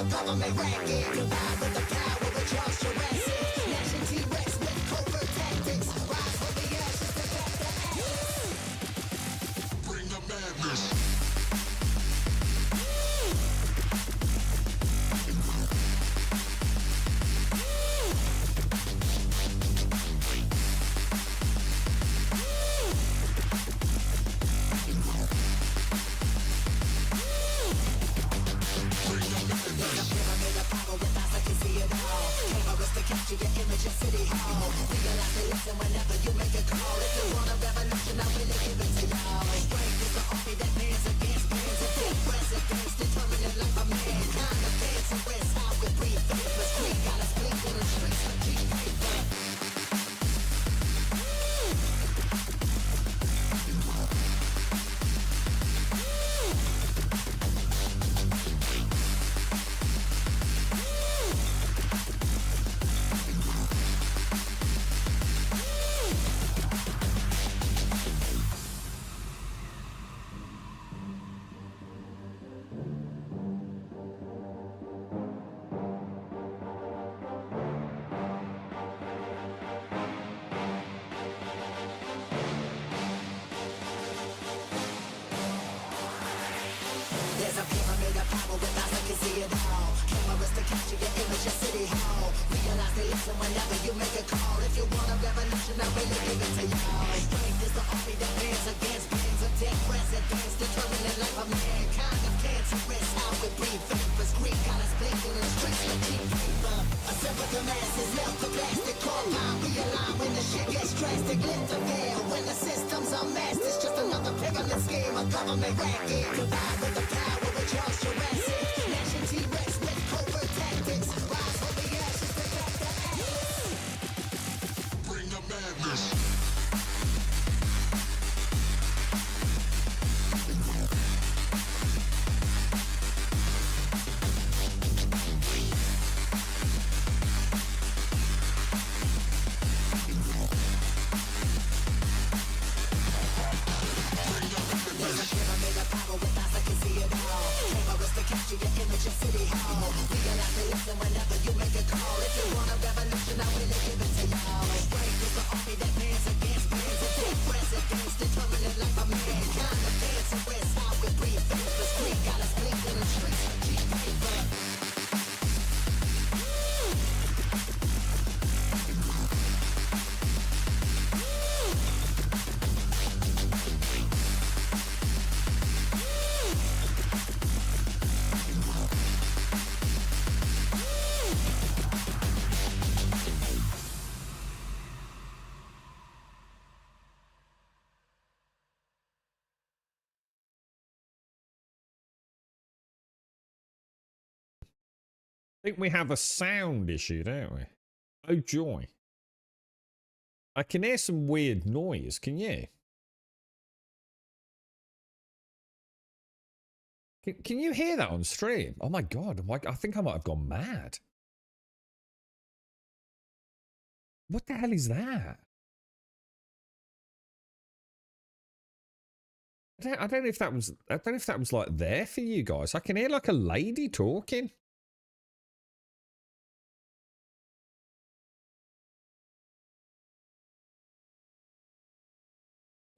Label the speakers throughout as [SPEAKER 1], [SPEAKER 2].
[SPEAKER 1] a government racket. Combined with the power of Charles Jurassic. Nation T-Rex with covert tactics. Rise from the ashes to back the ashes. Bring the madness. Capture your image at City Hall. Realize they listen whenever you make a call. If you want a revolution, I really give it to y'all. Strength is the army that bands against bands of dead presidents, determining like a man. Kind of cancerous, how we breathe. Faithless creep, got us bleeding in the streets for cheap paper. There's a pyramid of power with eyes that can see it all. Cameras to capture your image at City Hall. Realize they listen whenever you make a call. If you want a revolution, I really give it to y'all. Strength is the army that bands against bands of dead presidents, determining life of mankind of cancerous. How we breathe vapors, Greek got us blinking in the streets for cheap paper. Assemble the masses, melt the plastic compound. Realign when the shit gets drastic. Lift the veil when the system's unmasked. It's just another pyramid scheme, a government racket. Combined with the power of Charles Jurassic. Nation T-Rex with covert tactics. Rise from the ashes to back the ashes. Bring the madness. Capture your image at City Hall. Realize they listen whenever you make a call. If you want a revolution, I really give it to y'all. Strength is the army that bands against bands of dead presidents, determining like a mankind of cancerous. How we breathe vapors, Greek got us blinking in the streets for cheap paper.
[SPEAKER 2] I think we have a sound issue, don't we? Oh joy. I can hear some weird noise, can you? Can you hear that on stream? Oh my god, I think I might have gone mad. What the hell is that? I don't know if that was like there for you guys. I can hear like a lady talking.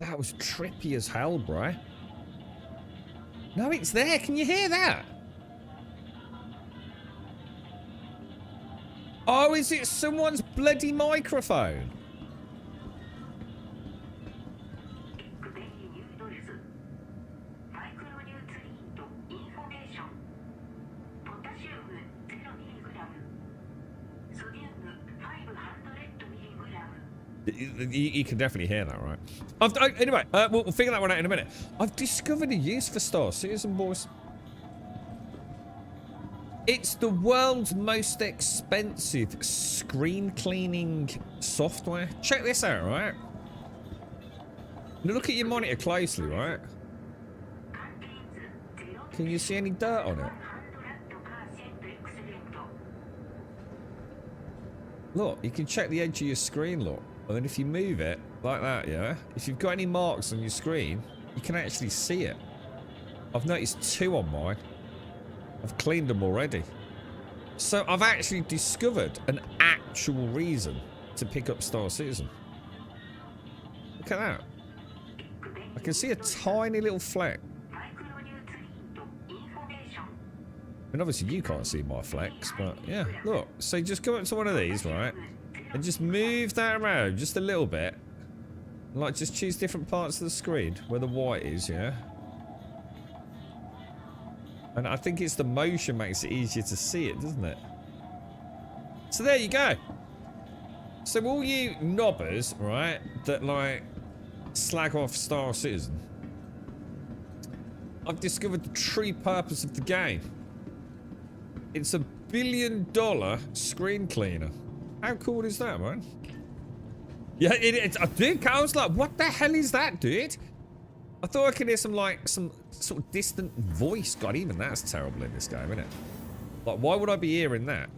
[SPEAKER 2] That was trippy as hell, bro. No, it's there. Can you hear that? Oh, is it someone's bloody microphone? You can definitely hear that, right? Anyway, we'll figure that one out in a minute. I've discovered a use for Star Citizen, boys. It's the world's most expensive screen cleaning software. Check this out, right? Now look at your monitor closely, right? Can you see any dirt on it? Look, you can check the edge of your screen, look. And then if you move it like that, yeah? If you've got any marks on your screen, you can actually see it. I've noticed 2 on mine. I've cleaned them already. So I've actually discovered an actual reason to pick up Star Citizen. Look at that. I can see a tiny little fleck. And obviously you can't see my flecks, but yeah, look. So just go up to one of these, right? And just move that around just a little bit. Like, just choose different parts of the screen where the white is, yeah? And I think it's the motion makes it easier to see it, doesn't it? So there you go. So all you knobbers, right, that like slag off Star Citizen, I've discovered the true purpose of the game. It's a $1 billion screen cleaner. How cool is that, man? Yeah, I was like, what the hell is that, dude? I thought I could hear some sort of distant voice. God, even that's terrible in this game, isn't it? Like, why would I be hearing that?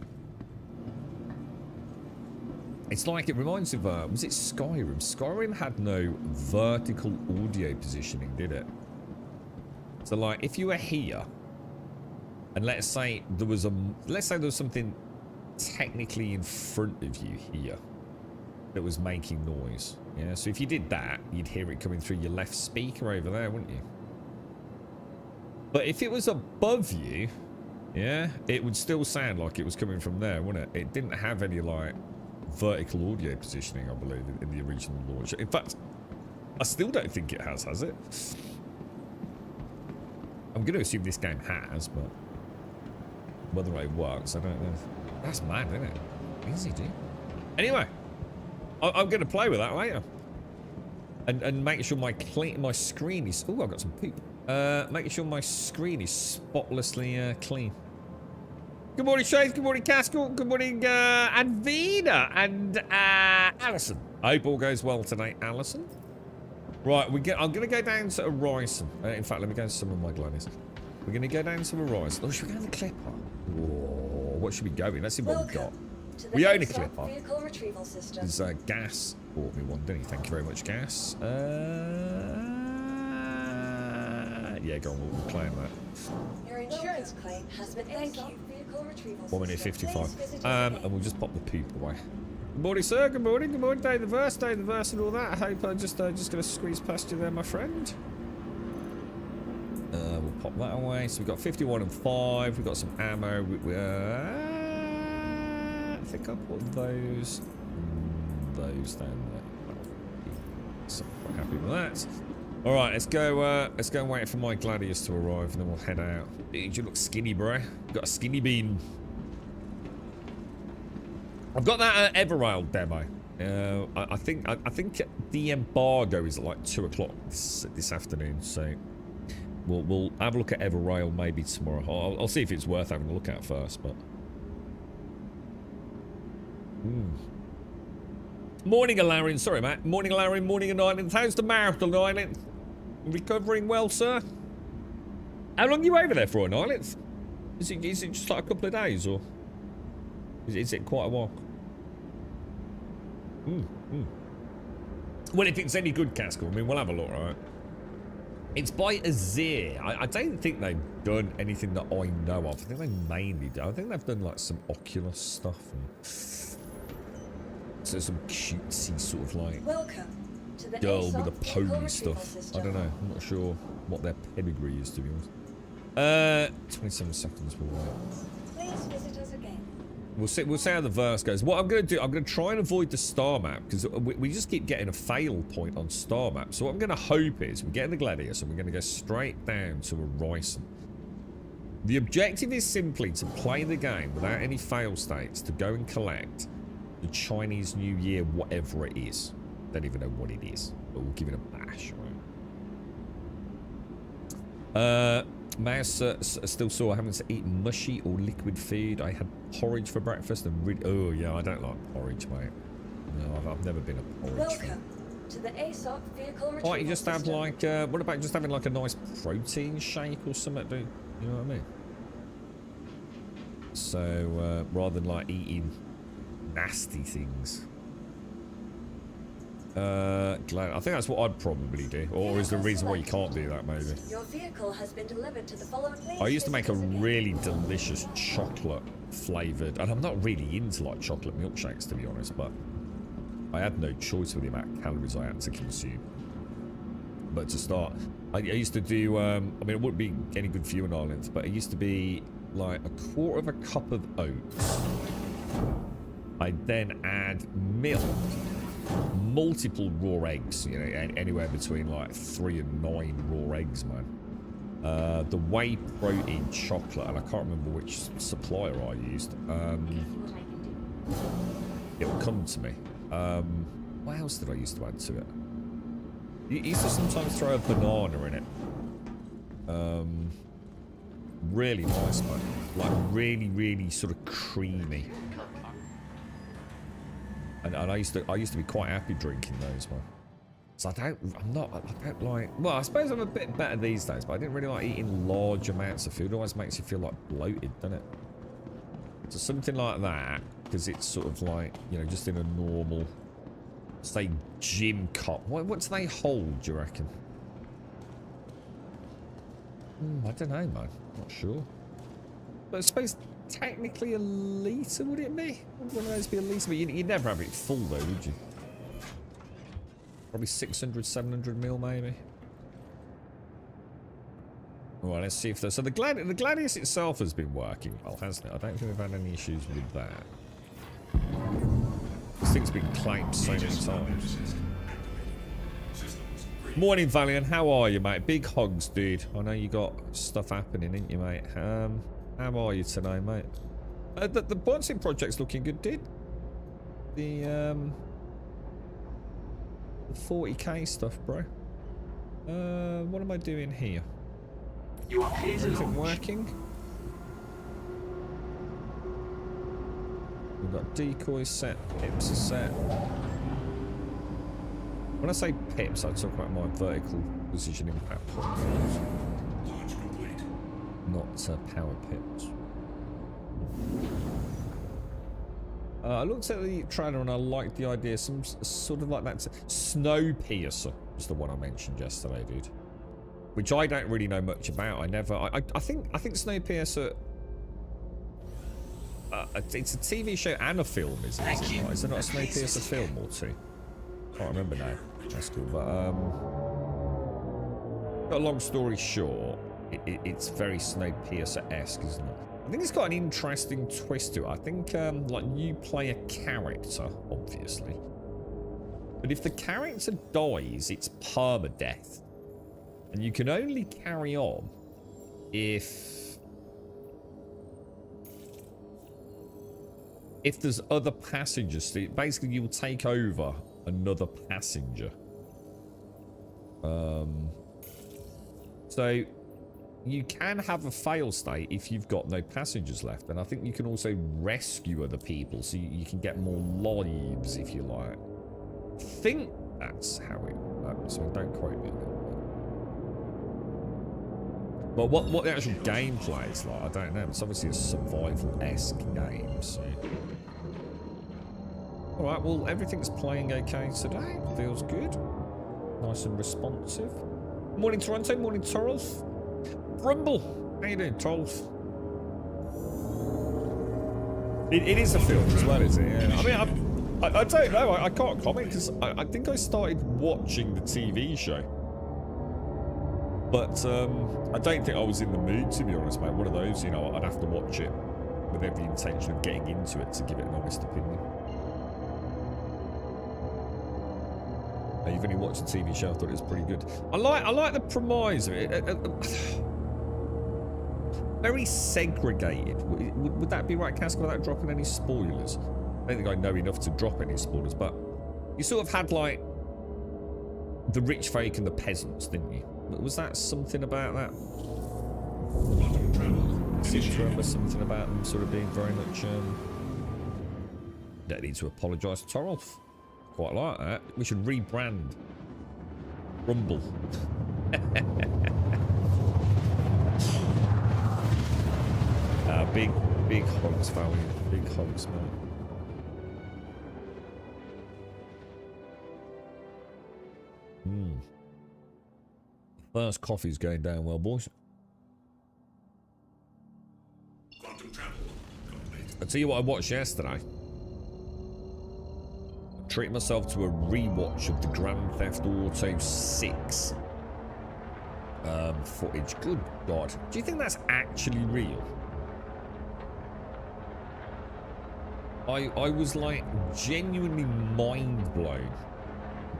[SPEAKER 2] It's like, it reminds me of, was it Skyrim? Skyrim had no vertical audio positioning, did it? So, like, if you were here, and let's say there was something technically in front of you here that was making noise. Yeah, so if you did that, you'd hear it coming through your left speaker over there, wouldn't you? But if it was above you, yeah, it would still sound like it was coming from there, wouldn't it? It didn't have any, like, vertical audio positioning, I believe, in the original launch. In fact, I still don't think it has it? I'm going to assume this game has, but whether it works, I don't know. That's mad, isn't it? Easy, dude. Anyway, I'm going to play with that later. And make sure my screen is... Oh, I've got some poop. Making sure my screen is spotlessly clean. Good morning, Shades. Good morning, Caskell. Good morning, Advina and Alison. I hope all goes well today, Alison. Right, I'm going to go down to Horizon. In fact, let me go to some of my gladies. We're going to go down to Horizon. Oh, should we go to the Clipper? Whoa, what should we go in? Let's see what we've got. We own a Clipper. There's Gas bought me one, didn't he? Thank you very much, Gas. Yeah, go on, we'll claim that.
[SPEAKER 3] Your insurance claim has been thank you.
[SPEAKER 2] 1 minute 55. And we'll just pop the poop away. Good morning, sir. Good morning. Good morning. Day of the verse and all that. I hope I'm just going to squeeze past you there, my friend. We'll pop that away. So we've got 51 and 5. We've got some ammo. I think I'll put those down there. So quite happy with that. All right, let's go and wait for my gladius to arrive, and then we'll head out. Dude, you look skinny, bro. You got a skinny bean. I've got that Everrail demo. I think the embargo is at like 2 o'clock this afternoon, so we'll have a look at Everrail maybe tomorrow. I'll see if it's worth having a look at first, but. Morning, Alarin. Sorry, Matt. Morning, Alarin. Morning, Island. How's the marathon, Island? Recovering well, sir? How long are you over there for, an Island? Is it just like a couple of days, or is it quite a while? Well, if it's any good, Caskell, I mean, we'll have a look, right? It's by Azir. I don't think they've done anything that I know of. I think they mainly do. I think they've done like some Oculus stuff and so some cutesy sort of like girl with a pony stuff. I don't know. I'm not sure what their pedigree is, to be honest. 27 seconds. We'll wait.
[SPEAKER 3] Please visit us again.
[SPEAKER 2] We'll see how the verse goes. What I'm going to do, I'm going to try and avoid the star map because we just keep getting a fail point on star map. So what I'm going to hope is we get in the Gladius and we're going to go straight down to Horizon. The objective is simply to play the game without any fail states, to go and collect the Chinese New Year, whatever it is. Don't even know what it is, but we'll give it a bash, right? Mouse still sore. I haven't eaten mushy or liquid food. I had porridge for breakfast and oh yeah, I don't like porridge, mate. No, I've never been a porridge fan.
[SPEAKER 3] To the ASOC vehicle retrieval
[SPEAKER 2] Why don't you just have like what about just having like a nice protein shake or something, dude? You know what I mean? So rather than like eating nasty things. Glad. I think that's what I'd probably do. Or is there a reason why you can't do that, maybe?
[SPEAKER 3] Your vehicle has been delivered to the following.
[SPEAKER 2] I used to make a really delicious chocolate flavoured, and I'm not really into like chocolate milkshakes to be honest, but I had no choice with the amount of calories I had to consume. But to start, I used to do, I mean, it wouldn't be any good for you in Ireland, but it used to be like a quarter of a cup of oats. I'd then add milk, multiple raw eggs, you know, anywhere between like 3 and 9 raw eggs, man. The whey protein chocolate, and I can't remember which supplier I used. It'll come to me. What else did I used to add to it? You used to sometimes throw a banana in it. Really nice, man. Like really, really sort of creamy. And I used to be quite happy drinking those, man. So I don't like, well, I suppose I'm a bit better these days, but I didn't really like eating large amounts of food. It always makes you feel like bloated, doesn't it? So something like that, because it's sort of like, you know, just in a normal, say, gym cup. What do they hold, do you reckon? I don't know, man. Not sure. But I suppose technically a litre, would it be? Would one of those be a litre? But you'd never have it full, though, would you? Probably 600, 700 mil, maybe. Alright, let's see if there's... So the Gladius itself has been working well, hasn't it? I don't think we've had any issues with that. This thing's been claimed so many times. Morning, Valiant. How are you, mate? Big hugs, dude. I know you got stuff happening, ain't you, mate? How are you today, mate? The Bonsing project's looking good, dude. The 40k stuff, bro. What am I doing here?
[SPEAKER 4] You are clear to
[SPEAKER 2] Is it
[SPEAKER 4] launch.
[SPEAKER 2] working? We've got decoys set, pips are set. When I say pips, I talk about my vertical position impact points,
[SPEAKER 4] Launch complete.
[SPEAKER 2] not power pips. I looked at the trailer and I liked the idea. Some sort of like that. Snowpiercer was the one I mentioned yesterday, dude. Which I don't really know much about. I think Snowpiercer. It's a TV show and a film, isn't it? Is there not a Snowpiercer film or two? Can't remember now. That's cool. But a long story short, it's very Snowpiercer-esque, isn't it? I think it's got an interesting twist to it. I think like you play a character, obviously, but if the character dies, it's permadeath, and you can only carry on if there's other passengers. So basically, you'll take over another passenger. So you can have a fail state if you've got no passengers left, and I think you can also rescue other people, so you can get more lives if you like. I think that's how it works. So don't quote me on it. But what the actual gameplay is like, I don't know. It's obviously a survival-esque game, so. Alright, well, everything's playing okay today. Feels good. Nice and responsive. Morning, Toronto. Morning, Torolf. Rumble. How you doing, Torolf? It is a film as well, is it? Yeah. I mean, I don't know. I can't comment because I think I started watching the TV show. But I don't think I was in the mood, to be honest, mate. One of those, you know, I'd have to watch it with every intention of getting into it to give it an honest opinion. You've only watched the TV show. I thought it was pretty good. I like the premise of it. Very segregated. Would that be right, Casca, without dropping any spoilers? I don't think I know enough to drop any spoilers, but you sort of had like the rich folk and the peasants, didn't you? Was that something about that? I seem to remember something about them sort of being very much. Don't need to apologise to Torolf. Quite like that. We should rebrand Rumble. Big hugs, Valiant. Big hugs, man. First coffee's going down well, boys.
[SPEAKER 4] Quantum travel complete.
[SPEAKER 2] I'll tell you what I watched yesterday. Treated myself to a rewatch of the Grand Theft Auto 6 footage. Good God. Do you think that's actually real? I was like genuinely mind blown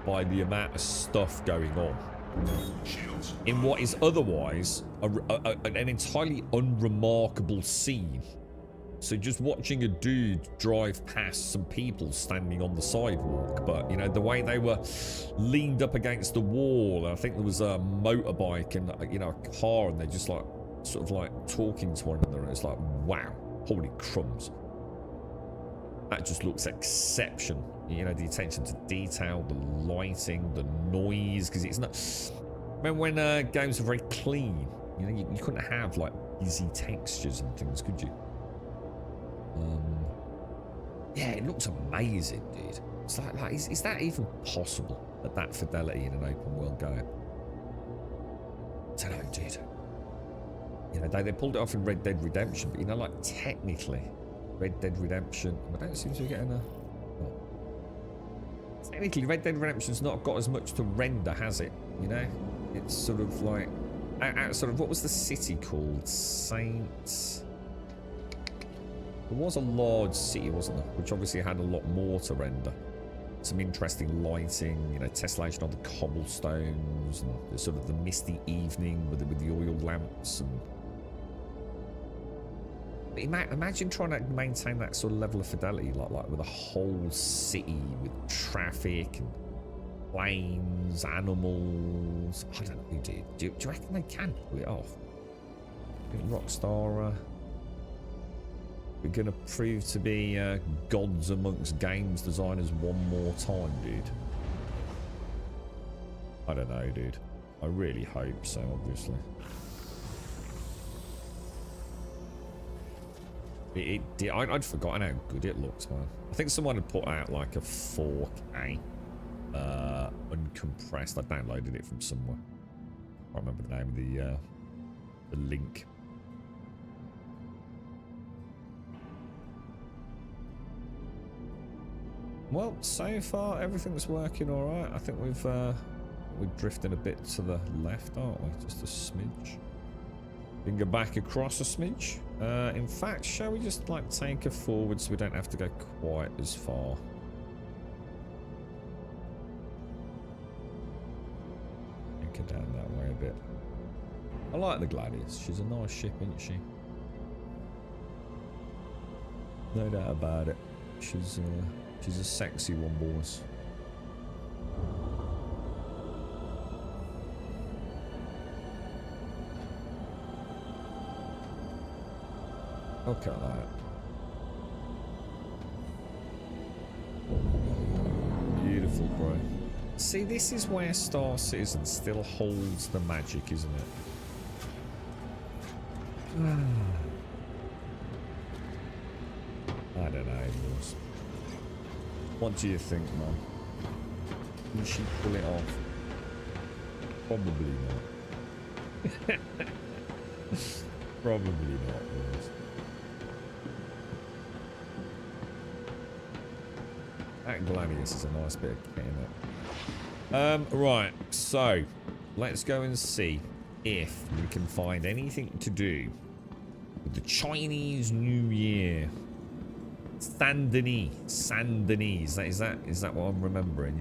[SPEAKER 2] by the amount of stuff going on in what is otherwise an entirely unremarkable scene. So just watching a dude drive past some people standing on the sidewalk, but you know, the way they were leaned up against the wall, and I think there was a motorbike and you know, a car, and they're just like sort of like talking to one another, and it's like, wow, holy crumbs. That just looks exceptional. You know, the attention to detail, the lighting, the noise, because it's not. Remember when games were very clean? You know, you couldn't have like easy textures and things, could you? Yeah, it looks amazing, dude. It's like is that even possible at that fidelity in an open world game? I don't know, dude. You know, they pulled it off in Red Dead Redemption, but you know, like technically, Red Dead Redemption, I don't seem to be getting a. Well, technically, Red Dead Redemption's not got as much to render, has it? You know, it's sort of like, sort of, what was the city called? Saint. There was a large city, wasn't there? Which obviously had a lot more to render. Some interesting lighting, you know, tessellation on the cobblestones, and the sort of the misty evening with the oil lamps. And imagine trying to maintain that sort of level of fidelity, like with a whole city with traffic and planes, animals. I don't know, dude. Do you reckon they can pull it off? I think Rockstar. We're going to prove to be gods amongst games designers one more time, dude. I don't know, dude. I really hope so, obviously. I'd forgotten how good it looked, man. I think someone had put out like a 4K uncompressed. I downloaded it from somewhere. I can't remember the name of the link. Well, so far everything's working all right. I think we're drifting a bit to the left, aren't we? Just a smidge. We can go back across a smidge. In fact, shall we just like take her forward so we don't have to go quite as far? Take her down that way a bit. I like the Gladius. She's a nice ship, isn't she? No doubt about it. She's a sexy one, boys. Look at that. Beautiful, bro. See, this is where Star Citizen still holds the magic, isn't it? I don't know, boys. What do you think, man? Can she pull it off? Probably not. Probably not, boys. That Gladius is a nice bit of kit, isn't it? Right, so let's go and see if we can find anything to do with the Chinese New Year. Saint-Denis. Is that what I'm remembering?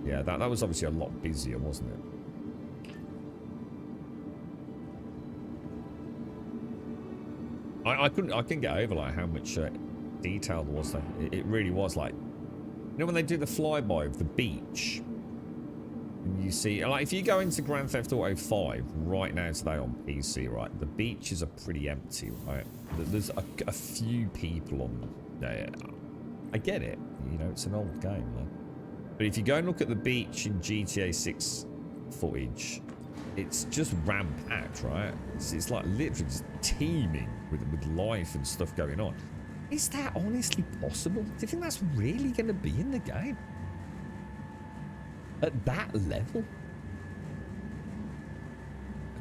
[SPEAKER 2] Yeah, that was obviously a lot busier, wasn't it? I couldn't get over like how much detail there was there. It really was like, you know, when they do the flyby of the beach, and you see, like, if you go into Grand Theft Auto 5 right now today on PC, right, the beaches are pretty empty, right? There's a few people on them. Yeah, I get it. You know, it's an old game, man. But if you go and look at the beach in GTA 6 footage, it's just ram-packed, right? It's like literally just teeming with life and stuff going on. Is that honestly possible? Do you think that's really going to be in the game? At that level?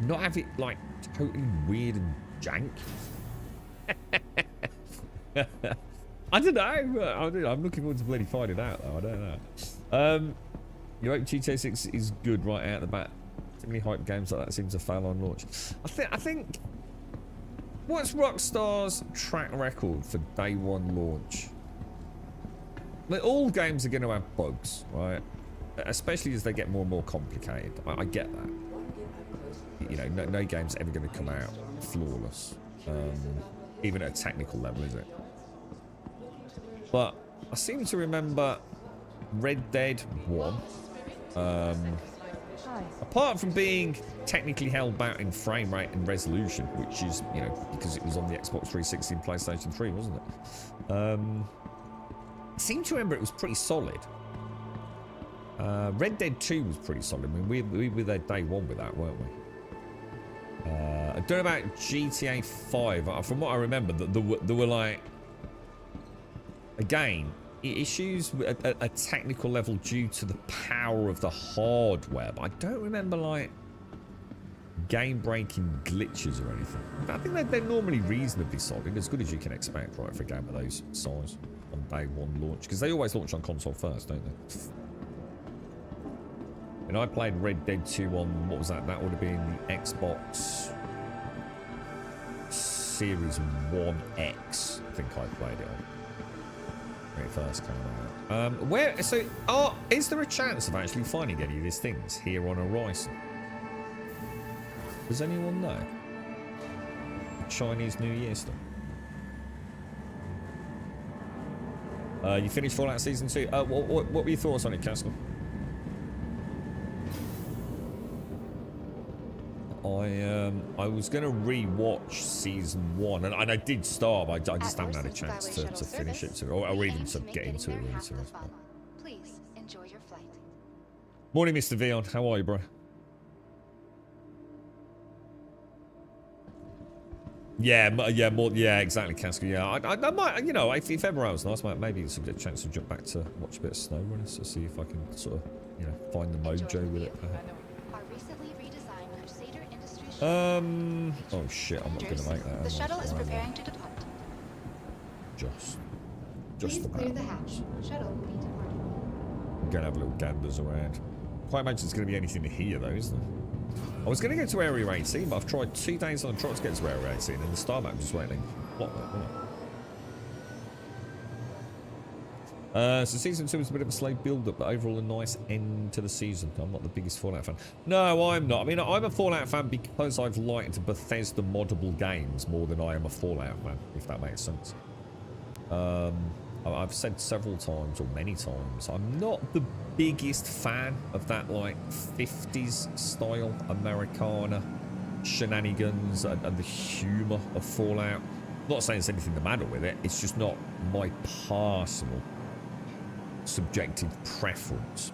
[SPEAKER 2] not have it like totally weird and jank? I don't know. I'm looking forward to bloody finding out though. I don't know. You hope GTA 6 is good right out the bat. Too many hype games like that seem to fail on launch. I think. What's Rockstar's track record for day one launch? Like, all games are going to have bugs, right? Especially as they get more and more complicated. I get that. You know, no game's ever going to come out flawless, even at a technical level, is it? But I seem to remember Red Dead 1. Apart from being technically held back in frame rate and resolution, which is, you know, because it was on the Xbox 360 and PlayStation 3, wasn't it? I seem to remember it was pretty solid. Red Dead 2 was pretty solid. I mean, we were there day one with that, weren't we? I don't know about GTA 5. From what I remember, there were like, again, issues at a technical level due to the power of the hardware. But I don't remember like game-breaking glitches or anything. I think they're normally reasonably solid, as good as you can expect, right, for a game of those size on day one launch, because they always launch on console first, don't they? And I played Red Dead 2 on, what was that? That would have been the Xbox Series 1X. I think I played it on. When it first came out. Is there a chance of actually finding any of these things here on Horizon? Does anyone know? Chinese New Year stuff. You finished Fallout Season 2. What were your thoughts on it, Castle? I was going to re-watch Season 1, and I did start, but I just haven't had a chance to finish it, or even to get into it, really.
[SPEAKER 5] Please enjoy your flight.
[SPEAKER 2] Morning, Mr. Vion. How are you, bro? Yeah, exactly, Casco. Yeah, I might, you know, if ever I was nice, maybe it's a good chance to jump back to watch a bit of SnowRunner to see if I can sort of, you know, find the mojo with it.
[SPEAKER 5] Our recently redesigned Crusader Industries.
[SPEAKER 2] Oh shit, I'm not gonna make that.
[SPEAKER 5] The shuttle is preparing to depart.
[SPEAKER 2] Just
[SPEAKER 5] Please
[SPEAKER 2] about.
[SPEAKER 5] clear the hatch. Shuttle will be departing.
[SPEAKER 2] I'm gonna have a little ganders around. Quite imagine there's gonna be anything here though, isn't there? I was going to go to Area 18, but I've tried 2 days on the trot to get to Area 18, and the star map just waiting. So Season 2 was a bit of a slow build-up, but overall a nice end to the season. I'm not the biggest Fallout fan. No, I'm not. I mean, I'm a Fallout fan because I've liked Bethesda moddable games more than I am a Fallout fan, if that makes sense. I've said several times, or many times, I'm not the biggest fan of that, like, 50s style Americana shenanigans and the humour of Fallout. I'm not saying there's anything the matter with it, it's just not my personal subjective preference.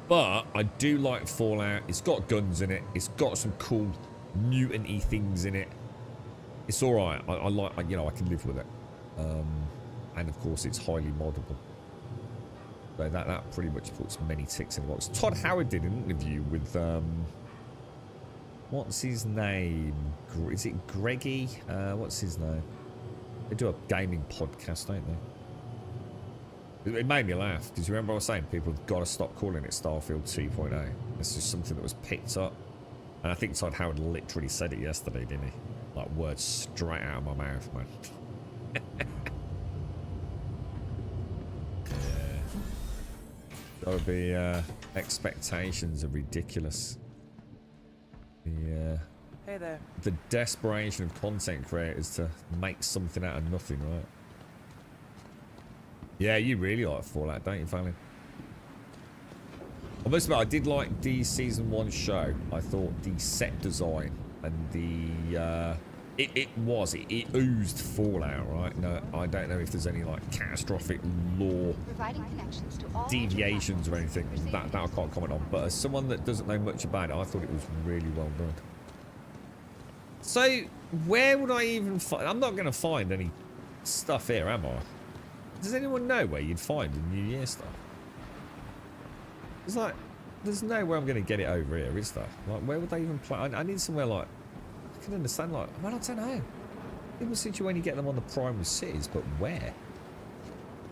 [SPEAKER 2] But I do like Fallout. It's got guns in it, it's got some cool mutant-y things in it. It's all right. I like, you know, I can live with it. And of course, it's highly moddable. So that pretty much puts many ticks in the box. Todd Howard did an interview with what's his name? Is it Greggy? What's his name? They do a gaming podcast, don't they? It made me laugh because you remember I was saying people have got to stop calling it Starfield 2.0. It's just something that was picked up, and I think Todd Howard literally said it yesterday, didn't he? Like words straight out of my mouth, man. Yeah. Gotta be, expectations are ridiculous.
[SPEAKER 6] Hey there.
[SPEAKER 2] The desperation of content creators to make something out of nothing, right? Yeah, you really like Fallout, don't you, Fallon? I must admit, I did like the Season 1 show. I thought the set design and the it oozed Fallout, right? No, I don't know if there's any like catastrophic lore deviations or anything that I can't comment on, but as someone that doesn't know much about it, I thought it was really well done. So where would I even find? I'm not going to find any stuff here, am I? Does anyone know where you'd find the New Year stuff? It's like, there's no way I'm going to get it over here, is there? Like, where would they even play? I need somewhere like, I can understand, like, well, I don't know. People seem to only get them on the primary cities, but where?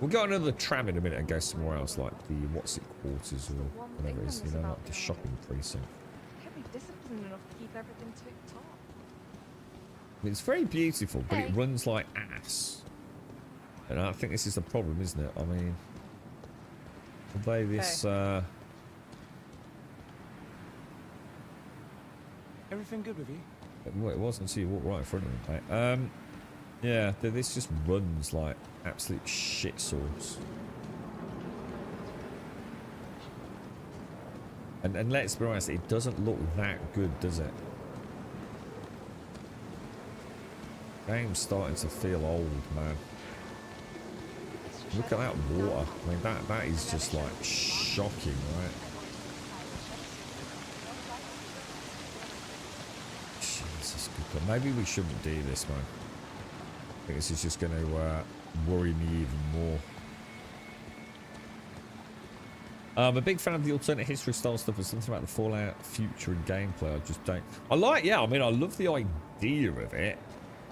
[SPEAKER 2] We'll go on another tram in a minute and go somewhere else, like the what's it quarters or whatever it is, you know, like the shopping precinct.
[SPEAKER 6] Can't be disciplined enough to keep everything tip top.
[SPEAKER 2] It's very beautiful, but it runs like ass. And I think this is the problem, isn't it? I mean, although this,
[SPEAKER 7] Everything good with you?
[SPEAKER 2] well, it wasn't until you walked right in front of me, mate. Yeah, this just runs like absolute shit sauce. And let's be honest, it doesn't look that good, does it? Game's starting to feel old, man. Look at that water. I mean, that is just like shocking, right? Jesus, good God. Maybe we shouldn't do this, man. I think this is just going to worry me even more. I'm a big fan of the alternate history style stuff. There's something about the Fallout future and gameplay I just don't... I mean, I love the idea of it.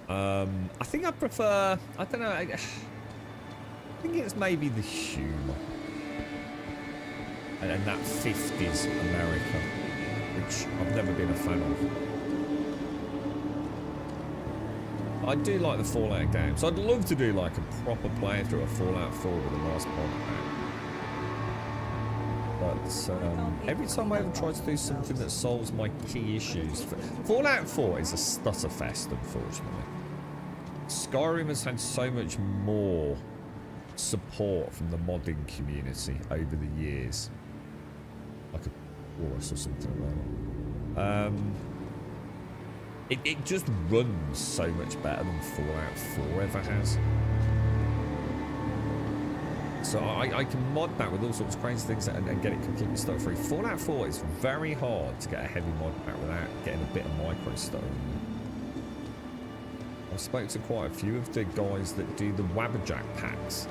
[SPEAKER 2] I think I prefer... I don't know. I think it's maybe the humour. And that 50s America, which I've never been a fan of. I do like the Fallout games. I'd love to do like a proper playthrough of Fallout 4 with the last pod. But every time I ever try to do something that solves my key issues... Fallout 4 is a stutter fest, unfortunately. Skyrim has had so much more support from the modding community over the years. Like a chorus or something like that. It just runs so much better than Fallout 4 ever has. So I can mod that with all sorts of crazy things and get it completely stutter free. Fallout 4 is very hard to get a heavy mod back without getting a bit of micro stutter in there. I spoke to quite a few of the guys that do the Wabberjack packs.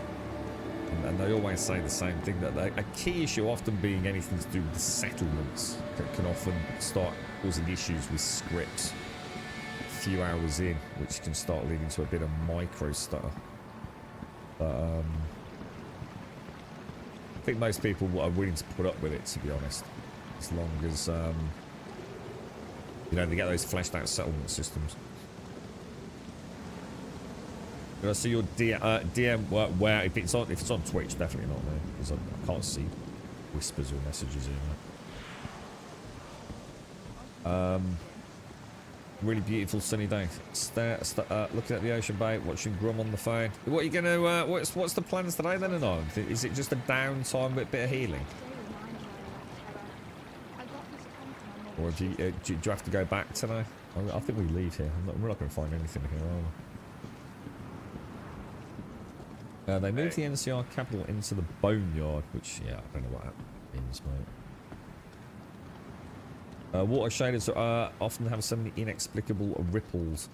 [SPEAKER 2] And they always say the same thing, that a key issue often being anything to do with the settlements that can often start causing issues with scripts a few hours in, which can start leading to a bit of micro stutter. But I think most people are willing to put up with it, to be honest, as long as you know, they get those fleshed out settlement systems. Did I see your DM? Where if it's on Twitch, definitely not there, because I can't see whispers or messages in there. Really beautiful sunny day. Looking at the ocean bay, watching Grum on the phone. What are you gonna? What's the plans today then? And on? Is it just a downtime with a bit of healing, or do you have to go back today? I think we leave here. We're not going to find anything here, are we? They moved the NCR capital into the Boneyard, which, yeah, I don't know what that means, mate. Water shaders often have so many inexplicable ripples.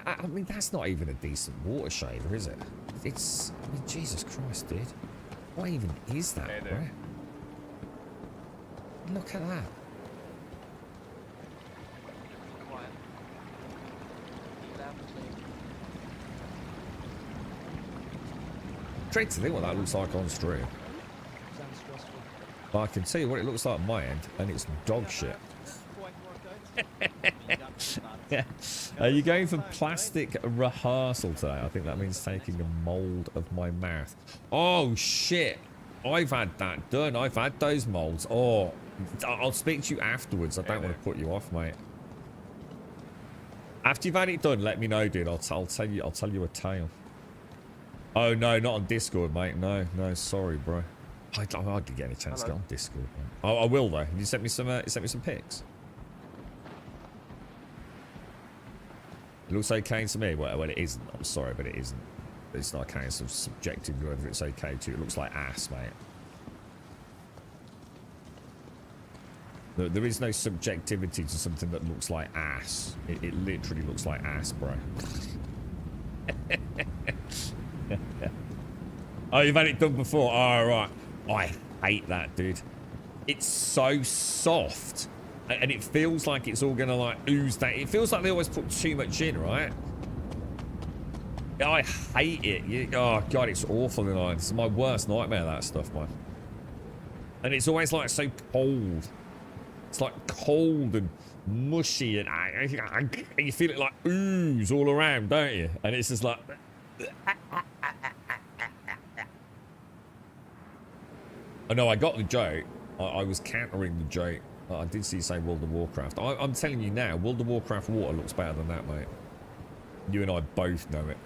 [SPEAKER 2] I mean, that's not even a decent water shader, is it? It's... I mean, Jesus Christ, dude. What even is that, bro? Look at that. Great to think what that looks like on stream. But I can tell you what it looks like on my end, and it's dog shit. Yeah. Are you going for plastic rehearsal today? I think that means taking a mould of my mouth. Oh shit! I've had that done. I've had those moulds. Oh, I'll speak to you afterwards. I don't want to put you off, mate. After you've had it done, let me know, dude. I'll tell you a tale. Oh no, not on Discord, mate. No, sorry, bro. I hardly get any chance to get on Discord, mate. I will though. You sent me some. You sent me some pics. It looks okay to me. Well, it isn't. I'm sorry, but it isn't. It's not a case of subjective whether it's okay to. It looks like ass, mate. There is no subjectivity to something that looks like ass. It literally looks like ass, bro. Oh, you've had it done before? Oh, right. I hate that, dude. It's so soft. And it feels like it's all going to like ooze that. It feels like they always put too much in, right? I hate it. Oh, God, it's awful. It's my worst nightmare, that stuff, man. And it's always like so cold. It's like cold and mushy and you feel it like ooze all around, don't you? And it's just like... Oh, no, I got the joke. I was countering the joke. I did see you say World of Warcraft. I'm telling you now, World of Warcraft water looks better than that, mate. You and I both know it.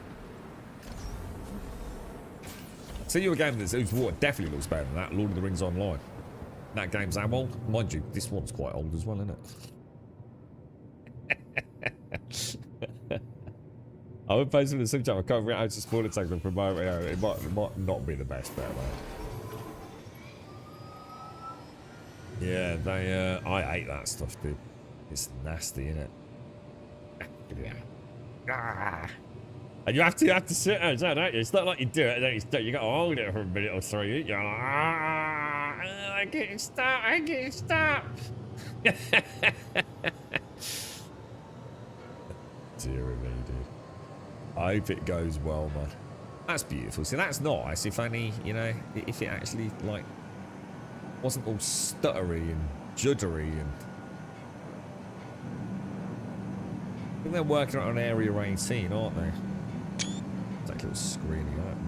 [SPEAKER 2] So you a game whose water definitely looks better than that, Lord of the Rings Online. That game's how old? Mind you, this one's quite old as well, isn't it? I would post in the subject. I can't remember how to spoil it. It might not be the best bet, mate. Yeah, they. I hate that stuff, dude. It's nasty, isn't it? And you have to sit there, don't you? It's not like you do it and then you got to hold it for a minute or three. You're like, I can't stop. I can't stop. Dear me, dude. I hope it goes well, man. That's beautiful. See, that's nice. If only, you know, if it actually like wasn't all stuttery and juddery and. I think they're working on Area 18, aren't they? That little screeny that one.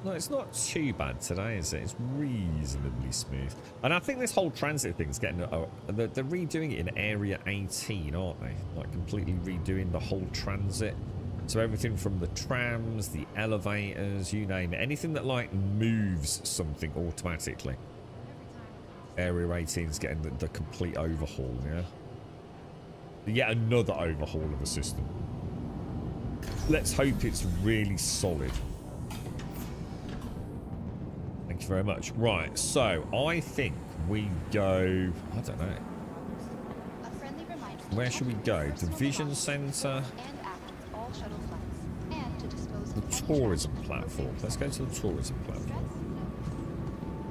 [SPEAKER 2] No, it's not too bad today, is it? It's reasonably smooth. And I think this whole transit thing's getting... they're redoing it in Area 18, aren't they? Like, completely redoing the whole transit. So everything from the trams, the elevators, you name it. Anything that, like, moves something automatically. Area 18 is getting the complete overhaul, yeah? Yet another overhaul of the system. Let's hope it's really solid. Thank you very much. Right, so I think we go... I don't know. Where should we go? Division Centre? The tourism platform. Let's go to the tourism platform.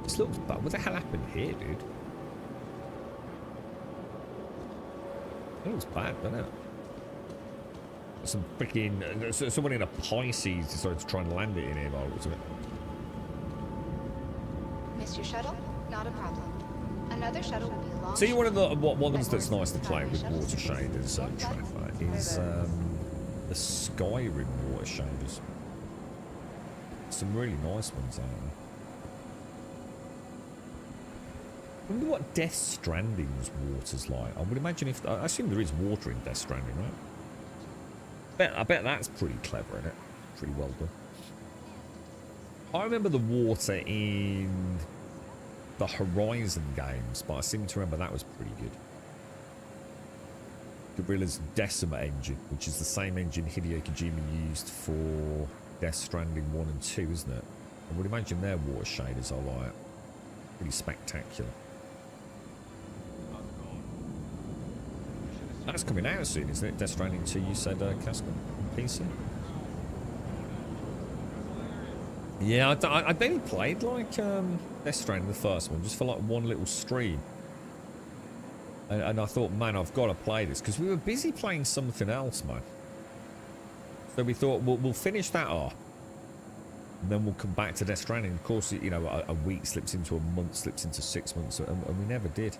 [SPEAKER 2] This looks bad. What the hell happened here, dude? It looks bad, doesn't it? Some freaking... someone in a Pisces decided to try and land it in here, wasn't it?
[SPEAKER 5] Missed your shuttle? Not a problem. Another shuttle will be long.
[SPEAKER 2] See, one of the ones that's nice to play with water shaders, Trevor, is the Skyrim water shaders. Some really nice ones out there. I wonder what Death Stranding's water's like. I would imagine if... I assume there is water in Death Stranding, right? I bet that's pretty clever, isn't it? Pretty well done. I remember the water in the Horizon games, but I seem to remember that was pretty good. Guerrilla's Decima engine, which is the same engine Hideo Kojima used for Death Stranding 1 and 2, isn't it? I would imagine their water shaders are like pretty spectacular. That's coming out soon, isn't it? Death Stranding 2, you said, Casco? PC? Yeah, I barely played like Death Stranding, the first one, just for like one little stream. And I thought, man, I've got to play this, because we were busy playing something else, man. So we thought, we'll finish that off, and then we'll come back to Death Stranding. Of course, you know, a week slips into a month, slips into 6 months, and we never did.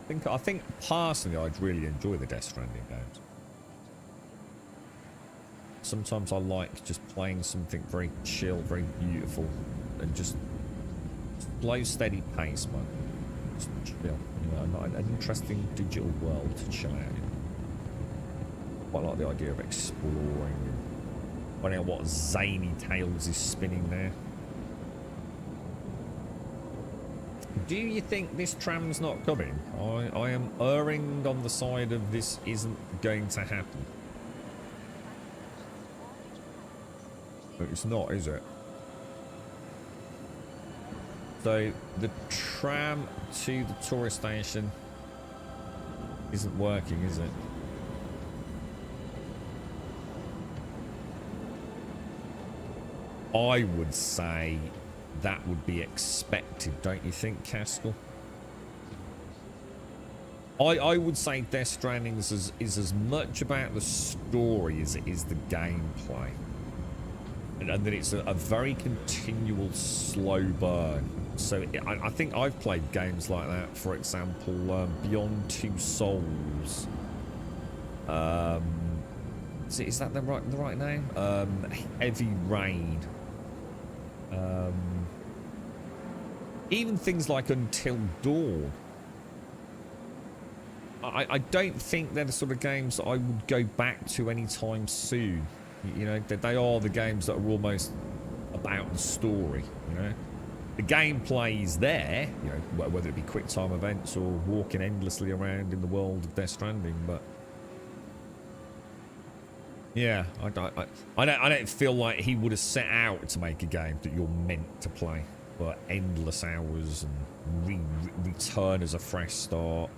[SPEAKER 2] I think personally, I'd really enjoy the Death Stranding games. Sometimes I like just playing something very chill, very beautiful, and just slow, steady pace, man. Just chill, you know, an interesting digital world to chill out in. Quite like the idea of exploring and finding out what zany tales is spinning there. Do you think this tram's not coming? I am erring on the side of this isn't going to happen. But it's not, is it? So the tram to the tourist station isn't working, is it? I would say that would be expected, don't you think, Caskell? I would say Death Stranding is as much about the story as it is the gameplay. And that it's a very continual slow burn. So I think I've played games like that. For example, Beyond Two Souls. Is that the right name? Heavy Rain. Even things like Until Dawn. I don't think they're the sort of games that I would go back to anytime soon. You know, they are the games that are almost about the story, you know. The gameplay is there, you know, whether it be quick time events or walking endlessly around in the world of Death Stranding, but yeah, I don't feel like he would have set out to make a game that you're meant to play for endless hours and return as a fresh start.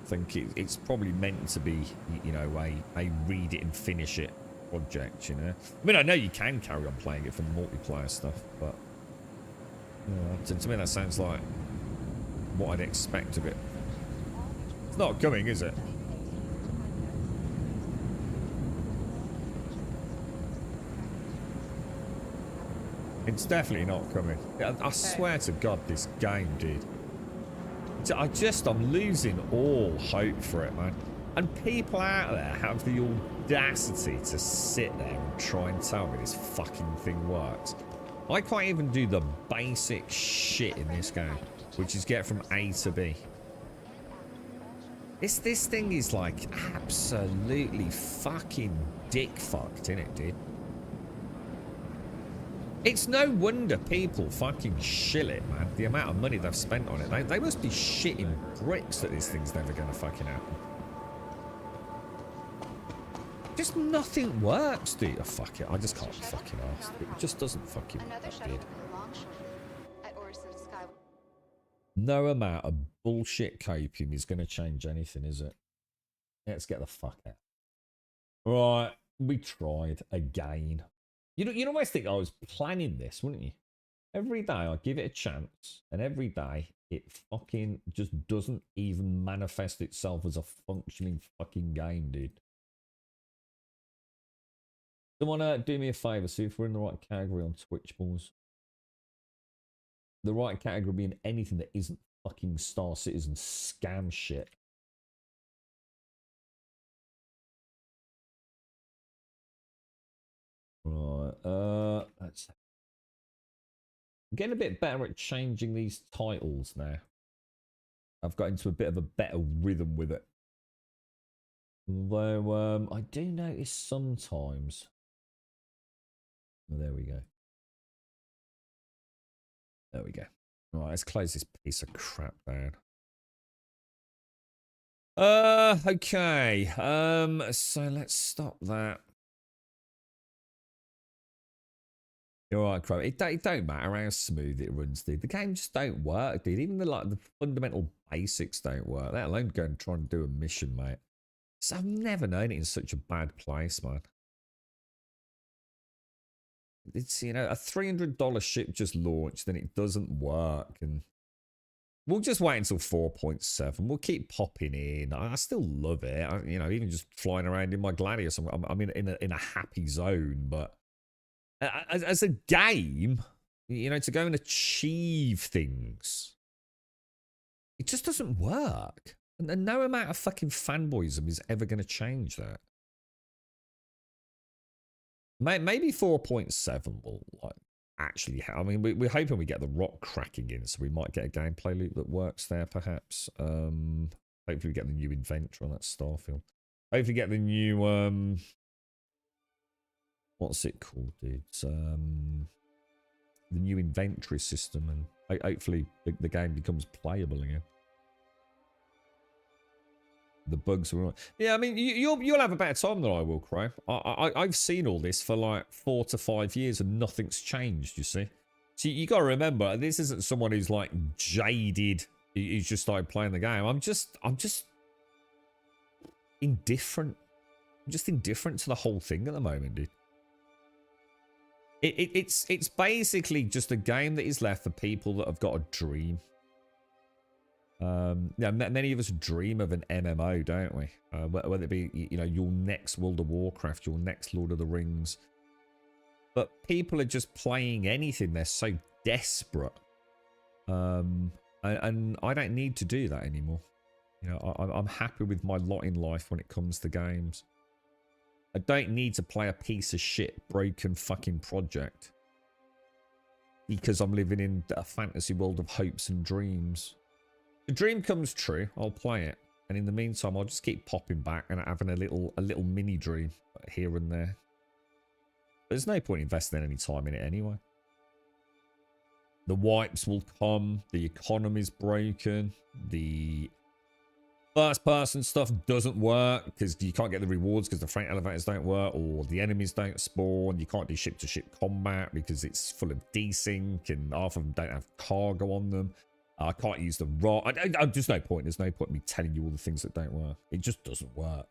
[SPEAKER 2] I think it's probably meant to be, you know, a read it and finish it project, you know. I mean, I know you can carry on playing it for the multiplayer stuff, but to me that sounds like what I'd expect of it. It's not coming, is it? It's definitely not coming. I swear to God, this game, dude. I'm losing all hope for it, man. And people out there have the audacity to sit there and try and tell me this fucking thing works. I can't even do the basic shit in this game, which is get from A to B. This thing is like absolutely fucking dick fucked, isn't it, dude? It's no wonder people fucking shill it, man. The amount of money they've spent on it. They must be shitting bricks that this thing's never going to fucking happen. Just nothing works, dude. Oh, fuck it. I just can't be fucking asked. It just doesn't fucking work, dude. No amount of bullshit copium is going to change anything, is it? Let's get the fuck out. Right. We tried again. You'd almost think I was planning this, wouldn't you? Every day I give it a chance, and every day it fucking just doesn't even manifest itself as a functioning fucking game, dude. Someone do me a favour, see if we're in the right category on Twitch, boys. The right category being anything that isn't fucking Star Citizen scam shit. Right, I'm getting a bit better at changing these titles now. I've got into a bit of a better rhythm with it. Although, I do notice sometimes... Oh, there we go. There we go. Alright, let's close this piece of crap down. Okay. So let's stop that. You're right, Crow. It don't matter how smooth it runs, dude. The game just don't work, dude. Even the fundamental basics don't work. Let alone go and try and do a mission, mate. So I've never known it in such a bad place, man. It's, you know, a $300 ship just launched, then it doesn't work, and we'll just wait until 4.7. We'll keep popping in. I still love it. You know, even just flying around in my Gladius, I'm in a happy zone, but. As a game, you know, to go and achieve things, it just doesn't work. And no amount of fucking fanboyism is ever going to change that. Maybe 4.7 will like actually. I mean, we're hoping we get the rock cracking in, so we might get a gameplay loop that works there, perhaps. Hopefully, we get the new inventor on that Starfield. Hopefully, get the new what's it called, dude? It's, the new inventory system, and hopefully the game becomes playable again. The bugs are... Yeah, I mean, you'll have a better time than I will, Crow. I've seen all this for like 4 to 5 years and nothing's changed, you see. So you got to remember, this isn't someone who's like jaded He's just started playing the game. I'm just indifferent. I'm just indifferent to the whole thing at the moment, dude. It's basically just a game that is left for people that have got a dream. Yeah, many of us dream of an MMO, don't we? Whether it be, you know, your next World of Warcraft, your next Lord of the Rings. But people are just playing anything. They're so desperate. And I don't need to do that anymore. You know, I'm happy with my lot in life when it comes to games. I don't need to play a piece of shit, broken fucking project. Because I'm living in a fantasy world of hopes and dreams. The dream comes true, I'll play it. And in the meantime, I'll just keep popping back and having a little mini dream here and there. There's no point investing any time in it anyway. The wipes will come. The economy's broken. The first person stuff doesn't work because you can't get the rewards because the freight elevators don't work, or the enemies don't spawn. You can't do ship to ship combat because it's full of desync and half of them don't have cargo on them. I can't use the raw. There's no point. There's no point in me telling you all the things that don't work. It just doesn't work.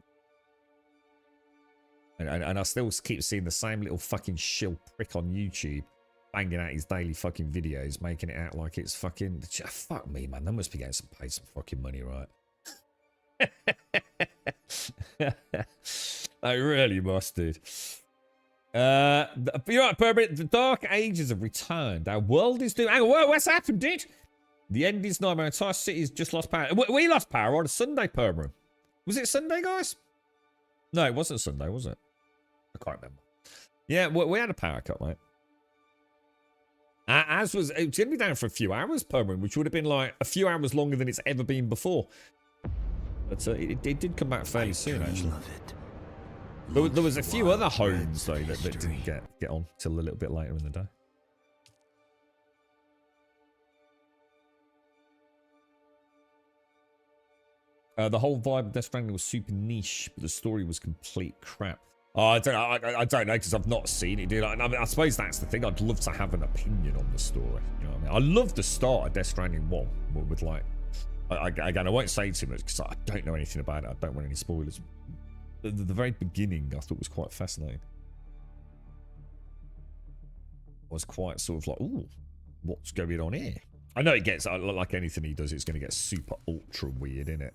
[SPEAKER 2] And I still keep seeing the same little fucking shill prick on YouTube banging out his daily fucking videos, making it out like it's fucking... Fuck me, man. They must be getting paid some fucking money, right? I really must, dude. You're right, Permanent. The Dark Ages have returned. Our world is doing... Hang on, what's happened, dude? The end is nigh. My entire city's just lost power. We lost power on a Sunday, Permanent. Was it Sunday, guys? No, it wasn't Sunday, was it? I can't remember. Yeah, we had a power cut, mate. It was going to be down for a few hours, Permanent, which would have been like a few hours longer than it's ever been before. But it did come back fairly soon, actually. There was a few other homes, though, that didn't get on till a little bit later in the day. The whole vibe of Death Stranding was super niche, but the story was complete crap. Oh, I don't know, because I've not seen it, dude. I suppose that's the thing. I'd love to have an opinion on the story. You know what I mean? I love the start of Death Stranding 1 with like... Again, I won't say too much because I don't know anything about it. I don't want any spoilers. The very beginning I thought was quite fascinating. I was quite sort of like, ooh, what's going on here? I know it gets, like anything he does, it's going to get super ultra weird, innit?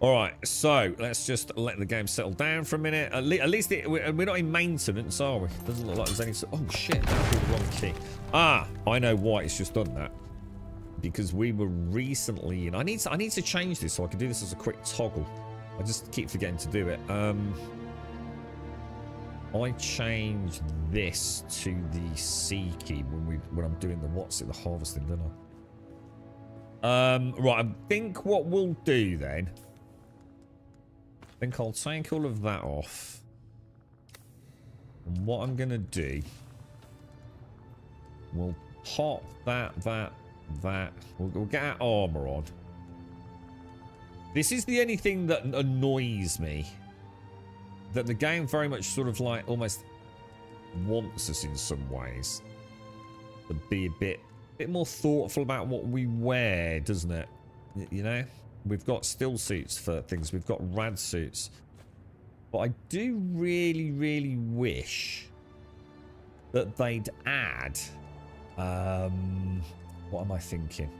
[SPEAKER 2] Alright, so let's just let the game settle down for a minute. At least we're not in maintenance, are we? Doesn't look like there's any... Oh shit, that was the wrong key. Ah, I know why it's just done that. Because we were recently... And I need to change this so I can do this as a quick toggle. I just keep forgetting to do it. I changed this to the C key when I'm doing the harvesting, don't I? Right, I think what we'll do then... I think I'll take all of that off. And what I'm going to do... We'll pop that. We'll get our armor on. This is the only thing that annoys me. That the game very much sort of like almost wants us in some ways to be a bit more thoughtful about what we wear, doesn't it? You know? We've got still suits for things. We've got rad suits. But I do really, really wish that they'd add... what am I thinking?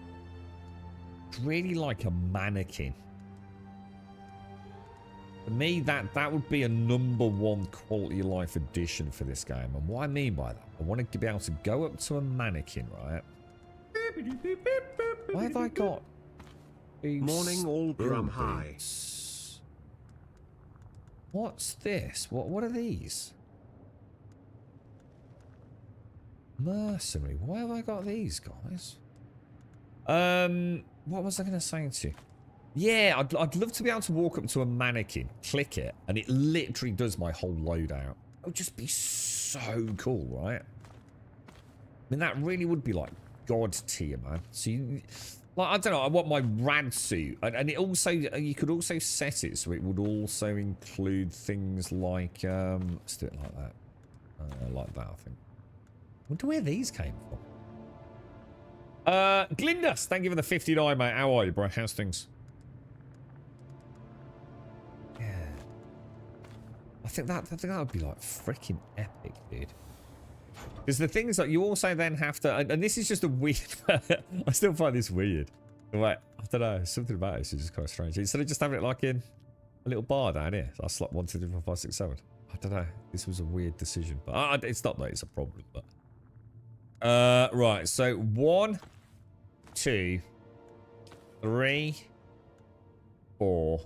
[SPEAKER 2] Really like a mannequin. For me, that would be a #1 quality of life addition for this game. And what I mean by that, I want to be able to go up to a mannequin, right? Why have I got...
[SPEAKER 7] Morning, all drum high.
[SPEAKER 2] What's this? What are these? Mercenary. Why have I got these, guys? What was I going to say to you? Yeah, I'd love to be able to walk up to a mannequin, click it, and it literally does my whole loadout. It would just be so cool, right? I mean, that really would be like God tier, man. So you... Like, I don't know, I want my rad suit. And it also, you could also set it so it would also include things like, let's do it like that. Like that, I think. I wonder where these came from. Glindus, thank you for the 59, mate. How are you, bro? How's things? Yeah. I think that would be like freaking epic, dude. Because the thing is that you also then have to, and this is just a weird, I still find this weird. Like, I don't know, something about it is just kind of strange. Instead of just having it like in a little bar down here, so I slot 1, 2, 3, 4, 5, 6, 7. I don't know. This was a weird decision, but it's not that it's a problem. But right, so 1, 2, 3, 4,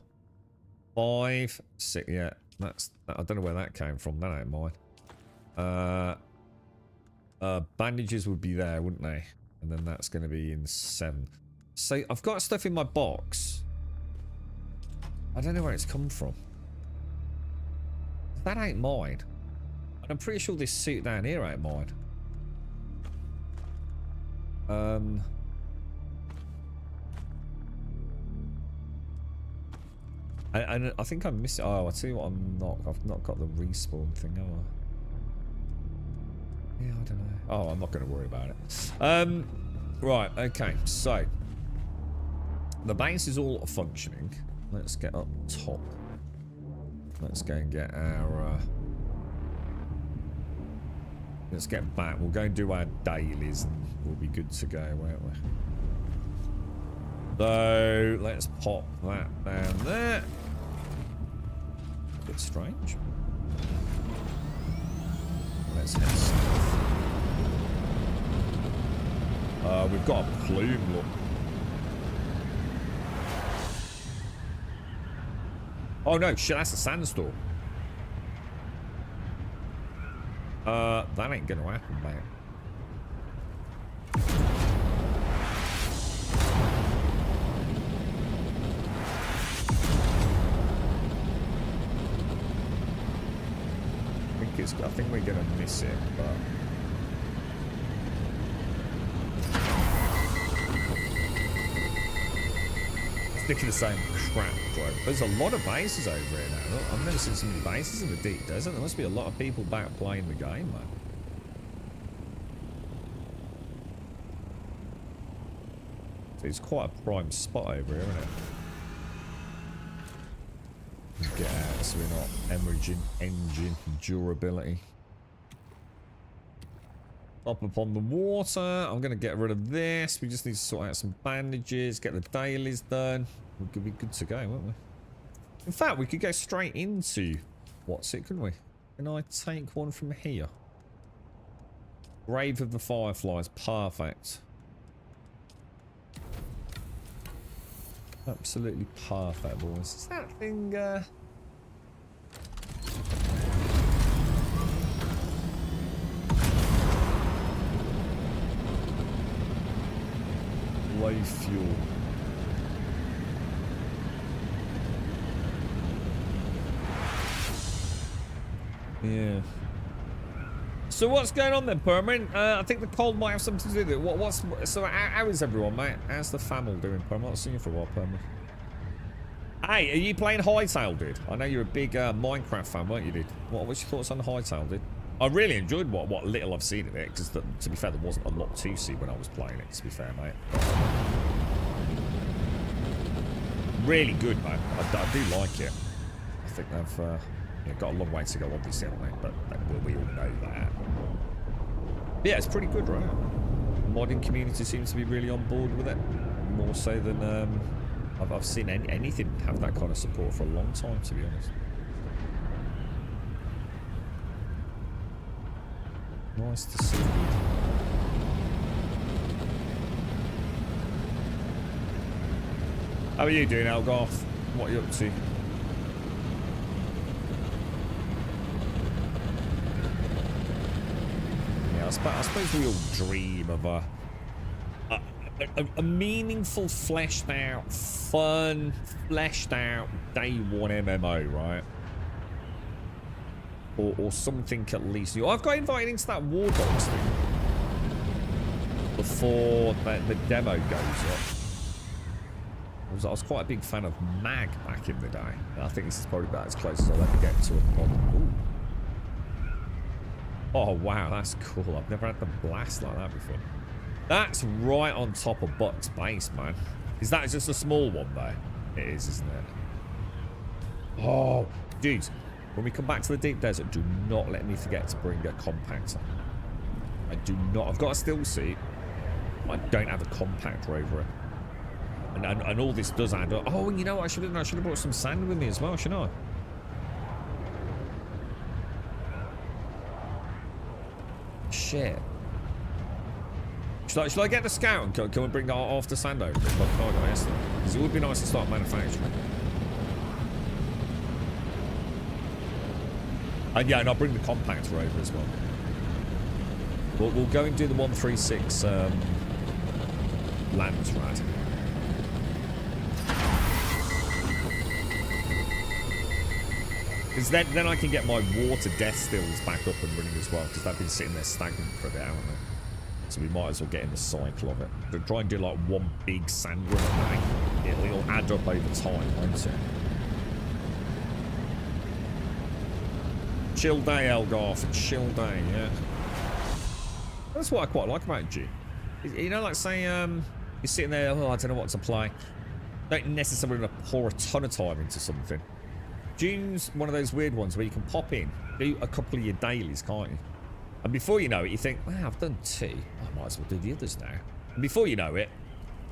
[SPEAKER 2] 5, 6. Yeah, that's. I don't know where that came from. That ain't mine. Bandages would be there, wouldn't they? And then that's going to be in 7. So I've got stuff in my box. I don't know where it's come from. That ain't mine. And I'm pretty sure this suit down here ain't mine. And I think I'm missing. Oh, I'll tell you what, I've not got the respawn thing, have I? Yeah, I don't know. Oh, I'm not going to worry about it. Right, okay, so the base is all functioning. Let's get up top. Let's go and get our. Let's get back. We'll go and do our dailies, and we'll be good to go, won't we? So let's pop that down there. A bit strange. Let's head south. We've got a plume, look. Oh no, shit, that's a sandstorm. That ain't gonna happen, mate. I think we're gonna miss it, but sticking the same crap, bro. There's a lot of bases over here now. I've never seen so many bases in the deep desert. There must be a lot of people back playing the game, man. So it's quite a prime spot over here, isn't it? Get out so we're not hemorrhaging engine durability. Up upon the water. I'm going to get rid of this. We just need to sort out some bandages, get the dailies done. We could be good to go, won't we? In fact, we could go straight into what's it, couldn't we? Can I take one from here? Grave of the Fireflies. Perfect. Absolutely perfect, boys. Is that thing, low fuel. Yeah. So what's going on then, Perman? I think the cold might have something to do with it. So how is everyone, mate? How's the family doing, Perman? I've not seen you for a while, Perman. Hey, are you playing Hightail, dude? I know you're a big Minecraft fan, weren't you, dude? What's your thoughts on Hightail, dude? I really enjoyed what little I've seen of it, because to be fair, there wasn't a lot to see when I was playing it, to be fair, mate. Really good, man. I do like it. I think they've got a long way to go, obviously, haven't they? But we all know that. But yeah, it's pretty good, right? The modding community seems to be really on board with it. More so than I've seen anything have that kind of support for a long time, to be honest. Nice to see. How are you doing, Algarth? What are you up to? Yeah, I suppose we all dream of a meaningful, fleshed out, fun, fleshed out day one MMO, right? Or something at least new. I've got invited into that War Dogs thing before the demo goes up. I was quite a big fan of Mag back in the day. And I think this is probably about as close as I'll ever get to a modern. Ooh. Oh wow, that's cool. I've never had the blast like that before. That's right on top of Buck's base, man. Is that just a small one, though? It is, isn't it? Oh, dude. When we come back to the deep desert, do not let me forget to bring a compactor. I do not. I've got a still seat. I don't have a compactor over it. And all this does add up. Oh, and you know what I should have done? I should have brought some sand with me as well, shouldn't I? Shit. Should I get the scout and can we bring half the sand over? Because it would be nice to start manufacturing. And yeah, and I'll bring the compactor over as well. We'll go and do the 136 lands rad. Because then I can get my water death stills back up and running as well, because they've been sitting there stagnant for a bit, haven't they? So we might as well get in the cycle of it. But try and do like one big sand run a day. It'll add up over time, won't it? Chill day, Elgarth. Chill day, yeah. That's what I quite like about G. You know, like say you're sitting there, oh, I don't know what to play. Don't necessarily want to pour a ton of time into something. Dune's one of those weird ones where you can pop in, do a couple of your dailies, can't you? And before you know it, you think, well, I've done 2. I might as well do the others now. And before you know it,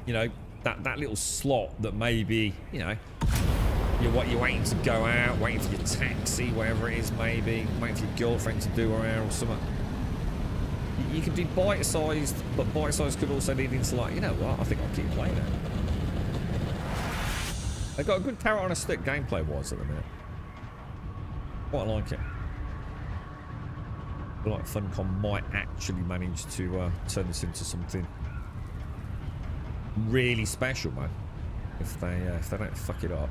[SPEAKER 2] you know, that little slot that maybe, you know, you're waiting to go out, waiting for your taxi, wherever it is, maybe, waiting for your girlfriend to do her hair or something. You can do bite-sized, but bite-sized could also lead into like, you know what, I think I'll keep playing it. They've got a good carrot on a stick gameplay-wise at the minute. Quite like it. I feel like Funcom might actually manage to turn this into something really special, man. If they don't fuck it up.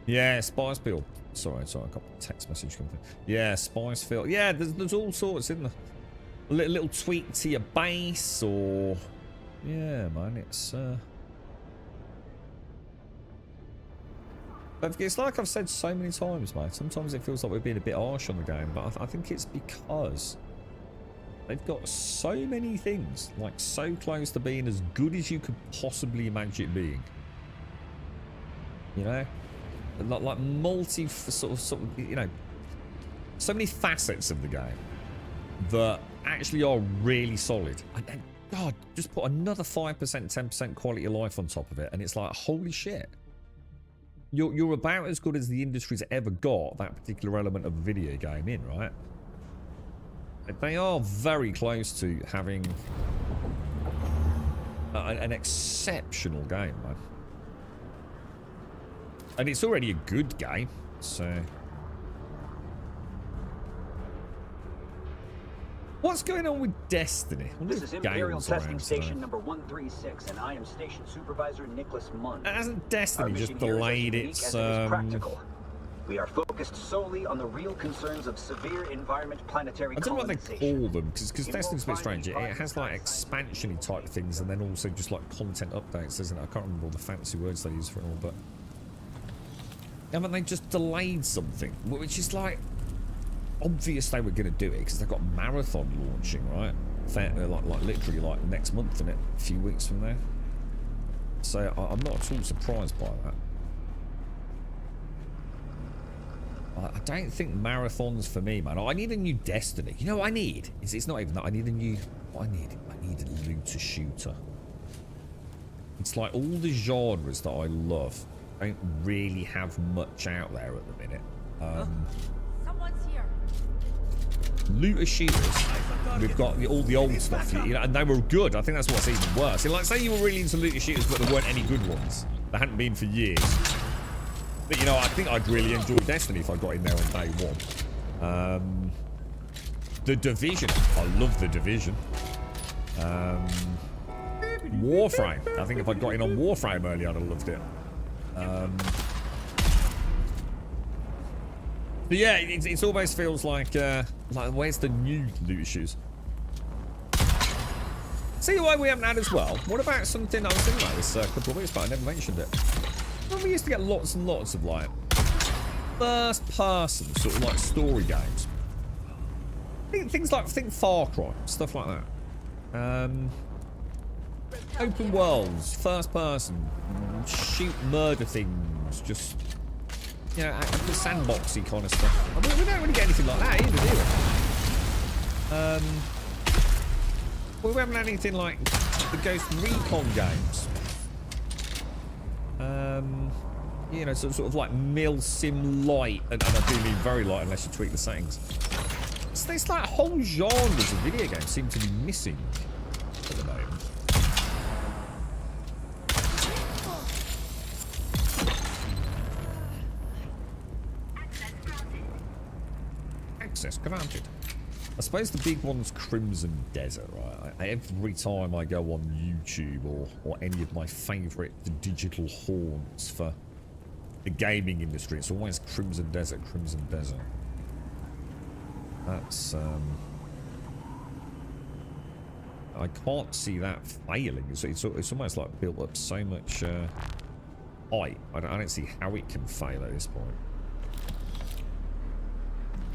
[SPEAKER 2] Yeah, Spice Field. Sorry, I got a text message coming through. Yeah, Spice Field. Yeah, there's all sorts in there. A little tweak to your base, or yeah, man, it's it's like I've said so many times, man. Sometimes it feels like we're being a bit harsh on the game, but I think it's because they've got so many things, like so close to being as good as you could possibly imagine it being. You know. Like multi sort of, you know, so many facets of the game that actually are really solid. And God, just put another 5%, 10% quality of life on top of it, and it's like, holy shit. You're about as good as the industry's ever got that particular element of a video game in, right? They are very close to having an exceptional game, man. And it's already a good game, so... What's going on with Destiny?
[SPEAKER 8] This is Imperial Testing Station number 136, and I am Station Supervisor Nicholas Munn.
[SPEAKER 2] Hasn't Destiny just delayed its...
[SPEAKER 8] practical. We are focused solely on the real concerns of severe environment planetary
[SPEAKER 2] I don't know what they
[SPEAKER 8] colonization.
[SPEAKER 2] call them, because Destiny's a bit strange. It has like expansion-y type things, and then also just like content updates, doesn't it? I can't remember all the fancy words they use for it all, but... Haven't they just delayed something? Which is like obvious they were going to do it because they've got Marathon launching, right? Like literally like next month, isn't it? A few weeks from there. So I'm not at all surprised by that. I don't think Marathon's for me, man. I need a new Destiny. You know what I need? It's not even that. I need a new... What I need a looter shooter. It's like all the genres that I love don't really have much out there at the minute.
[SPEAKER 6] Someone's here.
[SPEAKER 2] Looter shooters, we've got all the old stuff, you know, and they were good. I think that's what's even worse. Like, say you were really into looter shooters, but there weren't any good ones. There hadn't been for years. But, you know, I think I'd really enjoy Destiny if I got in there on day one. The Division. I love The Division. Warframe. I think if I got in on Warframe earlier, I'd have loved it. But yeah, it almost feels like where's the new loot shoes? See why we haven't had as well? What about something I was thinking about this a couple of weeks back? I never mentioned it. Well, we used to get lots and lots of like first-person sort of like story games. Things like Far Cry, stuff like that. Open worlds, first-person, shoot murder things, just the sandboxy kind of stuff. I mean, we don't really get anything like that either, do we? We haven't had anything like the Ghost Recon games. Sort of like mil sim light, and I do mean very light unless you tweak the settings. It's like whole genres of video games seem to be missing at the moment. Access granted. I suppose the big one's Crimson Desert, right? Every time I go on YouTube or any of my favourite digital haunts for the gaming industry, it's always Crimson Desert, Crimson Desert. That's, I can't see that failing. It's almost like built up so much hype. I don't see how it can fail at this point.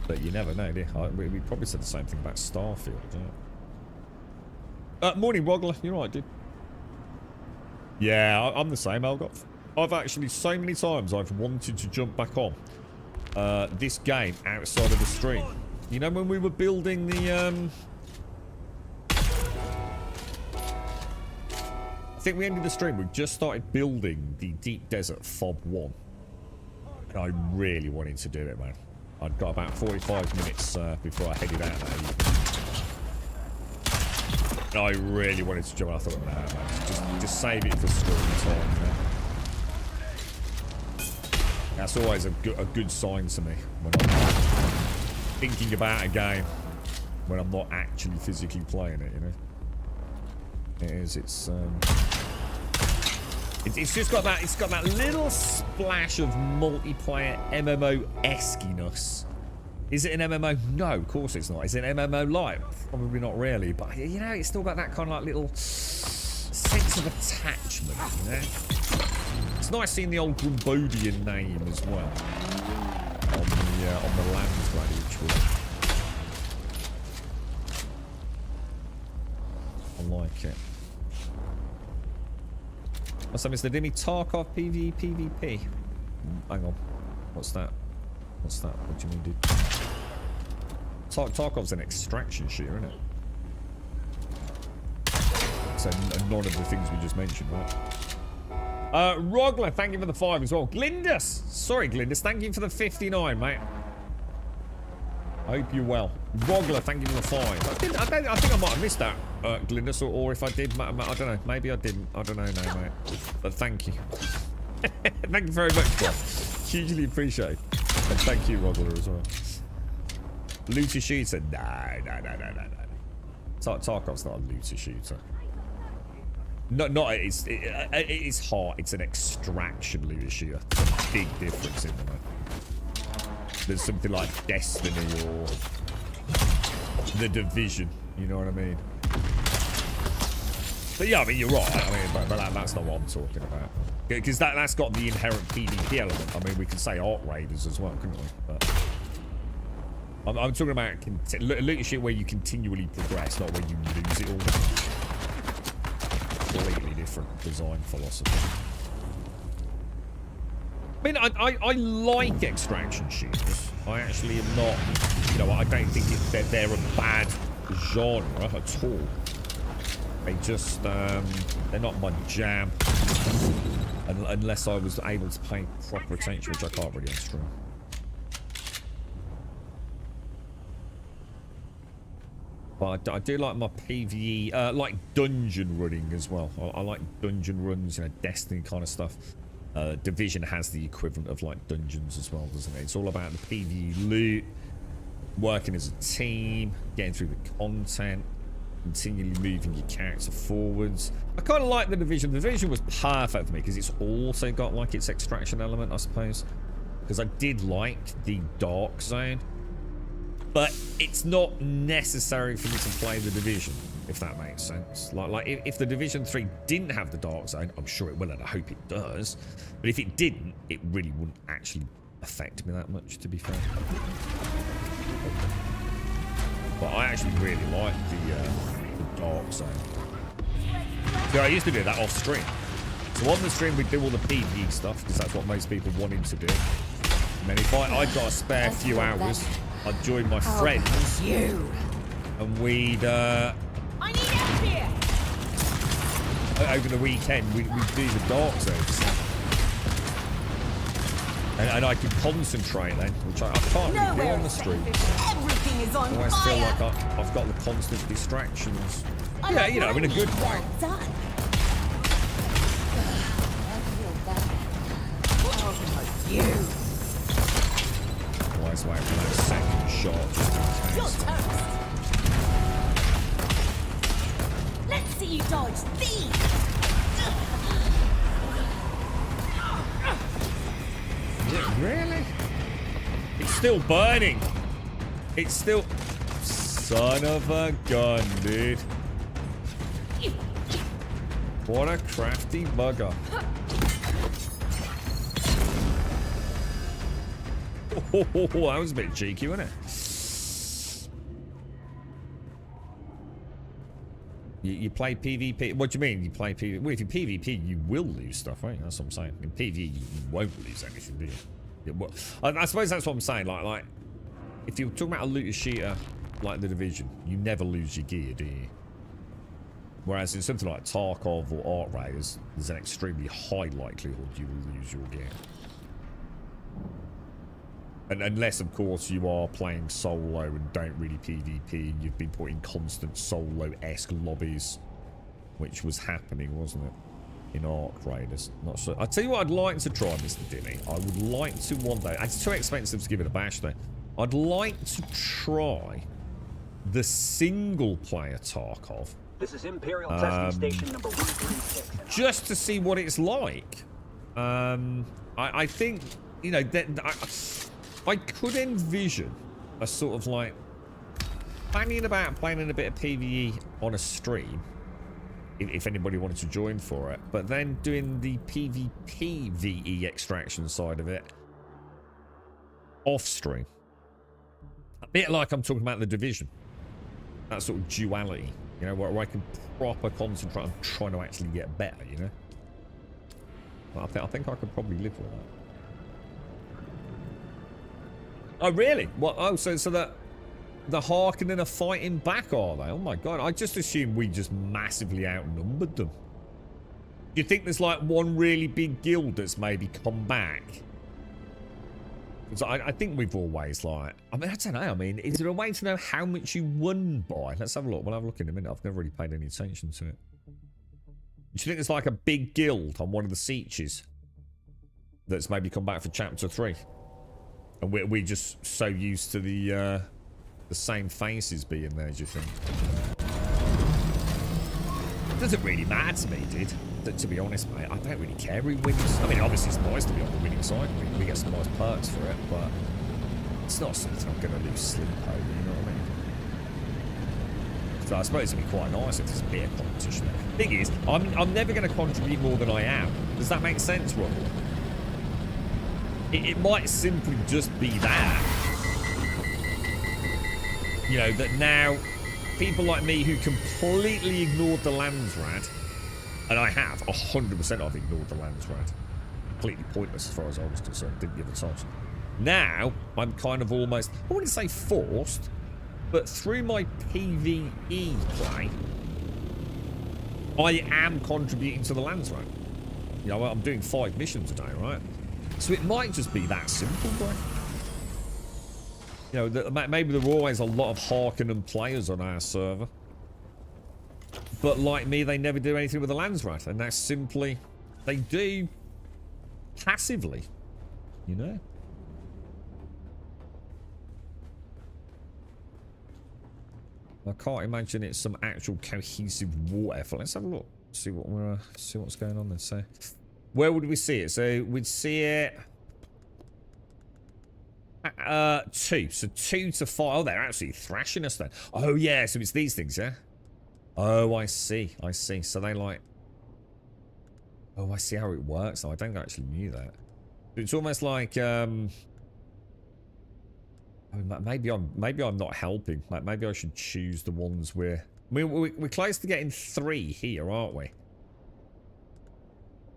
[SPEAKER 2] But you never know, do you? We probably said the same thing about Starfield, yeah. Morning, Rogler. You're right, dude. Yeah, I'm the same, Algoth. I've actually, so many times, I've wanted to jump back on this game outside of the stream. You know when we were building the, I think we ended the stream, we just started building the Deep Desert Fob 1. And I really wanted to do it, man. I'd got about 45 minutes before I headed out there. I really wanted to jump. I thought, nah, man, just save it for story time. Man. That's always a good sign to me when I'm thinking about a game when I'm not actually physically playing it. You know, it is. It's just got that. It's got that little splash of multiplayer MMO-eskiness. Is it an MMO? No, of course it's not. Is it an MMO light? Probably not really. But you know, it's still got that kind of like little sense of attachment. You know, it's nice seeing the old Grumbodian name as well on the lands bloody each week. I like it. What's up, Mr. Dimmy? Tarkov PvP. Hang on. What's that? What's that? What do you mean, dude? Tarkov's an extraction shooter, isn't it? So none of the things we just mentioned, right? Rogler, thank you for the 5 as well. Glindus! Sorry, Glindus. Thank you for the 59, mate. I hope you're well. Rogler, thank you for the 5. I think I might have missed that, Glindus, or if I did, I don't know. Maybe I didn't. I don't know now, mate. But thank you. Thank you very much, bro. Hugely appreciate. And thank you, Rogler, as well. Looter shooter? No. Tarkov's not a looter shooter. It's hard. It's an extraction looter shooter. There's a big difference in them. There's something like Destiny or The Division. You know what I mean? But yeah, I mean, you're right. I mean, but that's not what I'm talking about. Because that's got the inherent PvP element. I mean, we could say Arc Raiders as well, couldn't we? But I'm talking about looter shit where you continually progress, not where you lose it all. Completely different design philosophy. I mean, I like extraction shooters. I actually am not, you know, I don't think they're a bad genre at all. They just, they're not my jam. Unless I was able to pay proper attention, which I can't really on stream. But I do like my PvE, like dungeon running as well. I like dungeon runs, you know, Destiny kind of stuff. Division has the equivalent of like dungeons as well, doesn't it? It's all about the PvE loot, working as a team, getting through the content, continually moving your character forwards. I kind of like the Division. The Division was perfect for me because it's also got like its extraction element, I suppose. Because I did like the Dark Zone. But it's not necessary for me to play the Division. if that makes sense. Like if the Division 3 didn't have the dark zone, I'm sure it will, and I hope it does. But if it didn't, it really wouldn't actually affect me that much, to be fair. But I actually really like the dark zone. So I used to do that off stream. So on the stream we'd do all the PvE stuff because that's what most people wanted to do. And then if I'd got a spare few hours, I'd join my friends. And we'd
[SPEAKER 6] I need help here.
[SPEAKER 2] over the weekend we'd do the dark zones. And I could concentrate then, which I can't really do on the stream.
[SPEAKER 6] Everything is on
[SPEAKER 2] I always feel like I've got the constant distractions. Yeah, you know, in a good way.
[SPEAKER 6] Done.
[SPEAKER 2] Always wait for that second shot just in
[SPEAKER 6] You're
[SPEAKER 2] case.
[SPEAKER 6] toast. Let's see you dodge these.
[SPEAKER 2] Really? It's still burning. It's still... Son of a gun, dude. What a crafty bugger. Oh, that was a bit cheeky, wasn't it? You play PvP. What do you mean you play PvP? Well, if you PvP, you will lose stuff, right? That's what I'm saying. In PvE, you won't lose anything, do you? Well, I suppose that's what I'm saying. Like, if you're talking about a looter shooter like the Division, you never lose your gear, do you? Whereas in something like Tarkov or Arc Raiders, there's an extremely high likelihood you will lose your gear. And unless, of course, you are playing solo and don't really PvP, and you've been put in constant solo-esque lobbies, which was happening, wasn't it, in Arc Raiders? Not sure. I'll tell you what I'd like to try, Mr. Dilly. I would like to one day. It's too expensive to give it a bash, though. I'd like to try the single-player Tarkov.
[SPEAKER 8] This is Imperial Testing Station number 136.
[SPEAKER 2] Just to see what it's like. I think, you know, that I could envision a sort of like fanning about playing in a bit of PvE on a stream, if anybody wanted to join for it, but then doing the PvP VE extraction side of it off stream. A bit like I'm talking about the Division. That sort of duality, you know, where I can proper concentrate on trying to actually get better, you know. I think I could probably live with that. Oh, really? What? Oh, so that the Harkonnen are fighting back, are they? Oh my god! I just assumed we just massively outnumbered them. Do you think there's like one really big guild that's maybe come back? Because I think we've always like... I mean, I don't know. I mean, is there a way to know how much you won by? Let's have a look. We'll have a look in a minute. I've never really paid any attention to it. Do you think there's like a big guild on one of the Sieges that's maybe come back for Chapter 3? And we're just so used to the same faces being there, do you think? It doesn't really matter to me, dude. To be honest, mate, I don't really care who wins. I mean, obviously it's nice to be on the winning side. We get some nice perks for it, but it's not something I'm going to lose sleep over, you know what I mean? So I suppose it'd be quite nice if there's a bit of competition there. Thing is, I'm never going to contribute more than I am. Does that make sense, Rob? It might simply just be that. You know, that now people like me who completely ignored the Landsrad, and I have, 100% I've ignored the Landsrad. Completely pointless as far as I was concerned, didn't give a toss. Now, I'm kind of almost, I wouldn't say forced, but through my PvE play, I am contributing to the Landsrad. You know, I'm doing 5 missions a day, right? So it might just be that simple, bro. You know, maybe there were always a lot of Harkonnen players on our server. But like me, they never do anything with the Landsrat. And that's simply, they do passively, you know? I can't imagine it's some actual cohesive war effort. Let's have a look. See what we're see what's going on then. So where would we see it? So we'd see it 2. So 2 to 5. Oh, they're absolutely thrashing us then. Oh yeah, so it's these things, yeah? Oh, I see. I see. So they like... Oh, I see how it works. Oh, I don't actually knew that. It's almost like... I mean, maybe I'm not helping. Maybe I should choose the ones where... I mean, we're close to getting 3 here, aren't we?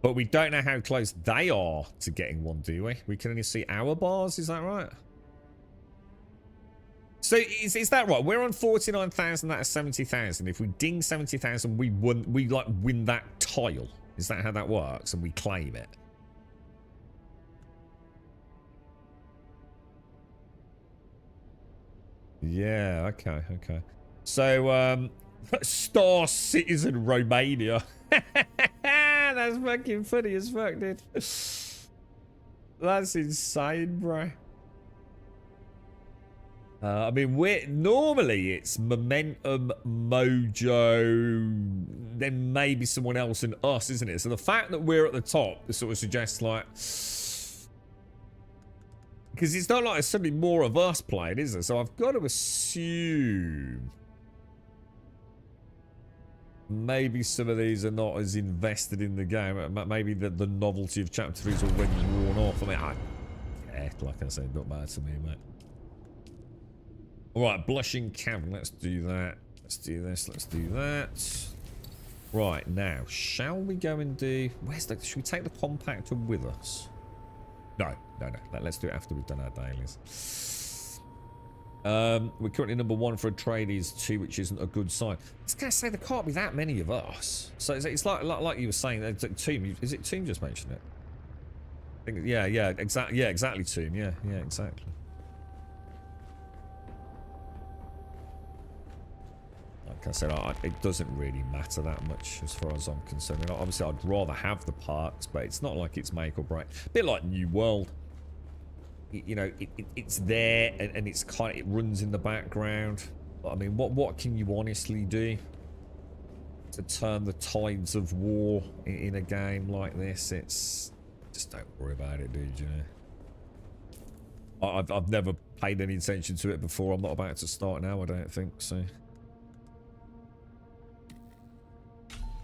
[SPEAKER 2] But we don't know how close they are to getting 1, do we? We can only see our bars, is that right? So is that right? We're on 49,000 out of 70,000. If we ding 70,000, we like win that tile. Is that how that works? And we claim it. Yeah, okay, okay. So, Star Citizen Romania. That's fucking funny as fuck, dude. That's insane, bro. I mean, normally it's Momentum, Mojo, then maybe someone else and us, isn't it? So the fact that we're at the top, it sort of suggests like... Because it's not like there's suddenly more of us playing, is there? So I've got to assume... Maybe some of these are not as invested in the game. Maybe the novelty of Chapter 3 is already worn off. I mean, like I said, not bad to me, mate. Alright, Blushing Cavern. Let's do that. Let's do this. Let's do that. Right, now, shall we go and do... Should we take the compactor with us? No. Let's do it after we've done our dailies. We're currently number 1 for a tradies 2, which isn't a good sign. I was going to say there can't be that many of us. So it's like you were saying. Tomb, is it Tomb just mentioned it? I think, yeah, exactly. Yeah, exactly. Tomb. Yeah, exactly. Like I said, it doesn't really matter that much as far as I'm concerned. Obviously, I'd rather have the parks, but it's not like it's make or break. A bit like New World. You know, it's there and it's kind of, it runs in the background. I mean, what can you honestly do to turn the tides of war in a game like this? It's just don't worry about it, dude. You know, I've never paid any attention to it before. I'm not about to start now. I don't think so.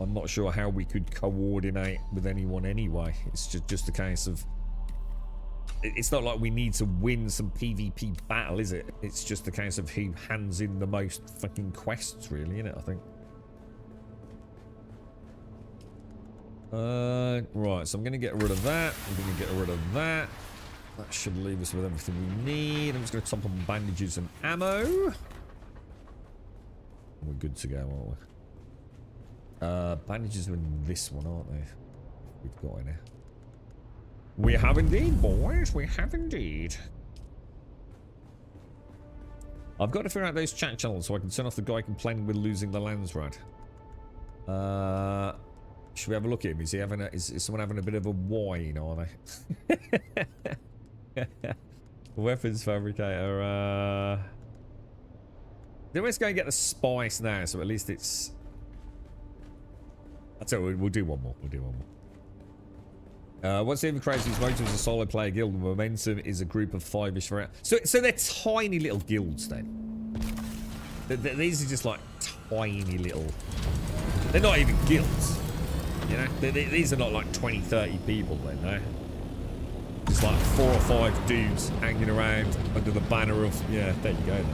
[SPEAKER 2] I'm not sure how we could coordinate with anyone anyway. It's just a case of... It's not like we need to win some PvP battle, is it? It's just a case of who hands in the most fucking quests, really, isn't it, I think? Right, so I'm going to get rid of that. I'm going to get rid of that. That should leave us with everything we need. I'm just going to top on bandages and ammo. We're good to go, aren't we? Bandages are in this one, aren't they? We've got in here. We have indeed, boys. We have indeed. I've got to figure out those chat channels so I can turn off the guy complaining with losing the Landsrad. Should we have a look at him? Is he having is someone having a bit of a whine, are they? Weapons fabricator. Then let's go and get the spice now, so at least it's... I'll tell you, we'll do one more. We'll do one more. What's even crazy is Motor is a solo player guild, and Momentum is a group of 5-ish for... So they're tiny little guilds then. These are just like tiny little... They're not even guilds. You know? These are not like 20, 30 people then, no? Just like 4 or 5 dudes hanging around under the banner of... Yeah, there you go then.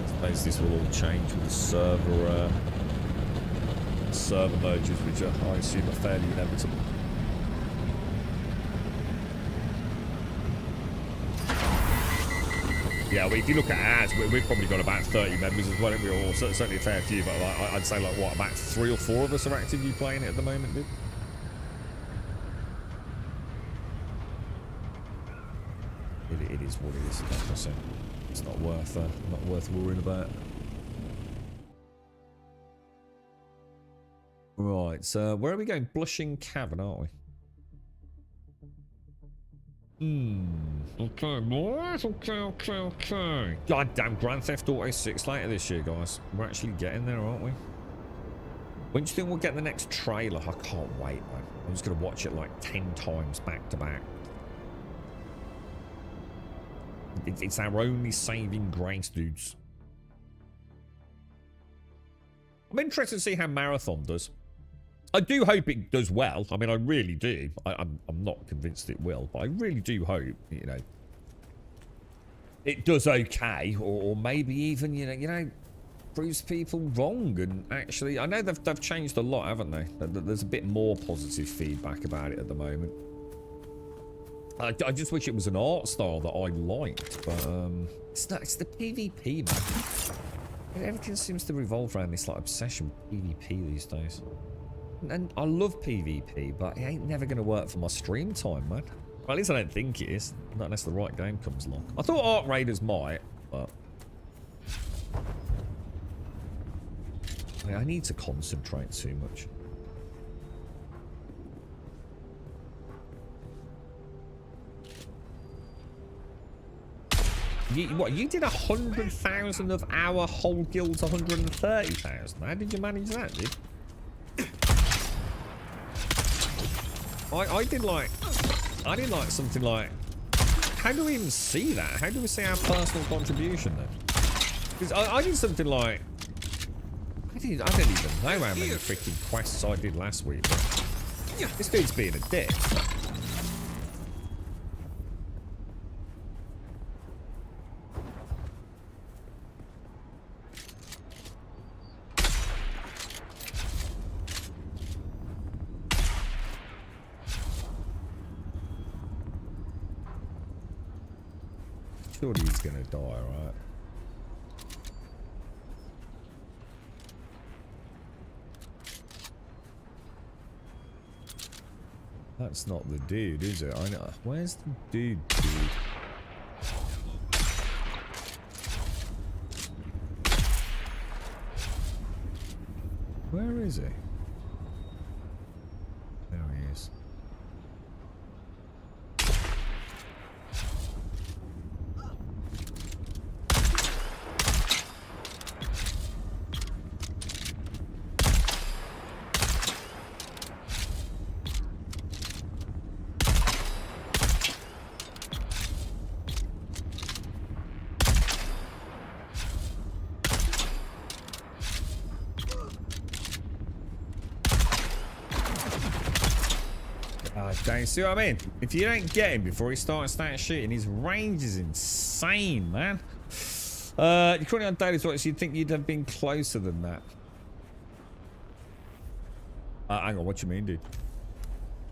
[SPEAKER 2] I suppose this will all change with the server... server mergers, which are, I assume, are fairly inevitable. Yeah, well, if you look at ours, we've probably got about 30 members as well, haven't we? Or certainly a fair few, but like, I'd say like what, about 3 or 4 of us are actively playing it at the moment, dude. It is what it is, like I said. It's not worth worrying about. Right, so where are we going? Blushing Cavern, aren't we? Okay, boys. Okay. Goddamn Grand Theft Auto 6 later this year, guys. We're actually getting there, aren't we? When do you think we'll get the next trailer? I can't wait, man. I'm just going to watch it like 10 times back to back. It's our only saving grace, dudes. I'm interested to see how Marathon does. I do hope it does well. I mean, I really do. I'm not convinced it will, but I really do hope, you know, it does okay, or maybe even, you know, proves people wrong. And actually, I know they've changed a lot, haven't they? There's a bit more positive feedback about it at the moment. I just wish it was an art style that I liked, but it's not. It's the PvP, man. Everything seems to revolve around this like obsession with PvP these days. And I love PvP, but it ain't never going to work for my stream time, man. Well, at least I don't think it is. Not unless the right game comes along. I thought Arc Raiders might, but... I need to concentrate too much. You did 100,000 of our whole guild's 130,000. How did you manage that, dude? I did like something like, how do we even see that? How do we see our personal contribution then? Because I did something like, I don't even know how many freaking quests I did last week. This dude's being a dick. Surely he's gonna die, right? That's not the dude, is it? I know. Where's the dude? Where is he? There he is. Dang, see what I mean? If you don't get him before he starts shooting, his range is insane, man. You're currently on daily watch, so you'd think you'd have been closer than that. Hang on, what you mean, dude?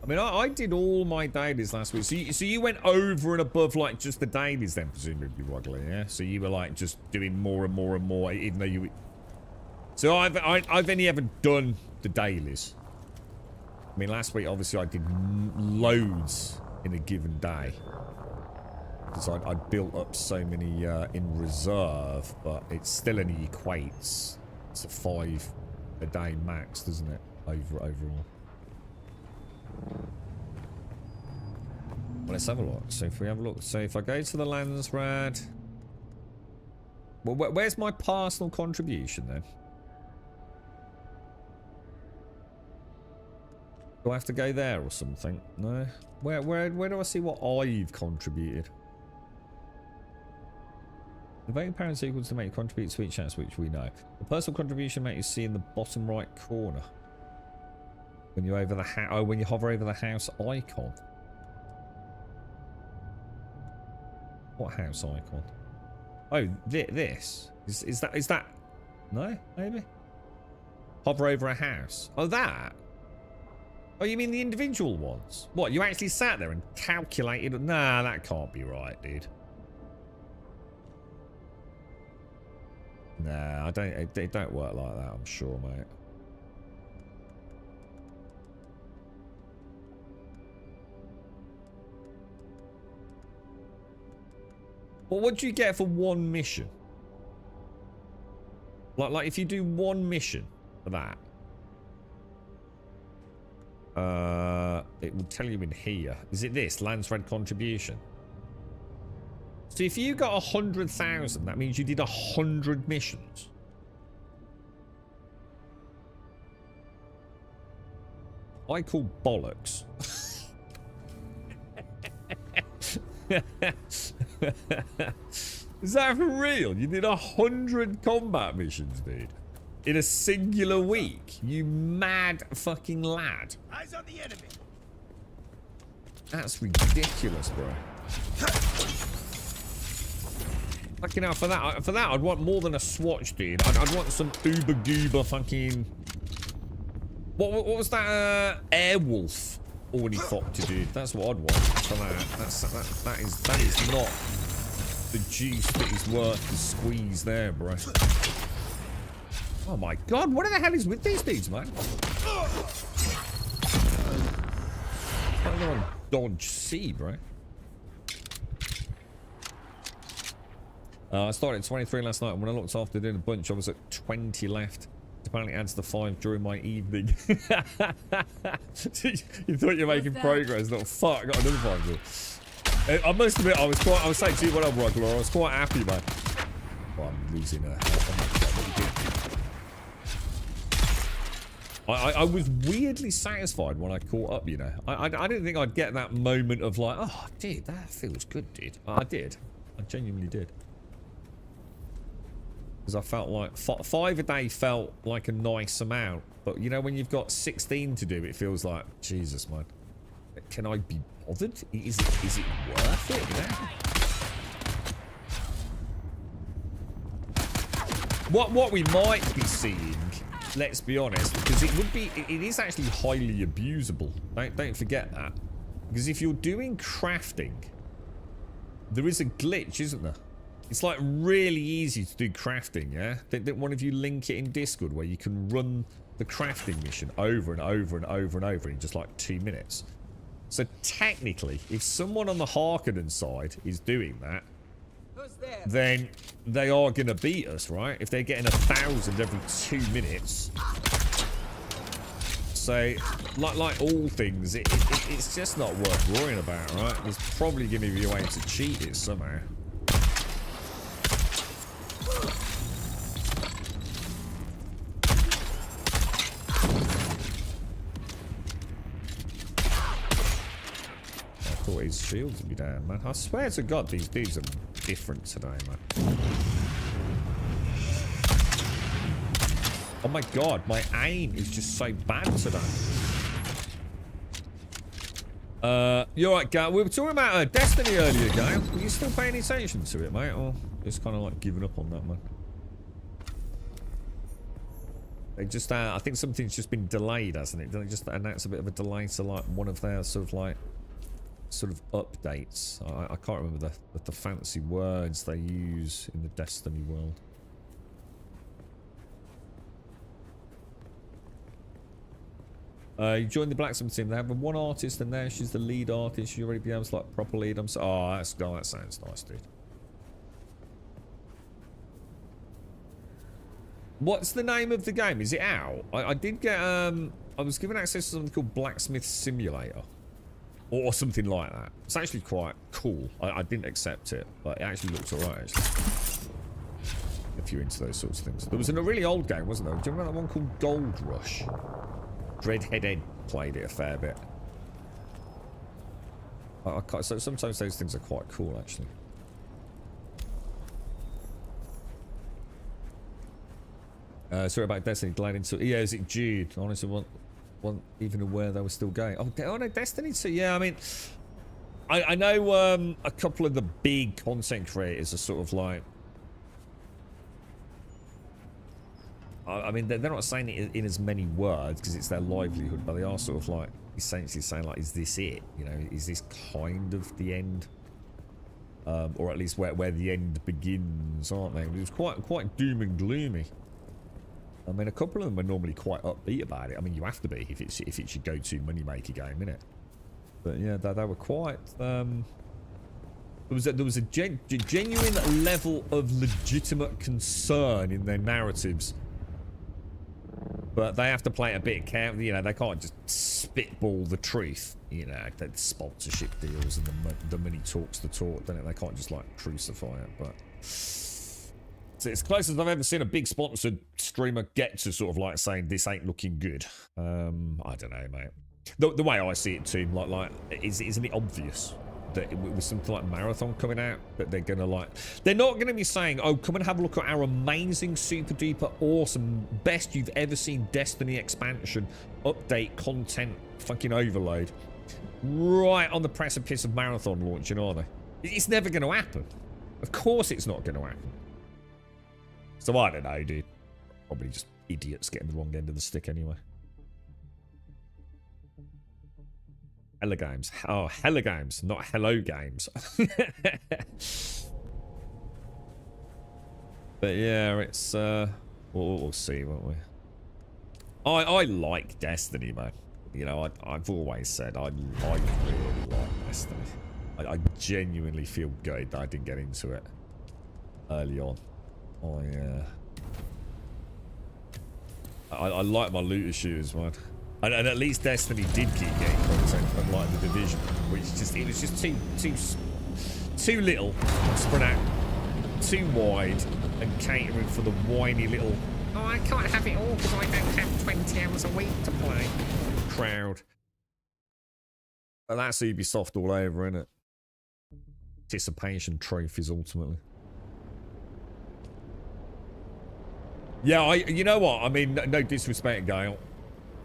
[SPEAKER 2] I mean, I did all my dailies last week. So you went over and above, like, just the dailies then, presumably, Woggly, yeah? So you were, like, just doing more and more and more, even though you were... So I've only ever done the dailies. I mean, last week, obviously, I did loads in a given day. Because I built up so many in reserve, but it still only equates to 5 a day max, doesn't it? Overall. Well, let's have a look. So if we have a look. So if I go to the lands rad... Well, where's my personal contribution, then? Do I have to go there or something? No. Where do I see what I've contributed? The voting power is equal to make contribute to each house, which we know. The personal contribution amount you see in the bottom right corner. When you over the when you hover over the house icon. What house icon? Oh, this is that? No, maybe. Hover over a house. Oh, that. Oh, you mean the individual ones? What, you actually sat there and calculated? Nah, that can't be right, dude. Nah, it don't work like that, I'm sure, mate. Well, what do you get for one mission? Like if you do one mission for that. It will tell you in here. Is it this? Lands red contribution. So if you got 100,000, that means you did 100 missions. I call bollocks. Is that for real? You did 100 combat missions, dude, in a singular week? You mad fucking lad.
[SPEAKER 9] Eyes on the enemy.
[SPEAKER 2] That's ridiculous, bro. Fucking hell, for that, I'd want more than a swatch, dude. I'd want some uber goober fucking... What was that, Airwolf ornithopter, dude? That's what I'd want for that. That is not the juice that is worth the squeeze there, bro. Oh my god, what the hell is with these dudes, man? They're on Dodge C, bro. I started at 23 last night, and when I looked after doing a bunch, I was at 20 left. It apparently adds the 5 during my evening. You thought you were making progress. Not fuck, I got another 5 more. I must admit, I was saying to you when I'm working, I was quite happy, man. Oh, I'm losing her. I was weirdly satisfied when I caught up, you know. I didn't think I'd get that moment of like, oh, dude, that feels good, dude. I did. I genuinely did. Because I felt like 5 a day felt like a nice amount. But, you know, when you've got 16 to do, it feels like, Jesus, man. Can I be bothered? Is it worth it, you know? What we might be seeing, let's be honest, because it is actually highly abusable. Don't forget that. Because if you're doing crafting, there is a glitch, isn't there? It's like really easy to do crafting, yeah? Didn't one of you link it in Discord where you can run the crafting mission over and over and over and over in just like 2 minutes? So technically, if someone on the Harkonnen side is doing that, then they are going to beat us, right? If they're getting 1,000 every 2 minutes. So, like all things, it's just not worth worrying about, right? There's probably going to be a way to cheat it somehow. I thought his shields would be down, man. I swear to God, these dudes are different today, man. Oh my god, my aim is just so bad today. You're right, Gal. We were talking about Destiny earlier, Gal. Were you still paying attention to it, mate? Or just kind of like giving up on that, man? They just, I think something's just been delayed, hasn't it? Did they just announce a bit of a delay to like one of their sort of updates? I can't remember the fancy words they use in the Destiny world. You joined the blacksmith team. They have one artist and now she's the lead artist. She already becomes like proper lead. I'm so, oh, that sounds nice, dude. What's the name of the game? Is it out? I did get I was given access to something called Blacksmith Simulator. Or something like that. It's actually quite cool. I didn't accept it, but it actually looks alright, actually. If you're into those sorts of things. There was a really old game, wasn't there? Do you remember that one called Gold Rush? Dreadhead played it a fair bit. So sometimes those things are quite cool, actually. Sorry about Destiny gliding into... Yeah, is it Jude? Honestly, wasn't even aware they were still going. Oh no, Destiny 2. Yeah, I mean, I know a couple of the big content creators are sort of like... I mean, they're not saying it in as many words because it's their livelihood, but they are sort of like essentially saying like, is this it? You know, is this kind of the end? Or at least where the end begins, aren't they? It was quite doom and gloomy. I mean, a couple of them are normally quite upbeat about it. I mean, you have to be if it's your go-to moneymaker game, innit? But yeah, they were quite. There was a genuine level of legitimate concern in their narratives. But they have to play it a bit carefully, you know, they can't just spitball the truth, you know, the sponsorship deals and the money talks the talk, then they can't just like crucify it, but it's as close as I've ever seen a big sponsored streamer get to sort of like saying this ain't looking good. I don't know, mate. The way I see it too, like isn't it obvious that with something like Marathon coming out, that they're gonna like, they're not gonna be saying, oh, come and have a look at our amazing, super duper awesome, best you've ever seen Destiny expansion, update, content, fucking overload, right on the precipice of Marathon launching, are they? It's never gonna happen. Of course it's not gonna happen. So I don't know, dude. Probably just idiots getting the wrong end of the stick anyway. Hella games. Oh, hella games, not hello games. But yeah, it's we'll see, won't we? I like Destiny, man. You know, I've always said I really like Destiny. I genuinely feel good that I didn't get into it early on. I like my looter shooters, man. And at least Destiny did keep getting content, unlike the Division, which it was just too little, spread out, too wide, and catering for the whiny little, oh, I can't have it all because I don't have 20 hours a week to play crowd. But that's Ubisoft all over, isn't it? Participation trophies, ultimately. Yeah, you know what? I mean, no disrespect, Gale.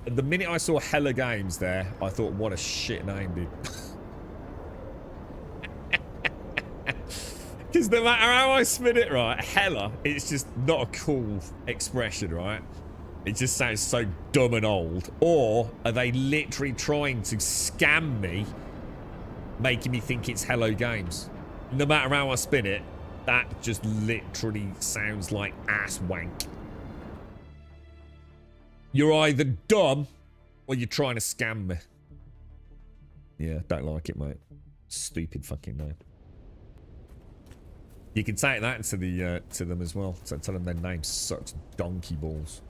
[SPEAKER 2] The minute I saw Hella Games there, I thought, what a shit name, dude. Because no matter how I spin it, right, Hella, it's just not a cool expression, right? It just sounds so dumb and old. Or are they literally trying to scam me, making me think it's Hello Games? No matter how I spin it, that just literally sounds like ass wank. You're either dumb or you're trying to scam me. Yeah, don't like it, mate. Stupid fucking name. You can take that to them as well. So tell them their name sucks donkey balls.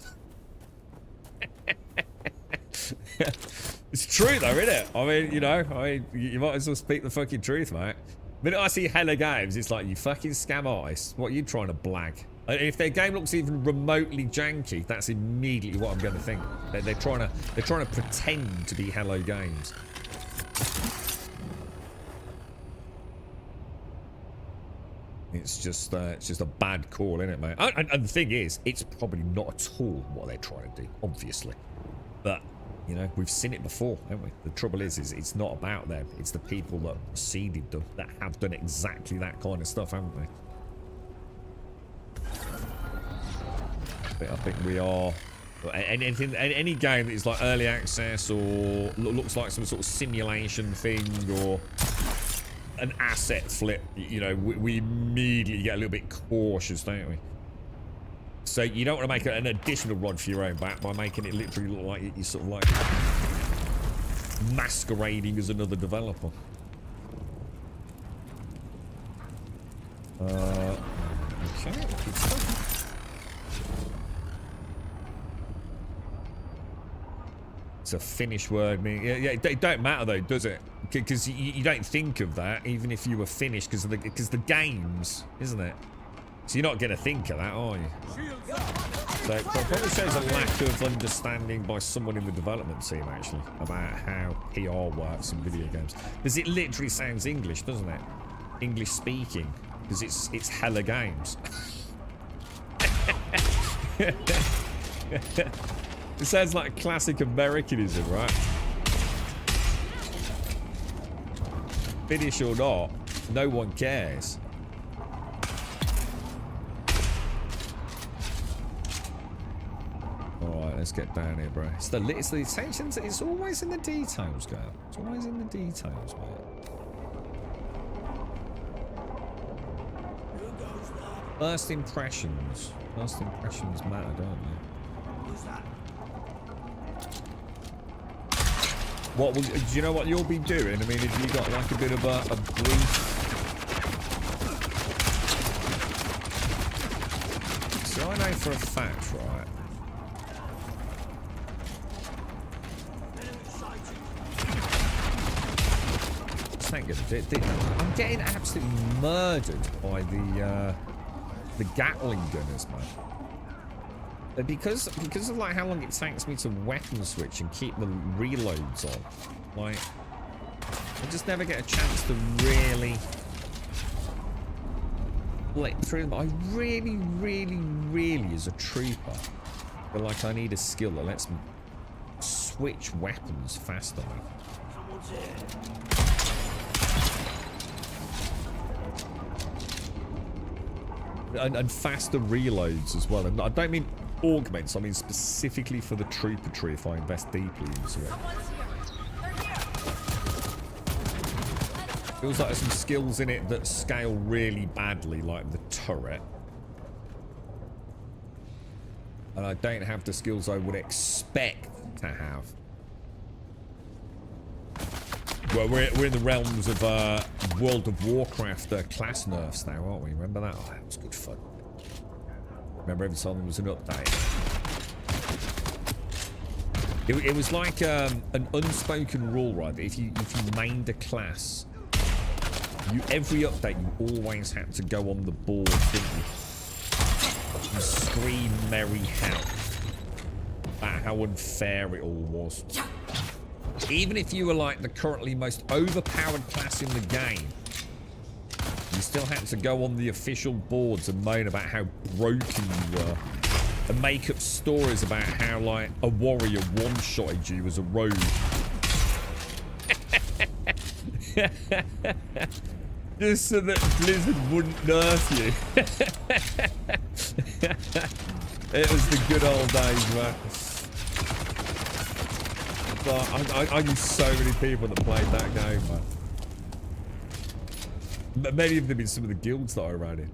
[SPEAKER 2] It's true though, isn't it? I mean, you know, you might as well speak the fucking truth, mate. The minute I see Hella Games, it's like, you fucking scam artists. What are you trying to blag? If their game looks even remotely janky, that's immediately what I'm going to think. They're trying to pretend to be Hello Games. It's just a bad call, isn't it, mate? And the thing is, it's probably not at all what they're trying to do, obviously. But you know, we've seen it before, haven't we? The trouble is it's not about them. It's the people that seeded them that have done exactly that kind of stuff, haven't they? I think we are. Any game that is like early access or looks like some sort of simulation thing or an asset flip, you know, we immediately get a little bit cautious, don't we? So you don't want to make an additional rod for your own back by making it literally look like you're sort of like masquerading as another developer. Okay, good stuff. It's a Finnish word. Yeah, it don't matter though, does it? Because you don't think of that, even if you were Finnish, because the games, isn't it? So you're not going to think of that, are you? So it probably shows a lack of understanding by someone in the development team, actually, about how PR works in video games. Because it literally sounds English, doesn't it? English speaking, because it's Hella Games. It sounds like classic Americanism, right? Finnish or not, no one cares. Alright, let's get down here, bro. It's the attention. It's always in the details, girl. It's always in the details, mate. First impressions. First impressions matter, don't they?
[SPEAKER 4] Who's that?
[SPEAKER 2] What will, do you know what you'll be doing? I mean, have you got like a bit of a brief? So I know for a fact, right? Thank goodness. I'm getting absolutely murdered by the Gatling gunners, man. Because of like how long it takes me to weapon switch and keep the reloads on, like I just never get a chance to really flick through them. I really, as a trooper, feel like I need a skill that lets me switch weapons faster. And faster reloads as well. And I don't mean augments, I mean specifically for the trooper tree if I invest deeply into it. Feels like there's some skills in it that scale really badly, like the turret. And I don't have the skills I would expect to have. Well, we're in the realms of World of Warcraft class nerfs now, aren't we? Remember that? Oh, that was good fun. Remember every time there was an update. It was like an unspoken rule, right? That if you mained a class, every update you always had to go on the board, didn't you? And scream merry hell about how unfair it all was. Even if you were like the currently most overpowered class in the game, you still had to go on the official boards and moan about how broken you were. And make up stories about how like a warrior one-shotted you as a rogue. Just so that Blizzard wouldn't nerf you. It was the good old days, man. I knew so many people that played that game, man. Many of them in some of the guilds that I ran in.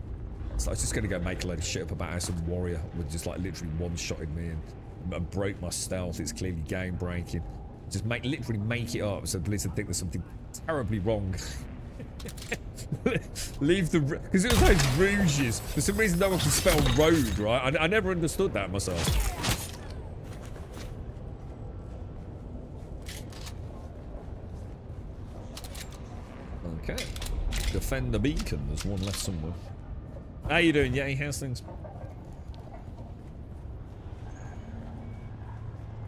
[SPEAKER 2] So I was just going to go make a load of shit up about how some warrior would just like literally one-shotted me and broke my stealth. It's clearly game breaking. Just literally make it up so Blizzard think there's something terribly wrong. Leave the... Because it was those rouges. For some reason no one can spell road, right? I never understood that myself. Okay. Defend the beacon. There's one left somewhere. How you doing, Yay? How's things?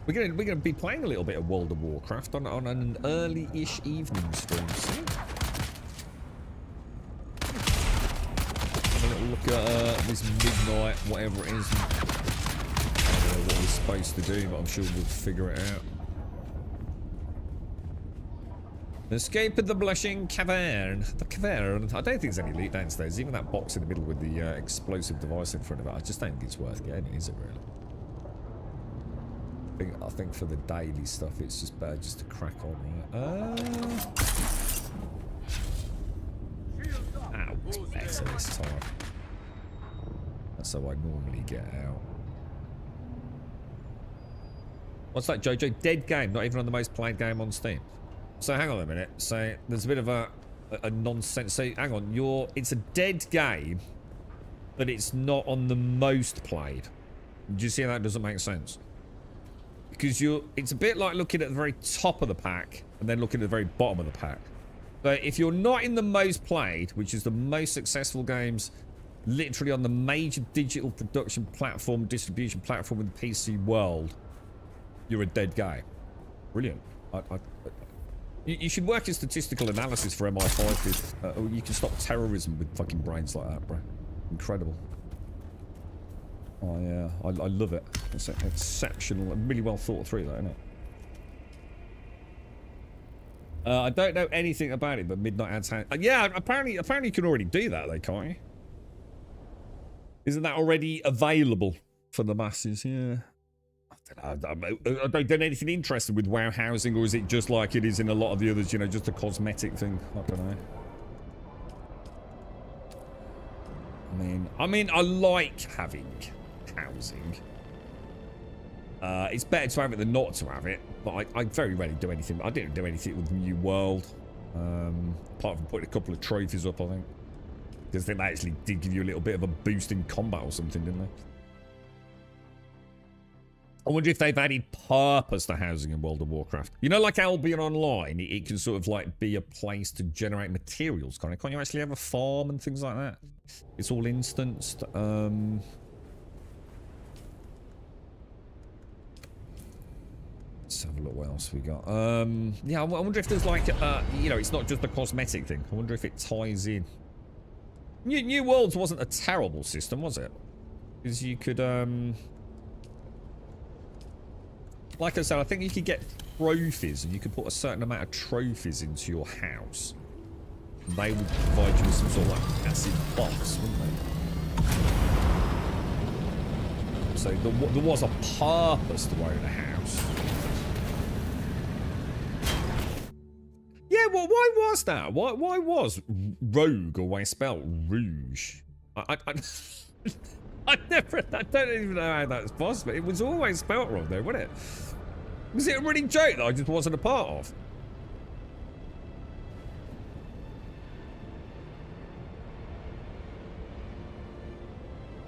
[SPEAKER 2] We're gonna be playing a little bit of World of Warcraft on an early-ish evening stream soon. Have a little look at this midnight, whatever it is. I don't know what we're supposed to do, but I'm sure we'll figure it out. Escape of the blushing cavern. The cavern. I don't think there's any loot downstairs. Even that box in the middle with the explosive device in front of it. I just don't think it's worth getting, is it really? I think for the daily stuff, it's just better just to crack on, right? Ow, it's better this time. That's how I normally get out. What's that, Jojo? Dead game. Not even on the most played game on Steam. So hang on a minute. So there's a bit of a nonsense. So hang on, it's a dead game, but it's not on the most played. Do you see how that doesn't make sense? Because it's a bit like looking at the very top of the pack and then looking at the very bottom of the pack. So if you're not in the most played, which is the most successful games, literally on the major digital production platform, distribution platform in the PC world, you're a dead game. Brilliant. You should work in statistical analysis for MI5. You can stop terrorism with fucking brains like that, bro. Incredible. Oh yeah, I love it. It's exceptional and really well thought through, that, isn't it? I don't know anything about it, but Midnight Ads yeah, apparently you can already do that, though, can't you? Isn't that already available for the masses? Yeah. I don't do anything interesting with WoW housing, or is it just like it is in a lot of the others, you know, just a cosmetic thing? I don't know. I mean, I like having housing. It's better to have it than not to have it, but I very rarely do anything. I didn't do anything with New World, apart from putting a couple of trophies up, I think. Because they actually did give you a little bit of a boost in combat or something, didn't they? I wonder if they've added purpose to housing in World of Warcraft. You know, like Albion Online, it can sort of like be a place to generate materials, can't it? Can't you actually have a farm and things like that? It's all instanced. Let's have a look what else we got. Yeah, I wonder if there's like, you know, it's not just a cosmetic thing. I wonder if it ties in. New Worlds wasn't a terrible system, was it? Because you could, like I said, I think you could get trophies, and you could put a certain amount of trophies into your house. And they would provide you with some sort of like passive buffs, wouldn't they? So there was a purpose to own a house. Yeah, well, why was that? Why was rogue always spelled rouge? I don't even know how that's possible. It was always spelled wrong though, wasn't it? Was it a running joke that I just wasn't a part of?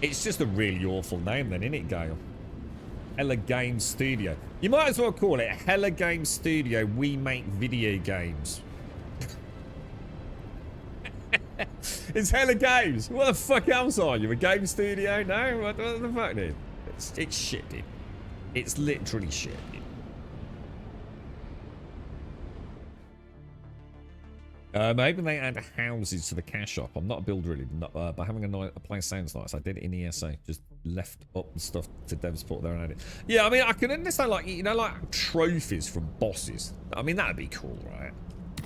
[SPEAKER 2] It's just a really awful name then, isn't it, Gale? Hella Games Studio. You might as well call it Hella Games Studio, we make video games. It's Hella Games. What the fuck else are you? A game studio? No? What the fuck, dude? It's shit, dude. It's literally shit, dude. Maybe they add houses to the cash shop. I'm not a builder really, but having a place sounds nice. I did it in ESA. Just left up the stuff to devs put there and added it. Yeah, I mean, I can understand, like, you know, like trophies from bosses. I mean, that'd be cool, right?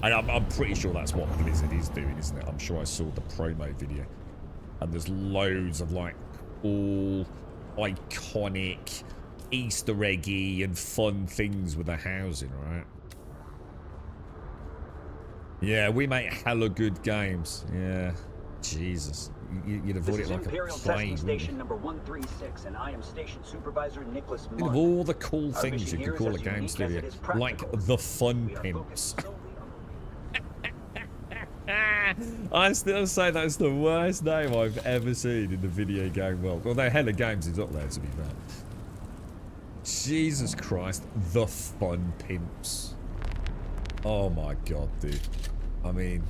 [SPEAKER 2] And I'm pretty sure that's what Blizzard is doing, isn't it? I'm sure I saw the promo video. And there's loads of, like, cool, iconic, Easter eggy and fun things with the housing, right? Yeah, we make hella good games. Yeah. Jesus. You'd avoid it like
[SPEAKER 8] Imperial
[SPEAKER 2] a plague.
[SPEAKER 8] Testing Station number 136, and I am Station Supervisor Nicholas
[SPEAKER 2] Think
[SPEAKER 8] Munn.
[SPEAKER 2] of all the cool
[SPEAKER 8] Our
[SPEAKER 2] things
[SPEAKER 8] mission
[SPEAKER 2] you
[SPEAKER 8] here
[SPEAKER 2] could
[SPEAKER 8] is
[SPEAKER 2] call a
[SPEAKER 8] as
[SPEAKER 2] game
[SPEAKER 8] unique as
[SPEAKER 2] studio.
[SPEAKER 8] it is
[SPEAKER 2] Like
[SPEAKER 8] practical.
[SPEAKER 2] the Fun
[SPEAKER 8] We are
[SPEAKER 2] Pimps.
[SPEAKER 8] focused solely on
[SPEAKER 2] I still say that's the worst name I've ever seen in the video game world. Although Hella Games is up there, to be fair. Jesus Christ, the Fun Pimps. Oh my god, dude. I mean,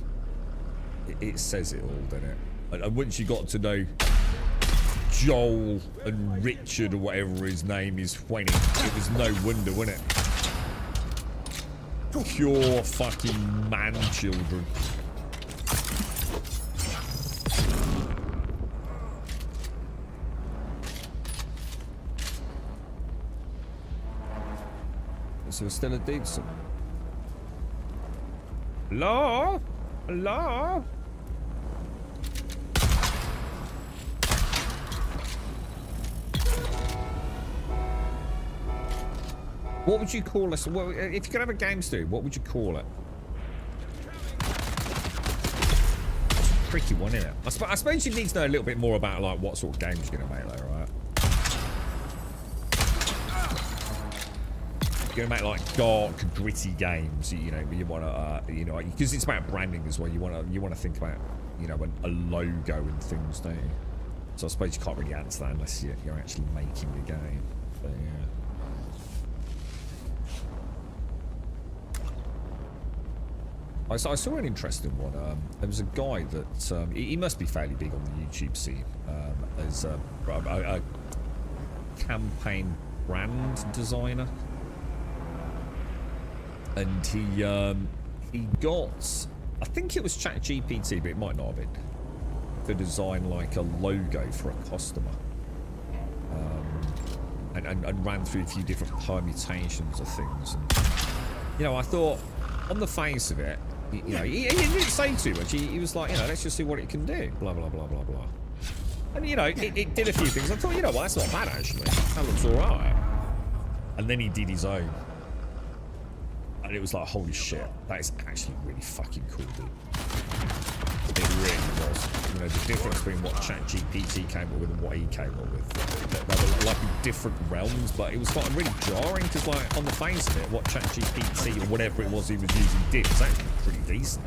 [SPEAKER 2] it says it all, doesn't it? And once you got to know Joel and Richard or whatever his name is when it was no wonder, wasn't it? Pure fucking man children. So it's still a decent. Hello? Hello? What would you call us? Well, if you could have a game studio, what would you call it? It's a tricky one, isn't it? I suppose you need to know a little bit more about like what sort of games you're going to make, though, right? You're going to make like dark, gritty games, you know. You want to, you know, because it's about branding as well. You want to think about, you know, a logo and things, don't you? So I suppose you can't really answer that unless you're actually making the game. But yeah. I saw an interesting one. There was a guy that he must be fairly big on the YouTube scene as a campaign brand designer, and he got, I think it was ChatGPT, but it might not have been, to design like a logo for a customer, and ran through a few different permutations of things. And, you know, I thought on the face of it, you know, he didn't say too much. He was like, you know, let's just see what it can do. Blah, blah, blah, blah, blah. And, you know, it did a few things. I thought, you know what, that's not bad, actually. That looks all right. And then he did his own. And it was like, holy shit, that is actually really fucking cool, dude. It really was. You know, the difference between what ChatGPT came up with and what he came up with. They were like in different realms, but it was like really jarring because, like, on the face of it, what ChatGPT or whatever it was he was using did was actually pretty decent.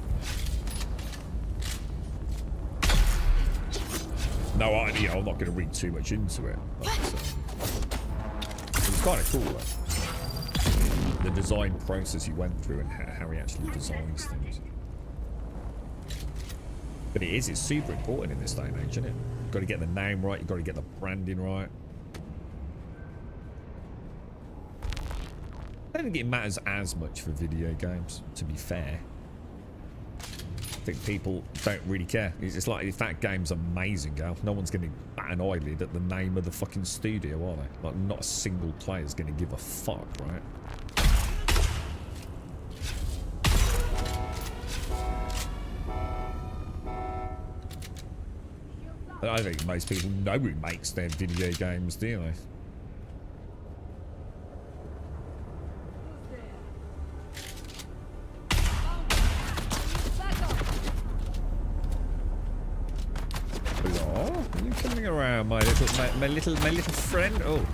[SPEAKER 2] No, you know, I'm not going to read too much into it. But, it was kind of cool, though. The design process he went through and how he actually designs things. But it's super important in this day and age, isn't it? You've got to get the name right, you've got to get the branding right. I don't think it matters as much for video games, to be fair. I think people don't really care. It's like, if that game's amazing, girl, no one's going to bat an eyelid at the name of the fucking studio, are they? Like, not a single player's going to give a fuck, right? But I think most people know who makes their video games, do they? Oh, are you coming around, my little friend? Oh.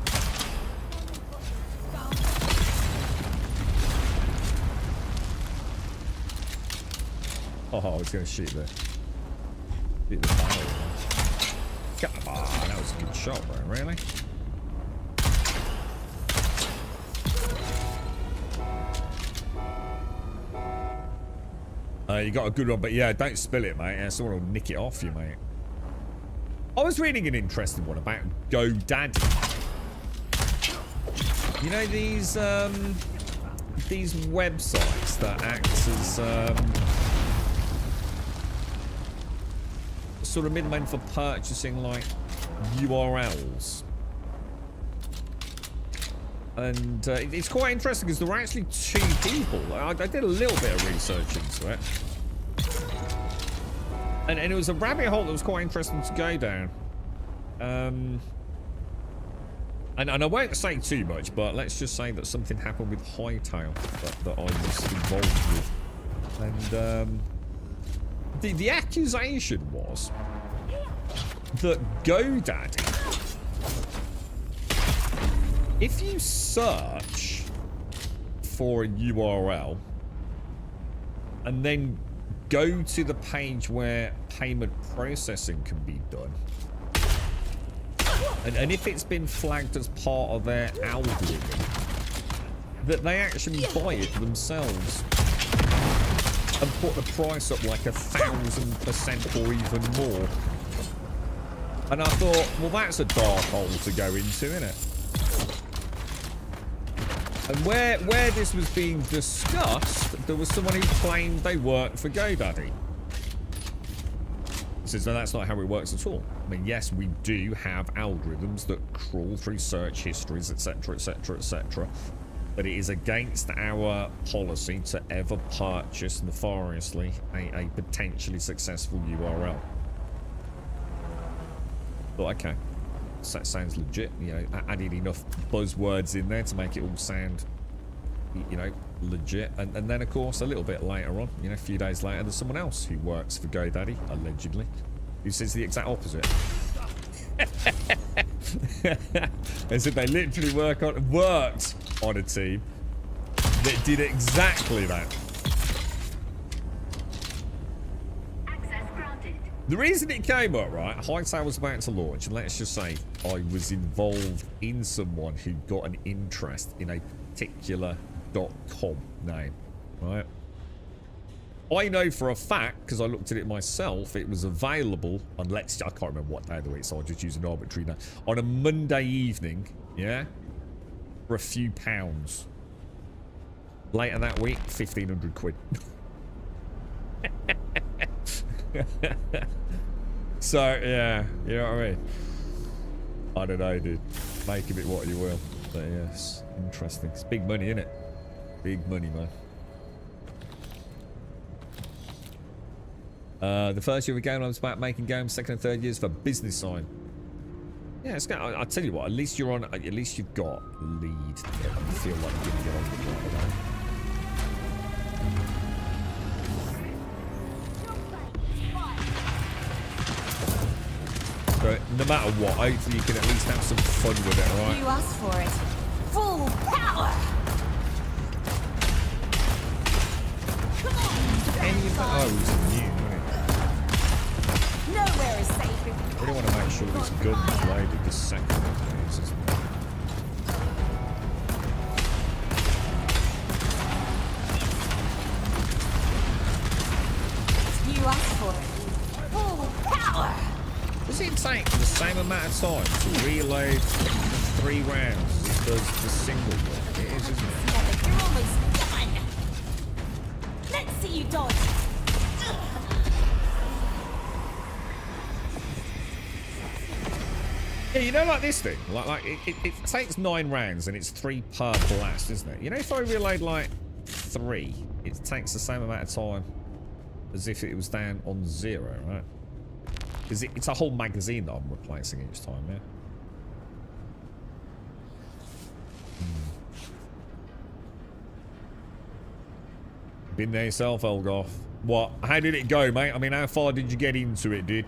[SPEAKER 2] Oh, I was going to shoot the barrel. Come on, that was a good shot, bro. Really? You got a good one, but yeah, don't spill it, mate. Someone will nick it off you, mate. I was reading an interesting one about GoDaddy. You know these websites that act as sort of middlemen for purchasing like URLs. And it's quite interesting because there were actually two people. I did a little bit of research into it. And it was a rabbit hole that was quite interesting to go down. And I won't say too much, but let's just say that something happened with Hightail that I was involved with. And the accusation was that GoDaddy, if you search for a URL and then go to the page where payment processing can be done, and if it's been flagged as part of their algorithm, that they actually buy it themselves and put the price up like 1,000% or even more. And I thought, well, that's a dark hole to go into, isn't it? And where this was being discussed, there was someone who claimed they worked for GoDaddy. He says, no, that's not how it works at all. I mean, yes, we do have algorithms that crawl through search histories, etc., etc., etc. But it is against our policy to ever purchase nefariously a potentially successful URL. But okay, so that sounds legit. You know, I added enough buzzwords in there to make it all sound, you know, legit. And then, of course, a little bit later on, you know, a few days later, there's someone else who works for GoDaddy, allegedly, who says the exact opposite. They said they literally worked on a team that did exactly that. The reason it came up, right, Hightail was about to launch, and let's just say I was involved in someone who got an interest in a particular .com name, right? I know for a fact, because I looked at it myself, it was available on, I can't remember what day of the week, so I'll just use an arbitrary now, on a Monday evening, yeah, for a few pounds. Later that week, 1,500 quid. So, yeah, you know what I mean? I don't know, dude. Make of it what you will. But yes, interesting. It's big money, isn't it? Big money, man. The first year of the game, I was about making games. Second and third years for business side. Yeah, it's going. I'll tell you what. At least you're on. At least you've got lead. I feel like you're gonna get on with it right away. So no matter what, hopefully you can at least have some fun with it, right?
[SPEAKER 6] You asked for it. Full power. Come on.
[SPEAKER 2] Any of that? Oh, it was immune, wasn't it?
[SPEAKER 6] Nowhere is safe.
[SPEAKER 2] I really want to make sure this gun is loaded the second it is, isn't it?
[SPEAKER 6] You asked for it. Full power.
[SPEAKER 2] Does it take the same amount of time to reload the 3 rounds as it does the single one? It is, isn't it?
[SPEAKER 6] almost done. Let's see you dodge.
[SPEAKER 2] Yeah, you know, like this thing, like it takes 9 rounds and it's 3 per blast, isn't it? You know, if I reload like 3, it takes the same amount of time as if it was down on 0, right? Because it's a whole magazine that I'm replacing each time, yeah. Been there yourself, Elgoff. What? How did it go, mate? I mean, how far did you get into it, dude?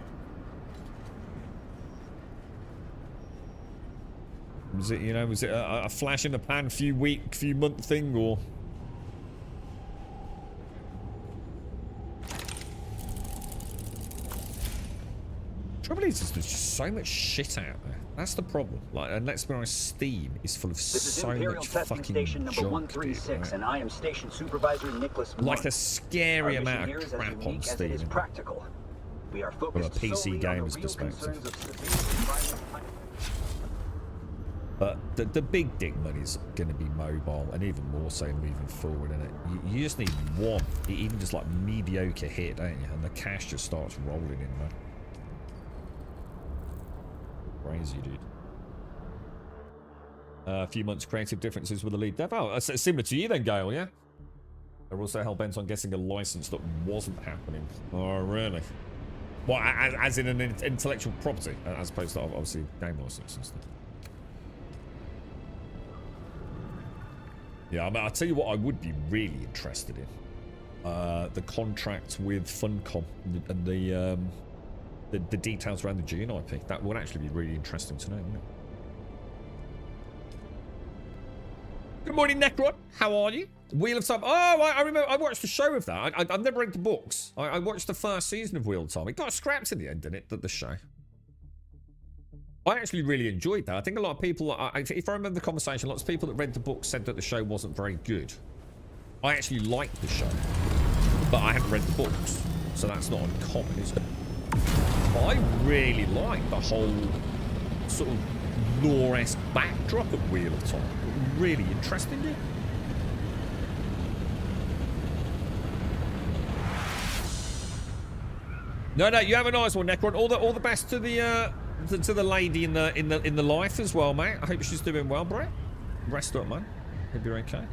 [SPEAKER 2] Was it, you know, was it a flash in the pan, few month thing, or? Trouble is, there's just so much shit out there. That's the problem. Like, and let's be honest, Steam is full of
[SPEAKER 8] This is
[SPEAKER 2] so
[SPEAKER 8] Imperial
[SPEAKER 2] much
[SPEAKER 8] Testing
[SPEAKER 2] fucking
[SPEAKER 8] Station number
[SPEAKER 2] junk,
[SPEAKER 8] 136,
[SPEAKER 2] dude, right?
[SPEAKER 8] and I am Station Supervisor Nicholas
[SPEAKER 2] Like
[SPEAKER 8] Martin.
[SPEAKER 2] a scary
[SPEAKER 8] Our mission
[SPEAKER 2] amount
[SPEAKER 8] here
[SPEAKER 2] of
[SPEAKER 8] is as
[SPEAKER 2] crap on
[SPEAKER 8] unique as it is
[SPEAKER 2] Steam.
[SPEAKER 8] practical. We are
[SPEAKER 2] From a
[SPEAKER 8] focused
[SPEAKER 2] PC
[SPEAKER 8] solely on
[SPEAKER 2] gamer's
[SPEAKER 8] the real
[SPEAKER 2] perspective.
[SPEAKER 8] concerns of severe environmental.
[SPEAKER 2] But the big dick money's going to be mobile, and even more so moving forward, innit? You just need one, even just like mediocre hit, don't you? And the cash just starts rolling in, man. Crazy, dude. A few months creative differences with the lead dev. Oh, that's similar to you then, Gale, yeah? They're also hell-bent on getting a license that wasn't happening. Oh, really? Well, as in an intellectual property, as opposed to obviously game license and stuff. Yeah, I mean, I'll tell you what I would be really interested in. The contract with Funcom and the details around the Dune IP. That would actually be really interesting to know, wouldn't it? Good morning, Necron. How are you? Wheel of Time. Oh, I remember. I watched the show of that. I've never read the books. I watched the first season of Wheel of Time. It got scrapped in the end, didn't it? The show. I actually really enjoyed that. I think a lot of people, if I remember the conversation, lots of people that read the book said that the show wasn't very good. I actually liked the show, but I hadn't read the books, so that's not uncommon, is it? But I really liked the whole sort of lore-esque backdrop of Wheel of Time. Really interesting, dude. No, you have a nice one, Necron. All the best to the to the lady in the life as well, mate. I hope she's doing well, Brett. Rest up, man. Hope you're okay.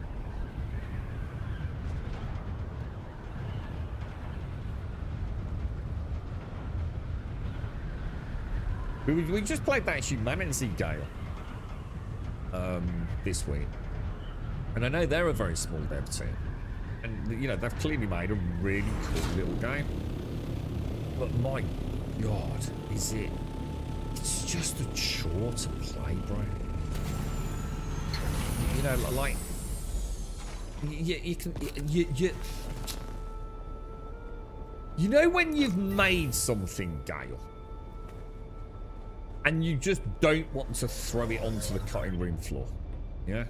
[SPEAKER 2] We just played that Humanity Gale this week, and I know they're a very small dev team, and you know they've clearly made a really cool little game. But my God, is it? It's just a chore to play, bro. You know, like you can you know when you've made something, Gale, and you just don't want to throw it onto the cutting room floor. Yeah,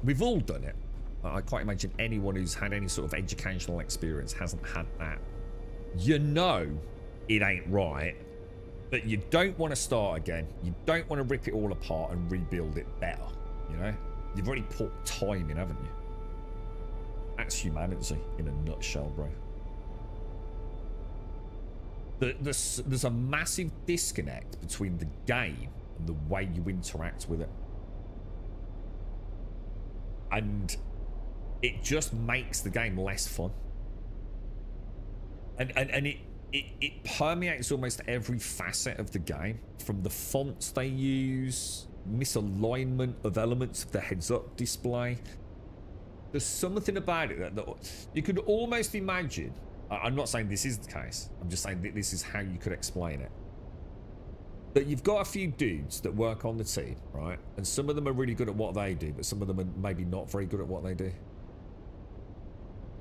[SPEAKER 2] we've all done it. I can't imagine anyone who's had any sort of educational experience hasn't had that. You know it ain't right, but you don't want to start again. You don't want to rip it all apart and rebuild it better. You know, you've already put time in, haven't you? That's humanity in a nutshell, bro. There's a massive disconnect between the game and the way you interact with it, and it just makes the game less fun. And it permeates almost every facet of the game, from the fonts they use, misalignment of elements of the heads-up display. There's something about it that you could almost imagine. I'm not saying this is the case. I'm just saying that this is how you could explain it. That you've got a few dudes that work on the team, right? And some of them are really good at what they do, but some of them are maybe not very good at what they do.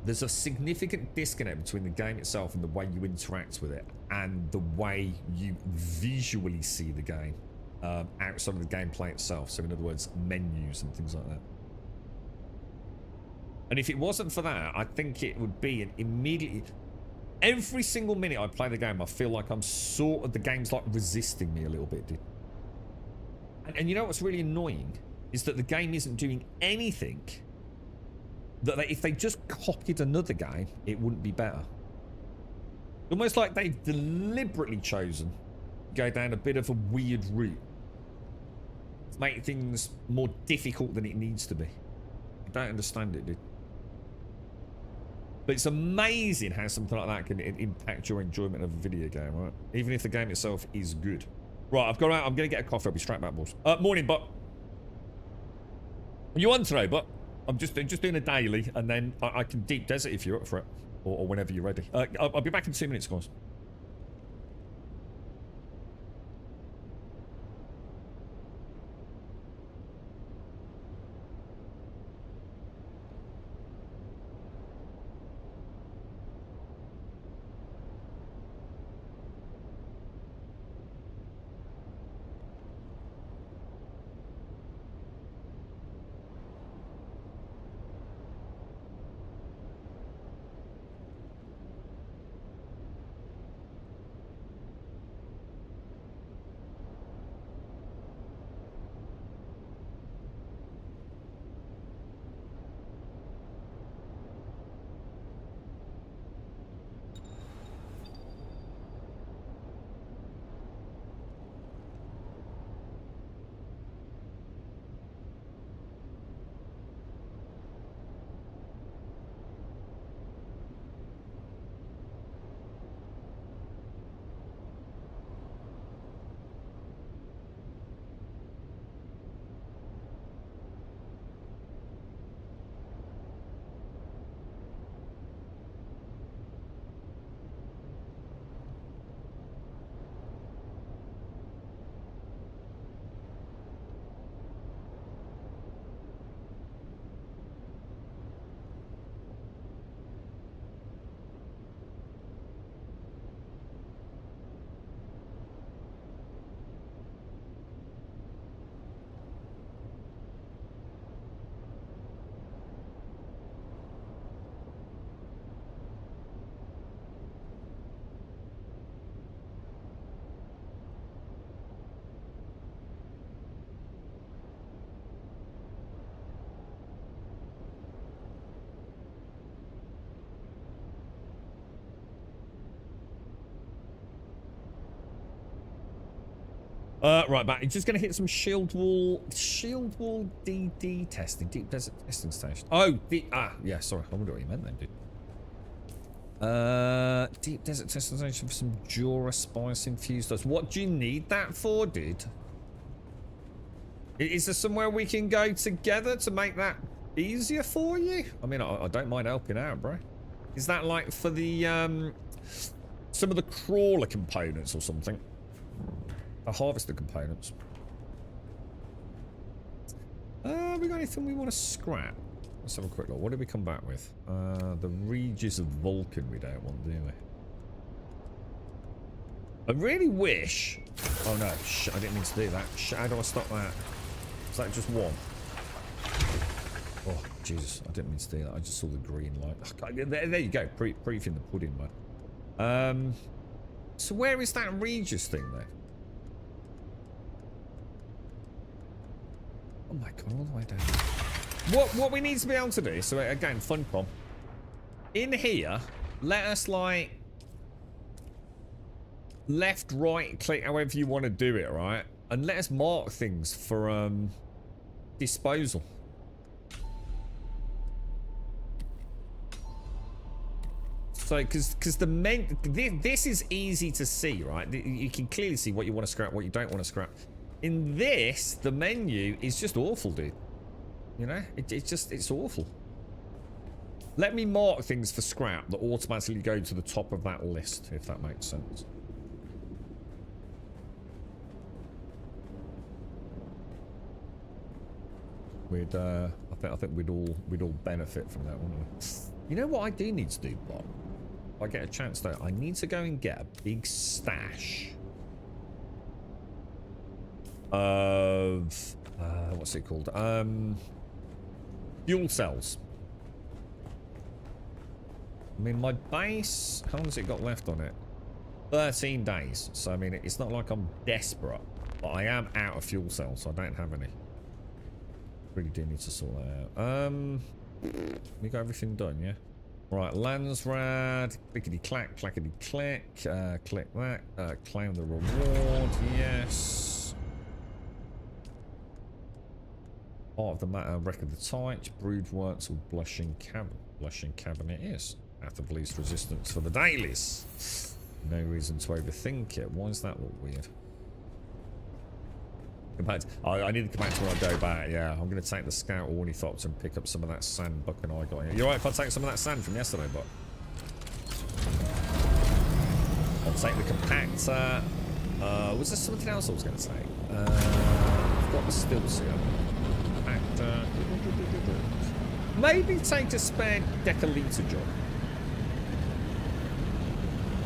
[SPEAKER 2] There's a significant disconnect between the game itself and the way you interact with it, and the way you visually see the game outside of the gameplay itself. So in other words, menus and things like that. And if it wasn't for that, I think it would be an immediately... Every single minute I play the game, I feel like I'm sort of... The game's like resisting me a little bit, dude. And you know what's really annoying? Is that the game isn't doing anything that if they just copied another game, it wouldn't be better. Almost like they've deliberately chosen to go down a bit of a weird route. To make things more difficult than it needs to be. I don't understand it, dude. But it's amazing how something like that can impact your enjoyment of a video game, right? Even if the game itself is good. Right, I've got out. I'm going to get a coffee. I'll be straight back, boys. Morning, but are you on today, but I'm just doing a daily, and then I can deep desert if you're up for it, or whenever you're ready. I'll be back in 2 minutes, guys. Right, back. You're just going to hit some shield wall DD testing, deep desert testing station. Oh, yeah, sorry. I wonder what you meant then, dude. Deep desert testing station for some Jura spice infused dust. What do you need that for, dude? Is there somewhere we can go together to make that easier for you? I mean, I don't mind helping out, bro. Is that like for the, some of the crawler components or something? The harvester components. We got anything we want to scrap? Let's have a quick look. What did we come back with? The Regis of Vulcan we don't want, do we? I really wish... Oh no, I didn't mean to do that. How do I stop that? Is that just one? Oh, Jesus, I didn't mean to do that. I just saw the green light. There you go, proof in the pudding, man. So where is that Regis thing, then? Oh my god, all the way down. What we need to be able to do, so again, Funcom. In here, let us like left, right, click, however you want to do it, right? And let us mark things for disposal. So, because this is easy to see, right? You can clearly see what you want to scrap, what you don't want to scrap. In this, the menu is just awful, dude. You know, it's awful. Let me mark things for scrap that automatically go to the top of that list, if that makes sense. I think we'd all benefit from that, wouldn't we? You know what I do need to do, Bob? If I get a chance though, I need to go and get a big stash of what's it called? Fuel cells. I mean, my base, how long has it got left on it? 13 days. So I mean, it's not like I'm desperate, but I am out of fuel cells, so I don't have any. Really do need to sort that out. We got everything done, yeah? Right, Landsrad, clickety clack, clackety click, click that, claim the reward, yes. Part of the matter, record the type, brood works or blushing cabin. Blushing cabinet is. Path of least resistance for the dailies. No reason to overthink it. Why does that look weird? I need to come back to where I go back. Yeah, I'm going to take the scout ornithopter and pick up some of that sand Buck and I got here. You alright if I take some of that sand from yesterday, Buck? I'll take the compactor. Was there something else I was going to take? I've got the stilts here. Compactor. Maybe take a spare decaliter job.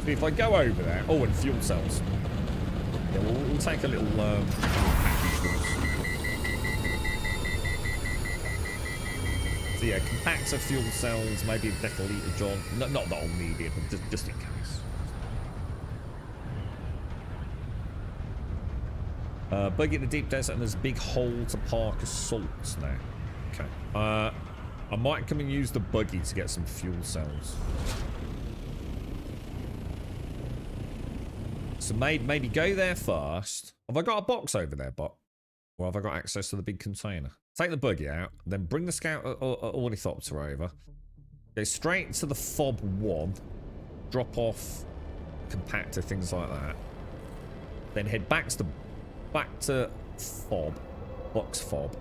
[SPEAKER 2] See if I go over there. Oh, and fuel cells. Yeah, we'll take a little so yeah, compactor, fuel cells, maybe a decaliter job. Not that I'll need it, but just in case. Buggy in the deep desert, and there's a big hole to park assaults now. Okay. I might come and use the buggy to get some fuel cells. So maybe go there first. Have I got a box over there, Bot? Or have I got access to the big container? Take the buggy out, then bring the scout ornithopter over. Go straight to the fob 1. Drop off compactor, things like that. Then head back to fob, box fob.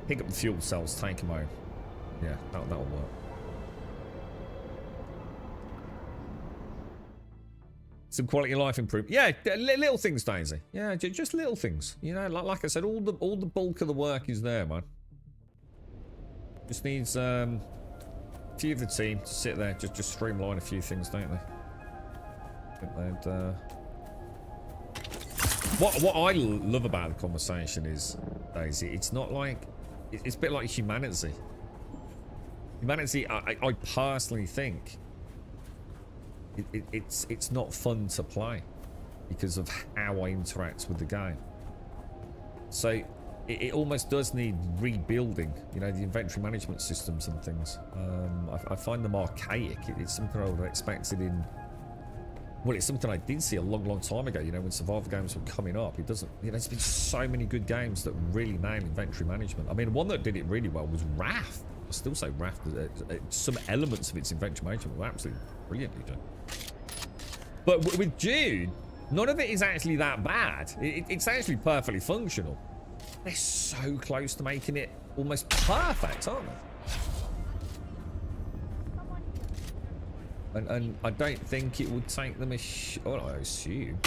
[SPEAKER 2] Pick up the fuel cells, take them home. Yeah, that'll work. Some quality of life improvement. Yeah, little things, Daisy. Yeah, just little things. You know, like I said, all the bulk of the work is there, man. Just needs a few of the team to sit there, just streamline a few things, don't they? I think they'd. What I love about the conversation is, Daisy, it's not like it's a bit like humanity. Humanity, I personally think. It's not fun to play because of how I interact with the game. So it almost does need rebuilding, you know, the inventory management systems and things. I find them archaic. It's something I would have expected in... Well, it's something I did see a long time ago, you know, when survival games were coming up. It doesn't... You know, there's been so many good games that really nail inventory management. I mean, one that did it really well was Raft. I still say Raft. Some elements of its inventory management were absolutely brilliantly done. But with Dune, none of it is actually that bad. It's actually perfectly functional. They're so close to making it almost perfect, aren't they? And I don't think it would take them I assume.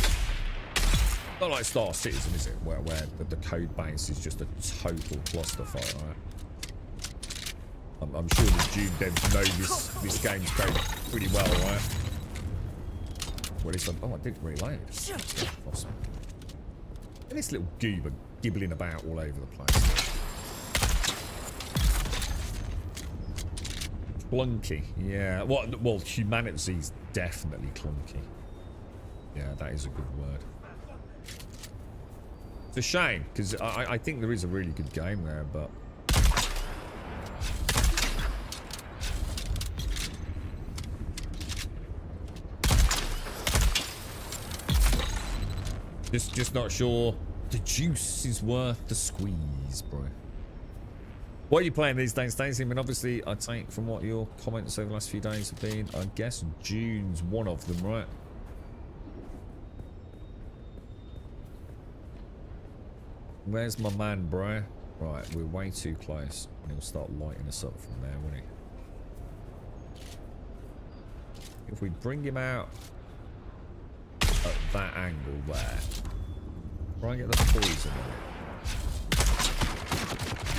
[SPEAKER 2] Not like Star Citizen, is it? Where the code base is just a total clusterfuck, right? I'm sure the Dune devs know this game's code pretty well, right? Well, it's like, oh, I didn't reload. Awesome. And this little goober gibbling about all over the place. Clunky, yeah. Well, humanity's definitely clunky. Yeah, that is a good word. It's a shame, because I think there is a really good game there, but... Just not sure the juice is worth the squeeze, bro. What are you playing these days, Stacey? I mean, obviously, I take from what your comments over the last few days have been, I guess Dune's one of them, right? Where's my man, bro? Right, we're way too close. And he'll start lighting us up from there, won't he? If we bring him out at that angle there, try and get the poison on it.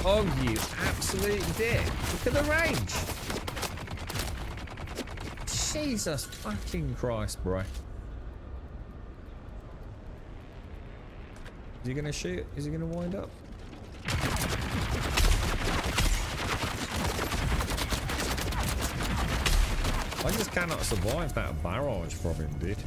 [SPEAKER 2] Oh, you absolute dick. Look at the range. Jesus fucking Christ, bro. Is he going to shoot? Is he going to wind up? I just cannot survive that barrage from him, dude.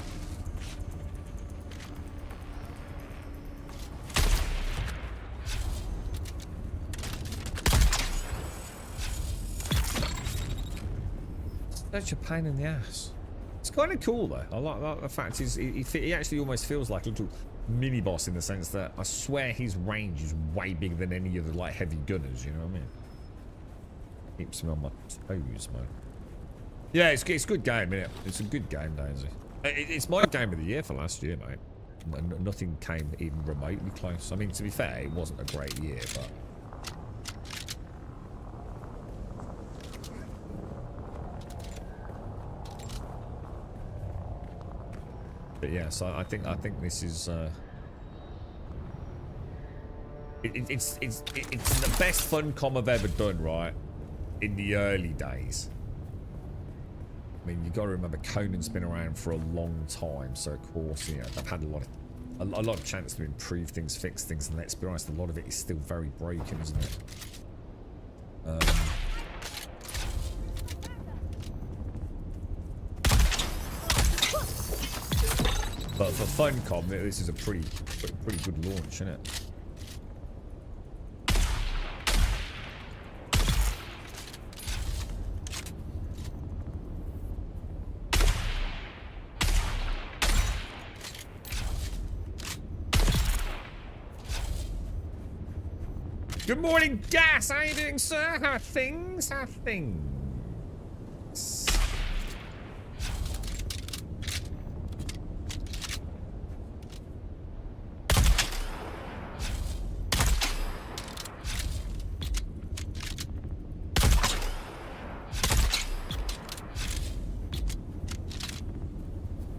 [SPEAKER 2] Such a pain in the ass. It's kind of cool though. I like the fact he actually almost feels like a little mini boss in the sense that I swear his range is way bigger than any of the like heavy gunners. You know what I mean? Keeps me on my toes, man. Yeah, it's a good game, isn't it? It's a good game, Daisy. It's my game of the year for last year, mate. Nothing came even remotely close. I mean, to be fair, it wasn't a great year, but. But yeah, so I think this is it's the best Funcom I've ever done, right? In the early days. I mean, you got to remember Conan's been around for a long time, so of course, you know, they've had a lot of chance to improve things, fix things, and let's be honest, a lot of it is still very broken, isn't it? But for Funcom, this is a pretty good launch, isn't it? Good morning, Gas. How are you doing, sir? How are things? How are things?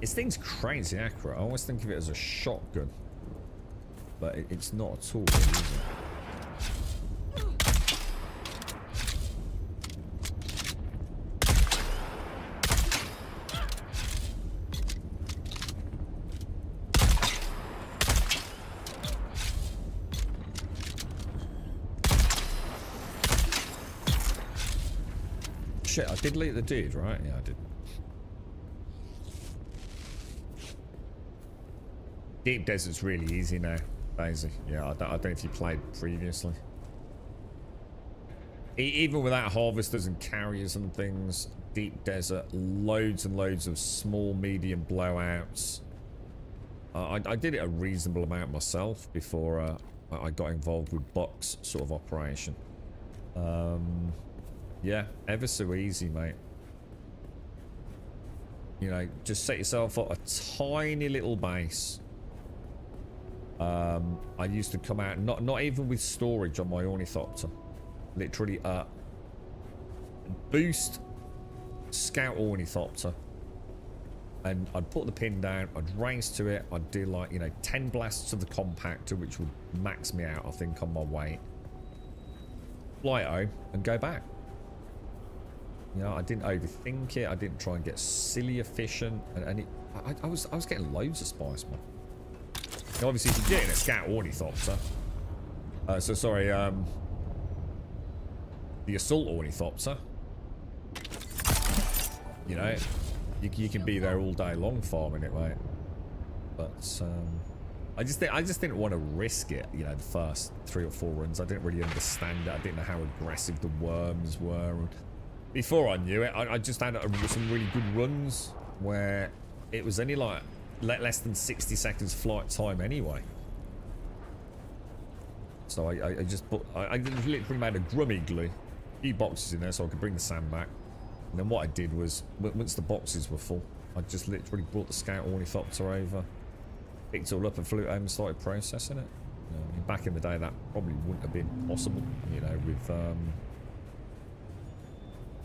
[SPEAKER 2] This thing's crazy accurate. I always think of it as a shotgun, but it's not at all, is it? Shit, I did leak the dude, right? Yeah, I did. Deep Desert's really easy now, Daisy. Yeah, I don't know if you played previously. Even without harvesters and carriers and things, Deep Desert, loads and loads of small, medium blowouts. I did it a reasonable amount myself before I got involved with Buck's sort of operation. Yeah, ever so easy, mate. You know, just set yourself up a tiny little base. I used to come out, not even with storage on my ornithopter. Literally, boost scout ornithopter. And I'd put the pin down, I'd race to it, I'd do like, you know, 10 blasts to the compactor, which would max me out, I think, on my weight. Fly it home and go back. You know, I didn't overthink it, I didn't try and get silly efficient, and I was getting loads of spice, man. Now, obviously, if you're getting a scout ornithopter, the assault ornithopter, you know, you can be there all day long farming it, mate. But I just didn't want to risk it. You know, the first 3 or 4 runs, I didn't really understand it. I didn't know how aggressive the worms were. Before I knew it, I just had some really good runs where it was only like less than 60 seconds flight time anyway. So I just literally made a grum igloo, a few boxes in there so I could bring the sand back. And then what I did was, once the boxes were full, I just literally brought the scout ornithopter over, picked it all up and flew it home and started processing it. You know, I mean, back in the day that probably wouldn't have been possible, you know, with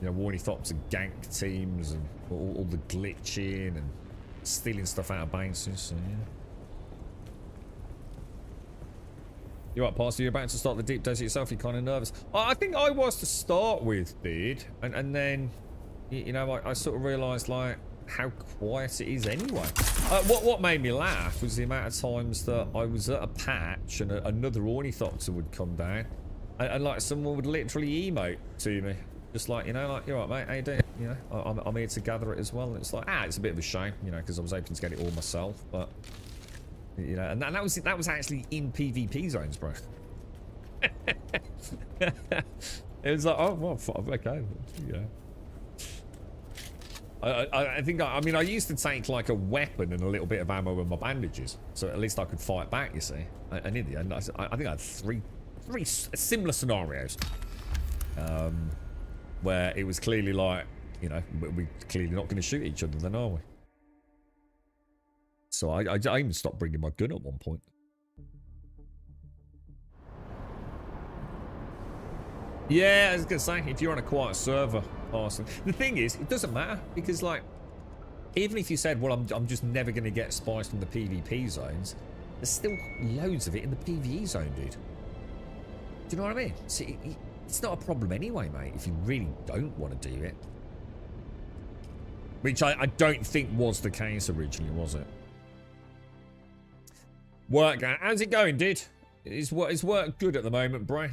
[SPEAKER 2] you know, ornithopter gank teams and all the glitching and stealing stuff out of bases, so yeah. You're right, Pastor, you're about to start the Deep Desert yourself, you're kind of nervous. I think I was to start with, dude, and then, you know, I sort of realised, like, how quiet it is anyway. What made me laugh was the amount of times that I was at a patch and another ornithopter would come down, and like, someone would literally emote to me. Just like, you know, like, you're right, mate, how you doing? You know, I'm here to gather it as well. And it's like, it's a bit of a shame, you know, because I was hoping to get it all myself. But, you know, and that was actually in PvP zones, bro. It was like, oh, well, okay, yeah. I think, I mean, I used to take like a weapon and a little bit of ammo and my bandages. So at least I could fight back, you see. And in the end, I think I had three similar scenarios. Where it was clearly like, you know, we're clearly not going to shoot each other then, are we? So I even stopped bringing my gun at one point. Yeah, I was going to say, if you're on a quiet server, awesome. The thing is, it doesn't matter, because, like, even if you said, well, I'm just never going to get spies from the PvP zones, there's still loads of it in the PvE zone, dude. Do you know what I mean? See, it's not a problem anyway, mate, if you really don't want to do it. Which I don't think was the case originally, was it? Work, how's it going, dude? Is work good at the moment, bro?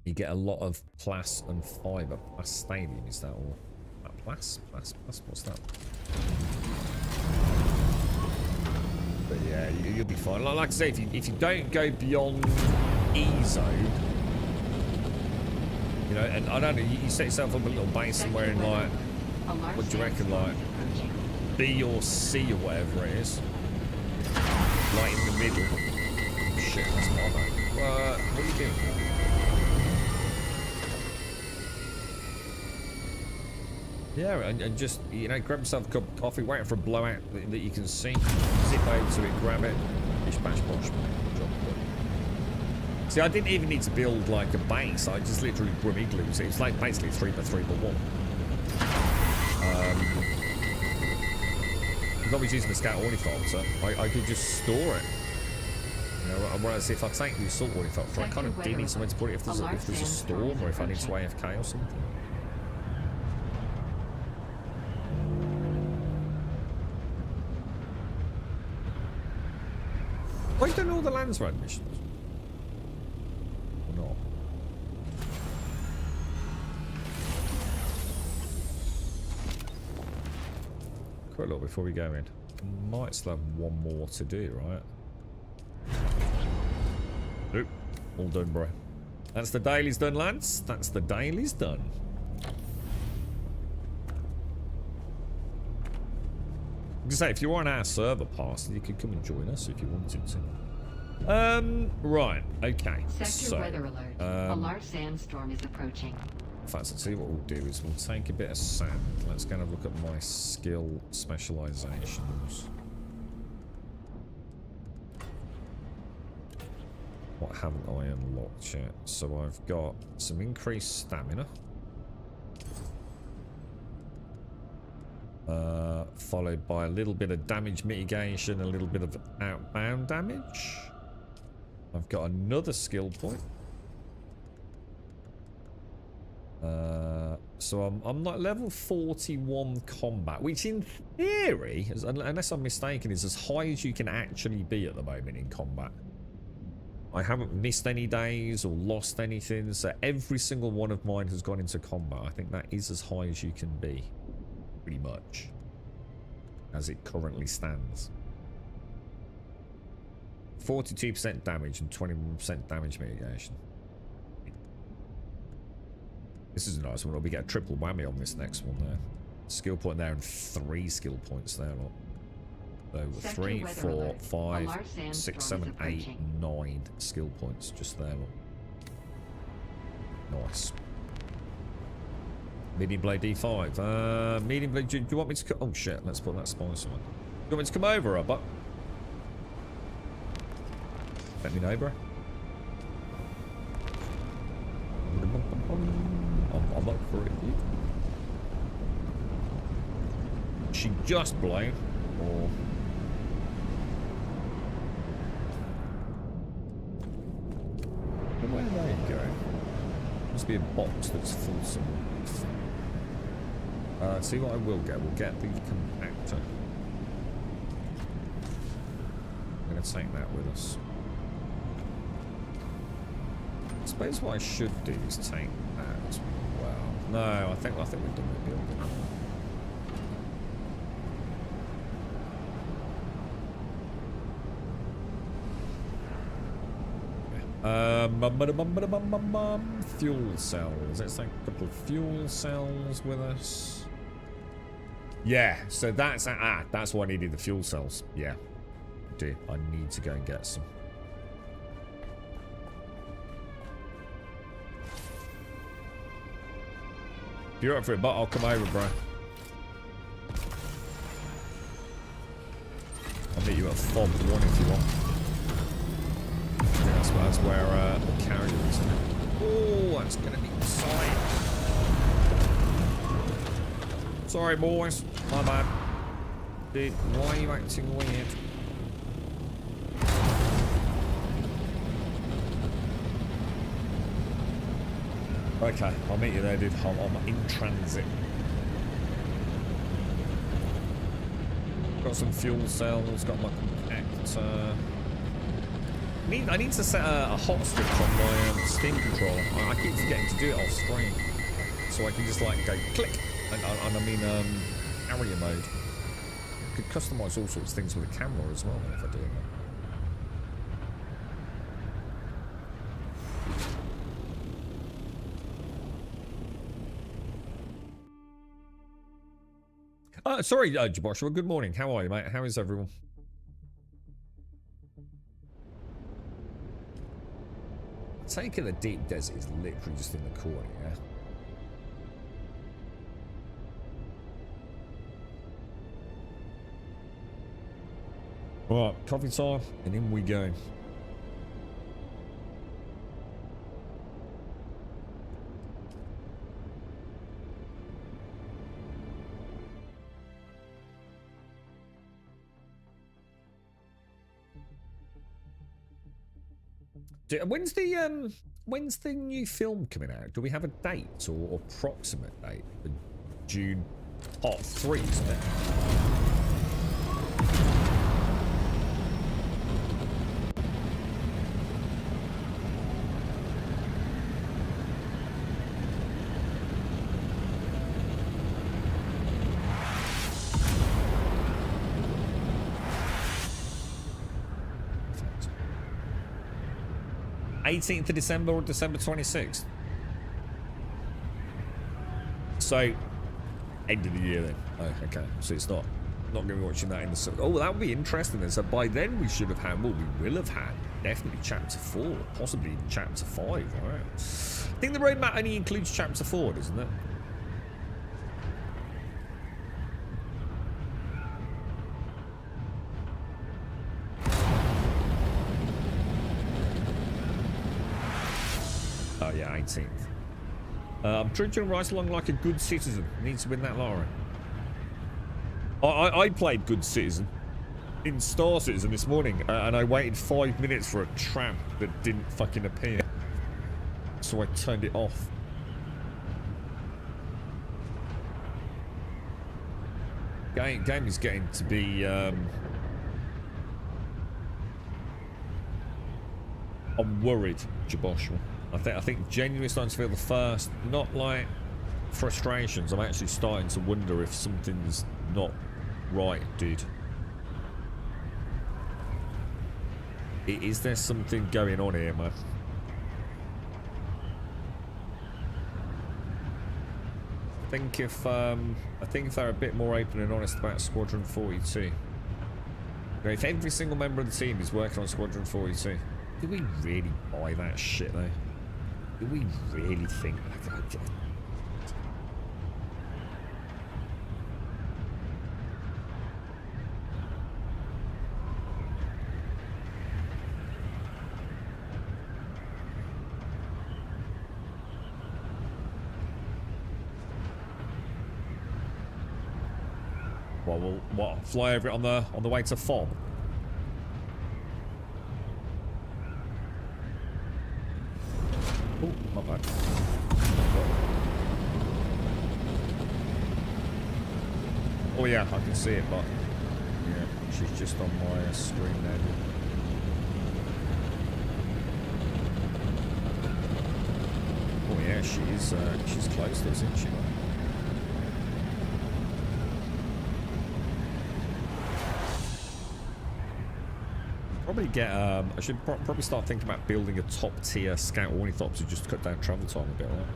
[SPEAKER 2] You get a lot of plas and fibre. Plas stadium, is that all? Plas? What's that? But yeah, you'll be fine. Like I say, if you don't go beyond E-zone, you know, and I don't know, you set yourself up a little base somewhere in like, what do you reckon, like B or C or whatever it is, like in the middle. Oh, shit, that's my bad. What are you doing? Yeah, and just, you know, grab yourself a cup of coffee, wait for a blowout that you can see, zip over to it, grab it, bish bash bosh, job done. See, I didn't even need to build like a base, I just literally brum igloos. It was like basically 3x3x1. As long as using the scout ornithopter, I could just store it. You know, whereas if I take the assault ornithopter, I kind of do need somewhere to put it if there's a storm or if I need to AFK or something. Why have you done all the lands run missions? Or not? Quite a lot before we go in. Might still have one more to do, right? Nope. All done, bro. That's the daily's done, lads. That's the daily's done. I was going to say, if you're on our server pass, you could come and join us if you wanted to. Right, okay.
[SPEAKER 9] Sector weather alert. A large sandstorm is approaching.
[SPEAKER 2] In fact, I'll tell you what we'll do is we'll take a bit of sand. Let's kind of look at my skill specializations. What haven't I unlocked yet? So I've got some increased stamina. Followed by a little bit of damage mitigation, a little bit of outbound damage. I've got another skill point. So I'm like level 41 combat, which in theory, unless I'm mistaken, is as high as you can actually be at the moment in combat. I haven't missed any days or lost anything, so every single one of mine has gone into combat. I think that is as high as you can be, pretty much, as it currently stands. 42% damage and 21% damage mitigation. This is a nice one. We get a triple whammy on this next one there. Skill point there and 3 skill points there. So 3, 4, 5, 6, 7, 8, 9 skill points just there. Nice. Medium blade D5. Medium blade. Do you want me to? Oh shit! Let's put that spice on. Do you want me to come over, Robert? Let me know, bro. I'm up for it. She just blown, or where are they going? Must be a box that's full somewhere. See what I will get. We'll get the compactor. I'm going to take that with us. I suppose what I should do is take that as well. No, I think we're done with building. Yeah. Fuel cells. Let's take a couple of fuel cells with us. Yeah, so that's why I needed the fuel cells. Yeah, do I need to go and get some? If you're up for it, but I'll come over, bro. I'll meet you at Fob 1 if you want. That's where the carrier is. Oh, that's gonna be tight. Sorry, boys. My bad. Dude, why are you acting weird? Okay, I'll meet you there, dude. I'm in transit. Got some fuel cells, got my compactor. I need to set a hot switch on my Steam controller. I keep forgetting to do it off screen. So I can just like go click, and I mean area mode. I could customize all sorts of things with the camera as well if I do that. Sorry, Joshua. Good morning. How are you, mate? How is everyone? Taking the deep desert is literally just in the corner, yeah? Right, coffee time, and in we go. When's the new film coming out? Do we have a date or approximate date? June Part 3, isn't it? '18th of December or December 26th. So, end of the year then. Oh, okay. So it's not going to be watching that in the summer. Oh, that would be interesting then. So by then we should have had, well, we will have had definitely chapter 4, possibly even chapter 5, right? I think the roadmap only includes chapter 4, doesn't it? Oh yeah, 18th. I'm trudging right along like a good citizen. Needs to win that lottery. I played good citizen in Star Citizen this morning, and I waited 5 minutes for a tram that didn't fucking appear. So I turned it off. Game is getting to be I'm worried, Jaboshua. I think genuinely starting to feel the first, not like frustrations. I'm actually starting to wonder if something's not right, dude. Is there something going on here, man? I think if they're a bit more open and honest about Squadron 42. You know, if every single member of the team is working on Squadron 42, do we really buy that shit though? Do we really think that? Well, we'll fly over it on the way to Fob. Oh, not bad. Oh yeah, I can see it, but yeah, she's just on my screen there. Oh yeah, she's close to us, isn't she? Probably get, I should probably start thinking about building a top tier scout ornithopter to just cut down travel time a bit. Right?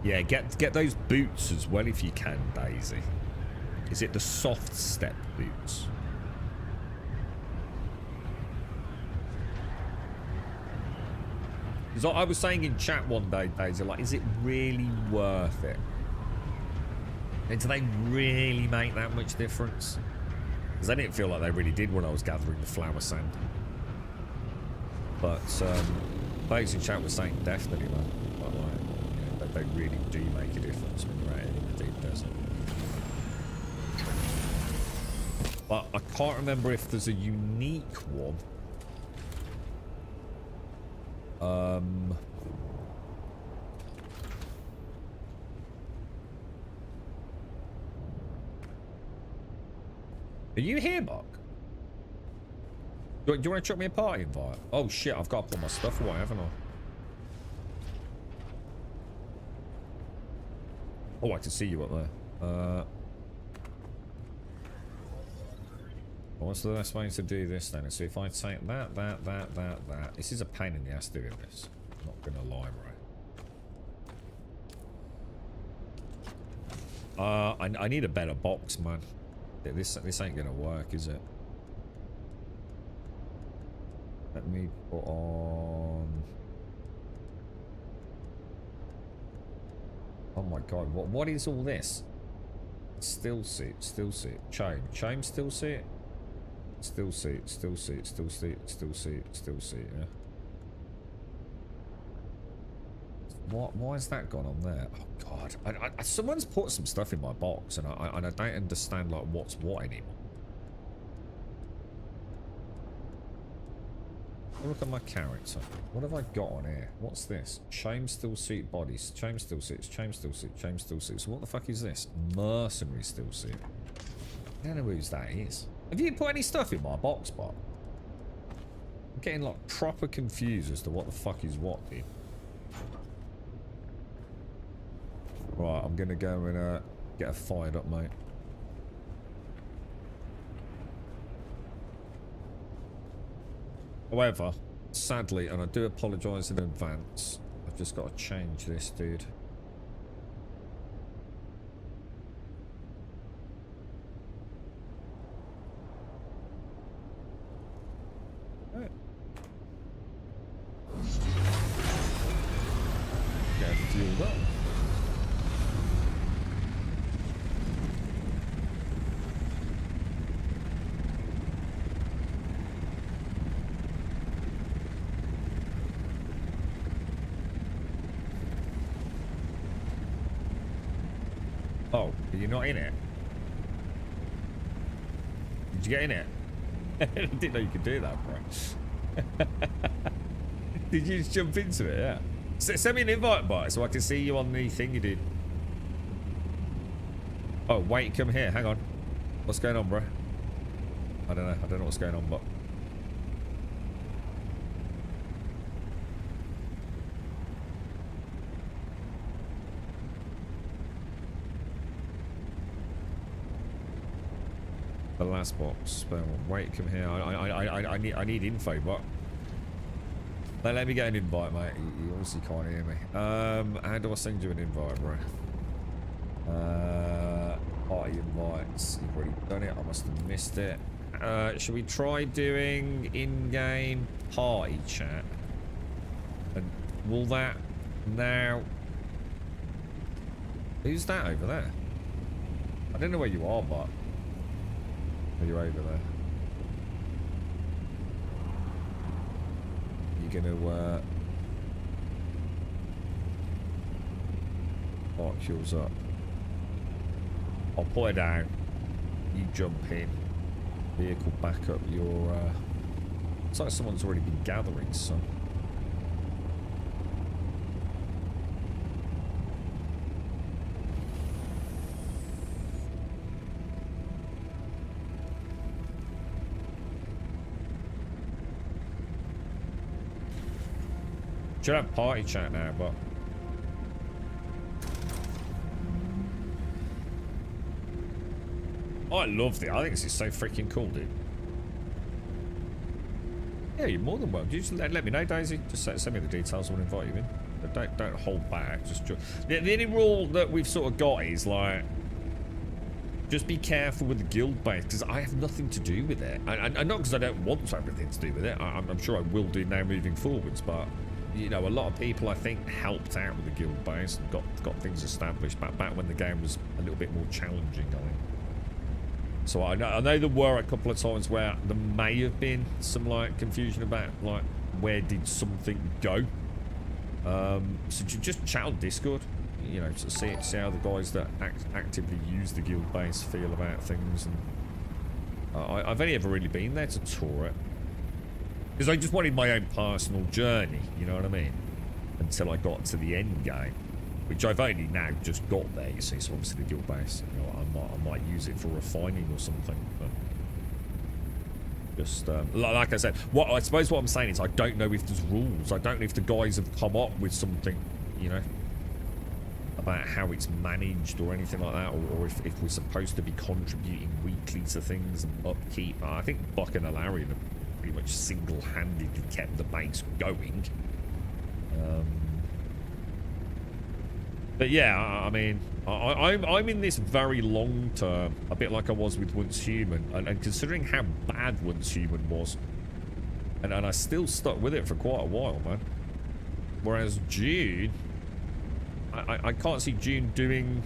[SPEAKER 2] Yeah, get those boots as well if you can, Daisy. Is it the soft step boots? Because I was saying in chat one day, Daisy, like, is it really worth it? And do they really make that much difference? Because I didn't feel like they really did when I was gathering the flower sand. But those in chat were saying definitely, man. But like, you know, they really do make a difference when you're out in the deep desert. But I can't remember if there's a unique one. Are you here, Mark? Do you want to chuck me a party invite? Oh shit, I've got to put my stuff away, haven't I? Oh, I can see you up there. What's the best way to do this then? So if I take that. This is a pain in the ass doing this. I'm not gonna lie, right? I need a better box, man. This ain't gonna work, is it? Let me put on. Oh my god, what is all this? Still seat, chain, still seat. Still seat, yeah. Why has that gone on there? Oh god, someone's put some stuff in my box, and I don't understand like what's what anymore. Look at my character. What have I got on here? What's this? Chain still seat bodies, chain still seats. So what the fuck is this? Mercenary still seat. I don't know whose that is. Have you put any stuff in my box, Bob? I'm getting like proper confused as to what the fuck is what, dude. Right, I'm gonna go and get her fired up, mate. However, sadly, and I do apologise in advance, I've just got to change this, dude. Right. Get it fueled up. Oh, you're not in it? Did you get in it? I didn't know you could do that, bro. Did you just jump into it? Yeah. Send me an invite, bot, so I can see you on the thing you did. Oh, wait, come here. Hang on. What's going on, bro? I don't know what's going on, but... The last box. Wait, come here. I need info, but let me get an invite, mate. You obviously can't hear me. How do I send you an invite, bro? Party invites. You've already done it. I must have missed it. Should we try doing in-game party chat? And will that now? Who's that over there? I don't know where you are, but. Are you over there? You're gonna park yours up. I'll put it down. You jump in. Vehicle back up your it's like someone's already been gathering some. Should have party chat now, but I love it. I think this is so freaking cool, dude. Yeah, you're more than welcome. You just let me know, Daisy. Just send me the details. I'll invite you in. But don't hold back. Just the only rule that we've sort of got is like, just be careful with the guild base, because I have nothing to do with it. And not because I don't want to have anything to do with it. I'm sure I will do now moving forwards. But you know, a lot of people I think helped out with the guild base and got things established back when the game was a little bit more challenging, I think. So I know there were a couple of times where there may have been some like confusion about like where did something go. So just chat on Discord, you know, to see how the guys that actively use the guild base feel about things. And I've only ever really been there to tour it because I just wanted my own personal journey, you know what I mean? Until I got to the end game, which I've only now just got there. You see, so obviously the guild base, you know, I might use it for refining or something, but just like I said, I suppose what I'm saying is I don't know if there's rules. I don't know if the guys have come up with something, you know, about how it's managed or anything like that, or if we're supposed to be contributing weekly to things and upkeep. I think Buck and Alarian have pretty much single-handedly kept the base going. But yeah, I mean, I'm in this very long term, a bit like I was with Once Human, and considering how bad Once Human was, and I still stuck with it for quite a while, man. Whereas Dune, I can't see Dune doing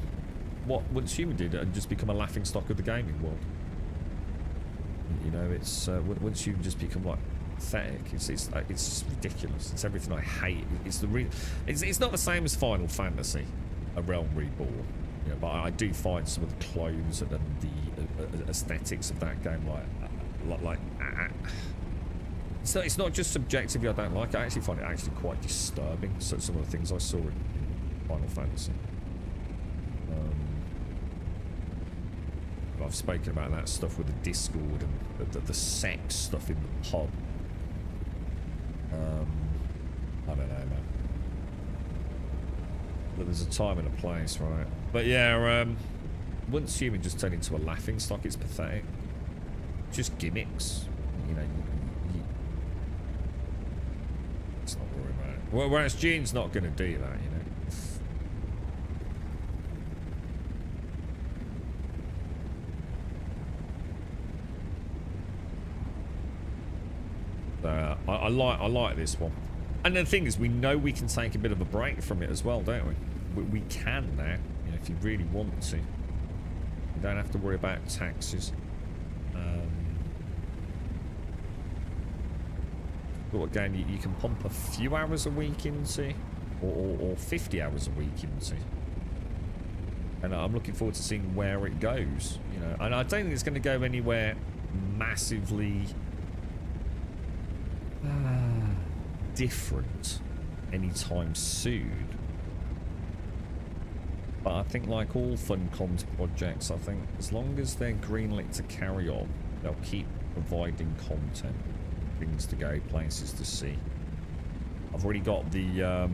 [SPEAKER 2] what Once Human did and just become a laughingstock of the gaming world. You know, it's Once Human just become like pathetic. It's just ridiculous. It's everything I hate. It's not the same as Final Fantasy, A Realm Reborn. You know, but I do find some of the clothes and the aesthetics of that game like so it's not just subjectively I don't like it. I actually find it actually quite disturbing. So some of the things I saw in Final Fantasy. I've spoken about that stuff with the Discord and the sex stuff in the pub. I don't know, man. But there's a time and a place, right? But yeah, Once Human just turned into a laughingstock. It's pathetic. Just gimmicks, you know. It's not worry about it. Well, whereas Dune's not going to do that, you know. I like this one, and the thing is, we know we can take a bit of a break from it as well, don't we? We can now, you know, if you really want to. You don't have to worry about taxes. But again, you can pump a few hours a week into, or 50 hours a week into, and I'm looking forward to seeing where it goes. You know, and I don't think it's going to go anywhere massively different anytime soon. But I think, like all FunCom's projects, I think as long as they're greenlit to carry on, they'll keep providing content, things to go, places to see. I've already got the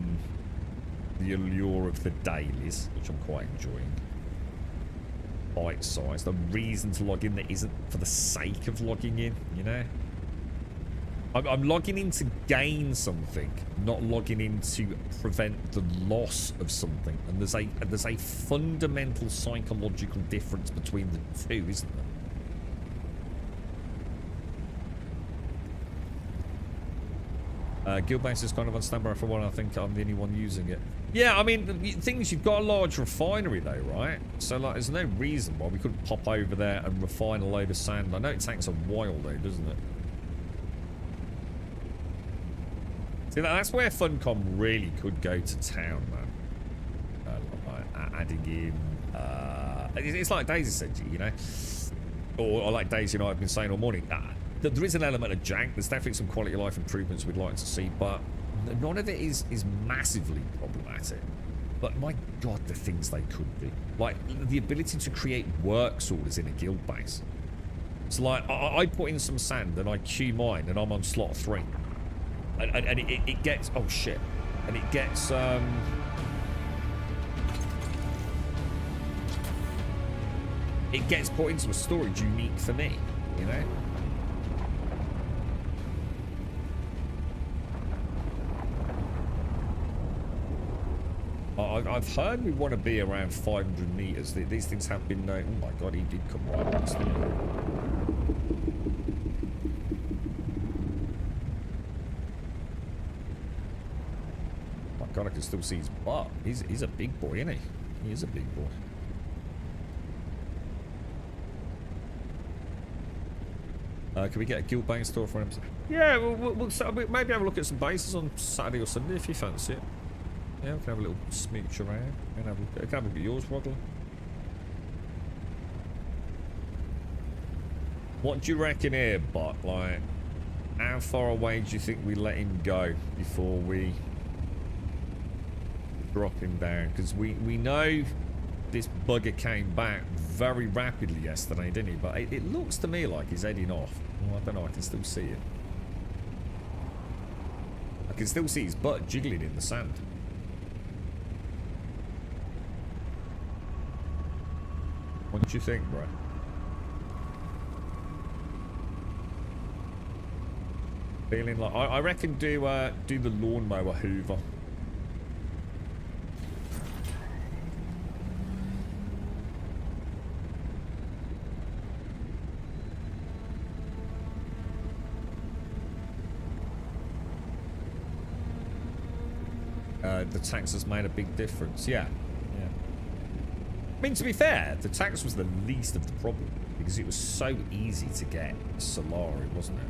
[SPEAKER 2] allure of the dailies, which I'm quite enjoying. Bite size, the reason to log in that isn't for the sake of logging in, you know. I'm logging in to gain something, not logging in to prevent the loss of something. And there's a fundamental psychological difference between the two, isn't there? Guildbase is kind of on standby for one. I think I'm the only one using it. Yeah, I mean, the thing is, you've got a large refinery though, right? So like, there's no reason why we couldn't pop over there and refine a load of sand. I know it takes a while though, doesn't it? See, that's where FunCom really could go to town, man. Like adding in, it's like Daisy said, you know, or like Daisy and I have been saying all morning. There is an element of jank. There's definitely some quality of life improvements we'd like to see, but none of it is massively problematic. But my God, the things they could do, like the ability to create works orders in a guild base. It's like I put in some sand and I queue mine and I'm on slot 3. And it gets, oh shit, And it gets put into a storage unique for me, you know? I've heard we want to be around 500 meters. These things have been known. Oh my god, he did come right on this thing. Oh my god, I can still see his butt. He's a big boy, isn't he? He is a big boy. Can we get a guild base store for him? Yeah, we'll maybe have a look at some bases on Saturday or Sunday if you fancy it. Yeah, we can have a little smooch around. We can have a look at yours, Waddler. What do you reckon here, Bot? Like, how far away do you think we let him go before we drop him down? Because we know this bugger came back very rapidly yesterday, didn't he? But it looks to me like he's heading off. Well, I don't know, I can still see it. I can still see his butt jiggling in the sand. What do you think, bro? Feeling like I reckon do the lawnmower hoover. The tax has made a big difference. Yeah. I mean, to be fair, the tax was the least of the problem because it was so easy to get Solari, wasn't it?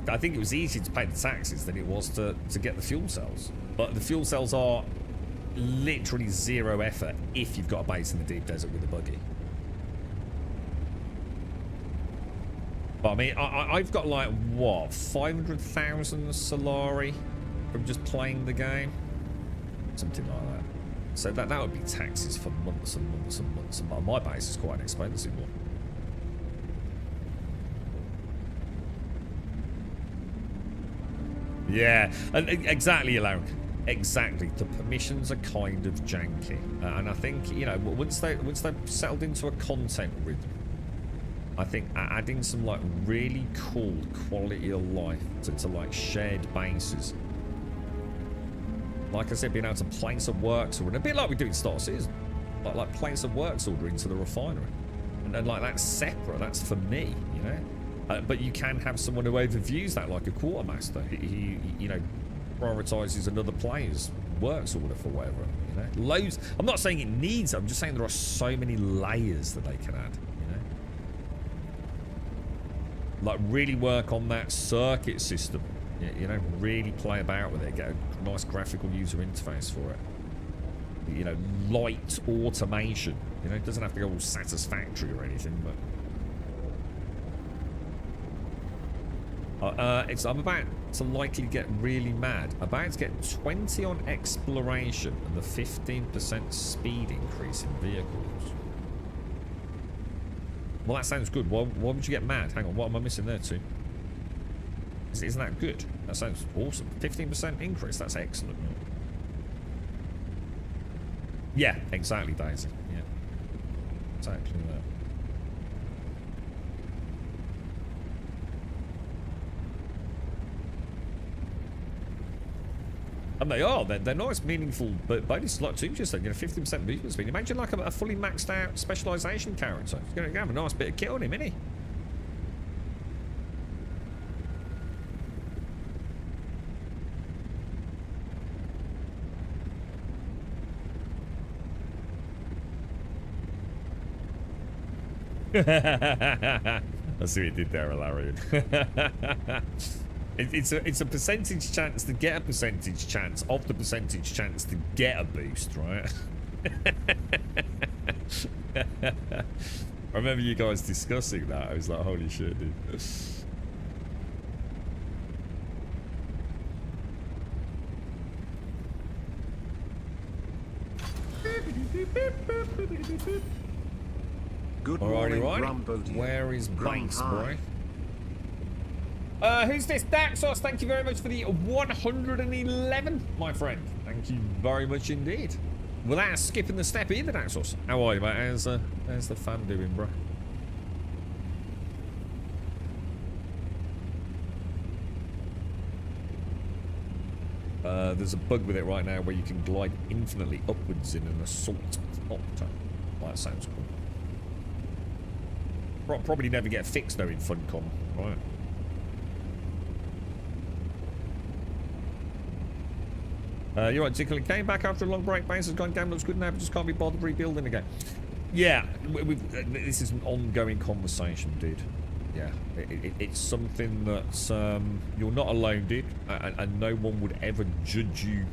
[SPEAKER 2] I think it was easier to pay the taxes than it was to get the fuel cells. But the fuel cells are literally zero effort if you've got a base in the deep desert with a buggy. But I mean, I've got like, what, 500,000 Solari from just playing the game? Something like that. So that would be taxes for months and months and months. And my base is quite an expensive one. Yeah, and exactly, Alaric. Exactly. The permissions are kind of janky, and I think, you know, once they've settled into a content rhythm, I think adding some like really cool quality of life to like shared bases. Like I said, being able to place a works order, a bit like we do in Star Citizen, like place a works order into the refinery, and then like that's separate. That's for me, you know. But you can have someone who overviews that, like a quartermaster. He you know, prioritizes another player's works order for whatever. You know, loads. I'm not saying it needs. I'm just saying there are so many layers that they can add. You know, like really work on that circuit system. You know, really play about with it. Get a nice graphical user interface for it. You know, light automation. You know, it doesn't have to go all satisfactory or anything, but. I'm about to likely get really mad. About to get 20 on exploration and the 15% speed increase in vehicles. Well, that sounds good. Why would you get mad? Hang on, what am I missing there too? Isn't that good? That sounds awesome. 15% increase. That's excellent. Yeah, exactly, Daisy. Yeah, exactly that. And they are. They're nice, meaningful, but bonuses like too. Just you know, 50% movement speed. Imagine like a fully maxed out specialization character. He's going to have a nice bit of kit on him, isn't he? I see what you did there, Alarian. It's a percentage chance to get a percentage chance of the percentage chance to get a boost, right? I remember you guys discussing that. I was like, holy shit, dude.
[SPEAKER 7] Good morning,
[SPEAKER 2] Alrighty.
[SPEAKER 7] Grumbodian.
[SPEAKER 2] Where is base, boy? Who's this? Daxos, thank you very much for the 111, my friend. Thank you very much indeed. Without skipping the step either, Daxos. How are you, mate? How's the fan doing, bro? There's a bug with it right now where you can glide infinitely upwards in an assault opter. Well, that sounds cool. Probably never get fixed though in Funcom, right? You're right, Tickle. Came back after a long break. Base has gone down. Looks good now, but just can't be bothered rebuilding again. Yeah, this is an ongoing conversation, dude. Yeah, it's something that you're not alone, dude, and no one would ever judge you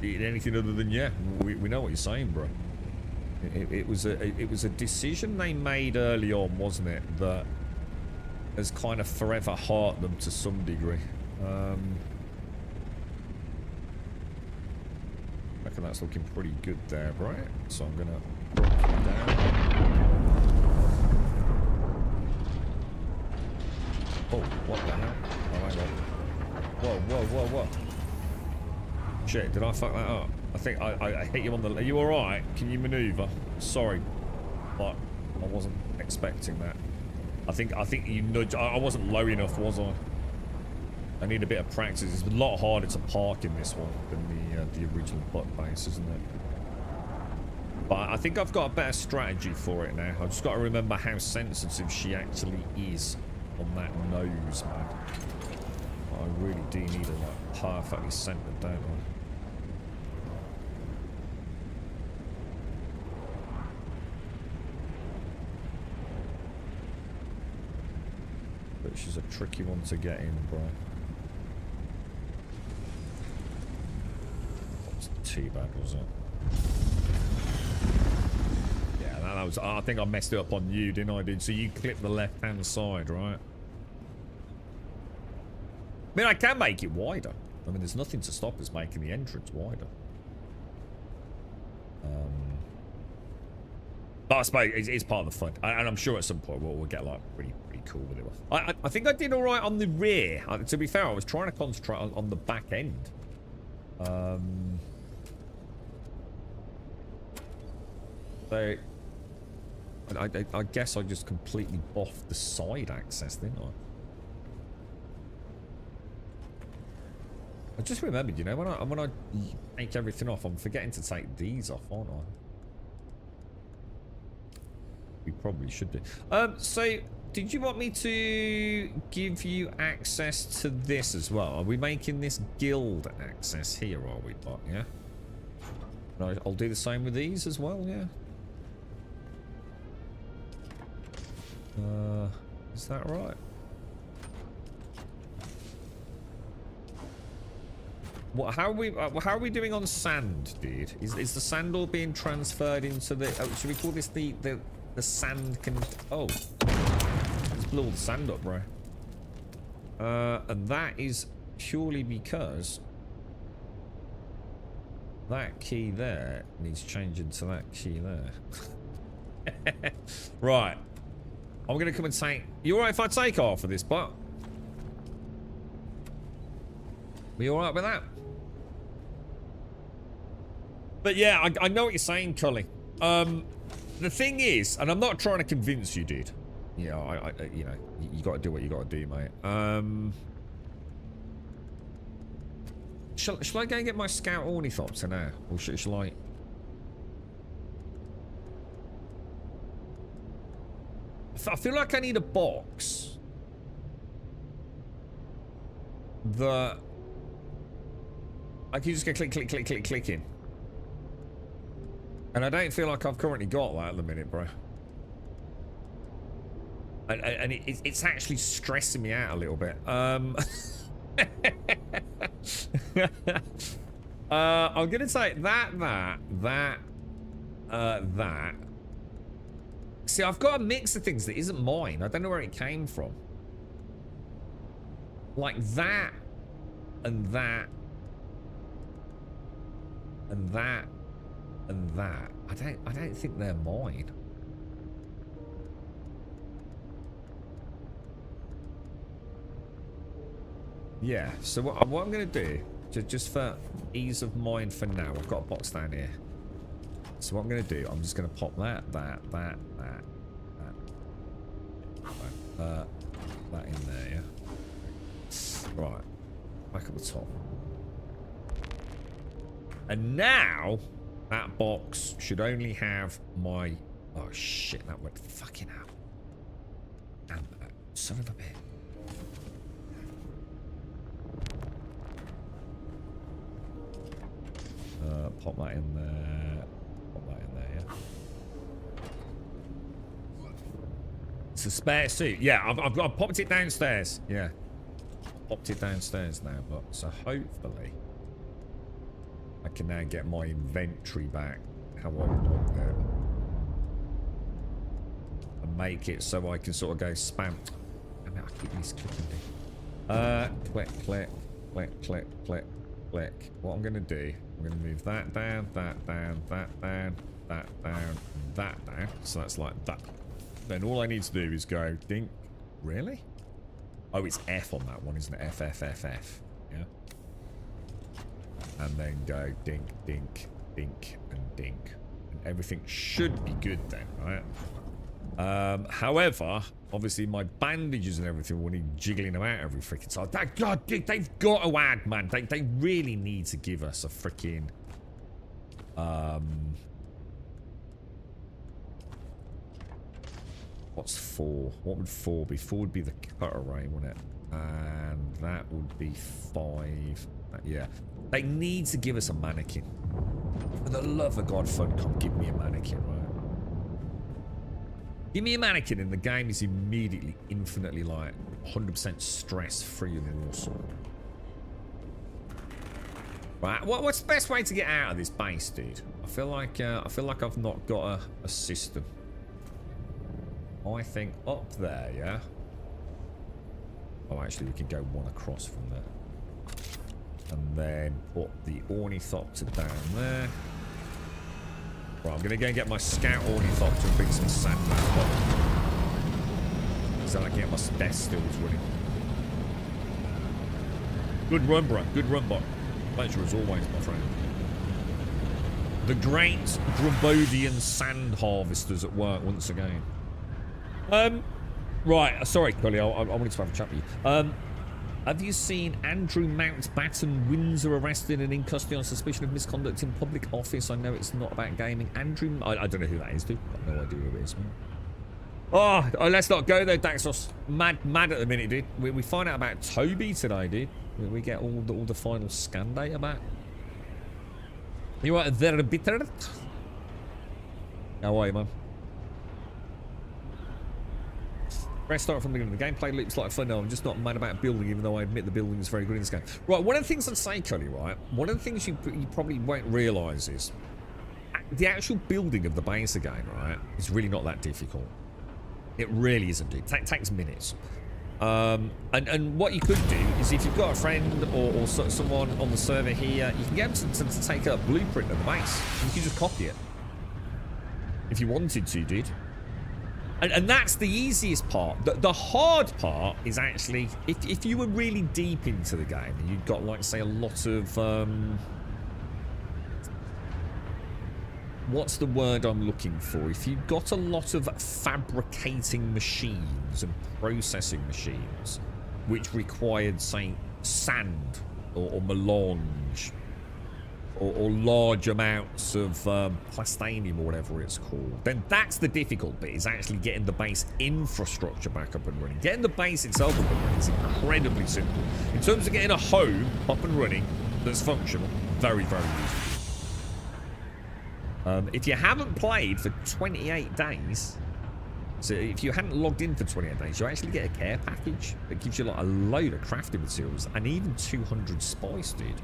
[SPEAKER 2] in anything other than yeah. We know what you're saying, bro. It was a decision they made early on, wasn't it? That has kind of forever hurt them to some degree. I reckon that's looking pretty good there, right? So I'm gonna put it down. Oh, what the hell? Oh my god. Whoa. Shit, did I fuck that up? I think I hit you on the... Are you alright? Can you maneuver? Sorry, but I wasn't expecting that. I think you nudged... I wasn't low enough, was I? I need a bit of practice. It's a lot harder to park in this one than the original butt base, isn't it? But I think I've got a better strategy for it now. I've just got to remember how sensitive she actually is on that nose, man. I really do need her like perfectly centered, don't I? But she's a tricky one to get in, bro. That wasn't too bad, was it? Yeah, that was... I think I messed it up on you, didn't I, dude? So you clipped the left-hand side, right? I mean, I can make it wider. I mean, there's nothing to stop us making the entrance wider. But I suppose it's part of the fun. And I'm sure at some point we'll get, like, pretty cool with it. I think I did all right on the rear. To be fair, I was trying to concentrate on the back end. So... I guess I just completely boffed the side access, didn't I? I just remembered, you know, when I take everything off, I'm forgetting to take these off, aren't I? We probably should do. So, did you want me to give you access to this as well? Are we making this guild access here, are we, Bot? Yeah? I'll do the same with these as well, yeah? Is that right? What? How are we doing on sand, dude? Is the sand all being transferred into the? Oh, should we call this the sand can? Oh, let's blow all the sand up, bro. And that is purely because that key there needs changing to that key there. Right. I'm gonna come and take... You alright if I take off of this, but... Are you alright with that? But yeah, I know what you're saying, Cully. The thing is, and I'm not trying to convince you, dude. You know, you know, you gotta do what you gotta do, mate. Shall I go and get my scout ornithopter now? Or shall I... I feel like I need a box that I can just go click in. And I don't feel like I've currently got that at the minute, bro. And it's actually stressing me out a little bit. I'm gonna take that. See, I've got a mix of things that isn't mine. I don't know where it came from. Like that, and that, and that, and that. I don't think they're mine. Yeah, so what I'm going to do, just for ease of mind for now, I've got a box down here. So what I'm going to do, I'm just going to pop that in there, yeah? Right, back at the top. And now, that box should only have my... Oh shit, that went fucking out. Damn, son of a bitch. Pop that in there. Pop that in there, yeah. It's a spare suit. Yeah, I've popped it downstairs. Yeah. Popped it downstairs now, but so hopefully I can now get my inventory back how I want it. And make it so I can sort of go spam. I mean, I keep these clicking. Click, click, click, click, click, click. What I'm going to do, I'm going to move that down, that down, that down, that down, that down. So that's like that. Then all I need to do is go dink. Really? Oh, it's F on that one, isn't it? F, F, F, F. Yeah. And then go dink, dink, dink, and dink. And everything should be good then, right? However, obviously my bandages and everything will need jiggling them out every freaking time. God, they've got to add, man. They really need to give us a freaking... What's 4? What would 4 be? 4 would be the cutter ray, wouldn't it? And that would be 5. Yeah. They need to give us a mannequin. For the love of God, Funcom, give me a mannequin, right? Give me a mannequin and the game is immediately, infinitely, like, 100% stress-free and awesome. Right, what's the best way to get out of this base, dude? I feel like I've not got a system. I think up there, yeah? Oh, actually, we can go one across from there. And then put the ornithopter down there. Right, I'm going to go and get my scout ornithopter and bring some sand back up. So I can get my death stills running. Good run, bro. Good run, bot. Pleasure as always, my friend. The great Drabodian sand harvesters at work once again. Right, sorry, Collie, I wanted to have a chat with you. Have you seen Andrew Mountbatten Windsor arrested and in custody on suspicion of misconduct in public office? I know it's not about gaming. Andrew, I don't know who that is, dude. Got no idea who it is, man. Oh, let's not go though, Daxos. Mad at the minute, dude. We find out about Toby today, dude. We get all the final scan data back. You are there bitter? How are you, man? Press start from the beginning. The gameplay looks like fun. No, I'm just not mad about building, even though I admit the building is very good in this game. Right, one of the things I'd say, Cody, right? One of the things you probably won't realise is the actual building of the base again, right? It's really not that difficult. It really isn't, dude. It takes minutes. And what you could do is if you've got a friend or someone on the server here, you can get them to take a blueprint of the base. You can just copy it. If you wanted to, dude. And that's the easiest part. The hard part is actually, if you were really deep into the game and you've got, like, say, a lot of... what's the word I'm looking for? If you've got a lot of fabricating machines and processing machines, which required, say, sand or melange, or large amounts of plastanium or whatever it's called, then that's the difficult bit, is actually getting the base infrastructure back up and running. Getting the base itself up and running is incredibly simple. In terms of getting a home up and running that's functional, very, very easy. If you haven't played for 28 days, so if you hadn't logged in for 28 days, you actually get a care package that gives you like a load of crafting materials and even 200 spice, dude.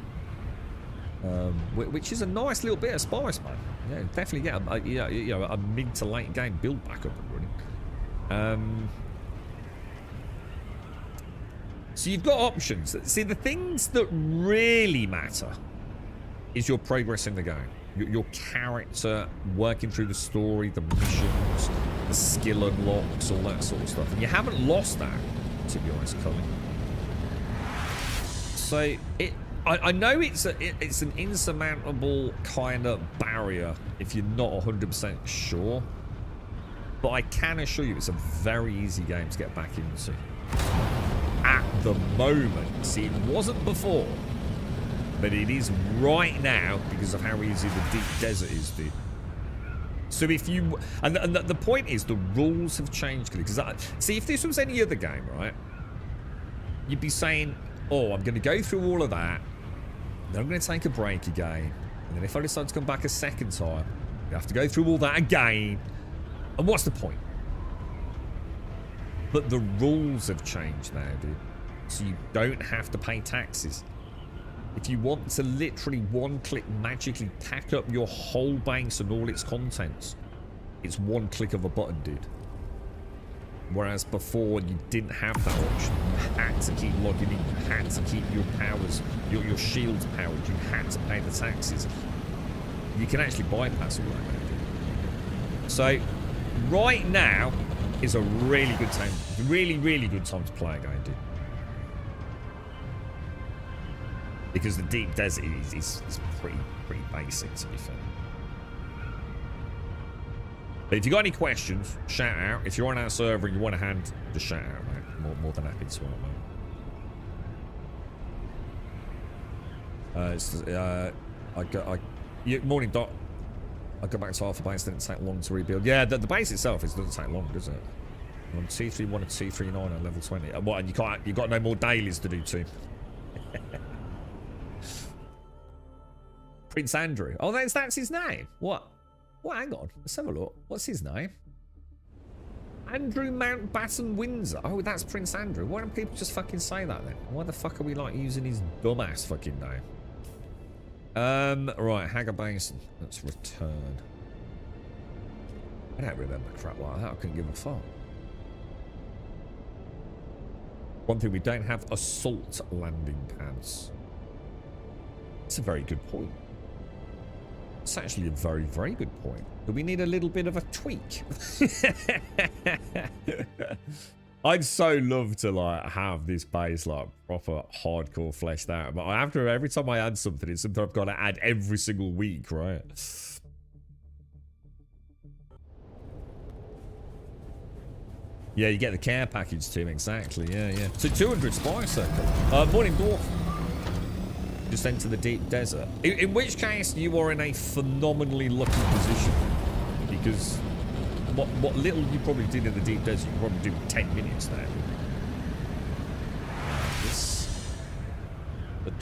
[SPEAKER 2] Which is a nice little bit of spice, man. Yeah, definitely get a mid to late game build back up and running. So you've got options. See, the things that really matter is your progress in the game. Your character, working through the story, the missions, the skill unlocks, all that sort of stuff. And you haven't lost that, to be honest, Colin. So I know it's an insurmountable kind of barrier if you're not 100% sure, but I can assure you it's a very easy game to get back into. At the moment, see, it wasn't before, but it is right now because of how easy the deep desert is, dude. So if you, and the point is the rules have changed, because see, if this was any other game, right, you'd be saying, oh, I'm going to go through all of that, then I'm going to take a break again, and then if I decide to come back a second time, you have to go through all that again, and what's the point? But the rules have changed now, dude, so you don't have to pay taxes. If you want to literally one-click magically tack up your whole base and all its contents, it's one click of a button, dude. Whereas before, you didn't have that option. You had to keep logging in. You had to keep your powers, your shields powered. You had to pay the taxes. You can actually bypass all that now, dude. So, right now is a really good time. Really, really good time to play a game, dude. Because the deep desert is pretty basic, to be fair. But if you got any questions, shout out. If you're on our server and you want a hand, just shout out, mate. More than happy to help, mate. Morning, Doc. I got back to Alpha Base. Didn't take long to rebuild. Yeah, the base itself doesn't take long, does it? I'm on 231 and 239 at level 20. What? And you got no more dailies to do too. Prince Andrew. Oh, that's his name. What? Well, hang on. Let's have a look. What's his name? Andrew Mountbatten Windsor. Oh, that's Prince Andrew. Why don't people just fucking say that then? Why the fuck are we like using his dumbass fucking name? Right, Hagar Basin. Let's return. I don't remember crap like that. I couldn't give a fuck. One thing, we don't have assault landing pads. It's a very good point. It's actually a very, very good point. But we need a little bit of a tweak. I'd so love to like have this base like proper hardcore fleshed out. But after every time I add something, it's something I've got to add every single week, right? Yeah, you get the care package too, exactly. Yeah. So 200 spy circle. Morning, Dwarf. Just enter the deep desert. In which case, you are in a phenomenally lucky position. Because what little you probably did in the deep desert, you can probably do in 10 minutes now.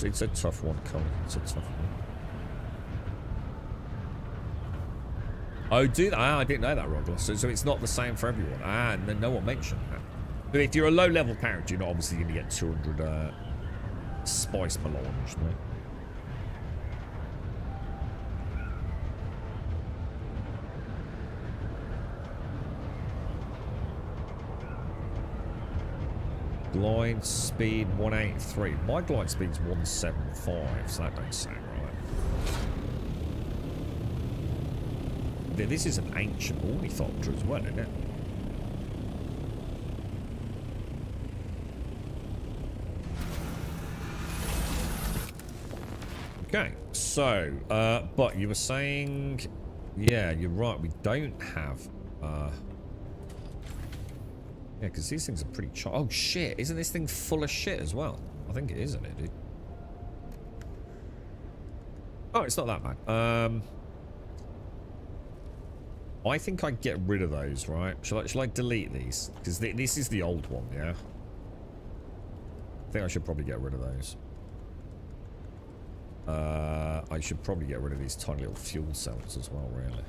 [SPEAKER 2] It's a tough one, Cole. It's a tough one. Oh, I didn't know that, Rogler. So it's not the same for everyone. And no one mentioned that. But if you're a low-level character, you're not obviously going to get 200 spice melange, no? Glide speed 183. My glide speed's 175, so that don't sound right. This is an ancient ornithopter as well, isn't it? Okay, so, but you were saying, yeah, you're right, we don't have, yeah, because these things are pretty oh shit, isn't this thing full of shit as well? I think it is, isn't it, dude? Oh, it's not that bad. I think I'd get rid of those, right? Shall I delete these? Because this is the old one, yeah? I think I should probably get rid of those. I should probably get rid of these tiny little fuel cells as well, really.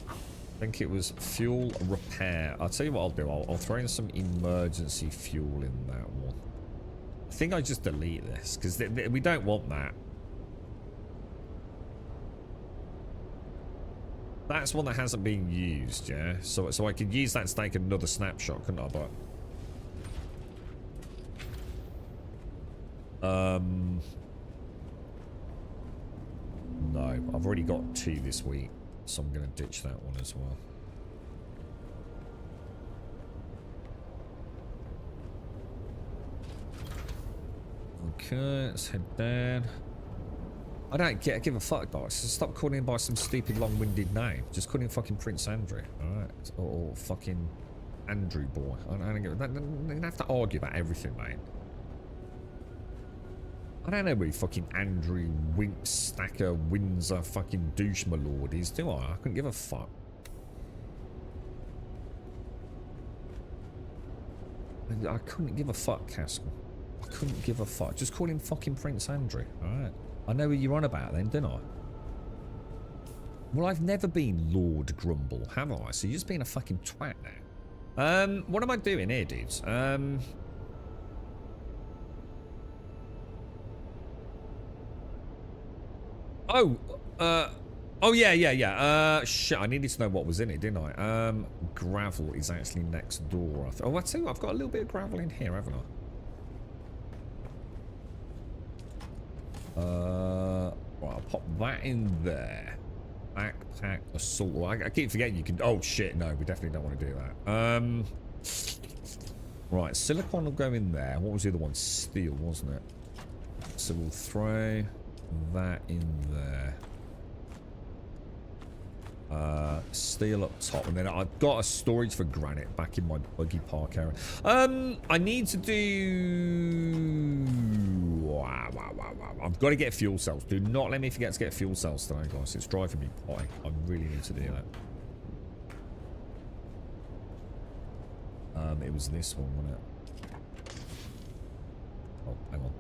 [SPEAKER 2] I think it was fuel repair. I'll tell you what I'll do. I'll throw in some emergency fuel in that one. I think I just delete this because we don't want that. That's one that hasn't been used, yeah? So I could use that to take another snapshot, couldn't I? But no, I've already got 2 this week, so I'm going to ditch that one as well. Okay, let's head down. I don't give a fuck, guys. So stop calling him by some stupid long-winded name. Just call him fucking Prince Andrew, alright? Or fucking Andrew boy. I don't give a... You don't have to argue about everything, mate. I don't know who fucking Andrew Stacker Windsor fucking douche my lord is, do I? I couldn't give a fuck. I couldn't give a fuck, Caskell. I couldn't give a fuck. Just call him fucking Prince Andrew, alright? I know who you're on about then, didn't I? Well, I've never been Lord Grumble, have I? So you're just being a fucking twat now. What am I doing here, dudes? Oh, yeah. Shit, I needed to know what was in it, didn't I? Gravel is actually next door. Oh, I tell you what, I've got a little bit of gravel in here, haven't I? Right, I'll pop that in there. Backpack, assault. I keep forgetting you can... Oh, shit, no, we definitely don't want to do that. Right, silicon will go in there. What was the other one? Steel, wasn't it? So we'll throw that in there. Steel up top, and then I've got a storage for granite back in my buggy park area. I need to do... Wow. I've got to get fuel cells. Do not let me forget to get fuel cells today, guys. It's driving me potty. I really need to do that. It was this one, wasn't it? Oh, hang on.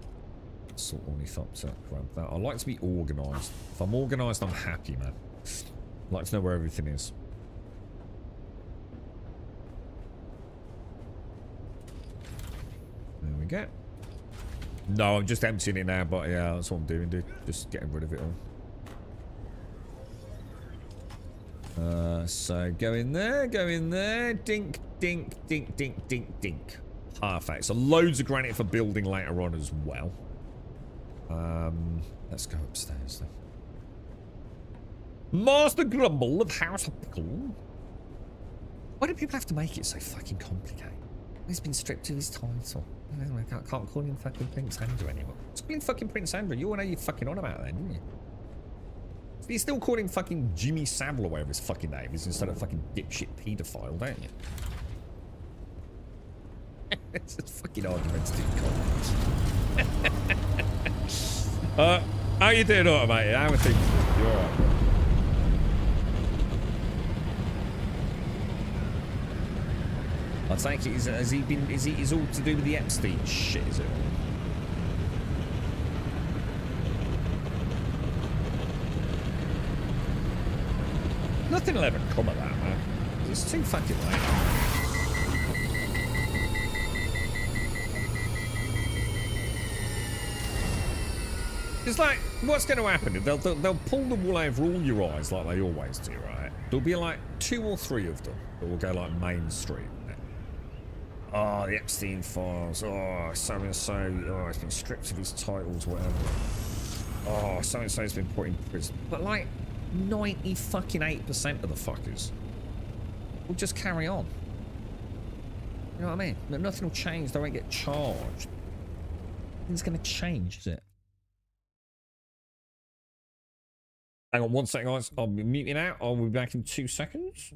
[SPEAKER 2] Sort only up to grab that. I like to be organised. If I'm organised, I'm happy, man. I like to know where everything is. There we go. No, I'm just emptying it now, but yeah, that's what I'm doing, dude. Just getting rid of it all. So go in there, dink, dink, dink, dink, dink, dink. Perfect. So loads of granite for building later on as well. Let's go upstairs then. Master Grumble of House Pickle. Why do people have to make it so fucking complicated? He's been stripped of his title. I can't call him fucking Prince Andrew anymore. Just call him fucking Prince Andrew. You all know you're fucking on about that, didn't you? You still call him fucking Jimmy Savile or whatever his fucking name is instead of fucking dipshit paedophile, don't you? It's a fucking argumentative comment. How you doing, automated? How are things? You're alright, bro. I take it, has he been, is all to do with the Epstein shit, is it? Nothing will ever come of that, man. It's too fucking late. It's like, what's going to happen? They'll pull the wool over all your eyes like they always do, right? There'll be like 2 or 3 of them that will go like mainstream. Oh, the Epstein files. Oh, so-and-so. Oh, he's been stripped of his titles, whatever. Oh, so-and-so's been put in prison. But like 98% of the fuckers will just carry on. You know what I mean? Nothing will change. They won't get charged. Nothing's going to change, is it? Hang on 1 second, guys. I'll be muting out. I'll be back in 2 seconds.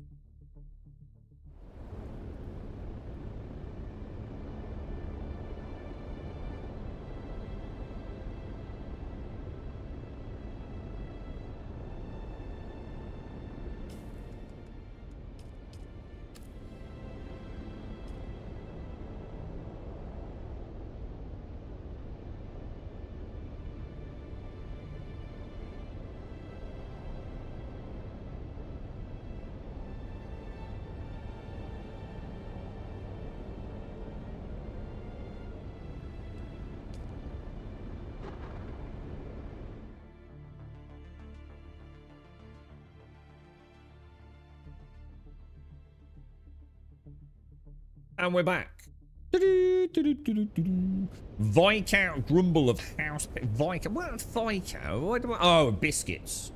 [SPEAKER 2] And we're back. Viscount Grumble of House... Viscount... What? Viscount? What do I... Oh, biscuits.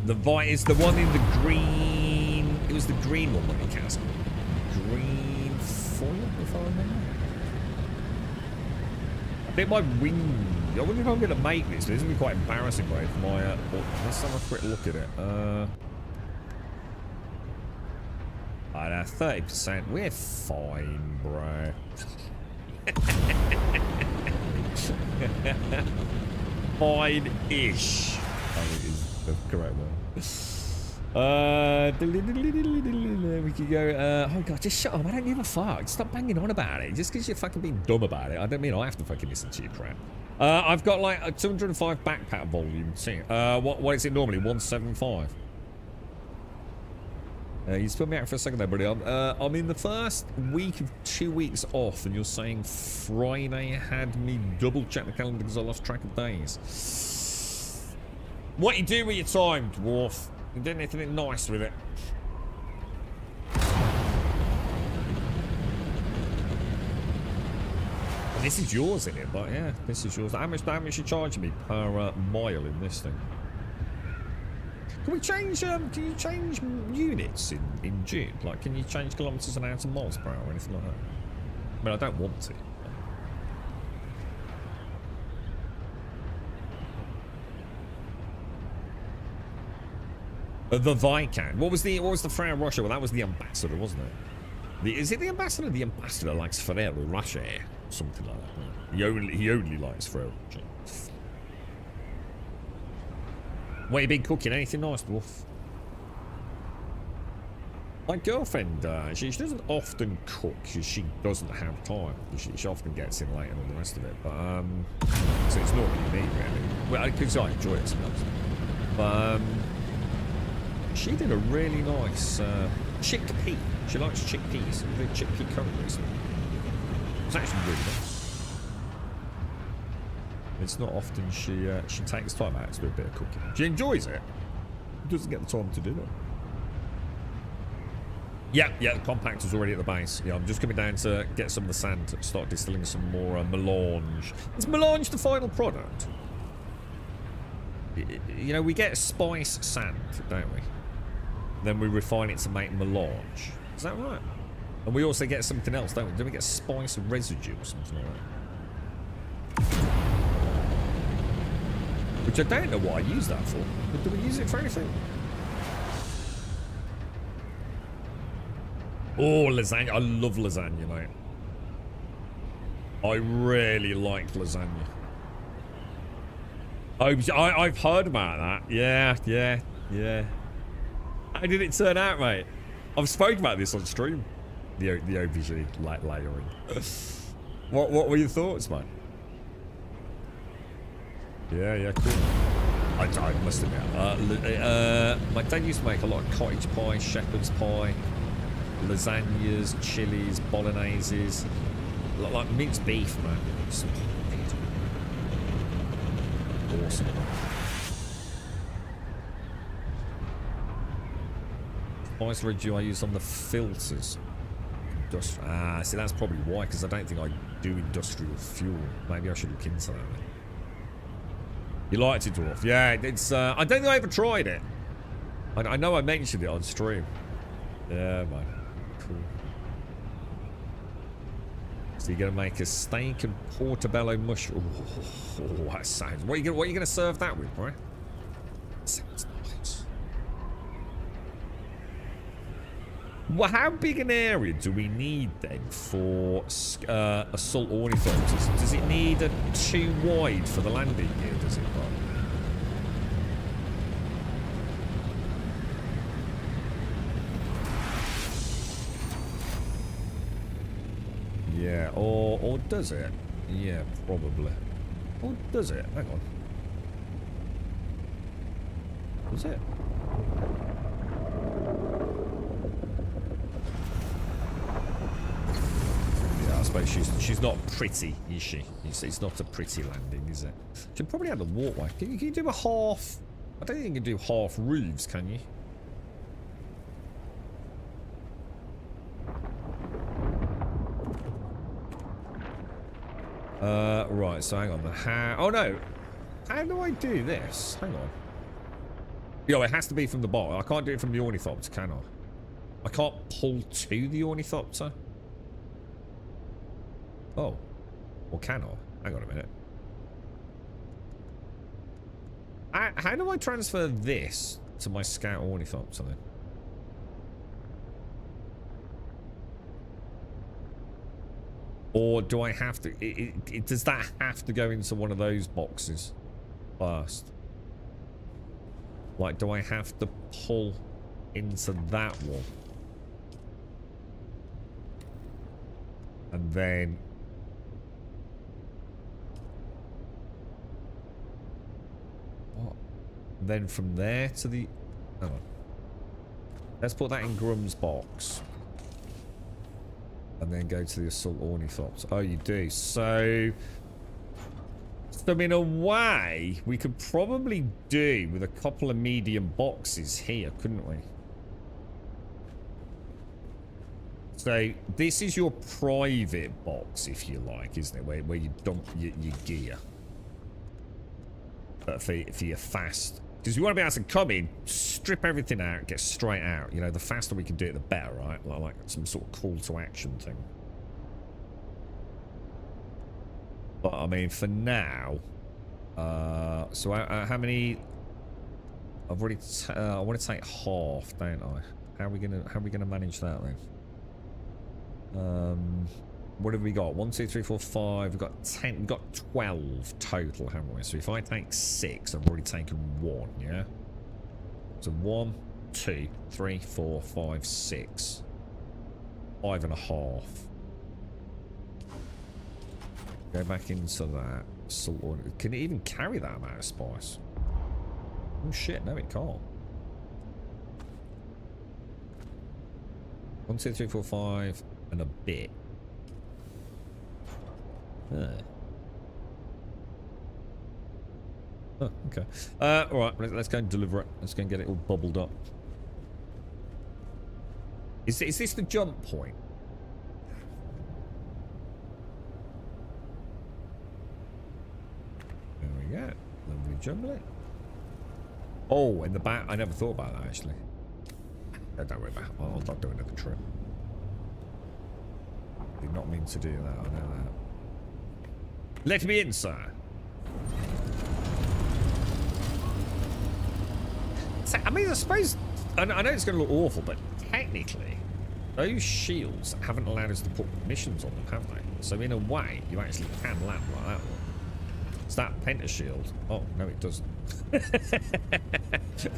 [SPEAKER 2] The Vi is the one in the green... It was the green one when it cast. Green foil, if I remember. I think my wing. I wonder if I'm going to make this. This is going to be quite embarrassing, bro. For my. Let's have a quick look at it. 30%. We're fine, bro. Fine-ish. I think is the correct one. We could go. Oh god, just shut up! I don't give a fuck. Stop banging on about it. Just because you're fucking being dumb about it, I don't mean I have to fucking listen to your crap. I've got like a 205 backpack volume. See, what is it normally? 175. You spilled me out for a second there, buddy. I'm in the first week of 2 weeks off, and you're saying Friday had me double check the calendar because I lost track of days. What you do with your time, dwarf? You did anything nice with it? And this is yours in it, but yeah, this is yours. How much you charging me per mile in this thing? Can we change, can you change units in Dune? Like, can you change kilometers an hour to miles per hour or anything like that? I mean, I don't want to. The Viscount. What was the Frau Russia? Well, that was the ambassador, wasn't it? Is it the ambassador? The ambassador likes Frau Russia, something like that. He only likes Frau Russia. What you been cooking? Anything nice, dwarf? My girlfriend, she doesn't often cook because she doesn't have time. She often gets in late and all the rest of it. But so it's normally me, really. Well, because I enjoy it sometimes. But she did a really nice chickpea. She likes chickpeas. We did chickpea curry recently. It's actually really nice. It's not often she takes time out to do a bit of cooking. She enjoys it. Doesn't get the time to do it. Yeah, the compactor's already at the base. Yeah, I'm just coming down to get some of the sand to start distilling some more melange. Is melange the final product? You know, we get spice sand, don't we? Then we refine it to make melange. Is that right? And we also get something else, don't we? Don't we get spice residue or something like that? Which I don't know what I use that for. But do we use it for anything? Oh, lasagna. I love lasagna, mate. I really like lasagna. I've heard about that. Yeah. How did it turn out, mate? I've spoken about this on stream. The OBG layering. What were your thoughts, mate? Yeah, cool. I must admit, my dad used to make a lot of cottage pie, shepherd's pie, lasagnas, chilies, bologneses, like minced beef, man. Awesome. Spice residue I use on the filters. See, that's probably why, because I don't think I do industrial fuel. Maybe I should look into that. You liked it, dwarf? Yeah, it's. I don't think I ever tried it. I know I mentioned it on stream. Yeah, man. Cool. So you're gonna make a steak and portobello mushroom. Oh, that sounds. What are you gonna serve that with, right? Sounds nice. Well, how big an area do we need then for assault ornithopters? Does it need a too wide for the landing gear? Does it? Yeah, or does it? Yeah, probably. Or does it? Hang on. Does it? Yeah, I suppose she's not pretty, is she? It's not a pretty landing, is it? She probably had a walkway. Can you do a half? I don't think you can do half roofs, can you? Right, so hang on. Oh no. How do I do this? Hang on. Yo, it has to be from the bottom. I can't do it from the ornithopter, can I? I can't pull to the ornithopter. Oh. Or can I? Hang on a minute. How do I transfer this to my scout ornithopter then? Or do I have to... does that have to go into one of those boxes first? Like, do I have to pull into that one? And then... what? Then from there to the... hang on. Let's put that in Grum's box. And then go to the assault ornithopter. Oh, you do. So in a way, we could probably do with a couple of medium boxes here, couldn't we? So this is your private box, if you like, isn't it? Where you dump your gear. But for your fast... because we want to be able to come in, strip everything out, get straight out. You know, the faster we can do it, the better, right? Like some sort of call to action thing. But I mean, for now, so how many? I've already. I want to take half, don't I? How are we gonna manage that then? What have we got? 1, 2, 3, 4, 5. We've got 10. We've got 12 total, haven't we? So if I take 6, I've already taken 1. Yeah. So 1, 2, 3, 4, 5, 6. 5.5. Go back into that. Can it even carry that amount of spice? Oh shit! No, it can't. 1, 2, 3, 4, 5, and a bit. Oh, okay. Alright, let's go and deliver it. Let's go and get it all bubbled up. Is this the jump point? There we go. Lovely jumbly. Oh, in the back. I never thought about that, actually. Don't worry about it. I'll not do another trip. Did not mean to do that. I know that. Let me in, sir. So, I mean, I suppose... I know it's going to look awful, but technically, those shields haven't allowed us to put missions on them, have they? So in a way, you actually can land like that one. It's that pentashield. Oh, no, it doesn't.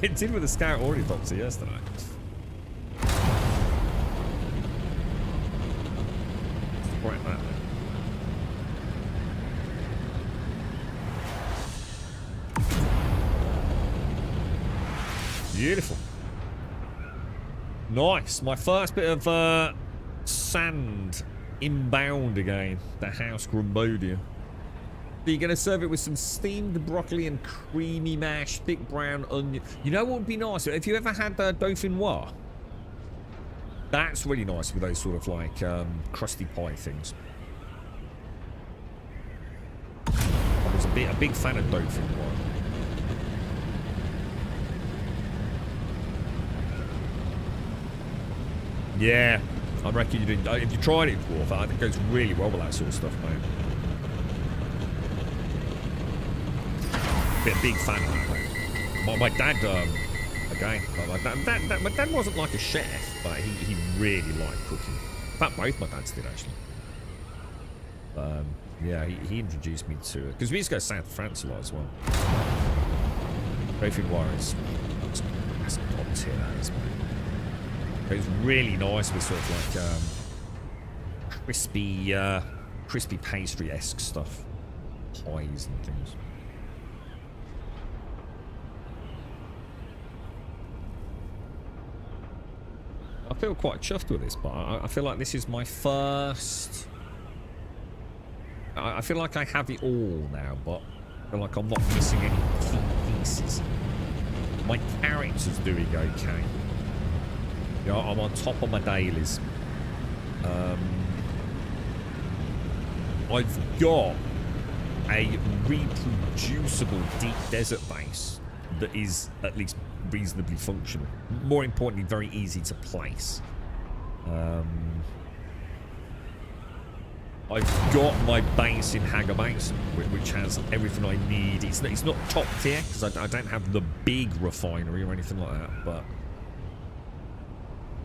[SPEAKER 2] It did with the scout ornithopter yesterday. Right, that then. Beautiful. Nice. My first bit of sand inbound again. The house Grumbodia. So you're going to serve it with some steamed broccoli and creamy mash, thick brown onion. You know what would be nice? If you ever had the Dauphinoise, that's really nice with those sort of like crusty pie things. I was a big fan of Dauphinoise. Yeah, I reckon you didn't. If you tried it before, I think it goes really well with that sort of stuff, mate. Been a big fan of that, mate. My dad, again, my dad wasn't like a chef, but he really liked cooking. In fact, both my dads did, actually. Yeah, he introduced me to it. Because we used to go to South France a lot as well. Dauphinoise is top tier, that is, mate. It was really nice with sort of like crispy pastry-esque stuff. Pies and things. I feel quite chuffed with this, but I feel like this is my first... I feel like I have it all now, but I feel like I'm not missing any key pieces. My character's doing okay. You know, I'm on top of my dailies. I've got a reproducible deep desert base that is at least reasonably functional. More importantly, very easy to place. I've got my base in Hagerbates, which has everything I need. It's not top tier, because I don't have the big refinery or anything like that, but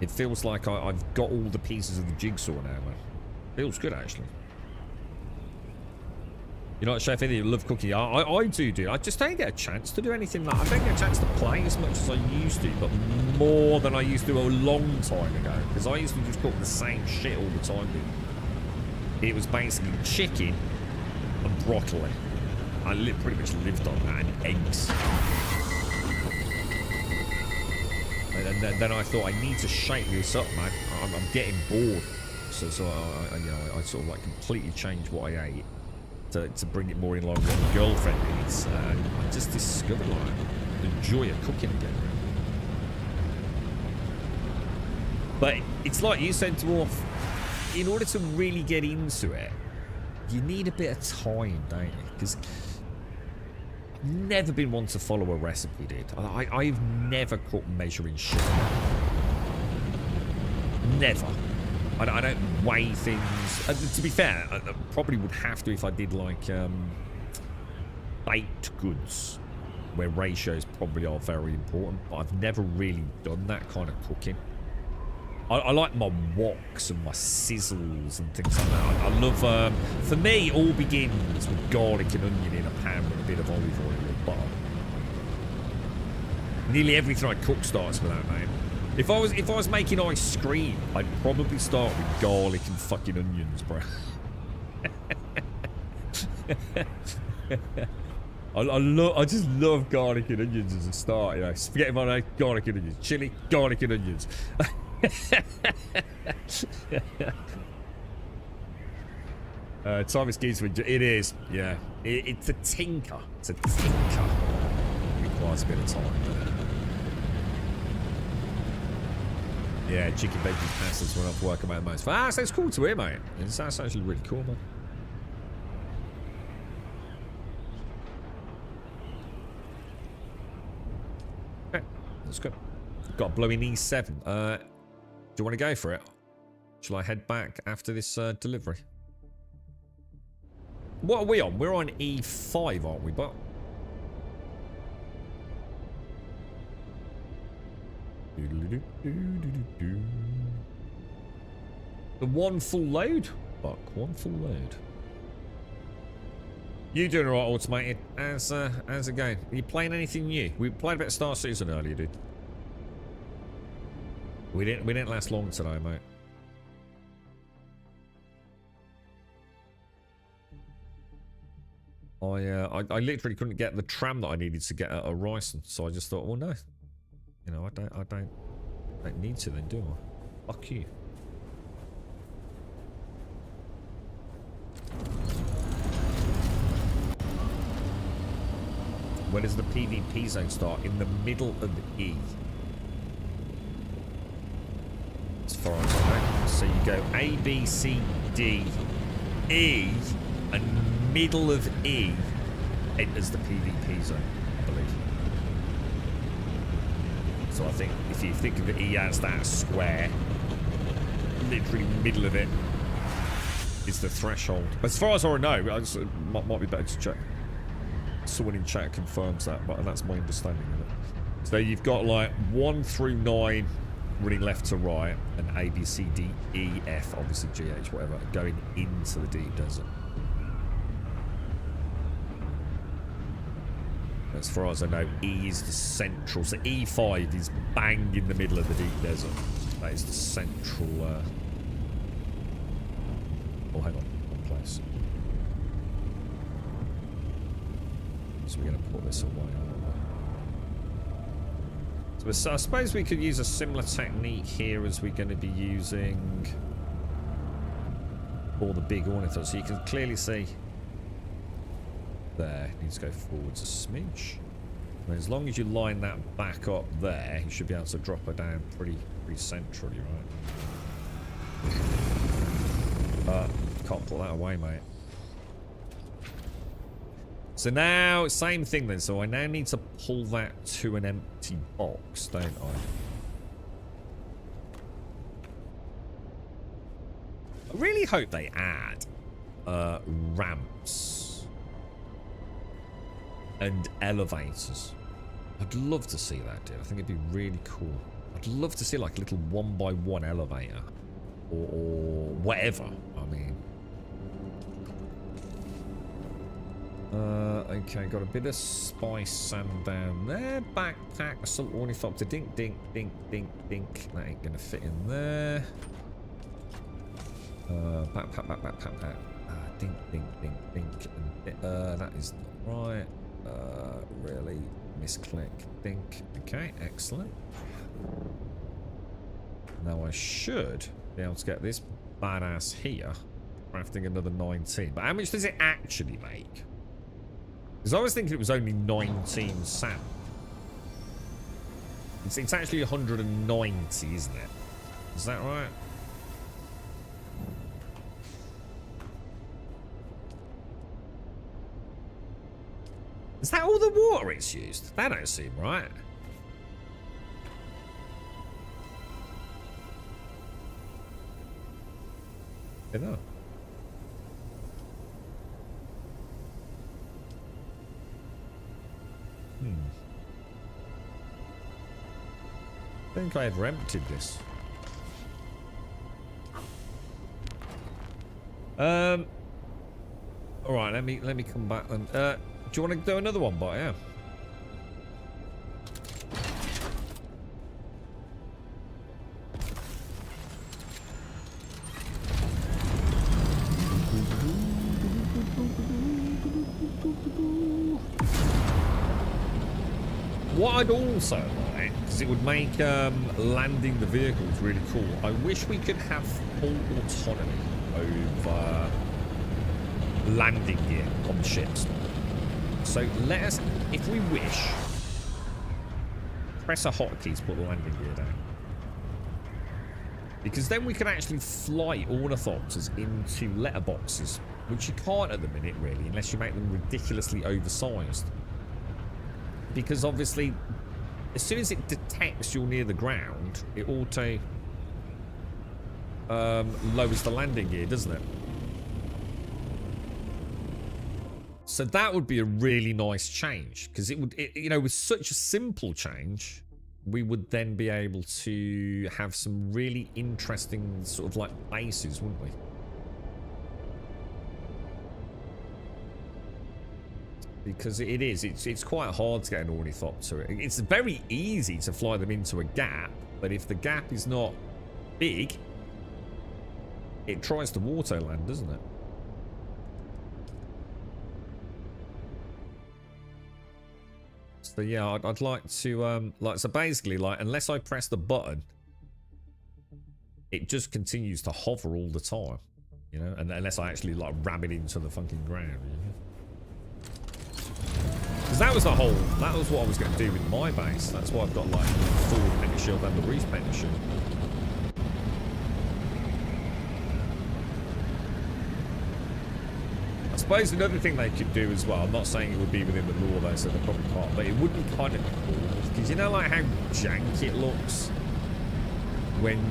[SPEAKER 2] it feels like I've got all the pieces of the jigsaw now, man. Feels good, actually. You know what, Chef, you love cooking. I do. I just don't get a chance to do anything like I don't get a chance to play as much as I used to, but more than I used to a long time ago, because I used to just cook the same shit all the time, dude. It was basically chicken and broccoli. I pretty much lived on that, and eggs. And then I thought, I need to shake this up, man. I'm getting bored. So I sort of like completely changed what I ate to bring it more in line with what my girlfriend eats. I just discovered like the joy of cooking again. But it's like you said, Dwarf. In order to really get into it, you need a bit of time, don't you? Because I've never been one to follow a recipe, dude. I've never cooked measuring shit. Never. I don't weigh things. To be fair, I probably would have to if I did like baked goods, where ratios probably are very important. But I've never really done that kind of cooking. I like my woks and my sizzles and things like that. I love, for me, it all begins with garlic and onion in a pan with a bit of olive oil or butter. Nearly everything I cook starts with that, man. If I was making ice cream, I'd probably start with garlic and fucking onions, bro. I just love garlic and onions as a start, you know. Spaghetti bolognese, garlic and onions. Chili, garlic and onions. Time is key to it. It is, yeah. It's a tinker. It's a tinker. It requires a bit of time, doesn't it? Yeah, chicken bacon pastas when I'm working about most. Ah, sounds cool to hear, mate. That's actually really cool, man. Okay, that's good. Got a blowing E7. Do you want to go for it? Shall I head back after this delivery? What are we on? We're on E5, aren't we, But the one full load? Buck, one full load. You doing alright, Automated? How's it going? Are you playing anything new? We played a bit of Star Citizen earlier, dude. We didn't last long today, mate. I literally couldn't get the tram that I needed to get at Horizon, so I just thought, well, no, you know, I don't need to then, do I? Fuck you. Where does the PvP zone start? In the middle of E. As far as I know. So you go A, B, C, D, E, and middle of E enters the PvP zone, I believe. So I think if you think of the E as that square, literally middle of it is the threshold. As far as I know, it might be better to check. Someone in chat confirms that, but that's my understanding of it. So you've got like 1 through 9 running left to right, and A, B, C, D, E, F, obviously G, H, whatever, going into the deep desert. As far as I know, E is the central. So E5 is bang in the middle of the deep desert. That is the central. Oh, hang on, one place. So we're going to put this away. So I suppose we could use a similar technique here as we're going to be using for the big ornithopter. So you can clearly see there. It needs to go forwards a smidge. And as long as you line that back up there, you should be able to drop her down pretty centrally, right? Can't put that away, mate. So now, same thing then. So I now need to pull that to an empty box, don't I? I really hope they add ramps and elevators. I'd love to see that, dude. I think it'd be really cool. I'd love to see like a little 1x1 elevator or whatever. I mean, okay, got a bit of spice sand down there. Backpack, assault ornithopter. Dink, dink, dink, dink, dink. That ain't gonna fit in there. Backpack. Dink, dink, dink, dink. And, that is not right. Really misclick. Dink. Okay, excellent. Now I should be able to get this badass here, crafting another 19. But how much does it actually make? Because I was thinking it was only 19 sand. It's actually 190, isn't it? Is that right? Is that all the water it's used? That don't seem right. You know. I think I have emptied this. All right, let me come back then. Do you want to do another one, but yeah. What I'd also like, because it would make landing the vehicles really cool, I wish we could have full autonomy over landing gear on the ships. So let us, if we wish, press a hotkey to put the landing gear down. Because then we can actually fly ornithopters into letterboxes, which you can't at the minute, really, unless you make them ridiculously oversized. Because obviously, as soon as it detects you're near the ground, it auto lowers the landing gear, doesn't it? So that would be a really nice change, because it would, you know, with such a simple change, we would then be able to have some really interesting sort of like bases, wouldn't we? Because it's quite hard to get an ornithopter. It's very easy to fly them into a gap, but if the gap is not big, it tries to auto land, doesn't it? So yeah, I'd like to so basically, like, unless I press the button, it just continues to hover all the time, you know, and unless I actually like ram it into the fucking ground, you know? Because that was what I was going to do with my base. That's why I've got like the forward painter shield and the reef painter shield. I suppose another thing they could do as well, I'm not saying it would be within the law though, so they probably can't, but it would be kind of cool, because you know like how jank it looks when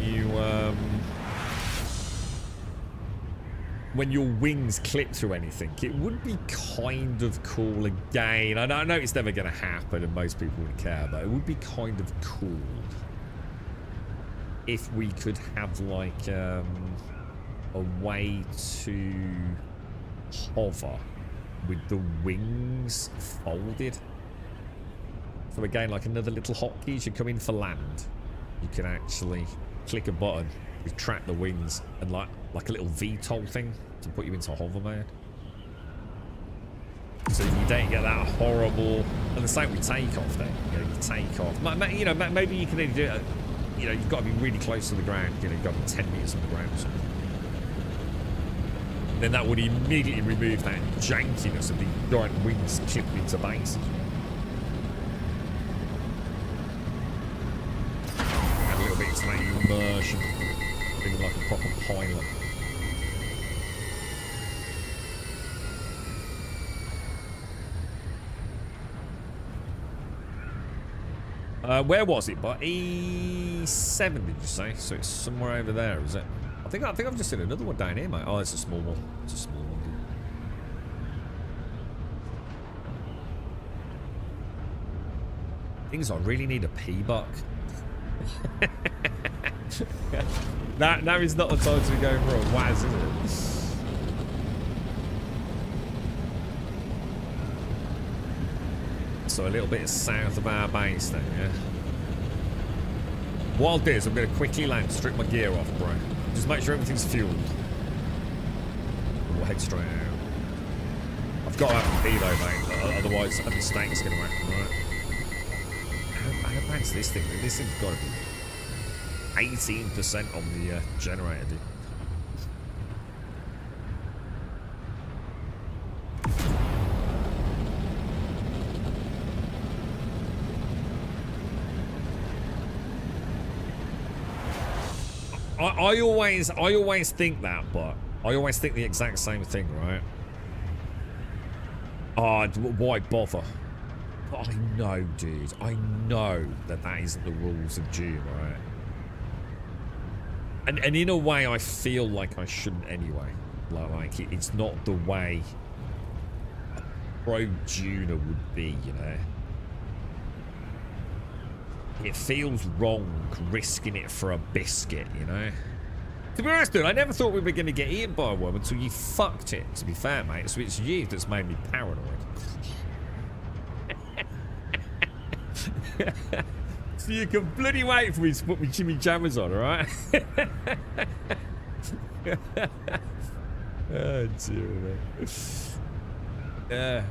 [SPEAKER 2] your wings clip through anything. It would be kind of cool again. I know it's never going to happen and most people wouldn't care, but it would be kind of cool if we could have like a way to hover with the wings folded. So again, like another little hotkey, as you come in for land, you can actually click a button, retract the wings, and like a little VTOL thing to put you into hover mode. So you don't get that horrible, and the same with takeoff then. You know, you take off. You know, maybe you can only do it, you know, you've got to be really close to the ground. You know, you've got to be 10 meters on the ground or something. Then that would immediately remove that jankiness of the giant wings clipped into bases. Add a little bit into that immersion, feeling like a proper pilot. Where was it? By E7, did you say? So it's somewhere over there, is it? I think I've just seen another one down here, mate. Oh, it's a small one. It's a small one, dude. Things I really need a pee buck. Now is not the time to be going for a waz, is it? So a little bit south of our base then, yeah? What I'll do is I'm going to quickly land, strip my gear off, bro. Just make sure everything's fueled. We'll head straight out. I've got to have a pee though, mate. Otherwise a mistake's going to happen, right? How bad's this thing? This thing's got to be 18% on the generator, dude. I always think that, but I always think the exact same thing, right? Oh, why bother? But I know, dude. I know that isn't the rules of Dune, right? And in a way, I feel like I shouldn't anyway. Like it's not the way a pro-Duner would be, you know? It feels wrong risking it for a biscuit, you know? To be honest, dude, I never thought we were going to get eaten by a worm until you fucked it, to be fair, mate. So it's you that's made me paranoid. So you can bloody wait for me to put my chimichangas on, alright? Oh, dear, man.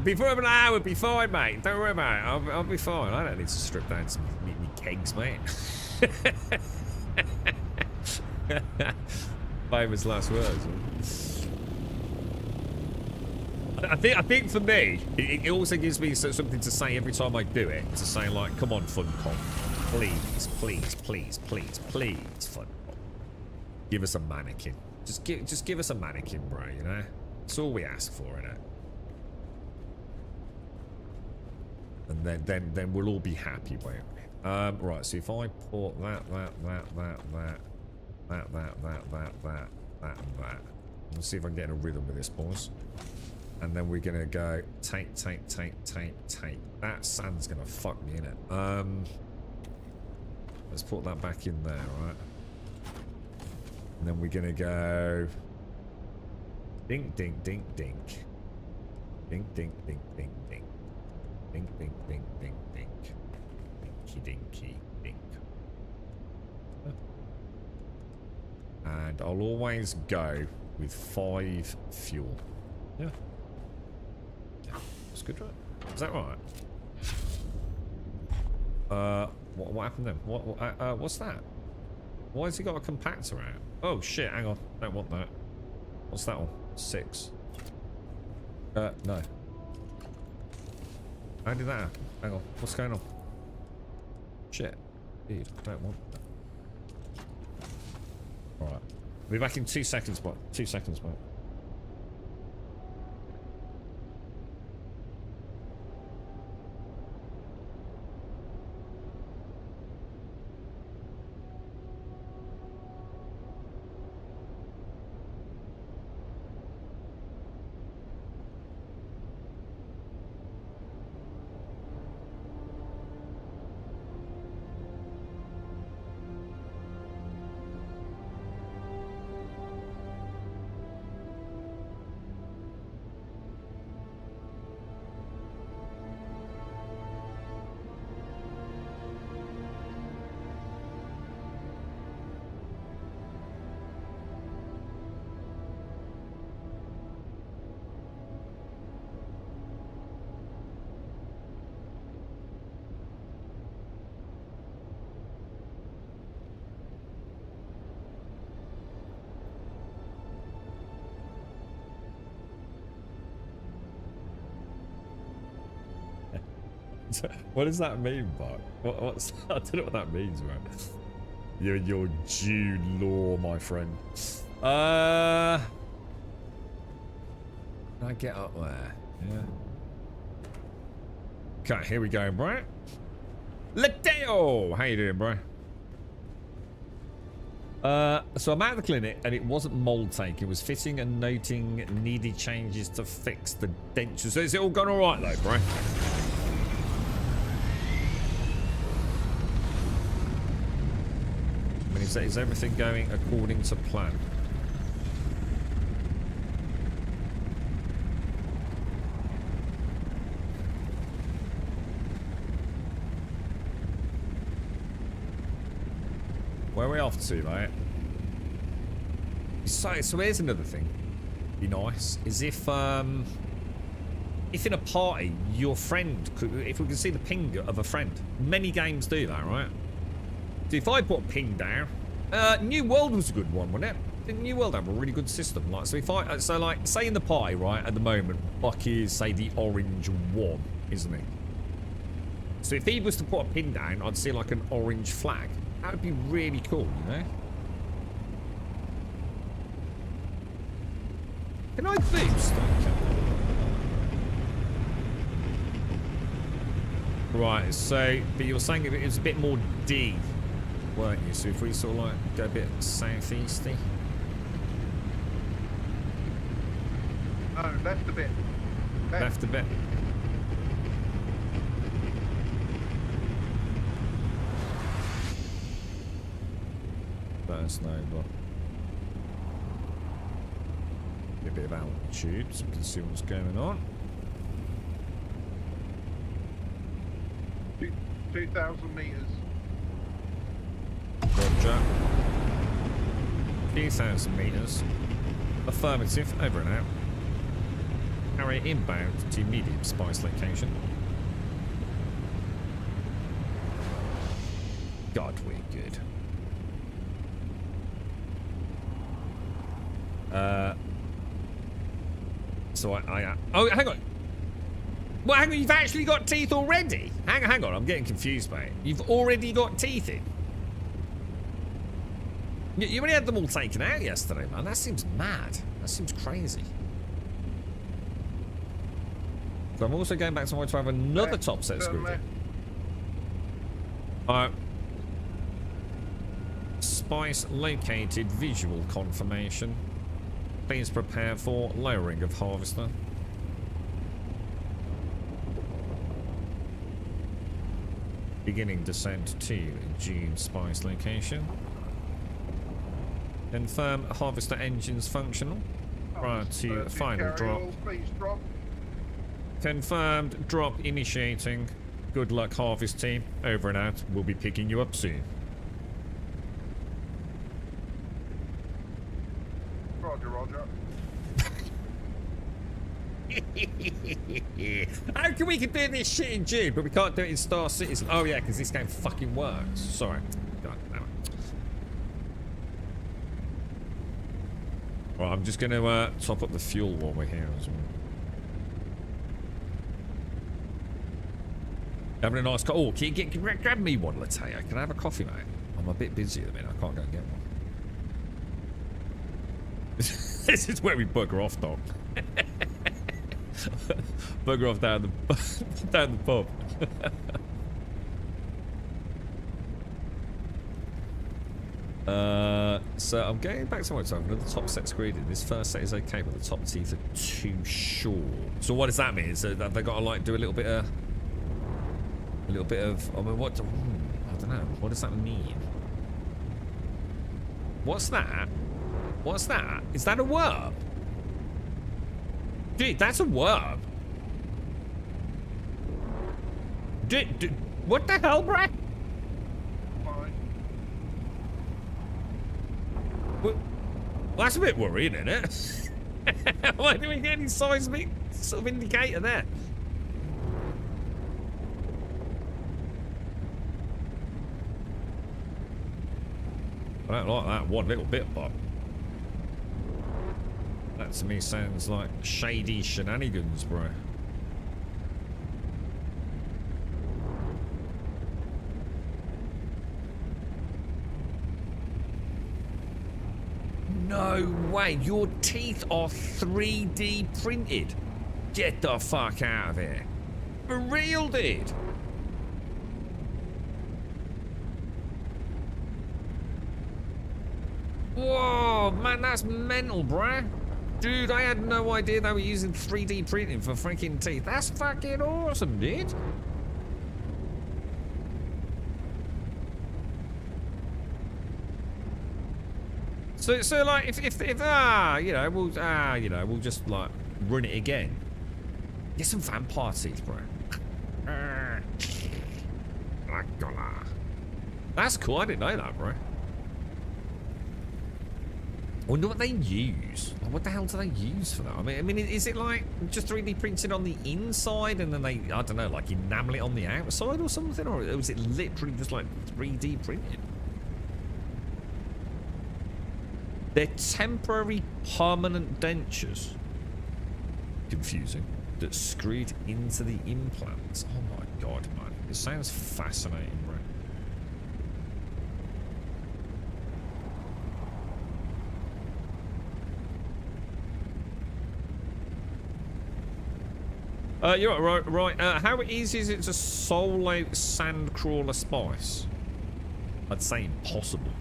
[SPEAKER 2] Before an hour, we'll be fine, mate. Don't worry about it. I'll be fine. I don't need to strip down some me kegs, mate. Famous last words. I think for me, it also gives me something to say every time I do it. To say like, come on, Funcom, please, Funcom, give us a mannequin. Just give us a mannequin, bro. You know, that's all we ask for, innit? And then we'll all be happy, won't we? Right. So if I put that, and that. Let's see if I can get in a rhythm with this, boys. And then we're gonna go take. That sand's gonna fuck me, innit? Let's put that back in there, right? And then we're gonna go dink. Dink. Dinky. And I'll always go with 5 fuel. Yeah. That's good, right? Is that right? What happened then? What's that? Why has he got a compactor out? Oh shit, hang on. Don't want that. What's that one? 6. No. How did that happen? Hang on. What's going on? Shit. Dude, I don't want that. Alright. I'll be back in 2 seconds, bro. 2 seconds, bro. What does that mean, Buck? What's I don't know what that means, man. You're Dune law, my friend. Can I get up there? Yeah. Okay, here we go, bro. Lateo! How you doing, bro? So I'm at the clinic and it wasn't mold take. It was fitting and noting needed changes to fix the dentures. So is it all gone all right though, bro? I mean, is everything going according to plan? Where are we off to, mate? So here's another thing. Be nice is if in a party your friend could, if we can see the ping of a friend. Many games do that, right? So if I put a ping down, New World was a good one, wasn't it? Didn't New World have a really good system? Like, so if I, like, say in the party, right, at the moment, Buck is, say, the orange one, isn't he? So if he was to put a pin down, I'd see like an orange flag. That would be really cool, you know? Can I boost? Okay. Right, so, but you were saying it was a bit more D, weren't you? So if we sort of like go a bit southeasty.
[SPEAKER 10] No, left a bit.
[SPEAKER 2] Left a bit. First neighbour. A bit of altitude so we can see what's going on.
[SPEAKER 10] 2,000 meters.
[SPEAKER 2] Roger. 2,000 meters. Affirmative. Over and out. Carrier inbound to medium spice location. God, we're good. So oh, hang on. Well, hang on, you've actually got teeth already? Hang on, I'm getting confused, mate. You've already got teeth in? You only had them all taken out yesterday, man. That seems mad. That seems crazy. So I'm also going back tomorrow to have another top set screwed in. Alright. Spice located, visual confirmation. Please prepare for lowering of harvester. Beginning descent to Dune spice location. Confirm harvester engines functional prior to final drop.
[SPEAKER 10] Please drop.
[SPEAKER 2] Confirmed drop initiating. Good luck, harvest team. Over and out. We'll be picking you up soon.
[SPEAKER 10] Roger, roger.
[SPEAKER 2] How can we do this shit in June, but we can't do it in Star Citizen? Oh yeah, because this game fucking works. Sorry. God damn it. Well, I'm just going to top up the fuel while we're here as well. Having a nice coffee. Oh, can you grab me one latte? Can I have a coffee, mate? I'm a bit busy at the minute. I can't go and get one. This is where we bugger off, Doc. Bugger off down the pub. So I'm going back to my time. Another top set's graded. This first set is okay, but the top teeth are too short. So what does that mean? So have they got to like do a little bit of? I mean, what? I don't know. What does that mean? What's that? What's that? Is that a worm? Dude, that's a worm. Dude, what the hell, Brad?
[SPEAKER 10] Fine.
[SPEAKER 2] Well, that's a bit worrying, isn't it? Why do we get any seismic sort of indicator there? I don't like that one little bit, but that to me sounds like shady shenanigans, bro. No way, your teeth are 3D printed. Get the fuck out of here. For real, dude. Whoa, man, that's mental, bruh. Dude, I had no idea they were using 3D printing for freaking teeth. That's fucking awesome, dude. So like, if we'll just like run it again. Get some vampire teeth, bro. That's cool. I didn't know that, bro. I wonder what they use. What the hell do they use for that? I mean, is it like just 3D printed on the inside and then they, I don't know, like enamel it on the outside or something, or was it literally just like 3D printed? They're temporary permanent dentures. Confusing. That's screwed into the implants. Oh my god, man. It sounds fascinating, bro. You're right. How easy is it to solo Sandcrawler Spice? I'd say impossible.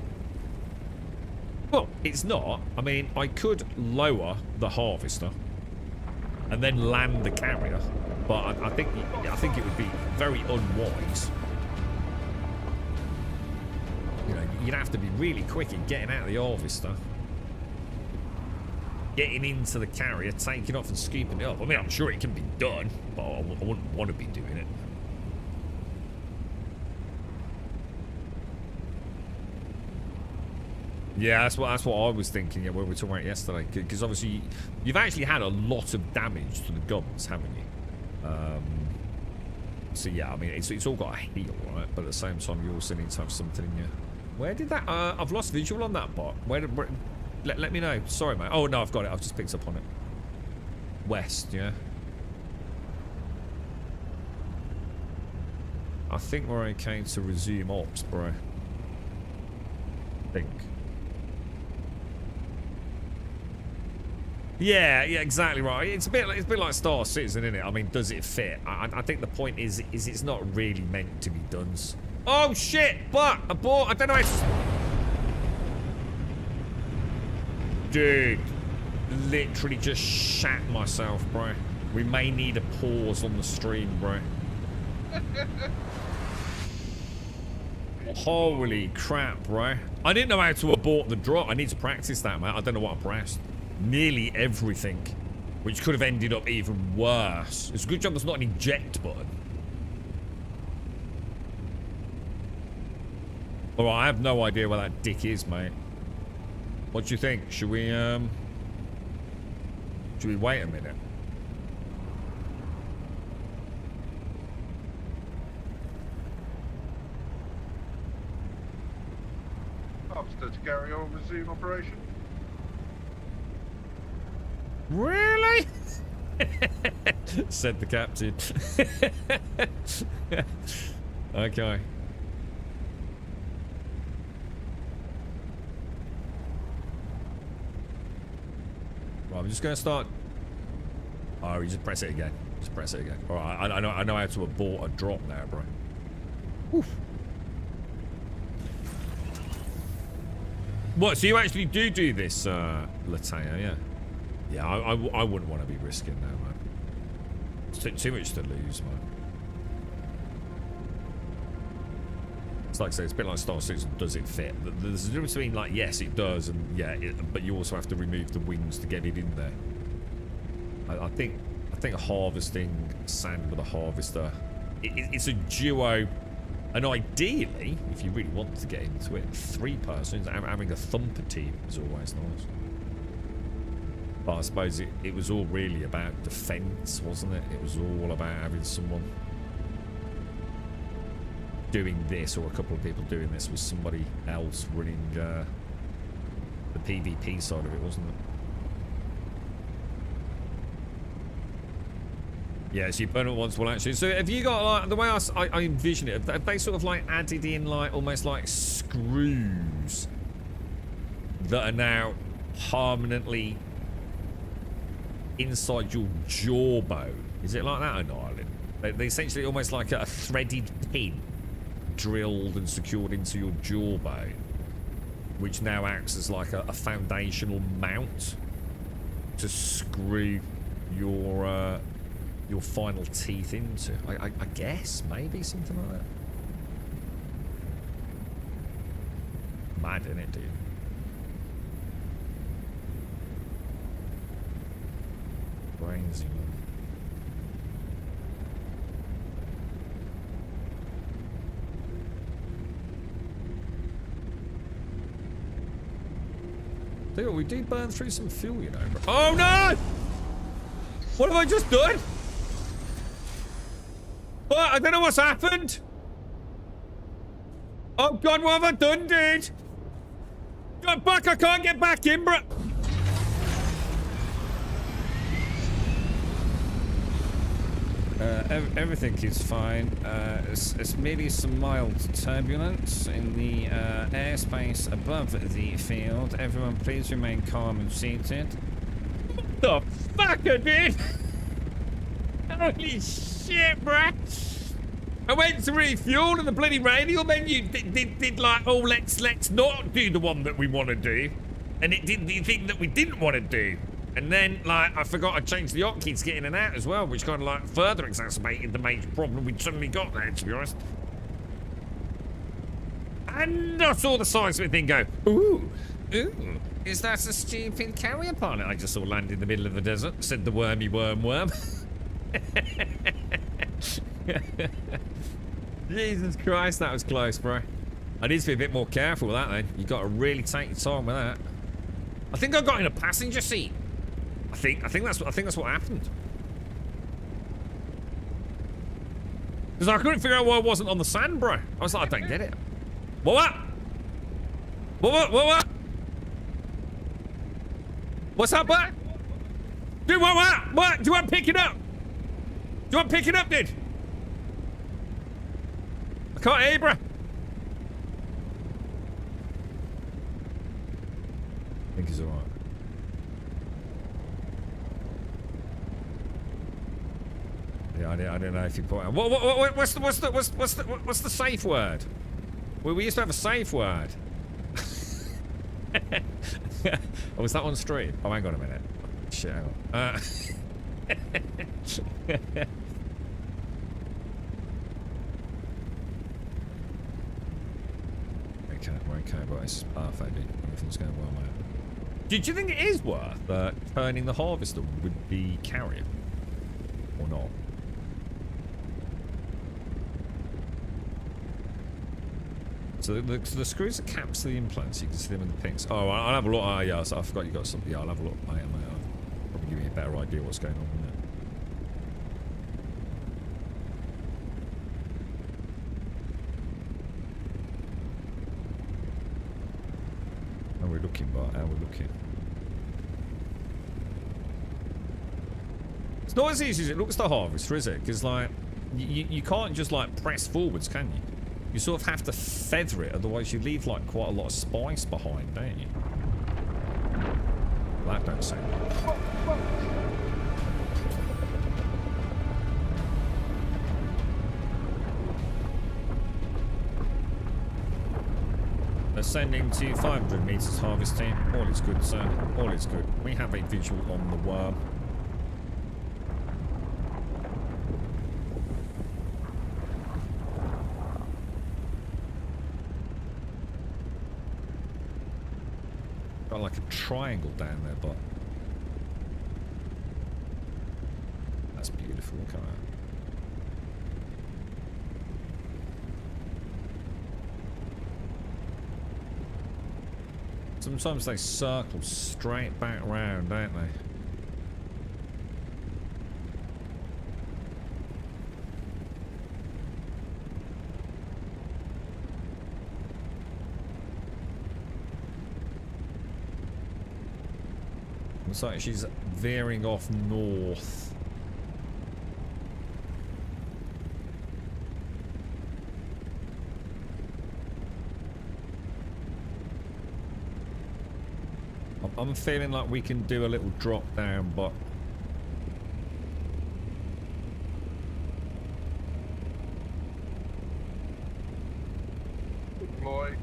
[SPEAKER 2] Well, it's not. I mean, I could lower the harvester and then land the carrier, but I think it would be very unwise. You know, you'd have to be really quick in getting out of the harvester, getting into the carrier, taking off and scooping it up. I mean, I'm sure it can be done, but I wouldn't want to be doing it. Yeah, that's what I was thinking. Yeah, when we were talking about it yesterday, because obviously you've actually had a lot of damage to the guns, haven't you? So yeah, I mean it's all got a heal, right? But at the same time, you also need to have something in your. Where did that? I've lost visual on that bot. Where let me know. Sorry, mate. Oh no, I've got it. I've just picked up on it. West, yeah. I think we're okay to resume ops, bro. I think. Yeah, exactly right. It's a bit like Star Citizen, isn't it? I mean, does it fit? I think the point is it's not really meant to be done. Oh shit! But abort. I don't know how to... Dude, literally just shat myself, bro. We may need a pause on the stream, bro. Holy crap, bro. I didn't know how to abort the drop. I need to practice that, man. I don't know what I pressed. Nearly everything, which could have ended up even worse. It's a good job there's not an eject button. Alright, I have no idea where that dick is, mate. What do you think? Should we wait a minute?
[SPEAKER 10] Officer to carry on, resume operation.
[SPEAKER 2] Really? Said the captain. Okay. Right, I'm just gonna start. Oh, you just press it again. Just press it again. All right, I know how to abort a drop now, bro. Oof. What? So you actually do this, Lataya? Yeah. Yeah, I wouldn't want to be risking that, man. It's too much to lose, man. It's like I say, it's a bit like Star Citizen. Does it fit? There's a difference between like, yes, it does, and yeah, but you also have to remove the wings to get it in there. I think harvesting sand with a harvester, it's a duo, and ideally, if you really want to get into it, 3 persons having a thumper team is always nice. But I suppose it was all really about defense, wasn't it? It was all about having someone doing this, or a couple of people doing this, with somebody else running the PvP side of it, wasn't it? Yeah, so you burn it once, well, actually. So have you got, like, the way I envision it, have they sort of, like, added in, like, almost like screws that are now permanently inside your jawbone? Is it like that on Ireland? They essentially almost like a threaded pin drilled and secured into your jawbone. which now acts as like a foundational mount to screw your final teeth into. I guess maybe something like that. Mad, isn't it, dude? Crazy, man. Dude, we did burn through some fuel, you know, bro. Oh no! What have I just done? What? I don't know what's happened. Oh god, what have I done, dude? Get back, I can't get back in, bro. Everything is fine. It's merely some mild turbulence in the airspace above the field. Everyone, please remain calm and seated. What the fuck, dude? Holy shit, bruh! I went to refuel and the bloody radio menu did like, oh, let's not do the one that we want to do, and it did the thing that we didn't want to do. And then, like, I forgot I changed the hotkeys to get in and out as well, which kind of, like, further exacerbated the major problem we'd suddenly got there, to be honest. And I saw the signs of the thing go, ooh, is that a stupid carrier pilot I just saw land in the middle of the desert? Said the wormy worm. Jesus Christ, that was close, bro. I need to be a bit more careful with that, then. You got to really take your time with that. I think I got in a passenger seat. I think that's what happened. Because I couldn't figure out why I wasn't on the sand, bro. I was like, I don't get it. What? What's up, bro? Dude, what? Do you want to pick it up? Dude? I can't hear you, bro. I think he's alright. Yeah, I don't know if you put. What's the safe word? Well, we used to have a safe word. Oh, was that on stream? Oh, hang on a minute. Shit, hang on. We're okay, boys. Perfect, dude. Everything's going well, mate. Do you think it is worth turning the harvester with the carrier? Or not? So the screws are caps to the implants. You can see them in the pinks. Oh, I'll have a look. Oh, yeah, so I forgot you got something. Yeah, I'll have a look. I'll probably give you a better idea what's going on with it. How are we looking, Bart? How are we looking? It's not as easy as it looks to harvester, is it? Because, like, you can't just, like, press forwards, can you? You sort of have to feather it, otherwise you leave, like, quite a lot of spice behind, don't you? Well, that don't sound good. Ascending to 500 meters harvesting. All is good, sir. All is good. We have a visual on the worm. Got like a triangle down there, but that's beautiful. Look at that. Sometimes they circle straight back round, don't they? Looks like she's veering off north. I'm feeling like we can do a little drop down, but
[SPEAKER 10] Boy.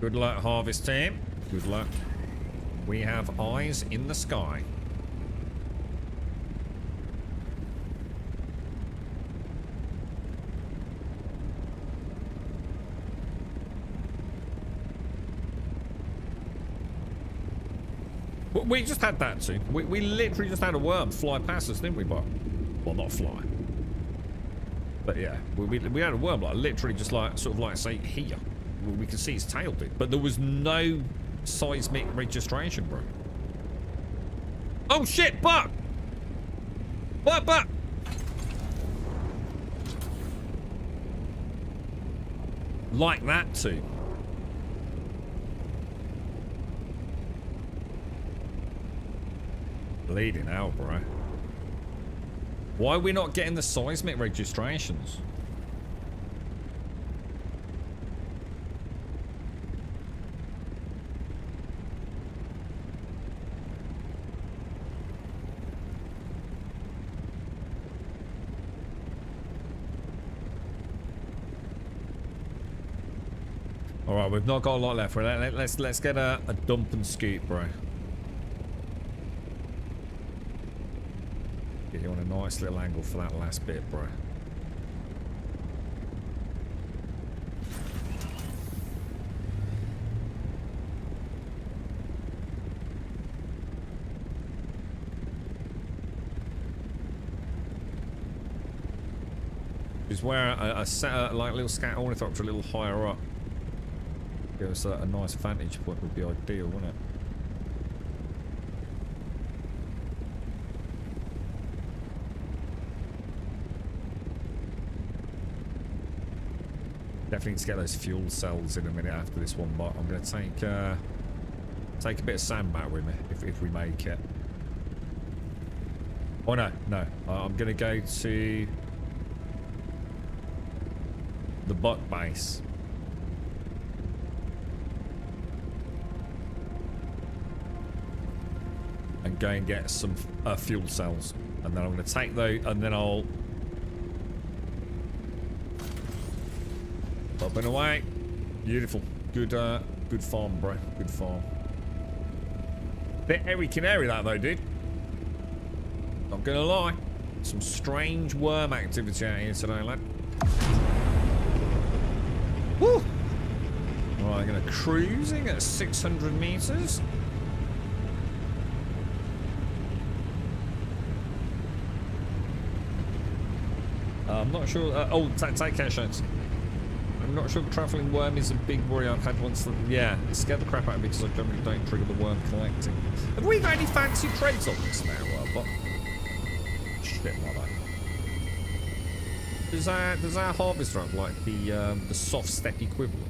[SPEAKER 2] Good luck, harvest team. Good luck. We have eyes in the sky. We just had that too. We literally just had a worm fly past us, didn't we, Bob? Well, not fly. But yeah, we had a worm, like literally just like, sort of like, say, here. We could see its tail, dude. But there was no seismic registration, bro. Oh shit, Buck! Buck! Like that too. Bleeding out, bro. Why are we not getting the seismic registrations? All right, we've not got a lot left. Let's get a dump and scoop, bro. Get you on a nice little angle for that last bit, bro. Is where a set like little scat ornithopter a little higher up. Give us a nice vantage point would be ideal, wouldn't it? Definitely need to get those fuel cells in a minute after this one, but I'm going to take a bit of sand back with me if we make it. Oh no, I'm going to go to the buck base. And go and get some fuel cells, and then I'm going to take those, and then I'll up and away. Beautiful, good farm, bro. Good farm. Bit airy canary that though, dude. Not gonna lie, some strange worm activity out here today, lad. Woo! All right, gonna cruising at 600 meters. I'm not sure. Take care, Shades. I'm not sure the travelling worm is a big worry. I've had once. Yeah, it scared the crap out of me because I generally don't trigger the worm collecting. Have we got any fancy trades on this now, but shit like that. Does our harvester have like the soft step equivalent?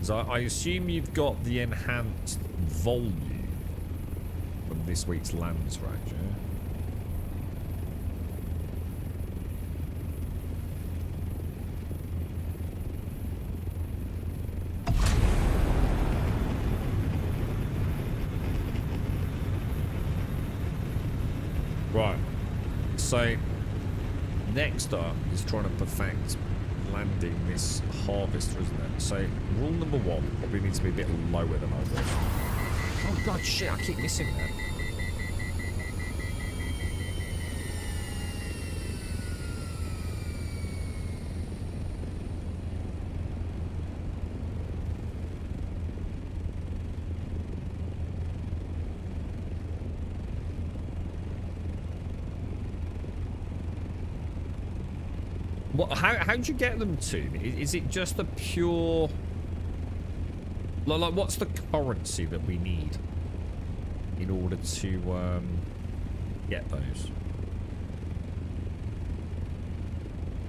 [SPEAKER 2] So I assume you've got the enhanced volume from this week's lands, right? Right. So next up is trying to perfect landing this harvester, isn't it? So rule number one probably needs to be a bit lower than I was. Oh god, shit! I keep missing that. What? How'd you get them to? Is it just a pure? Like, what's the currency that we need in order to get those?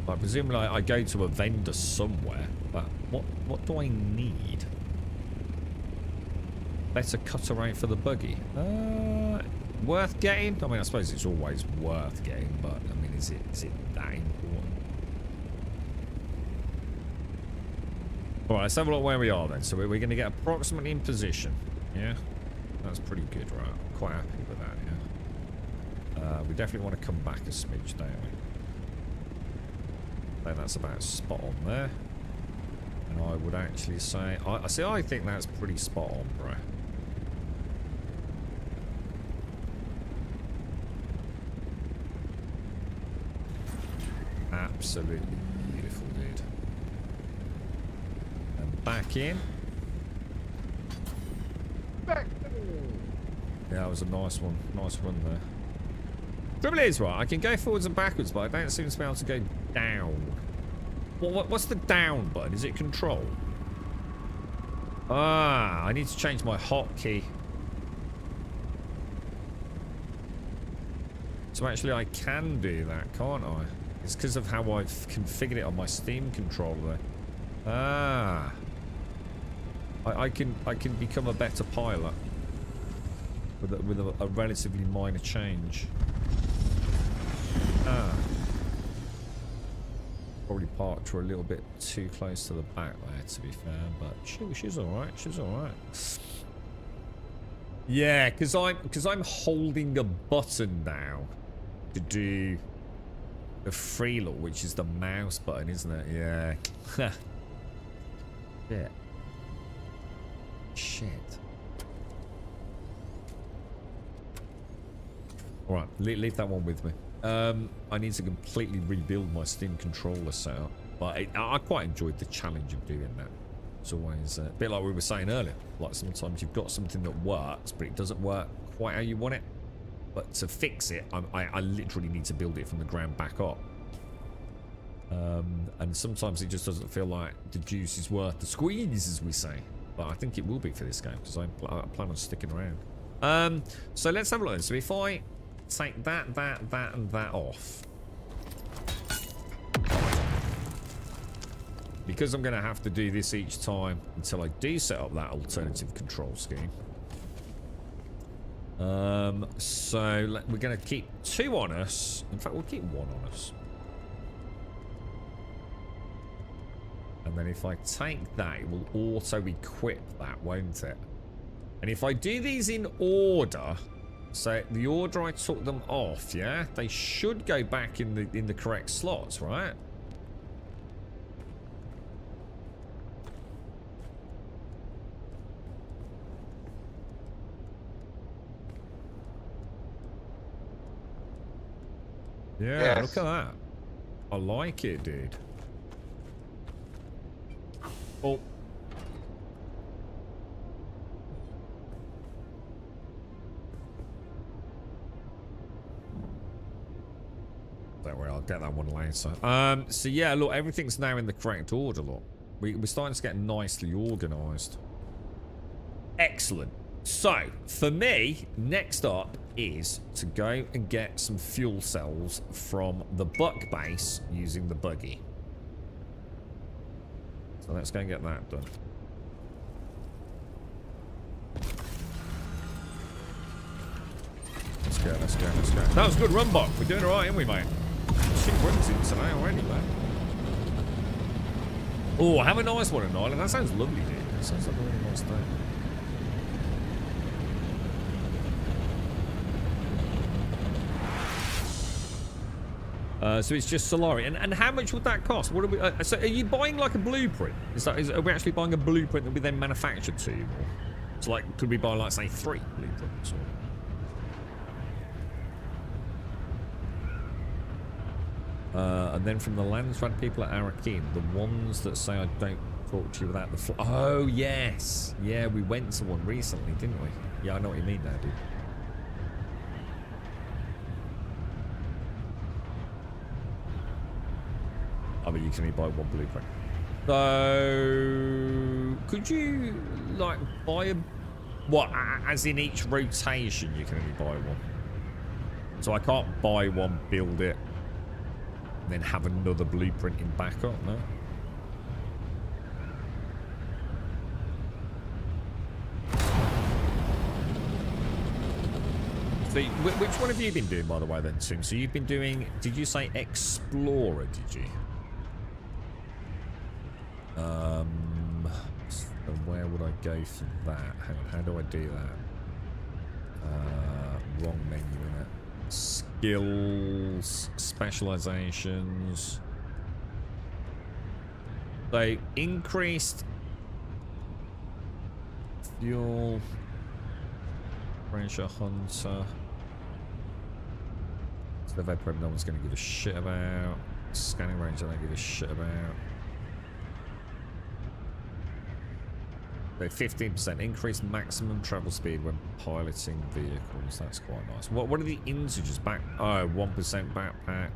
[SPEAKER 2] Like, presumably I go to a vendor somewhere, but what do I need? Better cutter rate for the buggy. Worth getting? I mean, I suppose it's always worth getting, but I mean, is it that important? Alright, let's have a look where we are then. So we're going to get approximately in position. Yeah? That's pretty good, right? I'm quite happy with that, We definitely want to come back a smidge, don't we? I think that's about spot on there. And I would actually say... I think that's pretty spot on, bro. Absolutely beautiful, dude. And back in.
[SPEAKER 10] Back.
[SPEAKER 2] Yeah, that was a nice one. Nice run there. Trouble is, right, I can go forwards and backwards, but I don't seem to be able to go down. What's the down button? Is it control? Ah, I need to change my hotkey. So actually I can do that, can't I? It's because of how I've configured it on my Steam controller. Ah. I can become a better pilot with a relatively minor change. Ah. Probably parked her a little bit too close to the back there, to be fair, but she's alright. She's alright. Yeah, because I'm holding a button now to do the free look, which is the mouse button, isn't it? Yeah. Shit. Shit. Alright, leave that one with me. I need to completely rebuild my Steam controller setup, but I quite enjoyed the challenge of doing that. It's always a bit like we were saying earlier, like sometimes you've got something that works, but it doesn't work quite how you want it. But to fix it, I literally need to build it from the ground back up. And sometimes it just doesn't feel like the juice is worth the squeeze, as we say. But I think it will be for this game, because I plan on sticking around. So let's have a look. So if I take that, and that off. Because I'm going to have to do this each time until I do set up that alternative control scheme. So we're going to keep 2 on us. In fact, we'll keep 1 on us. And then if I take that, it will auto-equip that, won't it? And if I do these in order... So the order I took them off, yeah, they should go back in the correct slots, right? Yeah,
[SPEAKER 10] yes.
[SPEAKER 2] Look at that. I like it, dude. Oh. Don't worry, I'll get that one later. So yeah, look, everything's now in the correct order, look. We're starting to get nicely organised. Excellent. So, for me, next up is to go and get some fuel cells from the Buck base using the buggy. So let's go and get that done. Let's go, let's go, let's go. That was a good run, Buck. We're doing alright, aren't we, mate? 2 runs in today already, mate. Oh, have a nice one at night. That sounds lovely, dude. That sounds like a really nice day. So it's just Solari. And how much would that cost? What are we? So are you buying like a blueprint? Are we actually buying a blueprint that we then manufacture to you? So like, could we buy like, say, 3 blueprints? And then from the Landsrad people at Arakin, the ones that say I don't talk to you without the oh, yes. Yeah, we went to one recently, didn't we? Yeah, I know what you mean now, dude. I mean, you can only buy 1 blueprint. So, could you, like, buy a... What, as in each rotation you can only buy 1? So I can't buy 1, build it, and then have another blueprint in backup, no? So, which one have you been doing, by the way, then, Tim? So you've been doing... Did you say Explorer, did you? So where would I go for that? Hang on, how do I do that? Wrong menu, innit? skills, specializations. They increased fuel, Ranger Hunter. Survey probe no one's going to give a shit about. Scanning range I don't give a shit about. So 15% increased maximum travel speed when piloting vehicles. That's quite nice. What are the integers? Back 1% backpack.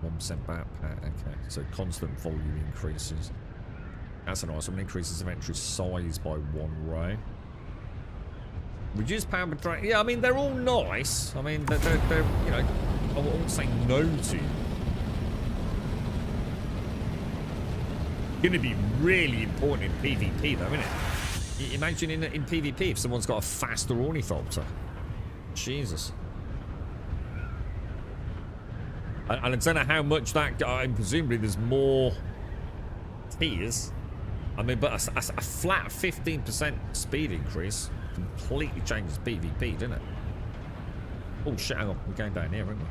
[SPEAKER 2] 1% backpack. Okay. So constant volume increases. That's a nice one. Increases inventory size by 1 row. Reduce power per track. Yeah, I mean they're all nice. I mean they're you know, I won't say no to. Going to be really important in PvP though, isn't it? Imagine in PvP if someone's got a faster ornithopter. Jesus. And I don't know how much that. Presumably there's more tiers. I mean, but a flat 15% speed increase completely changes PvP, doesn't it? Oh shit! Hang on, we're going down here, aren't we?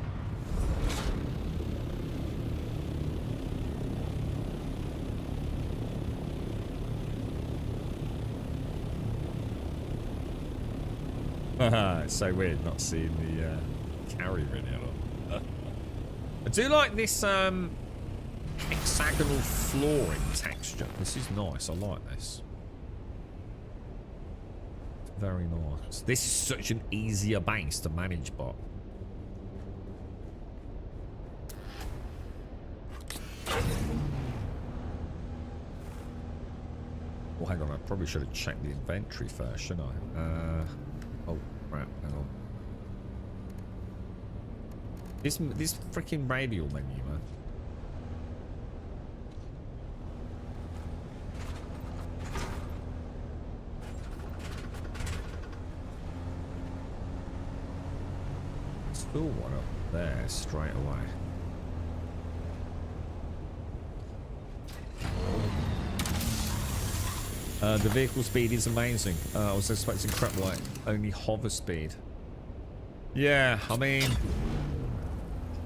[SPEAKER 2] It's so weird not seeing the carrier in here. I do like this hexagonal flooring texture. This is nice. I like this. Very nice. This is such an easier base to manage, but. Well, hang on. I probably should have checked the inventory first, shouldn't I? Oh, crap. Hang on. This freaking radial menu, man. Still one up there straight away. The vehicle speed is amazing. I was expecting crap like only hover speed. Yeah, I mean,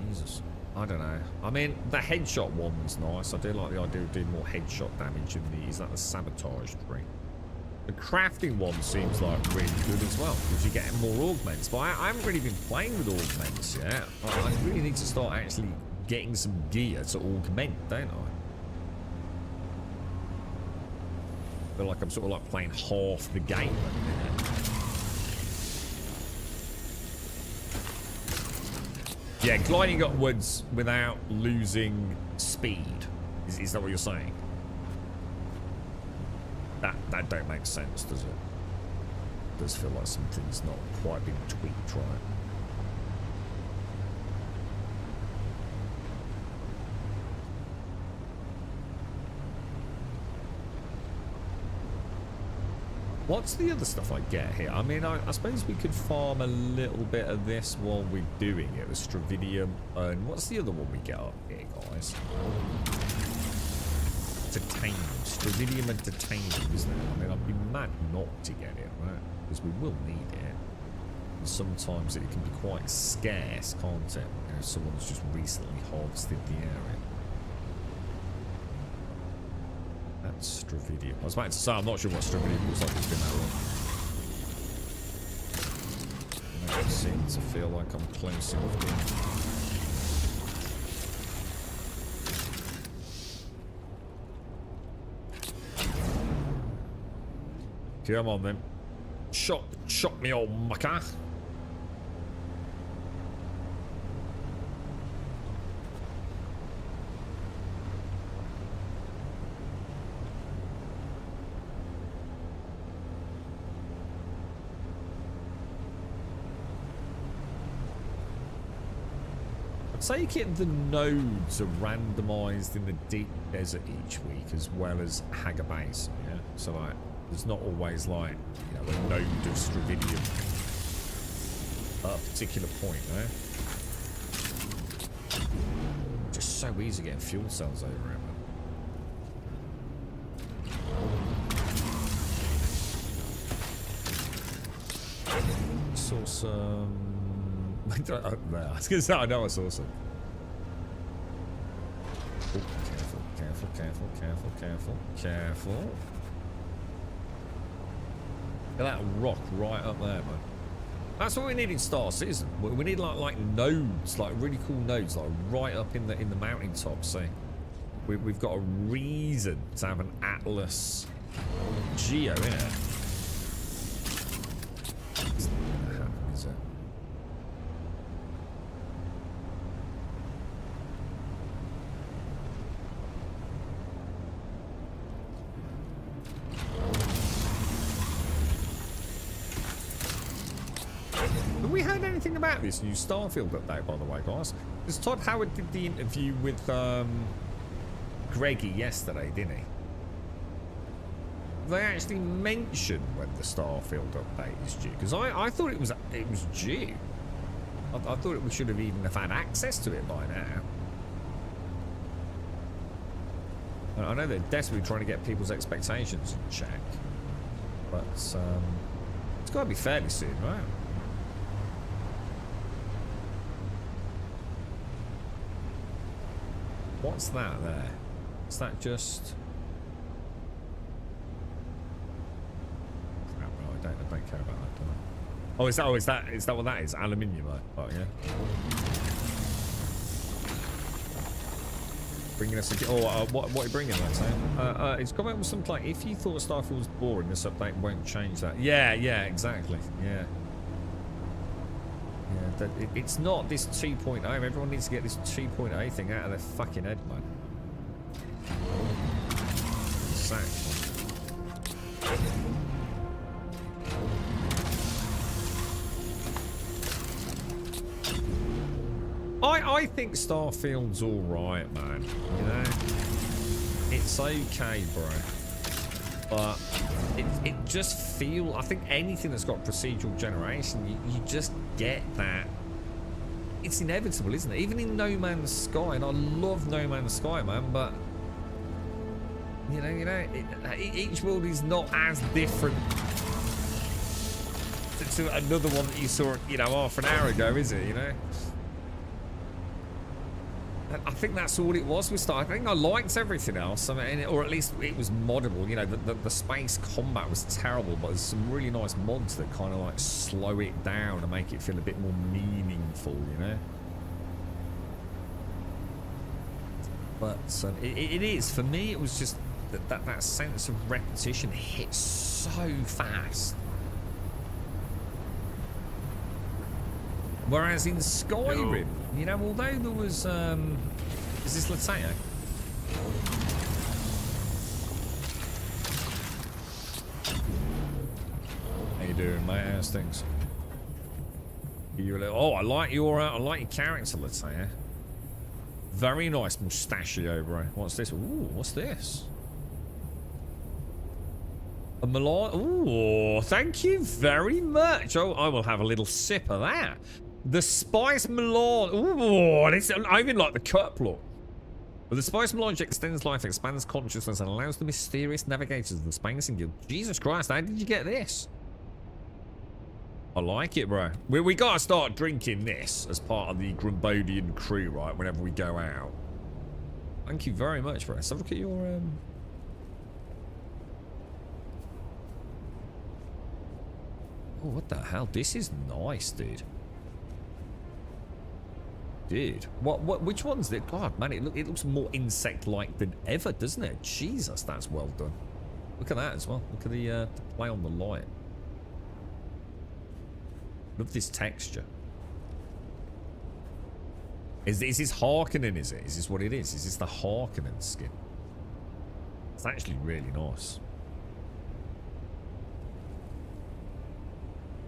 [SPEAKER 2] Jesus, I don't know. I mean, the headshot one's nice. I do like the idea of doing more headshot damage in the. Is that the sabotage tree? The crafting one seems like really good as well because you're getting more augments. But I haven't really been playing with augments yet. I really need to start actually getting some gear to augment, don't I? I feel like I'm sort of like playing half the game at the minute. Yeah, gliding upwards without losing speed. Is that what you're saying? That don't make sense, does it? It does feel like something's not quite been tweaked right. What's the other stuff I get here? I mean, I suppose we could farm a little bit of this while we're doing it. The Stravidium. And what's the other one we get up here, guys? Titanium. Stravidium and titanium, isn't it? I mean, I'd be mad not to get it, right? Because we will need it. And sometimes it can be quite scarce, can't it? You know, someone's just recently harvested the area. That's Stravidium. I was about to say, I'm not sure what Stravidium looks like. It's been that long. I seem to feel like I'm close enough. Come on then. Shot me old mucker. Take it the nodes are randomized in the deep desert each week as well as Haga Base, yeah? So like there's not always like, you know, a node of Stravidium at a particular point, eh? Just so easy getting fuel cells over it, man. Saw some I was going to say, I know I saw some. Oh, careful. Look at that rock right up there, man. That's what we need in Star Citizen. We need like nodes, like really cool nodes, like right up in the mountaintop. See, we've got a reason to have an Atlas Geo in it. Is it? Have we heard anything about this new Starfield update, by the way, guys? Because Todd Howard did the interview with Greggy yesterday, didn't he? They actually mentioned when the Starfield update is due, because I thought it was due. I thought we should have even have had access to it by now. I know they're desperately trying to get people's expectations in check, but it's got to be fairly soon, right? What's that there? Is that just... I don't care about that, do I? Oh, is that what that is? Aluminium, oh yeah. Bringing us a... what are you bringing, let's say? It's coming up with something like, if you thought Starfield was boring, this update won't change that. Yeah, exactly. Yeah. It's not this 2.0. Everyone needs to get this 2.0 thing out of their fucking head, man. Exactly. I think Starfield's alright, man. You know? It's okay, bro. But it just feels... I think anything that's got procedural generation, you just get that. It's inevitable, isn't it? Even in No Man's Sky, and I love No Man's Sky, man, but... You know, each world is not as different to another one that you saw, you know, half an hour ago, is it, you know? I think that's all it was with Star. I think I liked everything else, I mean, or at least it was moddable. You know, the space combat was terrible, but there's some really nice mods that kind of like slow it down and make it feel a bit more meaningful, you know. But it is, for me, it was just that sense of repetition hit so fast. Whereas in Skyrim, you know, although there was, is this Lateo? How you doing, mate? How's things? Oh, I like your character, Lateo. Very nice mustachio, bro. What's this? Ooh, what's this? A Milan. Ooh, thank you very much. Oh, I will have a little sip of that. The Spice Melange. Ooh, I even like the cup look. But the Spice Melange extends life, expands consciousness, and allows the mysterious navigators of the Spacing Guild. Jesus Christ, how did you get this? I like it, bro. We gotta start drinking this as part of the Grumbodian crew, right? Whenever we go out. Thank you very much, bro. Let's have a look at your Oh, what the hell? This is nice, dude. Dude, which one's it? God, man, it looks more insect-like than ever, doesn't it? Jesus, that's well done. Look at that as well. Look at the play on the light. Love this texture. Is this Harkonnen, is it? Is this what it is? Is this the Harkonnen skin? It's actually really nice.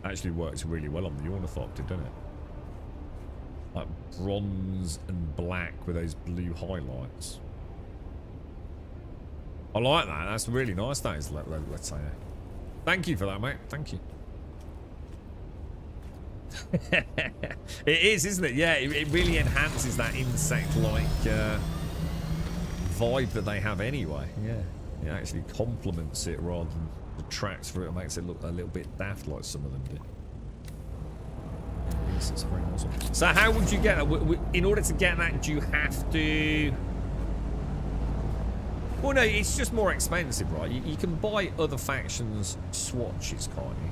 [SPEAKER 2] Actually works really well on the Ornithopter, doesn't it? Like bronze and black with those blue highlights. I like that. That's really nice, that is, let's say. Thank you for that, mate. Thank you. It is, isn't it? Yeah, it really enhances that insect-like vibe that they have anyway. Yeah, it actually complements it rather than detracts from it and makes it look a little bit daft like some of them do. This is very awesome. So how would you get that? In order to get that, do you have to... Well, no, it's just more expensive, right? You can buy other factions' swatches, can't you?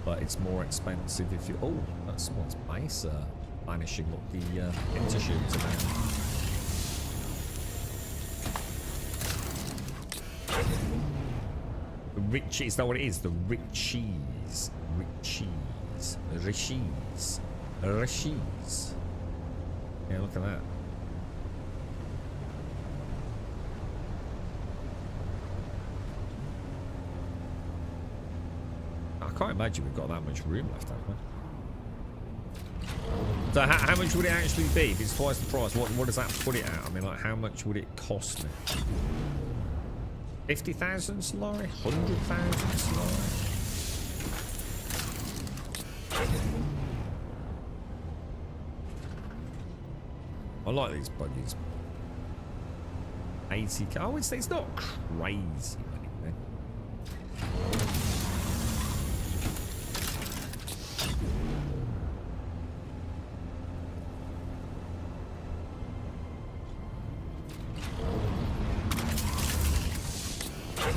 [SPEAKER 2] But it's more expensive if you... Oh, that's someone's base vanishing up the intershooter now. The Ritchie, is that what it is? The Ritchies. Ritchies. Rishies. Rishies. Yeah, look at that. I can't imagine we've got that much room left, have we? So how much would it actually be if it's twice the price? What does that put it at? I mean, like, how much would it cost me? 50,000 Solari? 100,000 Solari? I like these buggies. 80k. Oh, it's not crazy money, man.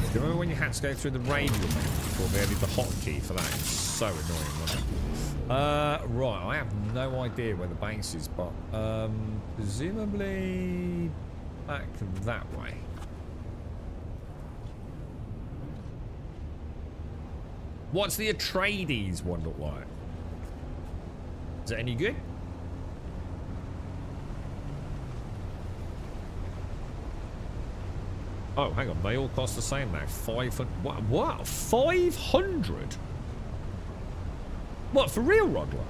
[SPEAKER 2] Do you remember when you had to go through the radio menu before they added the hotkey for that? It's so annoying, wasn't it? Right, I have no idea where the base is, but presumably back that way. What's the Atreides one look like? Is it any good? Oh, hang on. They all cost the same now. 500. What? 500? What, for real, Rodler?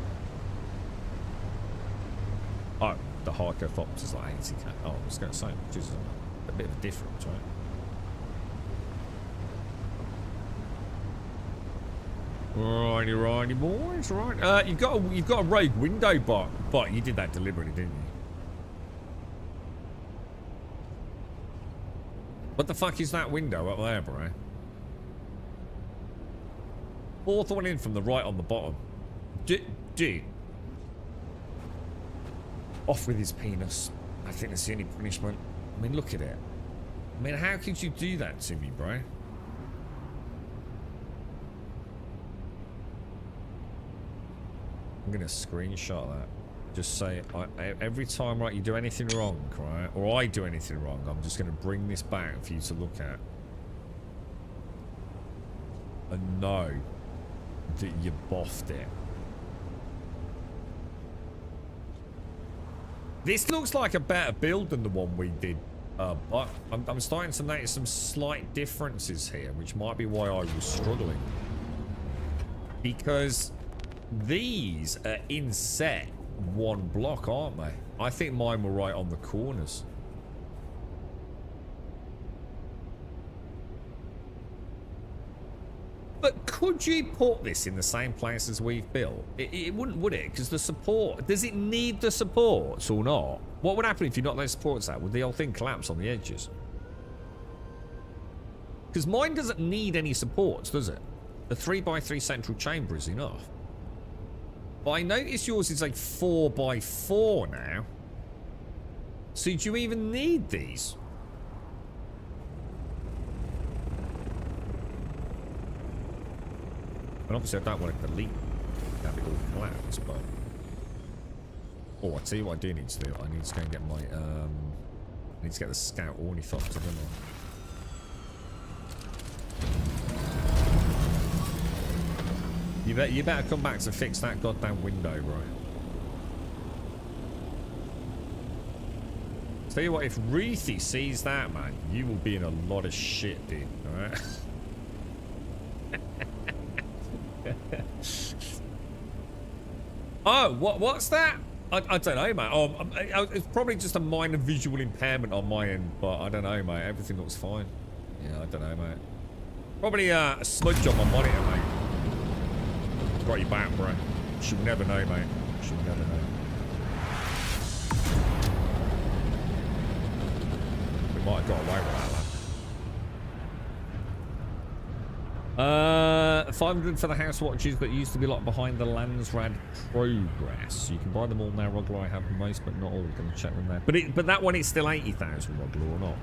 [SPEAKER 2] Oh, the hardcore Fox is like 80k. Oh, I was going to say, which is a bit of a difference, right? Righty, boys, right. You've got a rogue window bot. You did that deliberately, didn't you? What the fuck is that window up there, bro? Fourth one in from the right on the bottom. Dude. Off with his penis. I think that's the only punishment. I mean, look at it. I mean, how could you do that to me, bro? I'm gonna screenshot that. Just say, every time, right, you do anything wrong, right, or I do anything wrong, I'm just gonna bring this back for you to look at. And know that you boffed it. This looks like a better build than the one we did, but I'm starting to notice some slight differences here, which might be why I was struggling. Because these are inset one block, aren't they? I think mine were right on the corners. But could you put this in the same place as we've built? It wouldn't, would it? Because the support, does it need the supports or not? What would happen if you knocked those supports out? Would the whole thing collapse on the edges? Because mine doesn't need any supports, does it? The 3x3 central chamber is enough. But I notice yours is like 4x4 now. So do you even need these? And obviously I don't want to delete have it all collapse, but... Oh, I tell you what I do need to do. I need to go and get my, I need to get the scout ornithopter, don't I? You better come back to fix that goddamn window, right? Tell you what, if Ruthie sees that, man, you will be in a lot of shit, dude, alright? Oh, what's that? I don't know, mate. Oh, it's probably just a minor visual impairment on my end, but I don't know, mate. Everything looks fine. Yeah, I don't know, mate. Probably a smudge on my monitor, mate. Got your back, bro. She'll never know, mate. She'll never know. We might have got away with that, 500 for the house watches that used to be locked behind the Landsrad progress. You can buy them all now. Rogler, I have most, but not all. Gonna check them there. But that one is still 80,000 Rogler or not?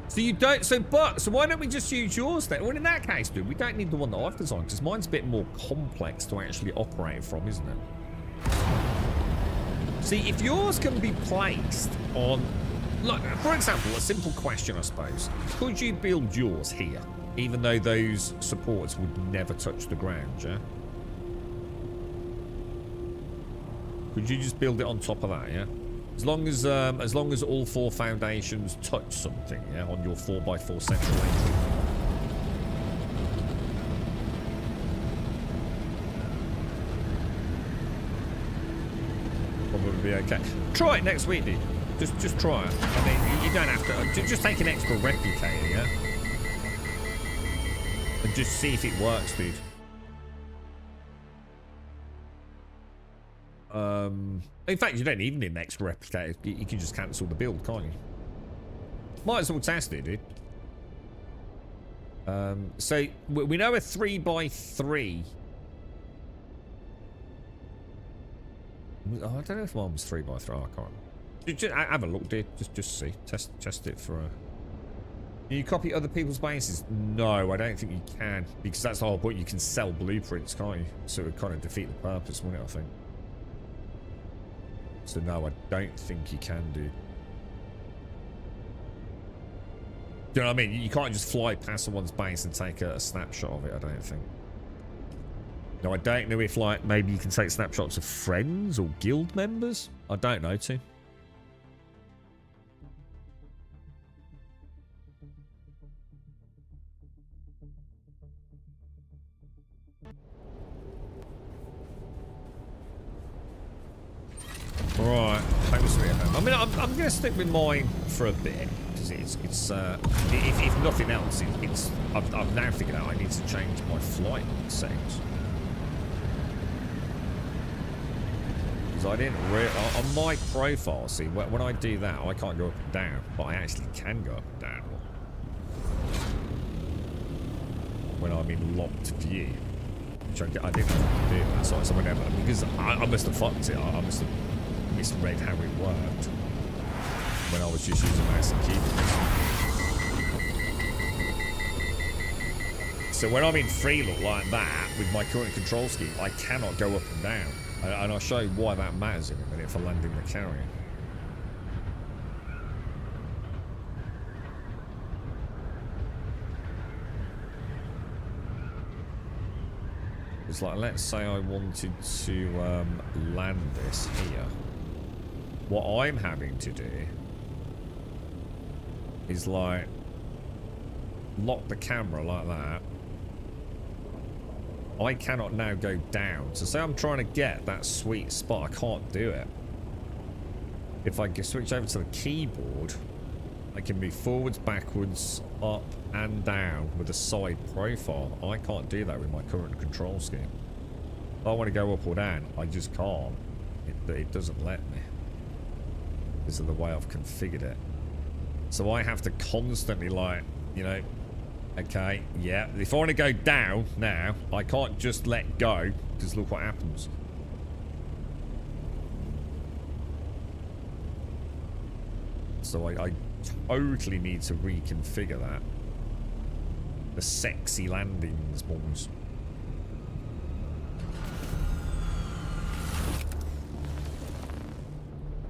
[SPEAKER 2] So you don't. So why don't we just use yours then? Well, in that case, dude, we don't need the one that I've designed because mine's a bit more complex to actually operate from, isn't it? See, if yours can be placed on. Like, for example, a simple question, I suppose. Could you build yours here, even though those supports would never touch the ground, yeah? Could you just build it on top of that, yeah? As long as all 4 foundations touch something, yeah, on your 4x4 central entry. Probably be okay. Try it next week, dude. Just try it. I mean, you don't have to. Just take an extra replicator, yeah? And just see if it works, dude. In fact, you don't even need an extra replicator. You can just cancel the build, can't you? Might as well test it, dude. So, we know a 3x3. Oh, I don't know if mine was 3x3. Oh, I can't. Just have a look, dude. Just see. Test it for a... Can you copy other people's bases? No, I don't think you can. Because that's the whole point. You can sell blueprints, can't you? So it would kind of defeat the purpose, wouldn't it, I think? So no, I don't think you can, dude. Do you know what I mean? You can't just fly past someone's base and take a snapshot of it, I don't think. Now, I don't know if, like, maybe you can take snapshots of friends or guild members. I don't know, too. Right, home sweet home. I mean, I'm going to stick with mine for a bit because it's if nothing else, I've now figured out I need to change my flight settings because I didn't on my profile. See, when I do that, I can't go up and down, but I actually can go up and down when I'm in locked view. Which I didn't have to do that, so whenever because I must have fucked it. I must have misread how it worked when I was just using mouse and keyboard. So when I'm in free look like that with my current control scheme, I cannot go up and down, and I'll show you why that matters in a minute for landing the carrier. It's like, let's say I wanted to land this here. What I'm having to do is like lock the camera like that. I cannot now go down. So say I'm trying to get that sweet spot, I can't do it. If I switch over to the keyboard, I can move forwards, backwards, up and down with a side profile. I can't do that with my current control scheme. If I want to go up or down, I just can't. It doesn't let me. Because of the way I've configured it. So I have to constantly, like, you know, okay, yeah. If I want to go down now, I can't just let go, because look what happens. So I totally need to reconfigure that. The sexy landings, boys.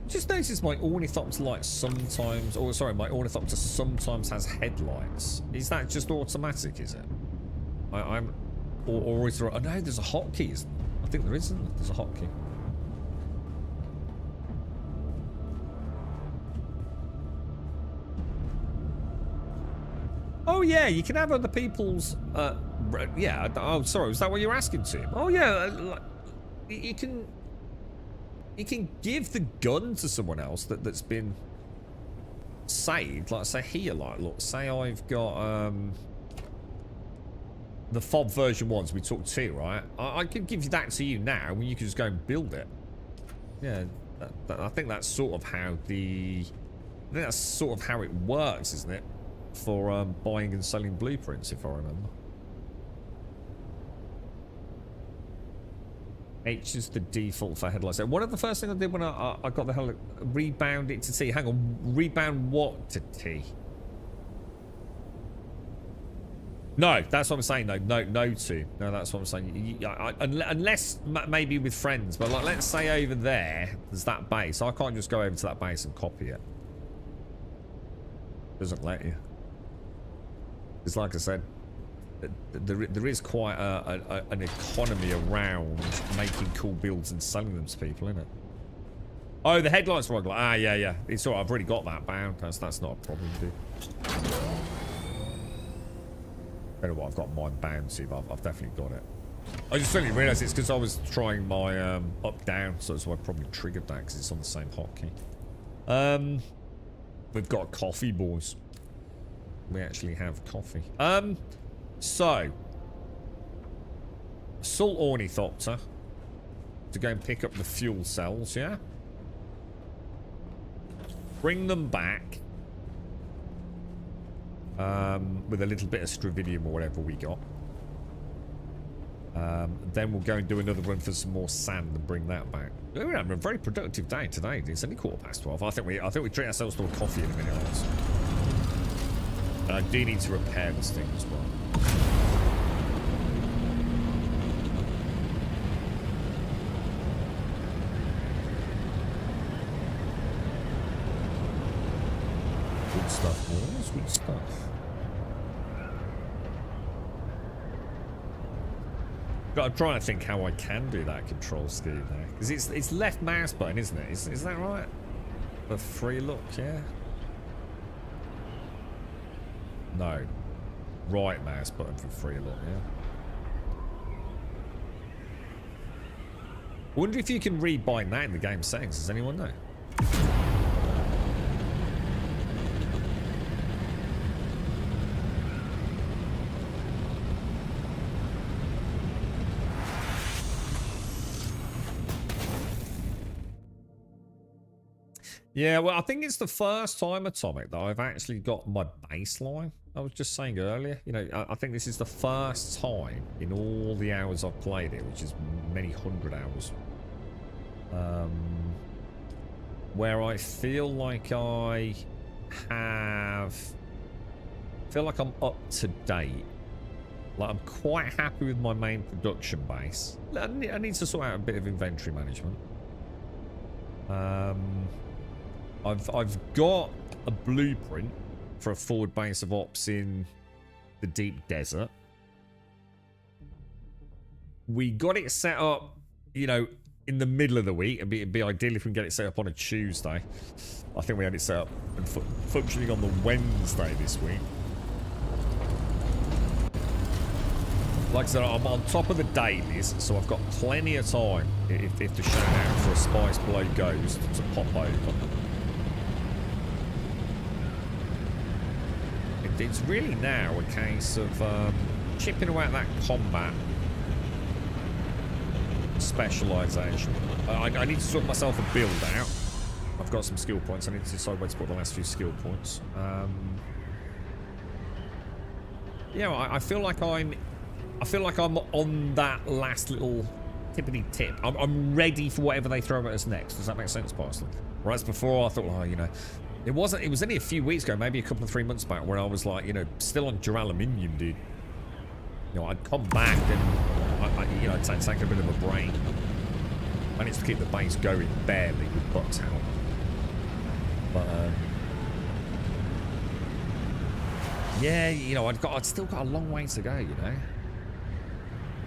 [SPEAKER 2] Just noticed my ornithopter light sometimes, or sorry, my ornithopter sometimes has headlights. Is that just automatic, is it? Or is there, oh no, there's a hotkey. I think there isn't. There's a hotkey. Oh yeah, you can have other people's, yeah, oh sorry, was that what you're asking to? Oh yeah, you can give the gun to someone else that's been saved. Like, say here, like, look, say I've got the FOB version 1s, we took 2, right? I could give that to you now, and you can just go and build it. Yeah, I think that's sort of how the I think that's sort of how it works, isn't it? For buying and selling blueprints, if I remember. H is the default for headlights. So one of the first things I did when I got the hell rebound it to T. Hang on, rebound what to T? No, that's what I'm saying. No to. No, that's what I'm saying. Unless maybe with friends, but like, let's say over there's that base. I can't just go over to that base and copy it. Doesn't let you. It's like I said. There is quite an economy around making cool builds and selling them to people, isn't it? Oh, the headlights were like, yeah. It's all right, I've already got that bound. That's not a problem, dude. I don't know what I've got mine bound to, but I've definitely got it. I just suddenly realised it's because I was trying my up-down, so I probably triggered that because it's on the same hotkey. We've got coffee, boys. We actually have coffee. So, assault ornithopter to go and pick up the fuel cells, yeah? Bring them back with a little bit of stravidium or whatever we got. Then we'll go and do another run for some more sand and bring that back. We're having a very productive day today. It's only 12:15. I think we treat ourselves to a coffee in a minute. And I do need to repair this thing as well. Good stuff, boys. Good stuff. But I'm trying to think how I can do that control scheme there. Because it's left mouse button, isn't it? Is that right? The free look, yeah? No. Right mouse button for free look, yeah? I wonder if you can rebind that in the game settings. Does anyone know? Yeah, well, I think it's the first time, Atomic, that I've actually got my baseline. I was just saying earlier, you know, I think this is the first time in all the hours I've played it, which is many hundred hours, where I feel like I feel like I'm up to date. Like, I'm quite happy with my main production base. I need to sort out a bit of inventory management. I've got a blueprint for a forward base of ops in the deep desert. We got it set up, you know, in the middle of the week. It'd be ideal if we can get it set up on a Tuesday. I think we had it set up and functioning on the Wednesday this week. Like I said, I'm on top of the dailies, so I've got plenty of time if the shout out for a spice blow goes to pop over. It's really now a case of chipping away at that combat specialisation. I need to sort myself a build out. I've got some skill points. I need to decide where to put the last few skill points. Yeah, I feel like I'm on that last little tippity tip. I'm ready for whatever they throw at us next. Does that make sense, Parsley? Whereas before I thought, oh, you know, it was only a few weeks ago, maybe a couple of 3 months back, where I was like, you know, still on Duraluminium, dude. You know, I'd come back and you know, take a bit of a break. Managed to keep the base going barely with butts out. But yeah, you know, I'd still got a long way to go, you know.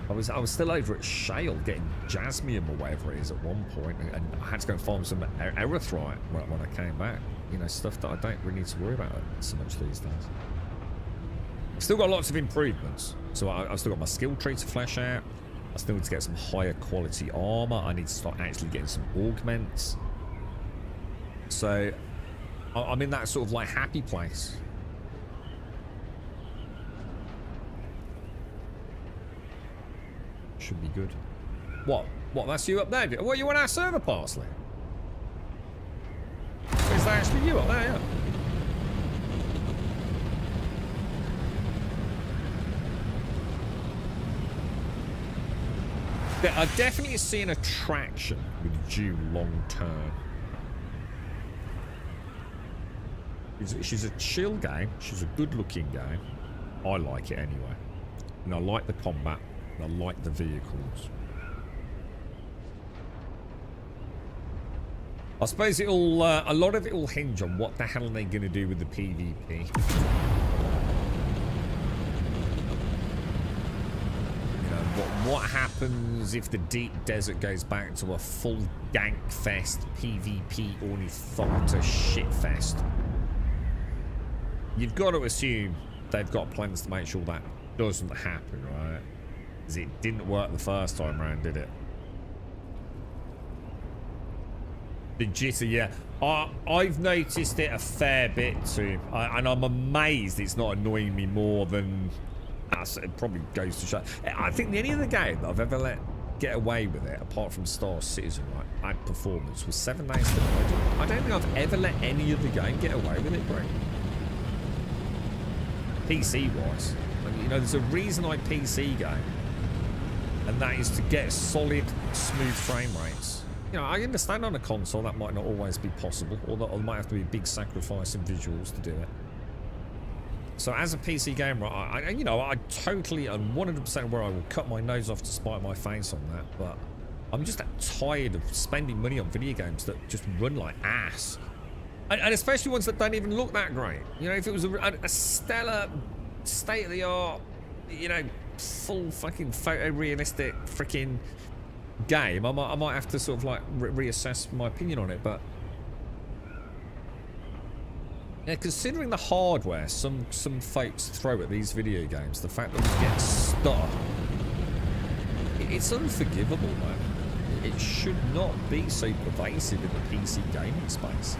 [SPEAKER 2] I was still over at Shale getting jasmium or whatever it is at one point, and I had to go and farm some erythrite when I came back. You know, stuff that I don't really need to worry about so much these days. I've still got lots of improvements. So I've still got my skill tree to flesh out. I still need to get some higher quality armor. I need to start actually getting some augments. So I'm in that sort of like happy place. Should be good. What? That's you up there? What, you on our server, Parsley? What is actually you up there, yeah. Yeah, I definitely see an attraction with Dune long term. She's a chill game. She's a good-looking game. I like it anyway. And I like the combat. And I like the vehicles. I suppose it'll a lot of it will hinge on what the hell are they going to do with the PvP. You know, what happens if the deep desert goes back to a full gank fest PvP ornithopter shitfest? You've got to assume they've got plans to make sure that doesn't happen, right? Because it didn't work the first time around, did it? The jitter, yeah. I've noticed it a fair bit too. And I'm amazed it's not annoying me more than us. It probably goes to show. I think the only other game that I've ever let get away with it, apart from Star Citizen, right, bad performance, was 7 Days to Die. I don't think I've ever let any other game get away with it, bro. PC-wise. I mean, you know, there's a reason I PC game. And that is to get solid, smooth frame rates. You know, I understand on a console that might not always be possible, or that might have to be a big sacrifice in visuals to do it. So as a PC gamer, I totally and 100% where I will cut my nose off to spite my face on that, but I'm just tired of spending money on video games that just run like ass. And especially ones that don't even look that great. You know, if it was a stellar, state-of-the-art, you know, full fucking photorealistic freaking game, I might have to sort of like reassess my opinion on it. But yeah, considering the hardware some folks throw at these video games, the fact that we get stuck, it's unforgivable, man. It should not be so pervasive in the PC gaming space.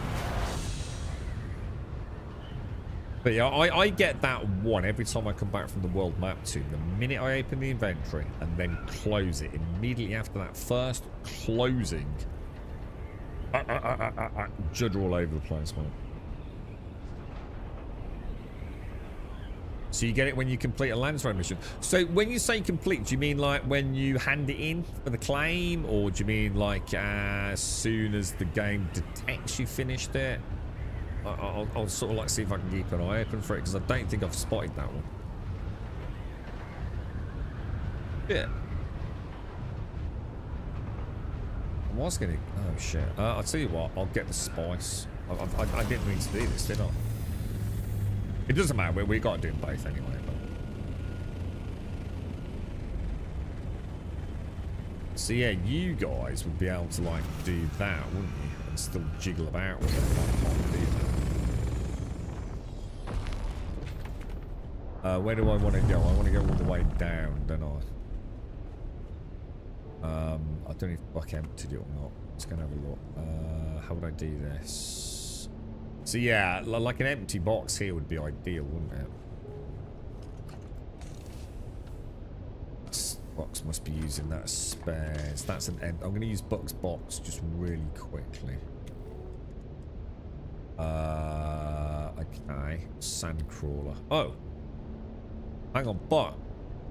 [SPEAKER 2] But yeah, I get that one every time I come back from the world map too. The minute I open the inventory and then close it, immediately after that first closing, judder all over the place, man. So you get it when you complete a Landsroad mission. So when you say complete, do you mean like when you hand it in for the claim, or do you mean like as soon as the game detects you finished it? I'll sort of like see if I can keep an eye open for it, because I don't think I've spotted that one. Yeah. I was gonna. Oh shit. I'll tell you what. I'll get the spice. I didn't mean to do this, did I? It doesn't matter. We got to do them both anyway. But. So yeah, you guys would be able to like do that, wouldn't you? And still jiggle about with it. Where do I want to go? I want to go all the way down, don't I? I don't know if Buck emptied it or not. Let's go and have a look. How would I do this? So yeah, like an empty box here would be ideal, wouldn't it? Box must be using that as spares. That's an end. I'm going to use Buck's box just really quickly. Okay. Sandcrawler. Oh. Hang on, Buck.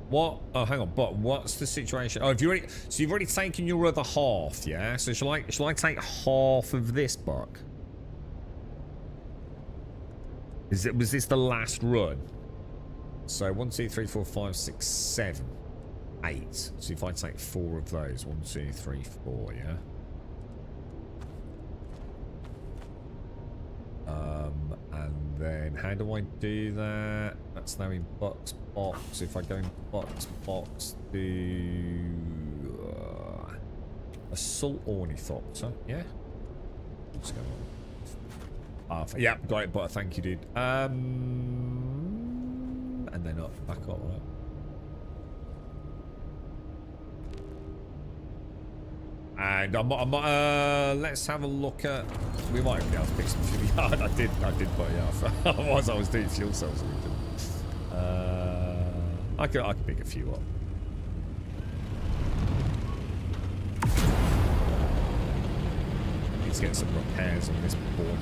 [SPEAKER 2] What? Oh, hang on, Buck. What's the situation? Oh, so you've already taken your other half, yeah? So shall I take half of this, Buck? Was this the last run? So 1, 2, 3, 4, 5, 6, 7, 8. So if I take 4 of those, 1, 2, 3, 4, yeah. And then how do I do that? That's now in Buck's box. If I go in Buck's box, do assault ornithopter, yeah. What's going on? Yeah, got it, but thank you, dude. And then up, back up, right? And let's have a look at. We might be able to pick some fuel. I did put it off. Otherwise, I was doing fuel cells. I could pick a few up. Let's get some repairs on this board.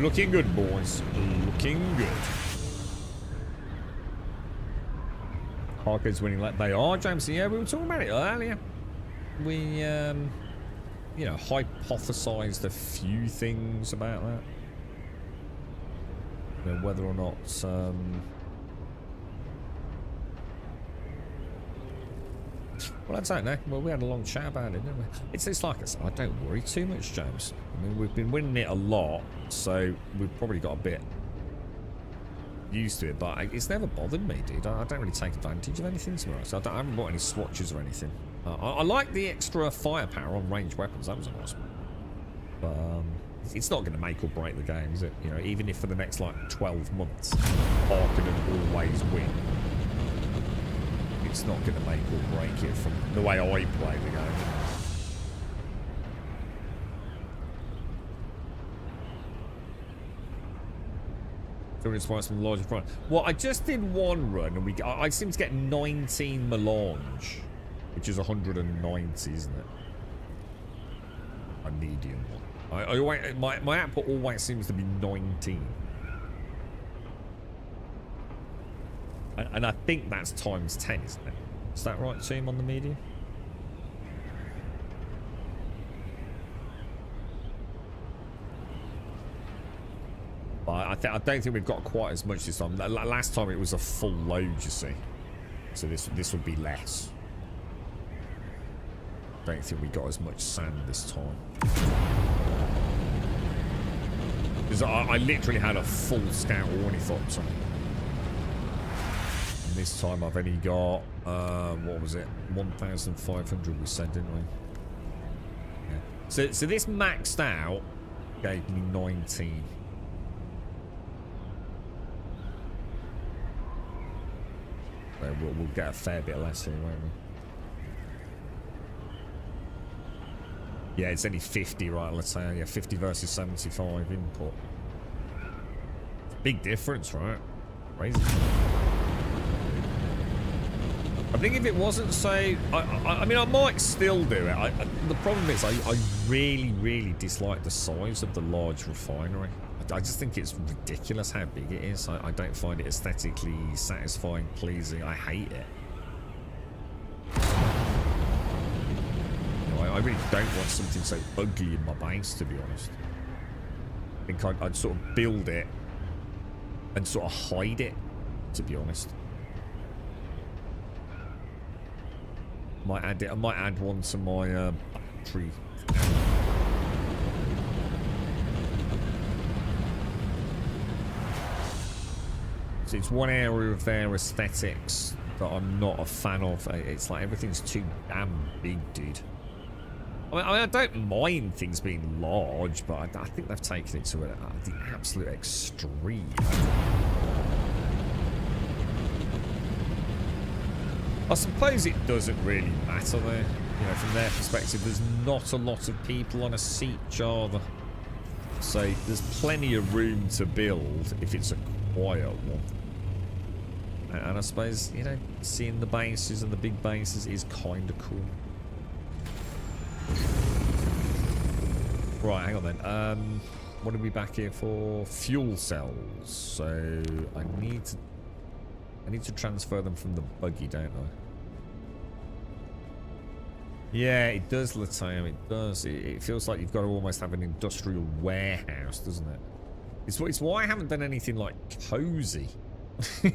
[SPEAKER 2] Looking good, boys. Looking good. Harco's winning. They are, James. Yeah, we were talking about it earlier. We, you know, hypothesized a few things about that. You know, whether or not, well, I don't know. Well, we had a long chat about it, didn't we? It's like I don't worry too much, James. I mean, we've been winning it a lot, so we've probably got a bit used to it, but it's never bothered me, dude. I don't really take advantage of anything, to be honest. I haven't bought any swatches or anything. I like the extra firepower on ranged weapons. That was a nice one. But it's not going to make or break the game, is it? You know, even if for the next, like, 12 months, Harkonnen always win. It's not going to make or break it from the way I play the game. Response from the larger front. Well, I just did one run, and I seem to get 19 melange, which is 190, isn't it? A medium one. My output always seems to be 19, and I think that's times 10, isn't it? Is that right, team, on the medium? But I don't think we've got quite as much this time. Last time it was a full load, you see. So this would be less. Don't think we got as much sand this time. Because I literally had a full scout ornithopter. And this time I've only got, what was it? 1,500 we said, didn't we? Yeah. So this maxed out gave me 19. So we'll get a fair bit less here, won't we? Yeah, it's only 50, right? Let's say, yeah, 50 versus 75 input. Big difference, right? Crazy. I think if it wasn't, say, I mean, I might still do it. The problem is, I really, really dislike the size of the large refinery. I just think it's ridiculous how big it is. I don't find it aesthetically satisfying, pleasing. I hate it. You know, I really don't want something so ugly in my base, to be honest. I think I'd sort of build it and sort of hide it, to be honest. I might add one to my battery. So it's one area of their aesthetics that I'm not a fan of. It's like everything's too damn big, dude. I mean, I don't mind things being large, but I think they've taken it to the absolute extreme. I suppose it doesn't really matter there. You know, from their perspective, there's not a lot of people on a siege, are there? So there's plenty of room to build if it's a quiet one. And I suppose, you know, seeing the bases and the big bases is kind of cool. Right, hang on then. What are we back here for? Fuel cells. So I need to transfer them from the buggy, don't I? Yeah, it does, Lateo. It does. It feels like you've got to almost have an industrial warehouse, doesn't it? It's why I haven't done anything like cozy. You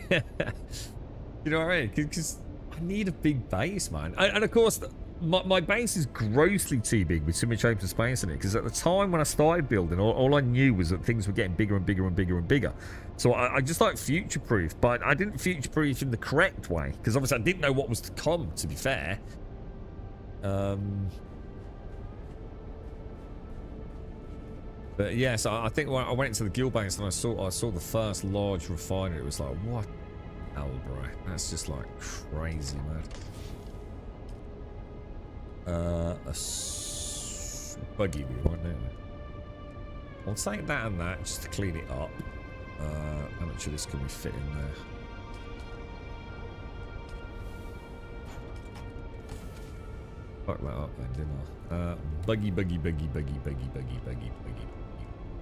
[SPEAKER 2] know what I mean? Because I need a big base, man. And of course, my base is grossly too big with too much open space in it. Because at the time when I started building, all I knew was that things were getting bigger and bigger and bigger and bigger. So I just like future-proof, but I didn't future-proof in the correct way. Because obviously I didn't know what was to come, to be fair. But yeah, so I think when I went into the guild base and I saw the first large refinery, it was like, what hell, bro? That's just like crazy, man. A buggy we want, don't we? I'll take that and that just to clean it up. How much of this can we fit in there? Fuck that up then, didn't I? Buggy.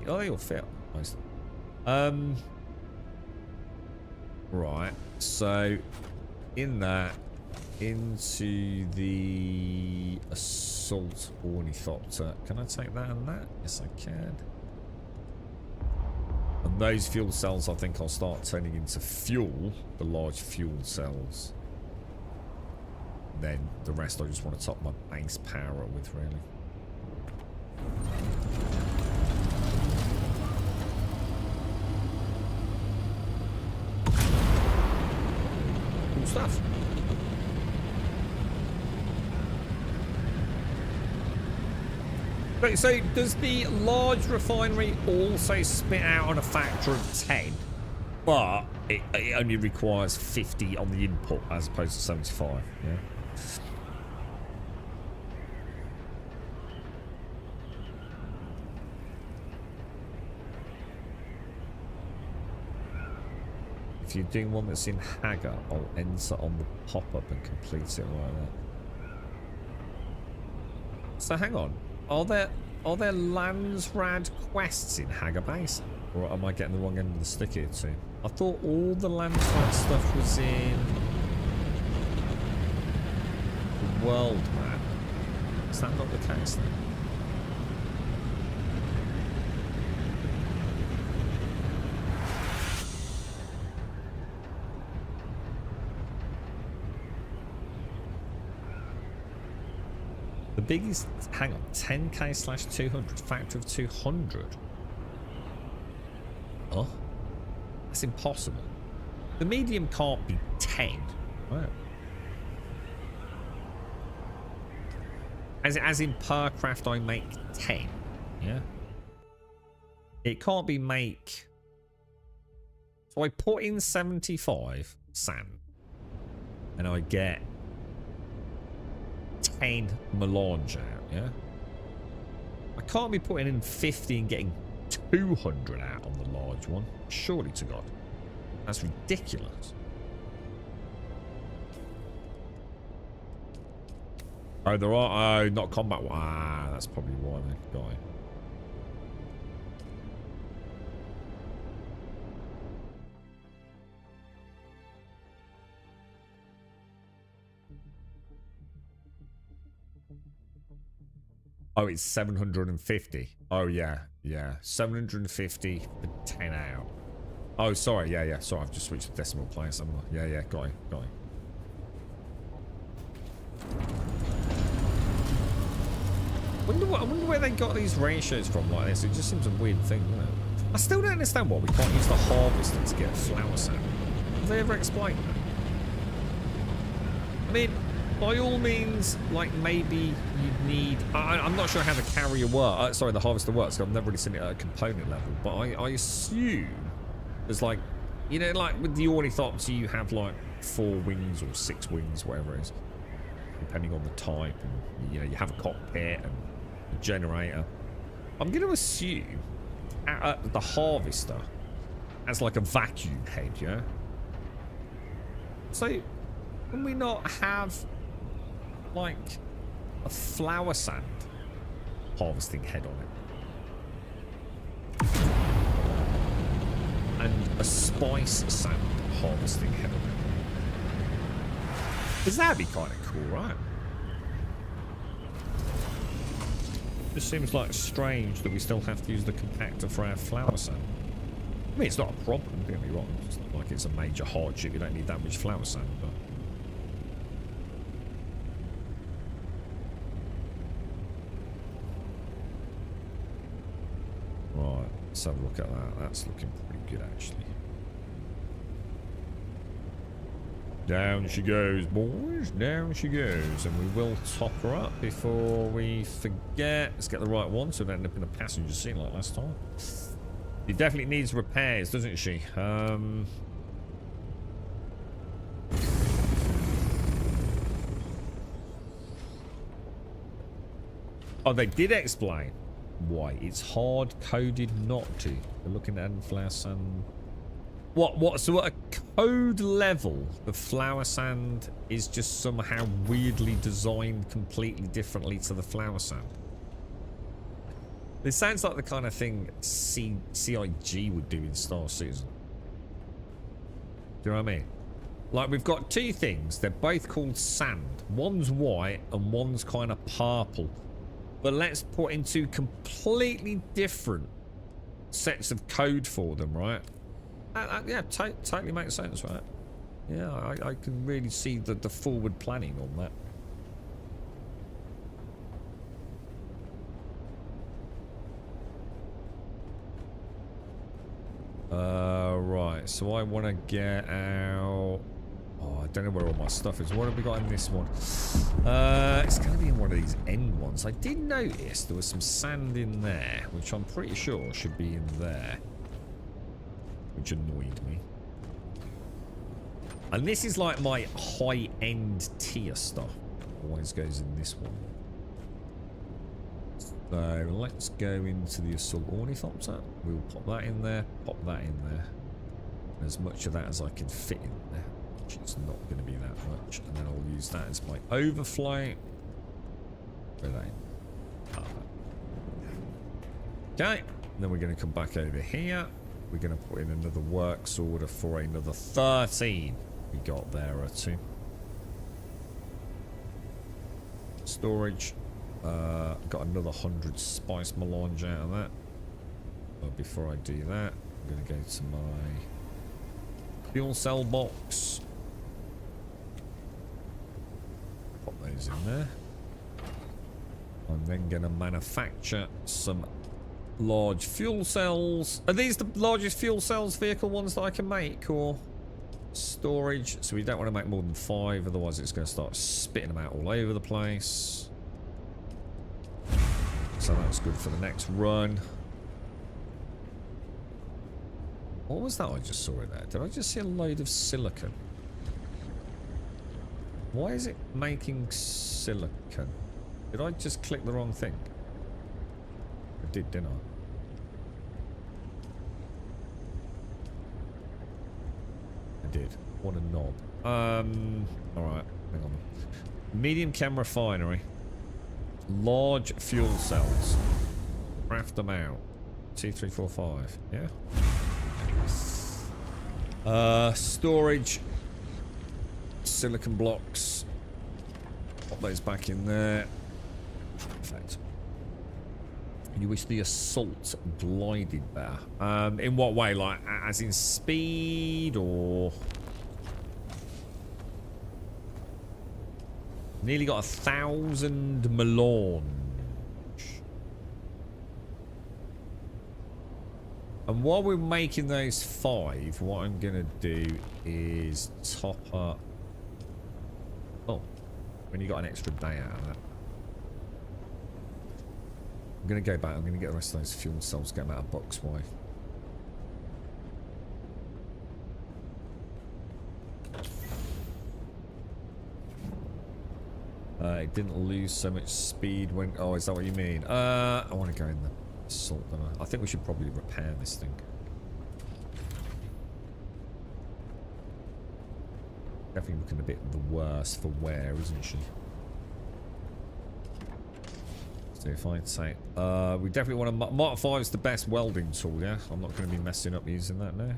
[SPEAKER 2] Oh, they all fit. Nice. Right. So, in that, into the assault ornithopter. Can I take that and that? Yes, I can. And those fuel cells, I think I'll start turning into fuel, the large fuel cells. Then the rest I just want to top my base power up with, really. Cool stuff. Right, so does the large refinery also spit out on a factor of 10, but it only requires 50 on the input as opposed to 75, yeah? If you're doing one that's in Hagar, I'll enter on the pop-up and complete it like that. So hang on. Are there Landsrad quests in Hagar Base? Or am I getting the wrong end of the stick here too? I thought all the Landsrad stuff was in the world map. Is that not the case then? The biggest, hang on, 10k/200, factor of 200. Oh, that's impossible. The medium can't be 10. Right. As in per craft I make 10, yeah? It can't be make... So I put in 75 sand, and I get 10 melange out, yeah? I can't be putting in 50 and getting 200 out on the large one. Surely to God. That's ridiculous. Oh, there are... Oh, not combat... Ah, that's probably why they got it. Oh, it's 750. Oh, yeah. Yeah. 750 for 10 out. Oh, sorry. Yeah, yeah. Sorry, I've just switched to decimal place. Yeah, yeah. Got it. Got it. I wonder where they got these ratios from like this. It just seems a weird thing, doesn't it? I still don't understand why we can't use the harvester to get flower sand. Have they ever explained that? I mean, by all means, like, maybe you'd need... I'm not sure how the carrier works. Sorry, the harvester works. I've never really seen it at a component level. But I assume there's, like... You know, like, with the ornithopter, you have, like, 4 wings or 6 wings, whatever it is. Depending on the type. And, you know, you have a cockpit and a generator. I'm going to assume the harvester has, like, a vacuum head, yeah? So, can we not have... like a flower sand harvesting head on it and a spice sand harvesting head on it? Because that'd be kind of cool, right? Just seems like strange that we still have to use the compactor for our flower sand. I mean, it's not a problem, don't get me wrong. It's not like it's a major hardship. You don't need that much flower sand, but right, let's have a look at that. That's looking pretty good, actually. Down she goes, boys. Down she goes. And we will top her up before we forget. Let's get the right one so we don't end up in a passenger seat like last time. She definitely needs repairs, doesn't she? Oh, they did explain why. It's hard-coded not to. We're looking at flower sand. What? So at a code level, the flower sand is just somehow weirdly designed completely differently to the flower sand. This sounds like the kind of thing CIG would do in Star Citizen. Do you know what I mean? Like, we've got two things. They're both called sand. One's white and one's kind of purple. But let's put into completely different sets of code for them, right? Yeah, totally makes sense, right? Yeah, I can really see the forward planning on that. Right, so I want to get out... Oh, I don't know where all my stuff is. What have we got in this one? It's going to be in one of these end ones. I did notice there was some sand in there, which I'm pretty sure should be in there. Which annoyed me. And this is like my high-end tier stuff. Always goes in this one. So let's go into the assault ornithopter. We'll pop that in there, pop that in there. As much of that as I can fit in there, which is not going to be that much. And then I'll use that as my overflow. Where are they? Okay, then we're going to come back over here. We're going to put in another works order for another 13. We got there or two. Storage. Got another 100 spice melange out of that. But before I do that, I'm going to go to my fuel cell box. Pop those in there. I'm then going to manufacture some large fuel cells. Are these the largest fuel cells vehicle ones that I can make, or storage? So we don't want to make more than 5, otherwise it's going to start spitting them out all over the place. So that's good for the next run. What was that I just saw in there? Did I just see a load of silicon? Why is it making silicon? Did I just click the wrong thing? I did, didn't I? I did. What a knob. Alright, hang on. Medium chem refinery. Large fuel cells. Craft them out. 2, 3, 4, 5. Yeah? Storage. Silicon blocks. Pop those back in there. Perfect. You wish the assault glided better. In what way? Like, as in speed, or... Nearly got 1,000 melange. And while we're making those 5, what I'm going to do is top up... Oh, when you got an extra day out of that. I'm going to go back. I'm going to get the rest of those fuel cells, get them out of box Y. It didn't lose so much speed when... Oh, is that what you mean? I want to go in the assault, don't I? I think we should probably repair this thing. Definitely looking a bit the worse for wear, isn't she? So if I'd say... we definitely want to... Mark 5 is the best welding tool, yeah? I'm not going to be messing up using that now.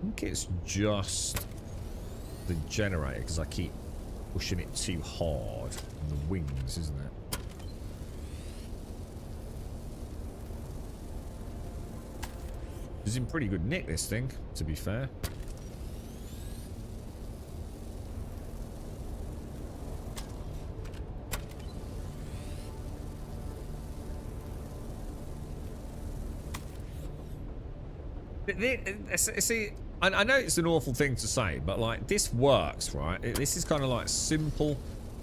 [SPEAKER 2] I think it's just the generator, because I keep pushing it too hard on the wings, isn't it? It's in pretty good nick, this thing, to be fair. See, I know it's an awful thing to say, but like, this works, right? This is kind of like simple.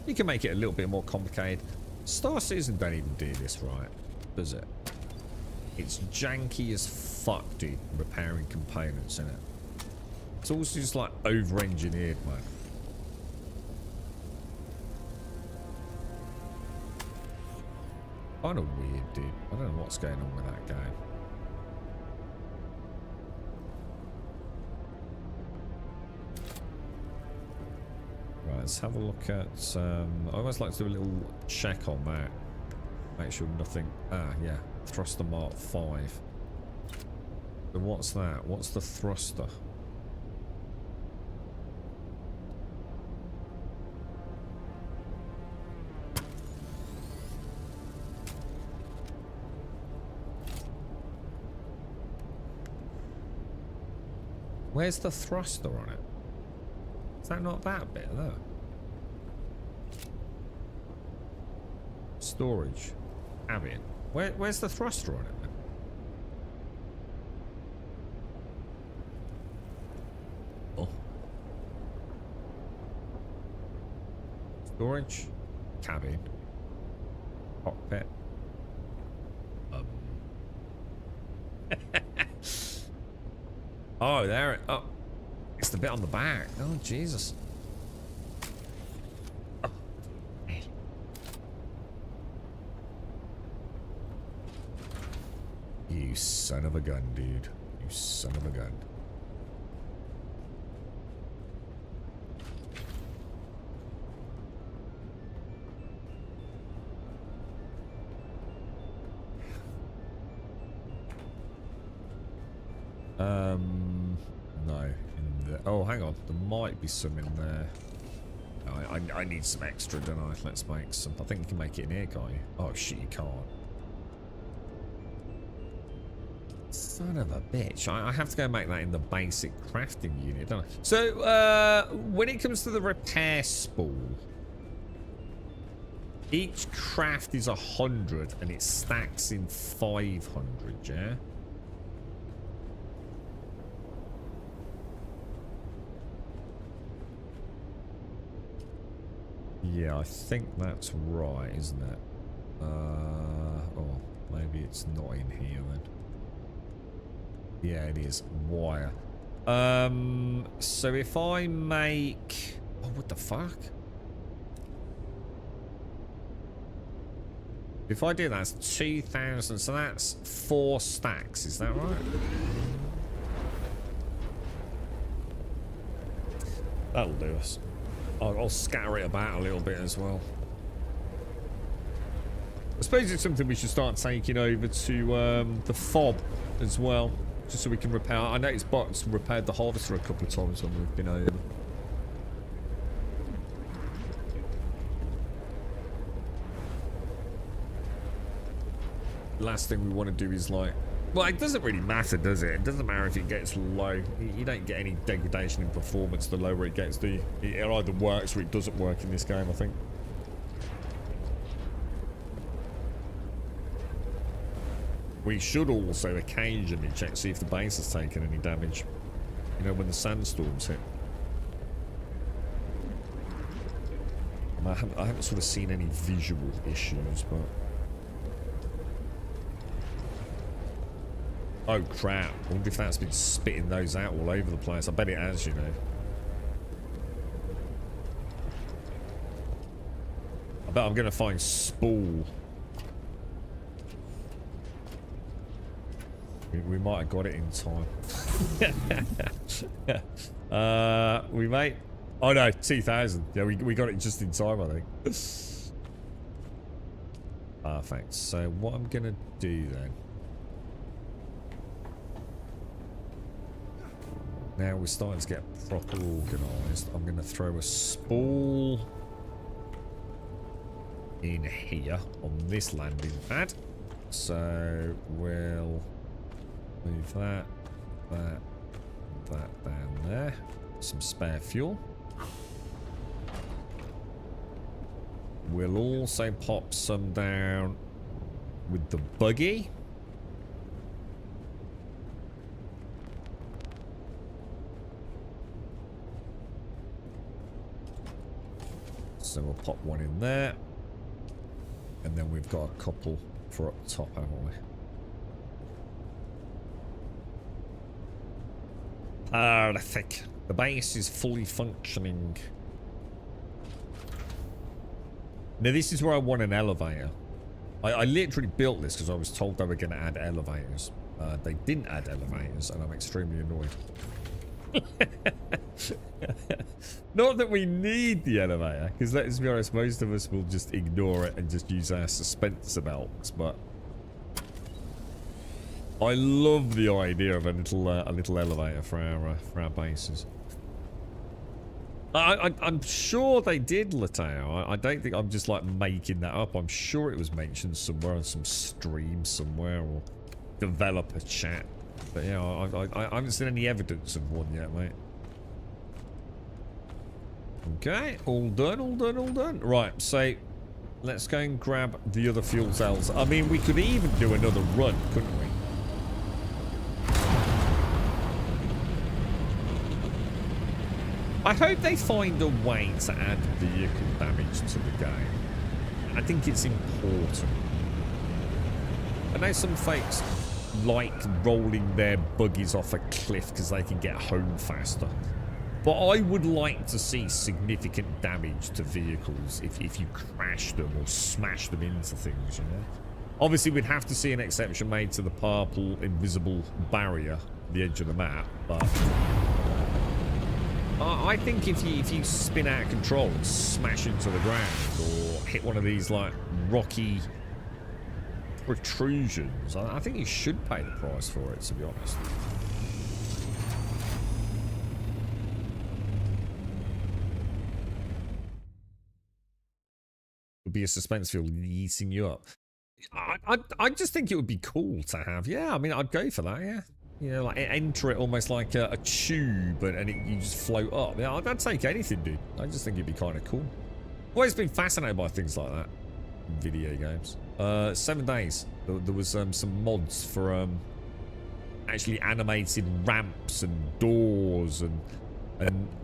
[SPEAKER 2] You can make it a little bit more complicated. Star Citizen don't even do this right, does it? It's janky as fuck, dude, repairing components in it. It's also just like over-engineered, man. Kind of weird, dude. I don't know what's going on with that game. let's have a look at... I always like to do a little check on that. Make sure nothing... Ah, yeah. Thruster Mark 5. So what's that? What's the thruster? Where's the thruster on it? Is that not that bit though? Storage. Cabin. Where's the thruster on it then? Oh. Storage. Cabin. Cockpit. Oh, there. Oh, it's the bit on the back. Oh, Jesus. Oh. You son of a gun, dude. You son of a gun. No. Oh, hang on. There might be some in there. Oh, I need some extra, don't I? Let's make some. I think you can make it in here, can't you? Oh, shit, you can't. Son of a bitch. I have to go make that in the basic crafting unit, don't I? So, when it comes to the repair spool, each craft is 100 and it stacks in 500, yeah? Yeah, I think that's right, isn't it? Oh, maybe it's not in here then. Yeah, it is. Wire. So if I make... Oh, what the fuck? If I do that, that's 2,000. So that's 4 stacks. Is that right? That'll do us. I'll scatter it about a little bit as well. I suppose it's something we should start taking over to the fob as well, just so we can repair. I noticed Bots repaired the harvester a couple of times when we've been over. Last thing we want to do is like... Well, it doesn't really matter, does it? It doesn't matter if it gets low. You don't get any degradation in performance the lower it gets, do you? It either works or it doesn't work in this game, I think. We should also occasionally check, see if the base has taken any damage. You know, when the sandstorms hit. I haven't sort of seen any visual issues, but... Oh crap, I wonder if that's been spitting those out all over the place. I bet it has, you know. I bet I'm going to find spool. We might have got it in time. We might... Oh no, 2,000. Yeah, we got it just in time, I think. Perfect. So what I'm going to do then... Now we're starting to get proper organised. I'm going to throw a spool in here on this landing pad. So we'll move that down there. Some spare fuel. We'll also pop some down with the buggy. So we'll pop one in there. And then we've got a couple for up top, haven't we? Perfect. The base is fully functioning. Now this is where I want an elevator. I literally built this because I was told they were going to add elevators. They didn't add elevators and I'm extremely annoyed. Not that we need the elevator, because let's be honest, most of us will just ignore it and just use our suspense belts. But I love the idea of a little elevator for our bases. I'm sure they did, Latao. I don't think I'm just like making that up. I'm sure it was mentioned somewhere on some stream somewhere or developer chat. But yeah, I haven't seen any evidence of one yet, mate. Okay, all done, all done, all done. Right, so let's go and grab the other fuel cells. I mean, we could even do another run, couldn't we? I hope they find a way to add vehicle damage to the game. I think it's important. I know some folks like rolling their buggies off a cliff because they can get home faster. But I would like to see significant damage to vehicles if you crash them or smash them into things, you know? Obviously, we'd have to see an exception made to the purple invisible barrier at the edge of the map, but I think if you spin out of control and smash into the ground or hit one of these like rocky protrusions, I think you should pay the price for it, to be honest. Would be a suspense field eating you up. I just think it would be cool to have. Yeah, I mean, I'd go for that. Yeah. You know, like enter it almost like a tube and you just float up. Yeah, I'd take anything, dude. I just think it'd be kind of cool. Always been fascinated by things like that in video games. 7 days. There was some mods for actually animated ramps and doors and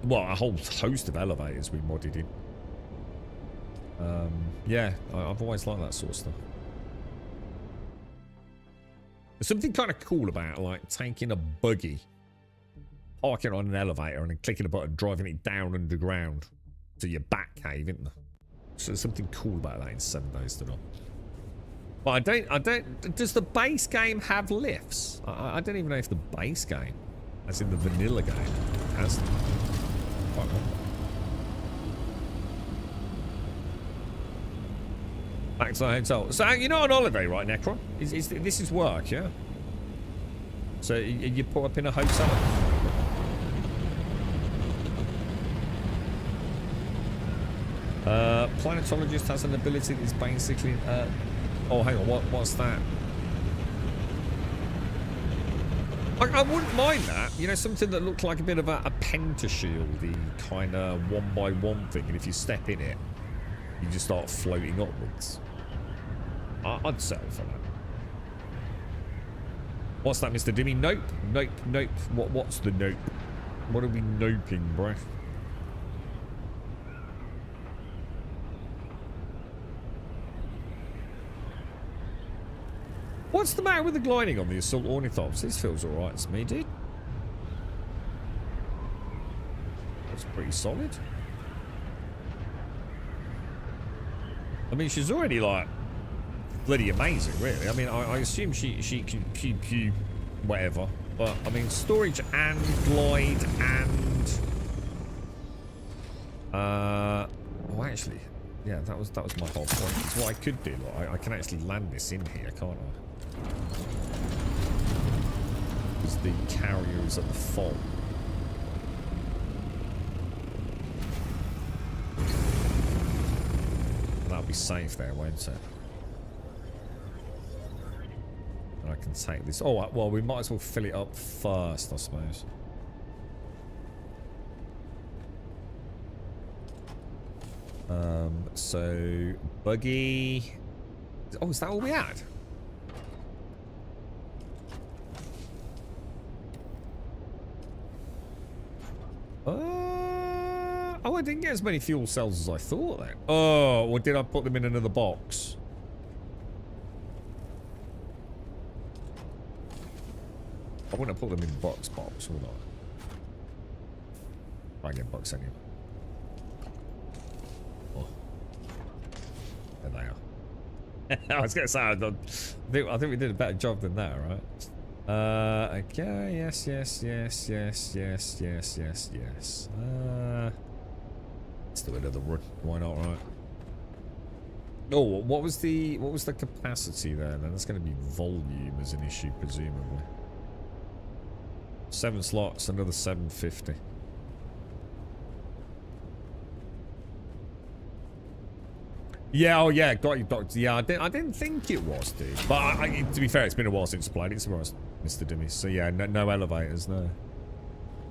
[SPEAKER 2] well, a whole host of elevators we modded in. Yeah, I've always liked that sort of stuff. There's something kind of cool about like taking a buggy, parking it on an elevator, and then clicking a button, driving it down underground to your bat cave, isn't there? So there's something cool about that in 7 days to know. But I don't. Does the base game have lifts? I don't even know if the base game, as in the vanilla game, has them. I can't remember. Back to the hotel. So you're not on holiday, right, Necron? This is work, yeah? So you put up in a hotel? Planetologist has an ability that is basically... oh, hang on. What's that? I wouldn't mind that. You know, something that looked like a bit of a pentashield-y kind of 1x1 thing. And if you step in it, you just start floating upwards. I'd settle for that. What's that, Mr. Dimmy? Nope. Nope. Nope. What's the nope? What are we noping, bruh? What's the matter with the gliding on the assault ornithopes? This feels alright to me, dude. That's pretty solid. I mean, she's already like bloody amazing, really. I mean, I assume she can pew whatever, but I mean, storage and glide and oh, actually, yeah, that was my whole point. It's what I could do. Like, I can actually land this in here, can't I? Because the carrier is at the fault. That'll be safe there, won't it? And I can take this. Oh, well, we might as well fill it up first, I suppose. So buggy. Oh, is that all we had? Oh, I didn't get as many fuel cells as I thought then. Oh, or did I put them in another box? I wouldn't have put them in box, would I? I get box anyway. Oh. There they are. I was going to say, I think we did a better job than that, right? Okay, yes. Let's do another run. Why not, right? Oh, what was the capacity there then? That's going to be volume as an issue, presumably. 7 slots, another 750. Yeah, oh yeah, got you, Doctor. Yeah, I didn't think it was, dude. But to be fair, it's been a while since I played it, so Mr. Dimmy. So yeah, no elevators, no.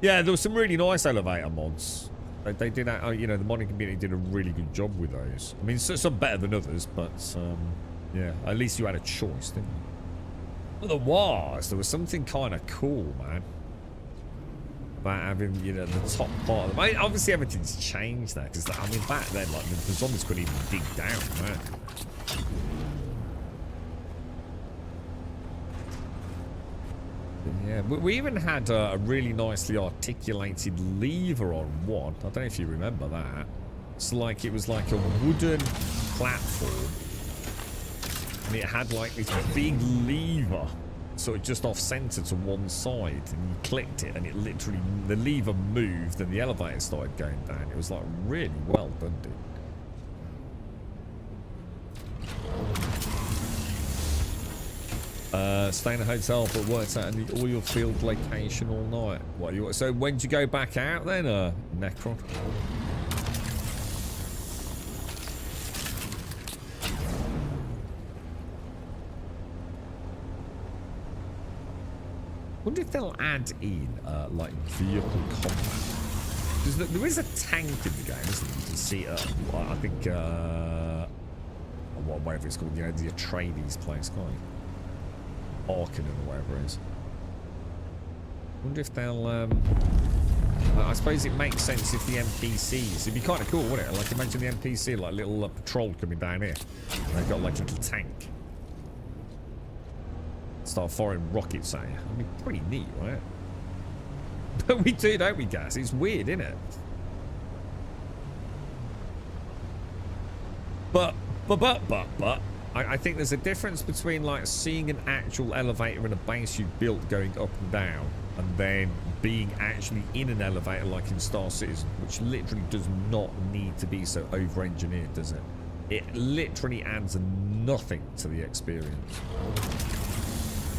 [SPEAKER 2] Yeah, there was some really nice elevator mods. They did, you know, the modding community did a really good job with those. I mean, some better than others, but yeah, at least you had a choice, didn't you? But there was something kind of cool, man, about having, you know, the top part of the... I mean, obviously everything's changed now, because, I mean, back then, like, the zombies couldn't even dig down, man. Yeah, we even had a really nicely articulated lever on one. I don't know if you remember that. It's like, it was like a wooden platform, and it had like this big lever, sort of just off center to one side, and you clicked it, and it literally, the lever moved, and the elevator started going down. It was like really well done, dude. Stay in a hotel, but worked out in the oil field location all night. What you? So when did you go back out then, Necron? Wonder if they'll add in like vehicle combat. Because there is a tank in the game, isn't there? You can see it. I think whatever it's called, you know, the Atreides place, can't you? Arkin or whatever it is. Wonder if they'll I suppose it makes sense if the NPCs, it'd be kind of cool, wouldn't it? Like imagine the NPC like little patrol coming down here, and they've got like a little tank, start firing rockets at you. I mean, pretty neat, right? But we do, don't we, Gas? It's weird, isn't it? But I think there's a difference between like seeing an actual elevator in a base you've built going up and down, and then being actually in an elevator like in Star Citizen, which literally does not need to be so over-engineered, does it? It literally adds nothing to the experience.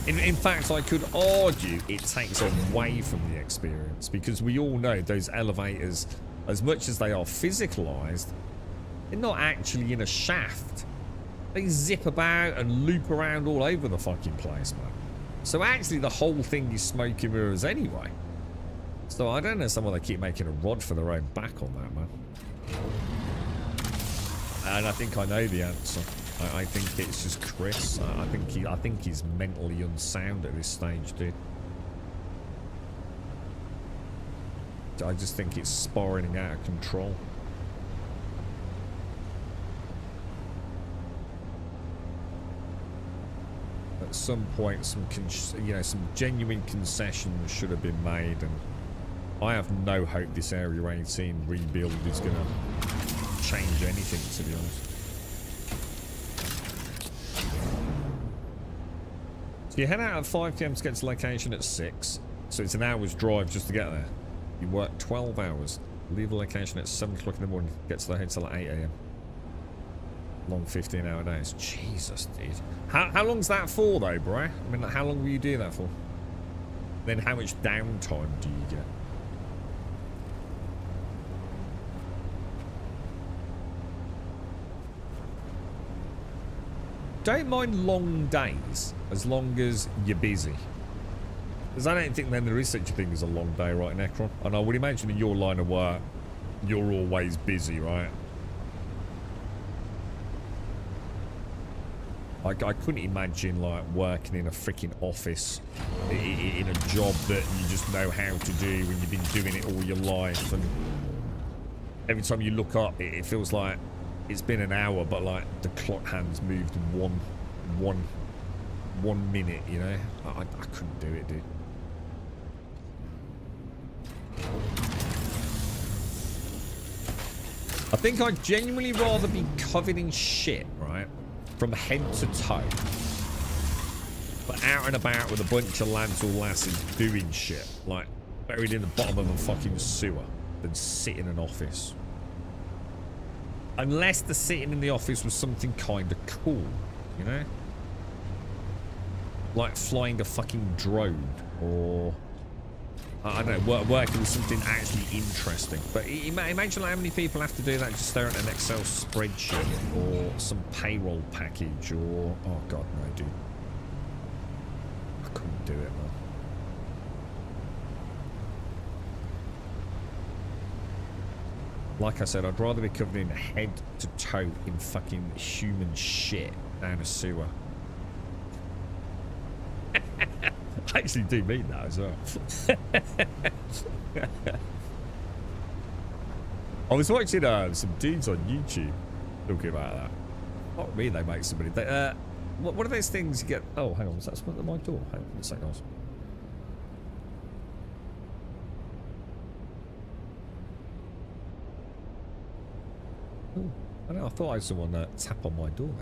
[SPEAKER 2] In fact, I could argue it takes away from the experience, because we all know those elevators, as much as they are physicalized, they're not actually in a shaft. They zip about and loop around all over the fucking place, man. So actually the whole thing is smoke and mirrors anyway. So I don't know someone they keep making a rod for their own back on that, man. And I think I know the answer. I think it's just Chris. I think he's mentally unsound at this stage, dude. I just think it's spiraling out of control. At some point, some genuine concessions should have been made, and I have no hope this Area 18 rebuild is going to change anything, to be honest. So you head out at 5 PM to get to location at 6, so it's an hour's drive just to get there. You work 12 hours, leave the location at 7 o'clock in the morning, get to the hotel at 8 AM. Long 15-hour days. Jesus, dude. How long's that for, though, bro? I mean, like, how long will you do that for? Then how much downtime do you get? Don't mind long days, as long as you're busy. Because I don't think then there is such a thing as a long day, right, Necron? And I would imagine in your line of work, you're always busy, right? I couldn't imagine like working in a freaking office in a job that you just know how to do when you've been doing it all your life, and every time you look up it feels like it's been an hour, but like the clock hands moved one minute, you know. I couldn't do it, dude. I think I'd genuinely rather be covered in shit, right, from head to toe, but out and about with a bunch of lads or lasses doing shit, like buried in the bottom of a fucking sewer, than sit in an office. Unless the sitting in the office was something kind of cool, you know? Like flying a fucking drone, or I don't know, working with something actually interesting. But imagine like how many people have to do that, just stare at an Excel spreadsheet or some payroll package, or oh god, no, dude, I couldn't do it, man. Like I said, I'd rather be covered in head to toe in fucking human shit down a sewer. I actually do mean that as well. I was watching some dudes on YouTube talking about that. Not me, they make somebody. What are those things you get? Oh, hang on, was that someone at my door? Hang on a second. I know, I thought I saw someone tap on my door.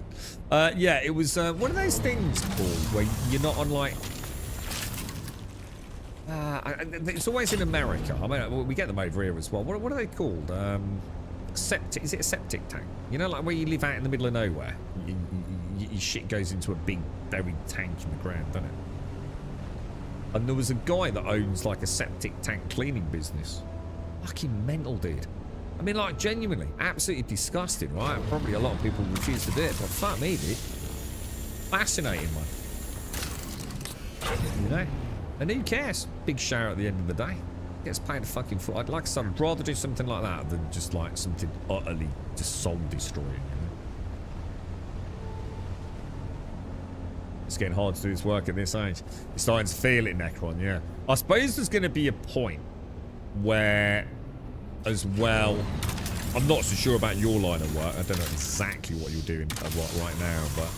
[SPEAKER 2] Yeah, it was what are those things called where you're not on like it's always in America. I mean, we get them over here as well. What are they called? Septic? Is it a septic tank? You know, like where you live out in the middle of nowhere. Your shit goes into a big buried tank in the ground, doesn't it? And there was a guy that owns like a septic tank cleaning business. Fucking mental, dude. I mean, like, genuinely, absolutely disgusting, right? Probably a lot of people refuse to do it, but fuck me, dude. Fascinating, man. You know? And who cares? Big shower at the end of the day. Gets paid a fucking foot. I'd rather do something like that than just like something utterly just soul destroying. You know? It's getting hard to do this work at this age. You're starting to feel it, Necron, yeah. I suppose there's going to be a point where, as well, I'm not so sure about your line of work. I don't know exactly what you're doing right now, but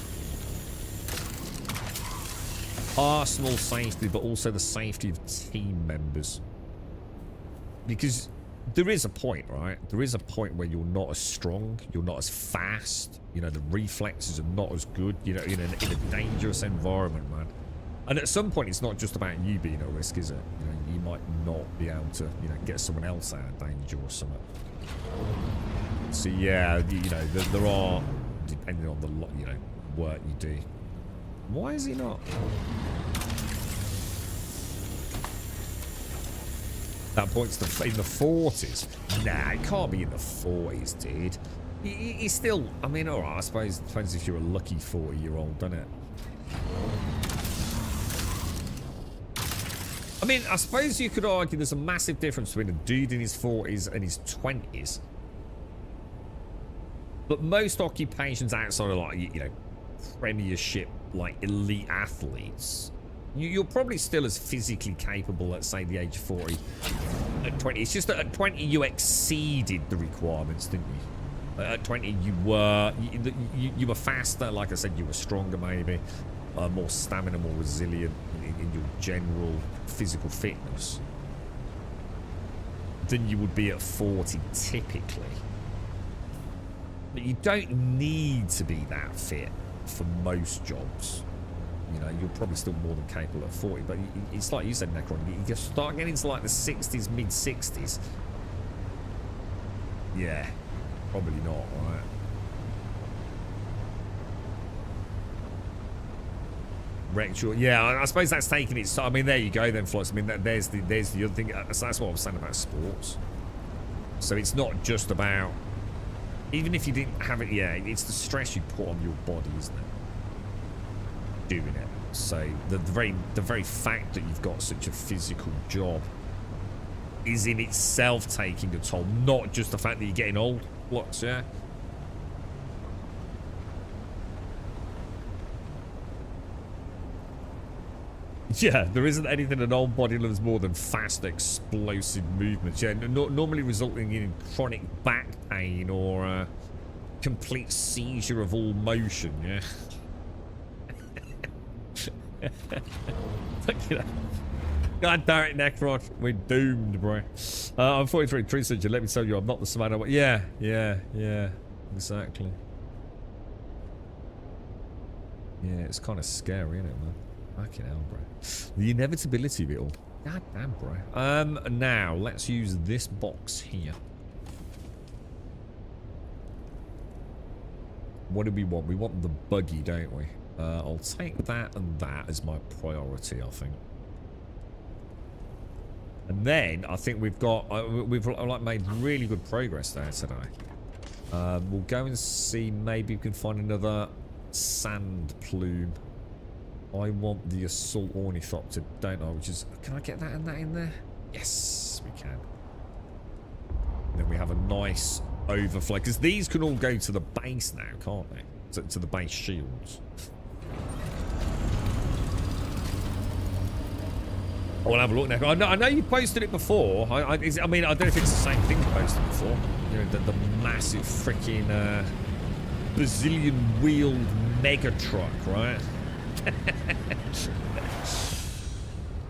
[SPEAKER 2] personal safety, but also the safety of team members. Because there is a point, right? There is a point where you're not as strong, you're not as fast, you know, the reflexes are not as good, you know, in a dangerous environment, man. And at some point, it's not just about you being at risk, is it? You know, you might not be able to, you know, get someone else out of danger or something. So yeah, you know, there are, depending on the, you know, work you do. Why is he not? That point's in the 40s. Nah, it can't be in the 40s, dude. He's still, I mean, alright, I suppose it depends if you're a lucky 40-year-old, doesn't it? I mean, I suppose you could argue there's a massive difference between a dude in his 40s and his 20s. But most occupations outside of, like, you know, premiership, like, elite athletes, you're probably still as physically capable at, say, the age of 40 at 20. It's just that at 20 you exceeded the requirements, didn't you? At 20 you were faster, like I said, you were stronger maybe, more stamina, more resilient in your general physical fitness than you would be at 40 typically. But you don't need to be that fit for most jobs. You know, you're probably still more than capable at 40, but it's like you said, Necron, you start getting into like the 60s, mid-60s. Yeah, probably not, right? Rectual, yeah, I suppose that's taking it. So, I mean, there you go then, Floss. I mean, there's the other thing. So that's what I was saying about sports. So it's not just about, even if you didn't have it, yeah, it's the stress you put on your body, isn't it? Doing it. So the very fact that you've got such a physical job is in itself taking a toll, not just the fact that you're getting old. Lots, yeah. Yeah, there isn't anything an old body loves more than fast, explosive movements. Yeah, normally resulting in chronic back pain or a complete seizure of all motion. Yeah. God damn it, Necron. We're doomed, bro. I'm 43. Tree said, let me tell you, I'm not the Savannah. Yeah, exactly. Yeah, it's kind of scary, isn't it, man? Fucking hell, bro. The inevitability of it all. God damn, bro. Now, let's use this box here. What do we want? We want the buggy, don't we? I'll take that and that as my priority, I think. And then, I think we've got... we've like made really good progress there today. We'll go and see maybe we can find another sand plume. I want the assault ornithopter, don't I? Which is... Can I get that and that in there? Yes, we can. And then we have a nice overflow. Because these can all go to the base now, can't they? To the base shields. I want to have a look now. I know you posted it before. I mean, I don't know if it's the same thing you posted before. You know, the massive freaking bazillion-wheeled mega truck, right?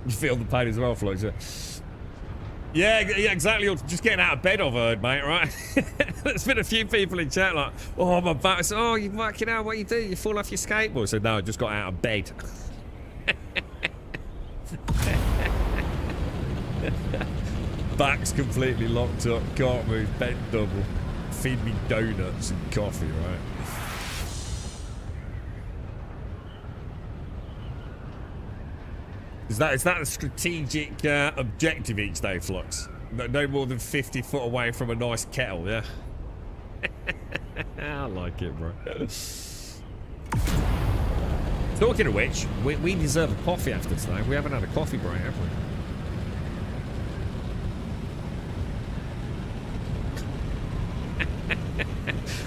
[SPEAKER 2] You feel the pain as well, Flux. Yeah, exactly. You're just getting out of bed, I've heard, mate, right? There's been a few people in chat like, oh, my back. I said, oh, you're working out. What you do? You fall off your skateboard. I said, no, I just got out of bed. Back's completely locked up. Can't move. Bent double. Feed me donuts and coffee, right? Is that a strategic objective each day, Flux? No more than 50 foot away from a nice kettle, yeah? I like it, bro. Talking of which, we deserve a coffee after today. We haven't had a coffee break, have we?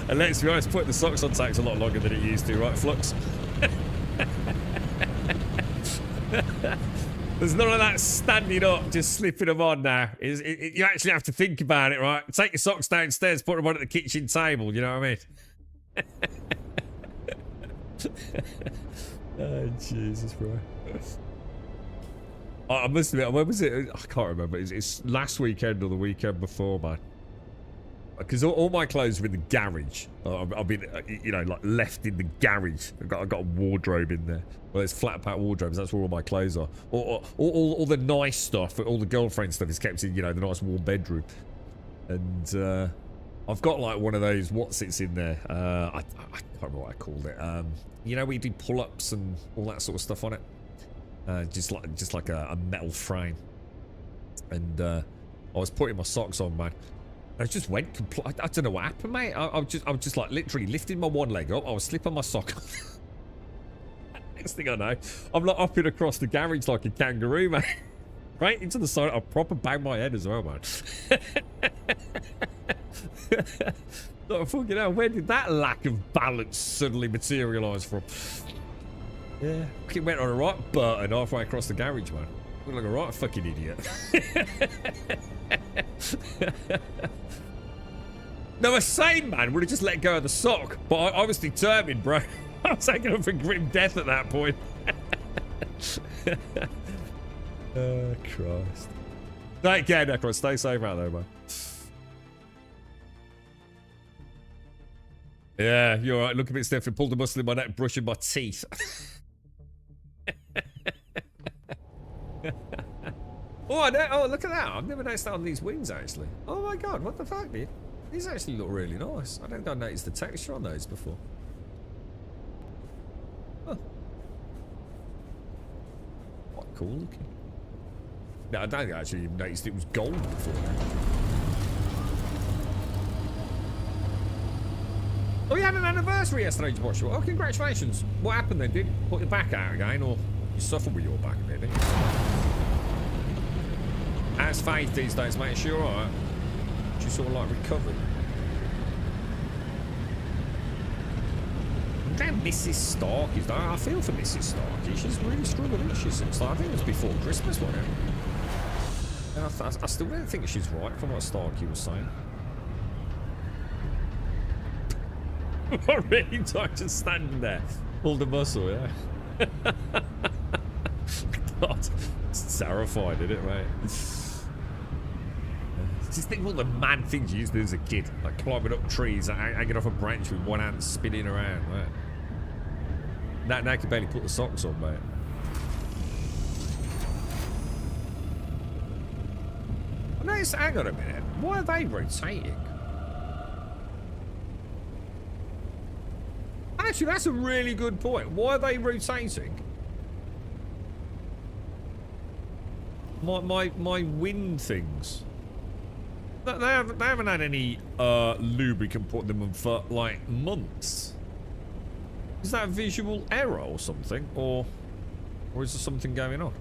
[SPEAKER 2] And let's be honest, putting the socks on takes a lot longer than it used to, right, Flux? There's none of that standing up, just slipping them on now. You actually have to think about it, right? Take your socks downstairs, put them on at the kitchen table, you know what I mean? Oh, Jesus, bro. I must admit, when was it? I can't remember. It's last weekend or the weekend before, man. Because all my clothes are in the garage. I've been, you know, like left in the garage. I've got a wardrobe in there. Well, it's flat pack wardrobes. That's where all my clothes are. All the nice stuff, all the girlfriend stuff is kept in, you know, the nice warm bedroom. And I've got like one of those what's-its in there. I can't remember what I called it. You know, where you do pull-ups and all that sort of stuff on it. Just like a metal frame. And I was putting my socks on, man. I just went I don't know what happened, mate. I was just like literally lifting my one leg up. I was slipping my sock on. Next thing I know, I'm like upping across the garage like a kangaroo, man. Right into the side. I proper banged my head as well, man. Oh, fucking hell, where did that lack of balance suddenly materialise from? Yeah, it went on a right button halfway across the garage, man. Look like a right fucking idiot. No, a sane man would have just let go of the sock, but I was determined, bro. I was taking up for grim death at that point. Oh, Christ. Take care, Necro. Stay safe out there, man. Yeah, you're right. Look a bit stiff. Pulled a muscle in my neck, brushing my teeth. Oh, look at that. I've never noticed that on these wings, actually. Oh, my God. What the fuck, dude? These actually look really nice. I don't think I noticed the texture on those before. Huh. Quite cool looking. No, I don't think I actually even noticed it was gold before. Oh, you had an anniversary yesterday, Joshua. Oh, congratulations. What happened then? Did you put your back out again, or you suffer with your back a bit, didn't you? How's Faith these days, mate? Is she alright? She sort of like recovered. Damn, Mrs. Stark is. I feel for Mrs. Starkey. She's really struggling, isn't she? Since I think it was before Christmas, wasn't it? I still don't think she's right from what Starkey was saying. Not really, just standing there, pulled the muscle, yeah. God, it's terrifying, isn't it, mate? Just think of all the mad things you used to do as a kid, like climbing up trees, hanging off a branch with one hand spinning around, right? Now I can barely put the socks on, mate. Let's hang on a minute. Why are they rotating? Actually, that's a really good point. Why are they rotating? My wind things. They haven't had any lubricant put them in for like months. Is that a visual error or something, or is there something going on?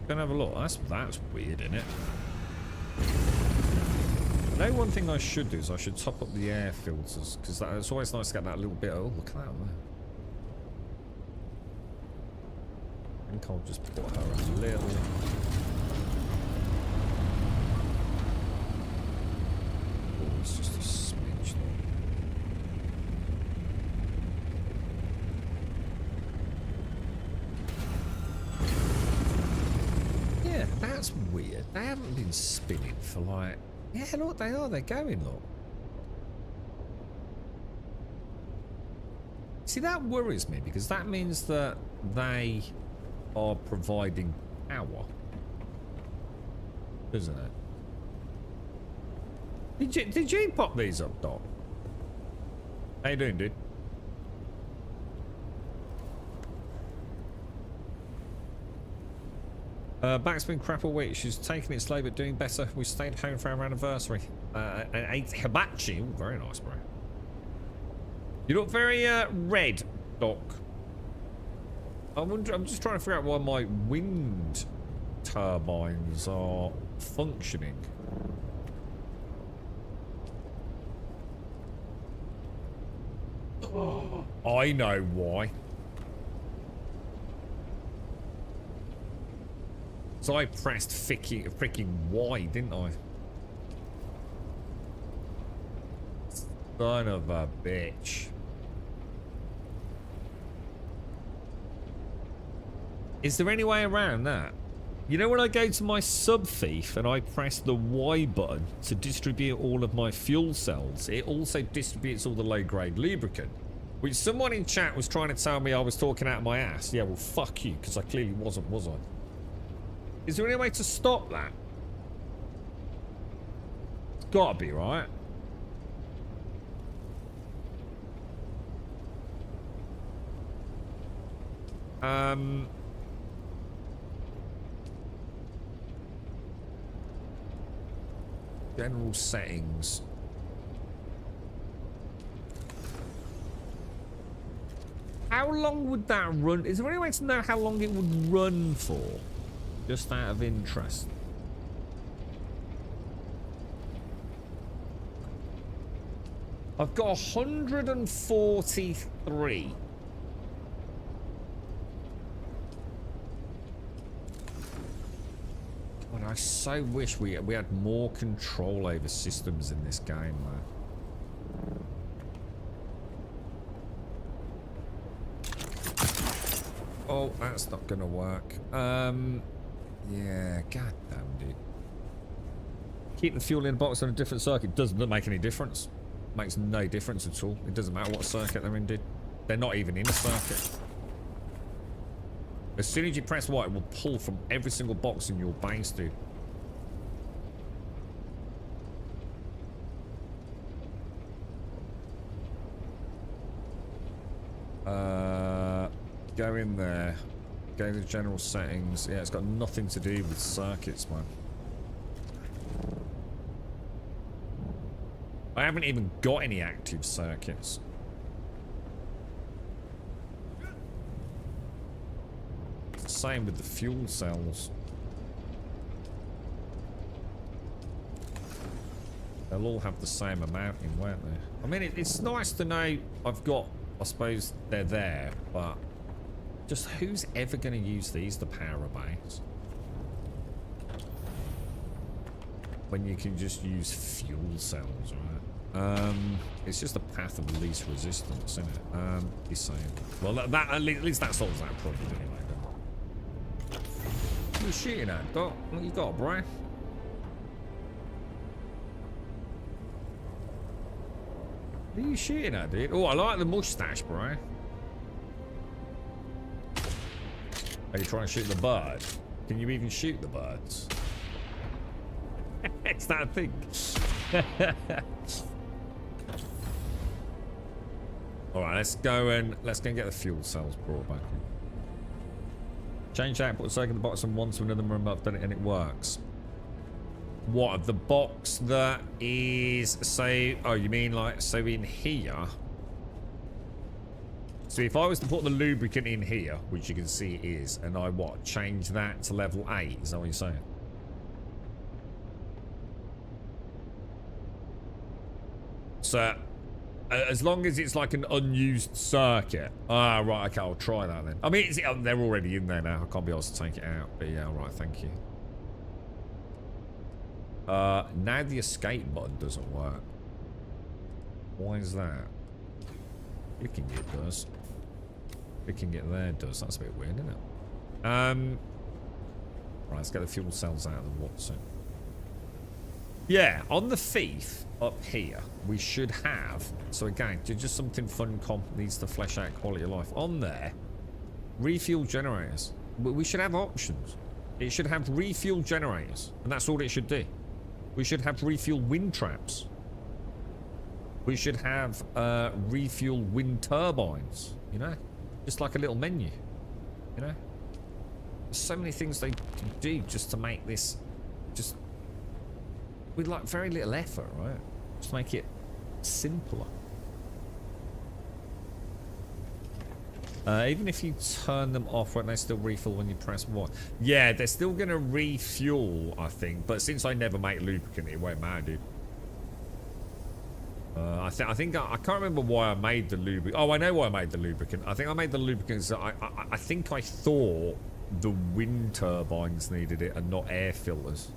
[SPEAKER 2] Gonna have a look. That's weird, isn't it? I know one thing I should do is I should top up the air filters, because it's always nice to get that little bit. Oh, look at that one there. I think I'll just put her a little. Oh, it's just a smidge though. Yeah, that's weird. They haven't been spinning for like... Yeah, look, they are. They're going, look. See, that worries me because that means that they are providing power. Isn't it? Did you pop these up, Doc? How you doing, dude? Back's been crap all week. She's taking it slow but doing better. We stayed home for our anniversary. And ate hibachi. Ooh, very nice, bro. You look very red, Doc. I'm just trying to figure out why my wind turbines are functioning. I know why. So I pressed freaking Y, didn't I? Son of a bitch. Is there any way around that? You know when I go to my sub thief and I press the Y button to distribute all of my fuel cells, it also distributes all the low grade lubricant. Which someone in chat was trying to tell me I was talking out of my ass. Yeah, well fuck you, because I clearly wasn't, was I? Is there any way to stop that? It's gotta be, right? General settings. How long would that run? Is there any way to know how long it would run for? Just out of interest. I've got 143. God, I so wish we had more control over systems in this game, man. Oh, that's not gonna work. Yeah, goddamn, dude. Keep the fuel in the box on a different circuit. Doesn't make any difference. Makes no difference at all. It doesn't matter what circuit they're in, dude. They're not even in a circuit. As soon as you press Y, it will pull from every single box in your base, dude. Go in there. Go to general settings. Yeah, it's got nothing to do with circuits, man. I haven't even got any active circuits. It's the same with the fuel cells. They'll all have the same amount in, won't they? I mean, it's nice to know I've got, I suppose they're there, but just who's ever going to use these to power a base? When you can just use fuel cells, right? It's just a path of least resistance, isn't it? He's saying. Well, that at least that solves that problem anyway, doesn't it? What are you shooting at, Doc? What you got, bro? What are you shooting at, dude? Oh, I like the mustache, bro. Are you trying to shoot the bird? Can you even shoot the birds? Is that a thing? Alright, let's go and get the fuel cells brought back in. Change output circuit in the box from one to another, remote, and it works. What, the box that is, say, oh, you mean like, so in here? So if I was to put the lubricant in here, which you can see it is, and I what, change that to level 8, is that what you're saying? So, as long as it's like an unused circuit. Ah, right, okay, I'll try that then. I mean, they're already in there now. I can't be asked to take it out. But yeah, alright, thank you. Now the escape button doesn't work. Why is that? Clicking it does. Clicking it there does. That's a bit weird, isn't it? Right, let's get the fuel cells out of the Watson. Yeah, on the Thief up here, we should have. So again, just something fun comp needs to flesh out quality of life. On there, refuel generators. We should have options. It should have refuel generators, and that's all it should do. We should have refuel wind traps. We should have refuel wind turbines, you know? Just like a little menu, you know? There's so many things they can do just to make this just with like very little effort, right? Just make it simpler. Even if you turn them off, won't they still refuel when you press 1? Yeah, they're still going to refuel, I think. But since I never make lubricant, it won't matter, dude. I can't remember why I made the lubricant. Oh, I know why I made the lubricant. I think I made the lubricant because I think I thought the wind turbines needed it and not air filters.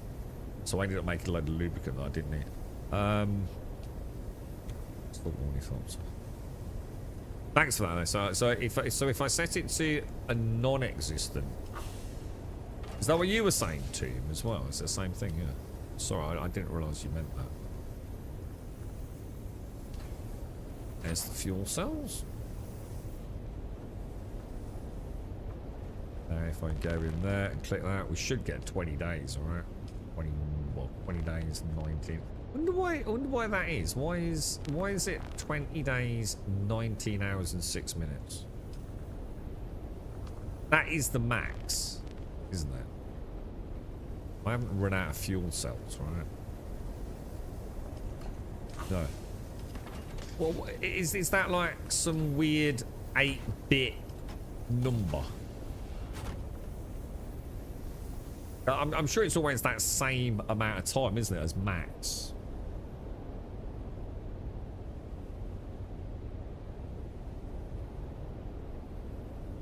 [SPEAKER 2] So I ended up making a load of lubricant that I didn't need. Still warning thoughts. Thanks for that, though. So if I set it to a non-existent, is that what you were saying to him as well? It's the same thing, yeah. Sorry, I didn't realise you meant that. There's the fuel cells. Now if I go in there and click that, we should get 20 days, alright? 20 days and 19. I wonder why that is. Why is it 20 days, 19 hours and 6 minutes? That is the max, isn't it? I haven't run out of fuel cells, right? No. Well, is that like some weird 8-bit number? I'm sure it's always that same amount of time, isn't it, as max?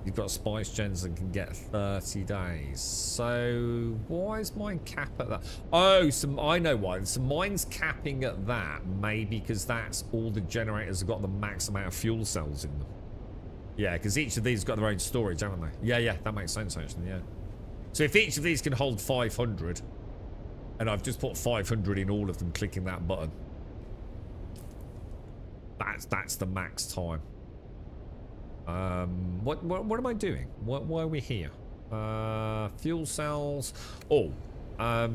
[SPEAKER 2] You've got spice gens and can get 30 days. So why is mine cap at that? Oh, I know why. So mine's capping at that, maybe because that's all the generators have got the max amount of fuel cells in them. Yeah, because each of these have got their own storage, haven't they? Yeah, that makes sense actually, yeah. So if each of these can hold 500, and I've just put 500 in all of them clicking that button, that's the max time. What am I doing? Why are we here? Fuel cells. Oh, I'll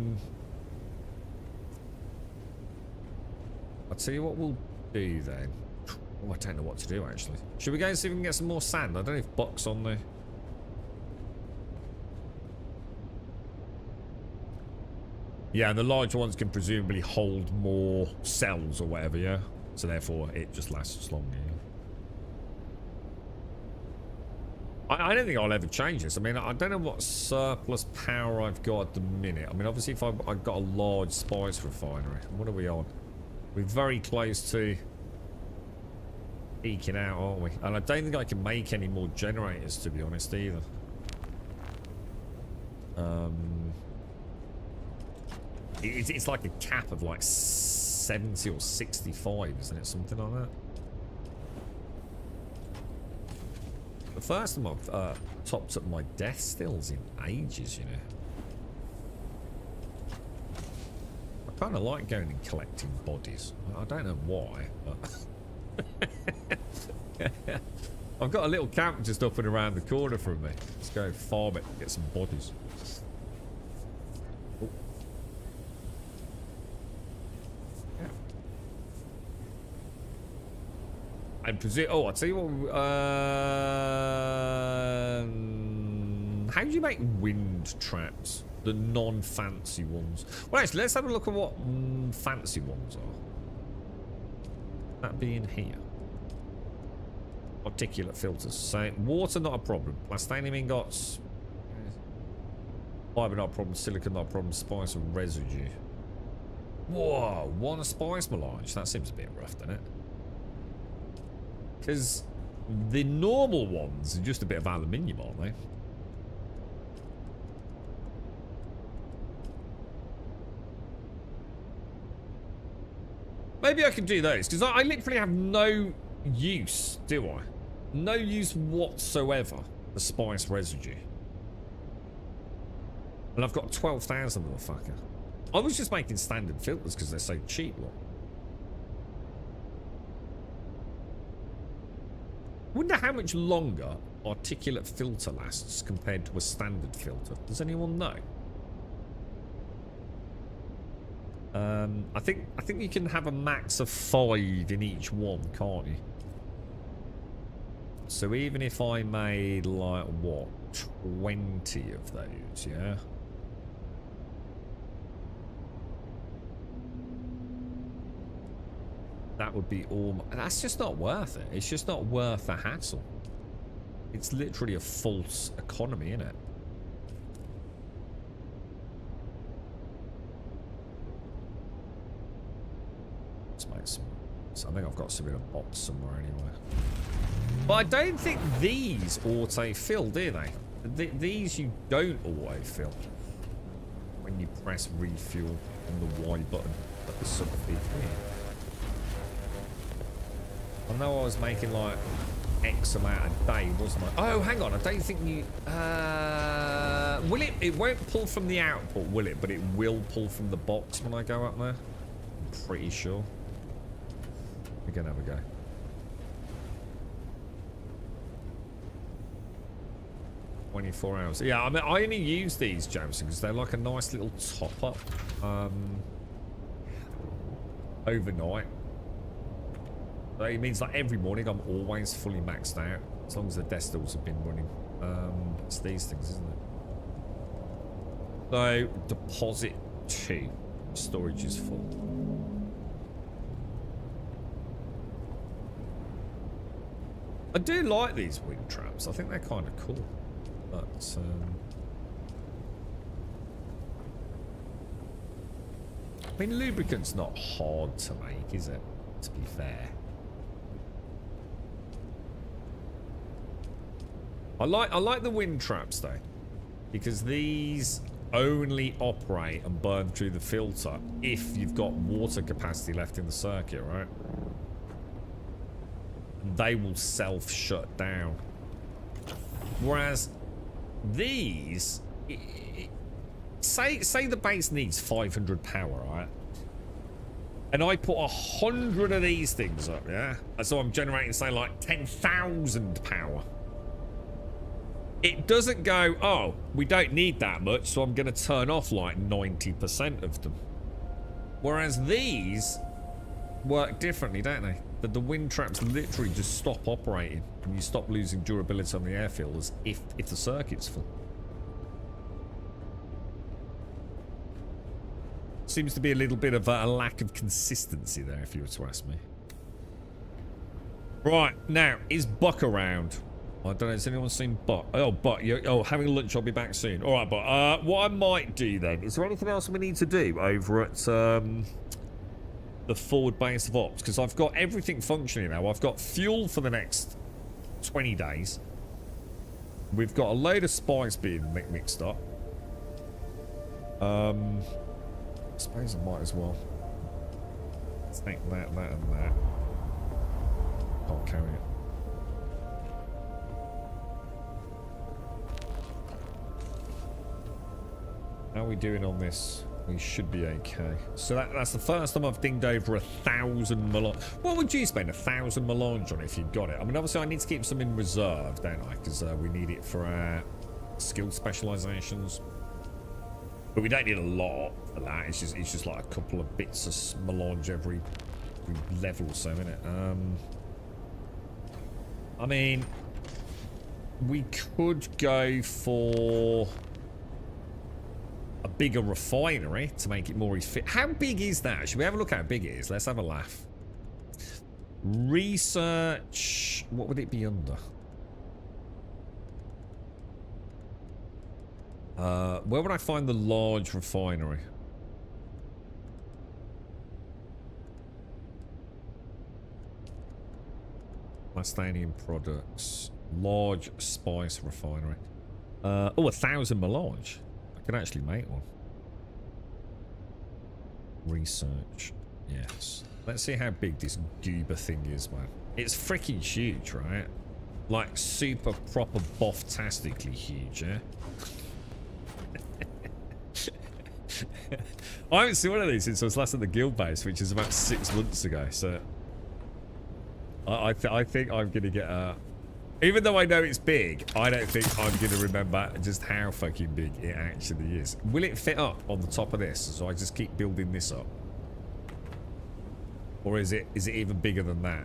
[SPEAKER 2] tell you what we'll do then. Oh, I don't know what to do actually. Should we go and see if we can get some more sand? I don't know if Buck's on there. Yeah, and the larger ones can presumably hold more cells or whatever, yeah? So therefore, it just lasts longer, yeah? I don't think I'll ever change this. I mean, I don't know what surplus power I've got at the minute. I mean, obviously, if I've got a large spice refinery. What are we on? We're very close to eking out, aren't we? And I don't think I can make any more generators, to be honest, either. It's like a cap of like 70 or 65, isn't it? Something like that. The first time I've topped up my death stills in ages, you know. I kind of like going and collecting bodies. I don't know why, but I've got a little camp just up and around the corner from me. Let's go farm it, get some bodies. I presume. Oh, I'll tell you what. How do you make wind traps? The non-fancy ones. Well, actually, let's have a look at what fancy ones are. That being here. Particulate filters. So water not a problem. Plastanium ingots. Fiber not a problem. Silicon not a problem. Spice and residue. Whoa, one spice melange. That seems a bit rough, doesn't it? Because the normal ones are just a bit of aluminium, aren't they? Maybe I can do those, because I literally have no use, do I? No use whatsoever for spice residue. And I've got 12,000 motherfucker. I was just making standard filters because they're so cheap, look. Wonder how much longer articulate filter lasts compared to a standard filter. Does anyone know? I think you can have a max of 5 in each one, can't you? So even if I made like what, 20 of those, yeah. That would be all. That's just not worth it. It's just not worth the hassle. It's literally a false economy, isn't it? Let's make some. So I think I've got some in a box somewhere anyway. But I don't think these auto-fill, do they? These you don't auto-fill when you press refuel on the Y button at the sub feed here. I know I was making like X amount a day, wasn't I? Oh, hang on. I don't think you... will it... It won't pull from the output, will it? But it will pull from the box when I go up there. I'm pretty sure. We're going to have a go. "24 hours. Yeah, I mean, I only use these, Jameson, because they're like a nice little top-up. Overnight. So it means like every morning I'm always fully maxed out, as long as the destils have been running. It's these things, isn't it? So, deposit 2. Storage is full. I do like these wind traps. I think they're kind of cool. But, I mean, lubricant's not hard to make, is it? To be fair. I like the wind traps though, because these only operate and burn through the filter if you've got water capacity left in the circuit, right? They will self-shut down. Whereas these, say the base needs 500 power, right? And I put 100 of these things up, yeah? So I'm generating, say, like 10,000 power. It doesn't go, oh, we don't need that much, so I'm going to turn off like 90% of them. Whereas these work differently, don't they? The wind traps literally just stop operating and you stop losing durability on the air filters if the circuit's full. Seems to be a little bit of a lack of consistency there, if you were to ask me. Right, now, is Buck around? I don't know, has anyone seen Buck? Oh, Buck, you're having lunch, I'll be back soon. Alright, Buck, what I might do then, is there anything else we need to do over at the forward base of ops? Because I've got everything functioning now. I've got fuel for the next 20 days. We've got a load of spice being mixed up. I suppose I might as well take that, and that. Can't carry it. How are we doing on this? We should be okay. So that's the first time I've dinged over 1,000 melange. What would you spend 1,000 melange on if you got it? I mean, obviously I need to keep some in reserve, don't I? Because we need it for our skill specializations. But we don't need a lot for that. It's just like a couple of bits of melange every level or so, isn't it? I mean, we could go for a bigger refinery to make it more efficient. How big is that? Should we have a look at how big it is? Let's have a laugh. Research. What would it be under? Where would I find the large refinery? Plastanium products. Large spice refinery. Oh, 1,000 melange. I could actually make one. Research. Yes. Let's see how big this goober thing is, man. It's freaking huge, right? Like super proper boff-tastically huge, yeah? I haven't seen one of these since I was last at the guild base, which is about 6 months ago, so I think I'm gonna get a... Even though I know it's big, I don't think I'm gonna remember just how fucking big it actually is. Will it fit up on the top of this, so I just keep building this up? Or is it even bigger than that?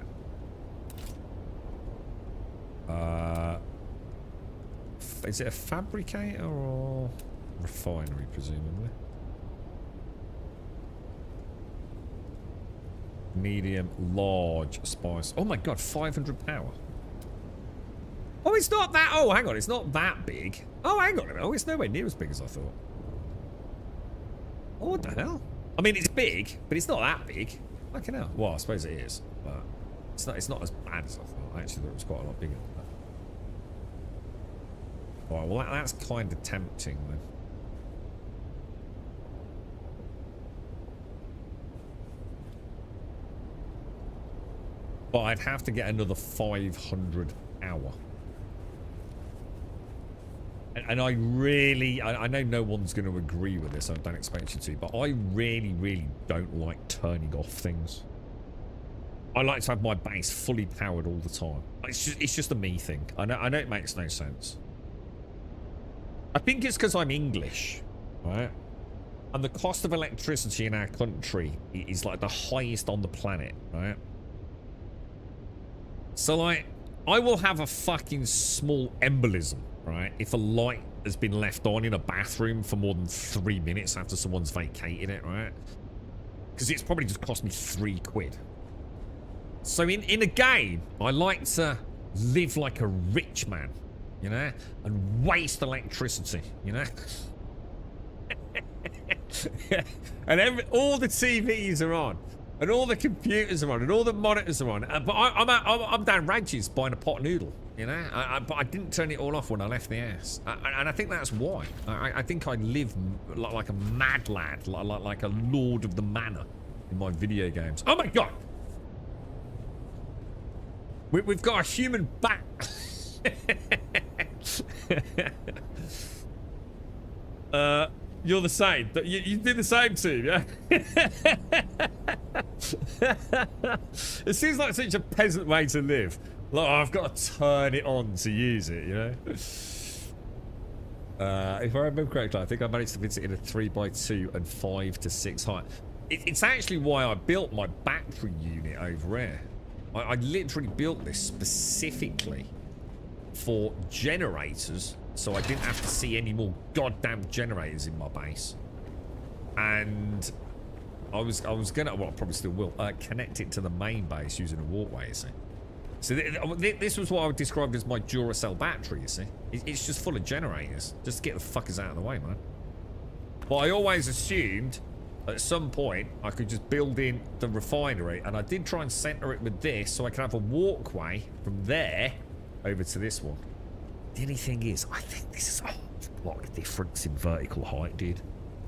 [SPEAKER 2] Is it a fabricator or refinery, presumably? Medium, large spice. Oh my god, 500 power. Oh, it's not that. Oh, hang on, it's not that big. Oh, hang on a minute. Oh, it's nowhere near as big as I thought. Oh, what the hell? I mean, it's big, but it's not that big. Fucking hell. Well, I suppose it is, but it's not as bad as I thought. I actually thought it was quite a lot bigger than that. Alright, well, that's kind of tempting then. But I'd have to get another 500 power. And I really... I know no one's going to agree with this, I don't expect you to, but I really, really don't like turning off things. I like to have my base fully powered all the time. It's just a me thing. I know it makes no sense. I think it's because I'm English, right? And the cost of electricity in our country is like the highest on the planet, right? So, like, I will have a fucking small embolism, right? If a light has been left on in a bathroom for more than 3 minutes after someone's vacated it, right? Because it's probably just cost me 3 quid. So in a game, I like to live like a rich man, you know? And waste electricity, you know? And all the TVs are on. And all the computers are on, and all the monitors are on. But I'm down Radges buying a pot noodle, you know. But I didn't turn it all off when I left the house, and I think that's why. I think I live like a mad lad, like a lord of the manor in my video games. Oh my god! We've got a human bat. You're the same. You do the same too, yeah? It seems like such a peasant way to live. Like, I've got to turn it on to use it, you know? If I remember correctly, I think I managed to fit it in a 3x2 and 5 to 6 height. It's actually why I built my battery unit over here. I literally built this specifically for generators, so I didn't have to see any more goddamn generators in my base. And I was gonna, well, I probably still will, connect it to the main base using a walkway, you see. So this was what I would describe as my Duracell battery, you see. It's just full of generators, just to get the fuckers out of the way, man. But I always assumed at some point I could just build in the refinery, and I did try and center it with this so I can have a walkway from there over to this one. The only thing is, I think this is a lot of difference in vertical height, dude.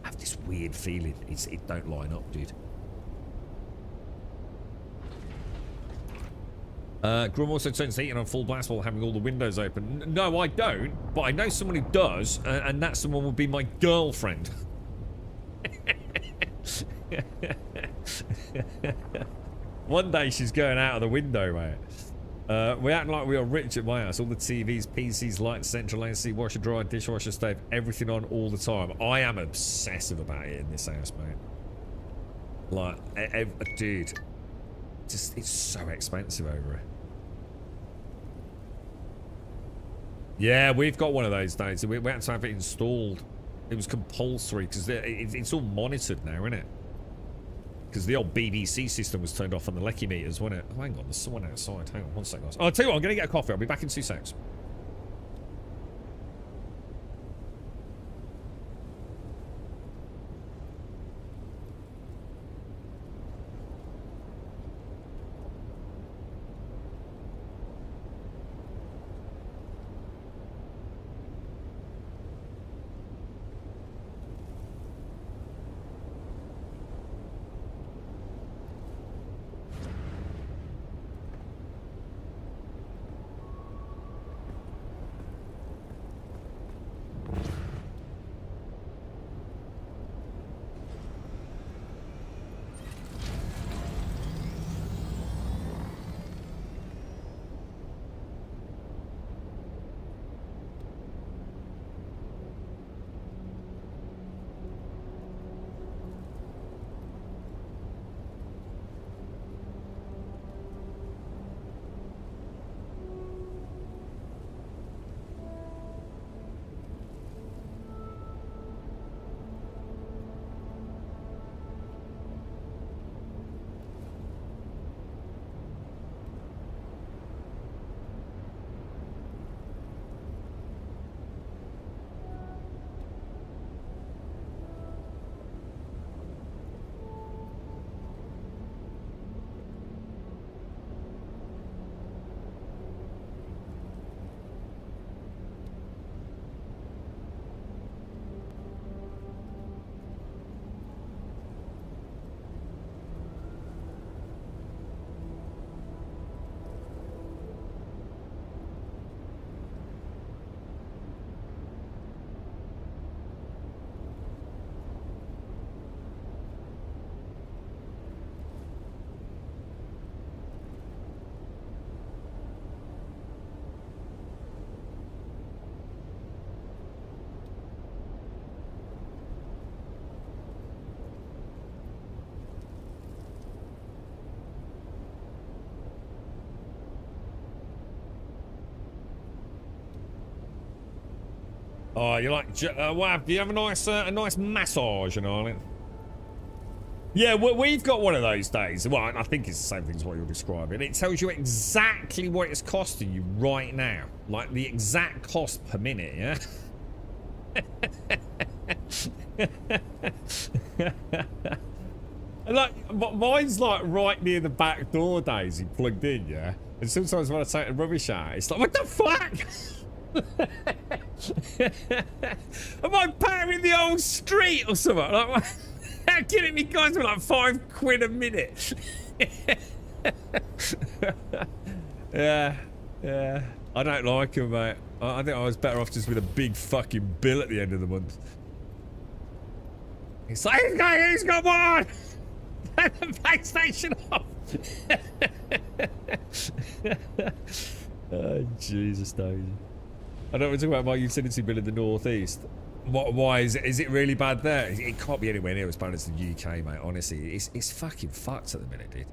[SPEAKER 2] I have this weird feeling it don't line up, dude. Grum also turns the heating on full blast while having all the windows open. No, I don't, but I know someone who does, and that someone would be my girlfriend. One day she's going out of the window, mate. We act like we are rich at my house. All the TVs, PCs, lights, central AC, washer, dryer, dishwasher, stove, everything on all the time. I am obsessive about it in this house, mate. Like, dude, just it's so expensive over here. Yeah, we've got one of those days. We had to have it installed. It was compulsory because it's all monitored now, isn't it? Because the old BBC system was turned off on the lecky meters, wasn't it? Oh, hang on, there's someone outside. Hang on, one second, guys. I'll tell you what, I'm going to get a coffee. I'll be back in 2 seconds. Oh, you like? What? Do you have a nice massage and all it? Yeah, we've got one of those days. Well, I think it's the same thing as what you're describing. It tells you exactly what it's costing you right now, like the exact cost per minute. Yeah. And like, mine's like right near the back door, Daisy, plugged in. Yeah. And sometimes when I take the rubbish out, it's like, what the fuck? Am I powering the old street or something? Like, how kidding me, guys? With like £5 a minute. Yeah. I don't like them, mate. I think I was better off just with a big fucking bill at the end of the month. It's like, he's got one. Turn the PlayStation off. Oh, Jesus, Daisy. I don't want to talk about my utility bill in the northeast. Why is it really bad there? It can't be anywhere near as bad as the UK, mate. Honestly, it's fucking fucked at the minute, dude.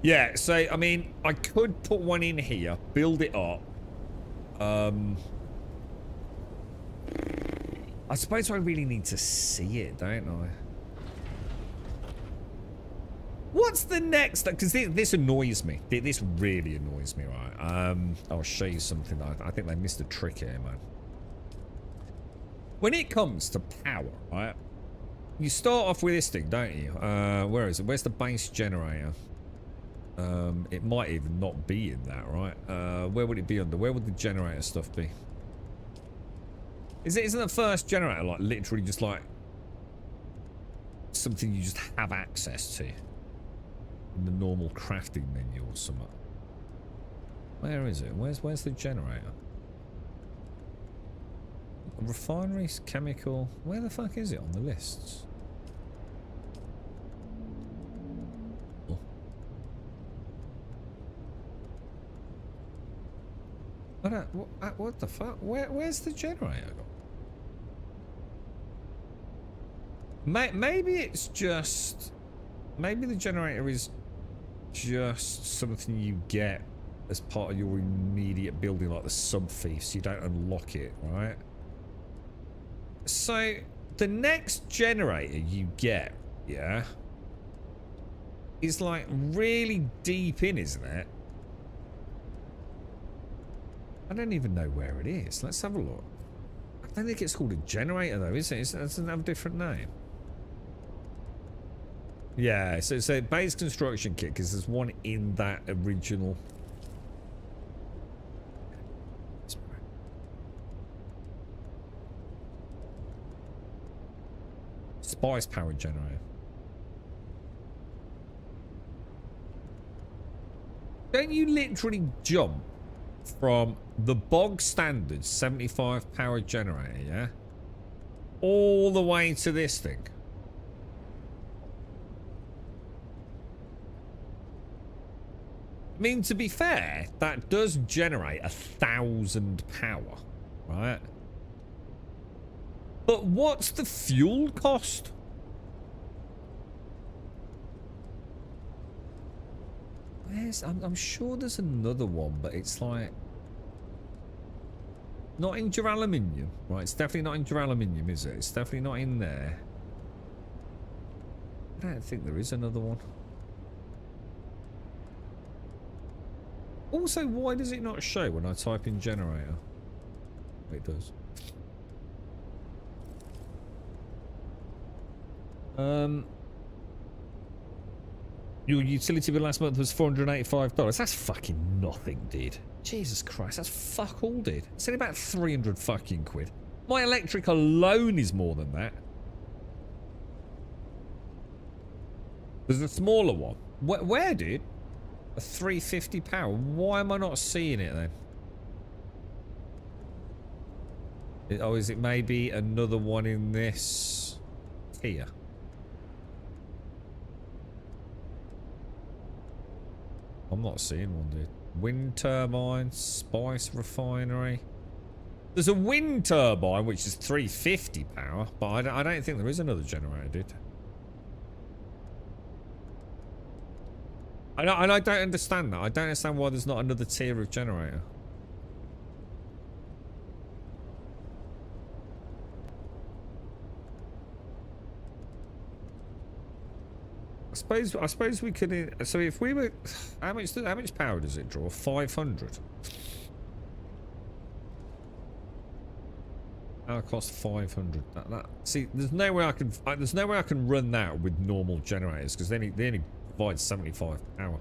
[SPEAKER 2] Yeah, so I mean, I could put one in here, build it up. I suppose I really need to see it, don't I? What's the next? Because this annoys me. This really annoys me, right? I'll show you something. I think they missed a trick here, man. When it comes to power, right? You start off with this thing, don't you? Where is it? Where's the base generator? It might even not be in that, right? Where would it be under? Where would the generator stuff be? Isn't the first generator like literally just like something you just have access to? In the normal crafting menu or something. Where is it? Where's the generator? Refineries, chemical. Where the fuck is it on the lists? Oh. What the fuck? Where's the generator gone? Maybe it's just. Maybe the generator is just something you get as part of your immediate building, like the sub-thief, so you don't unlock it, right? So, the next generator you get, yeah, is like really deep in, isn't it? I don't even know where it is. Let's have a look. I don't think it's called a generator though, is it? It doesn't have a different name. Yeah, so it's a base construction kit because there's one in that original. Spice powered generator. Don't you literally jump from the bog standard 75 power generator, yeah, all the way to this thing? I mean, to be fair, that does generate 1,000 power, right? But what's the fuel cost? I'm sure there's another one, but it's like not in duraluminum, right? It's definitely not in duraluminum, is it? It's definitely not in there. I don't think there is another one. Also, why does it not show when I type in generator? It does. Your utility bill last month was $485. That's fucking nothing, dude. Jesus Christ, that's fuck all, dude. It's only about 300 fucking quid. My electric alone is more than that. There's a smaller one. Where, dude? A 350 power. Why am I not seeing it then? Oh, is it maybe another one in this here? I'm not seeing one, dude. Wind turbine, spice refinery. There's a wind turbine which is 350 power, but I don't think there is another generator, dude. And I don't understand that. I don't understand why there's not another tier of generator. I suppose we could. So if we were, how much power does it draw? 500. Our cost 500. See, there's no way I can run that with normal generators because they only provide 75 power.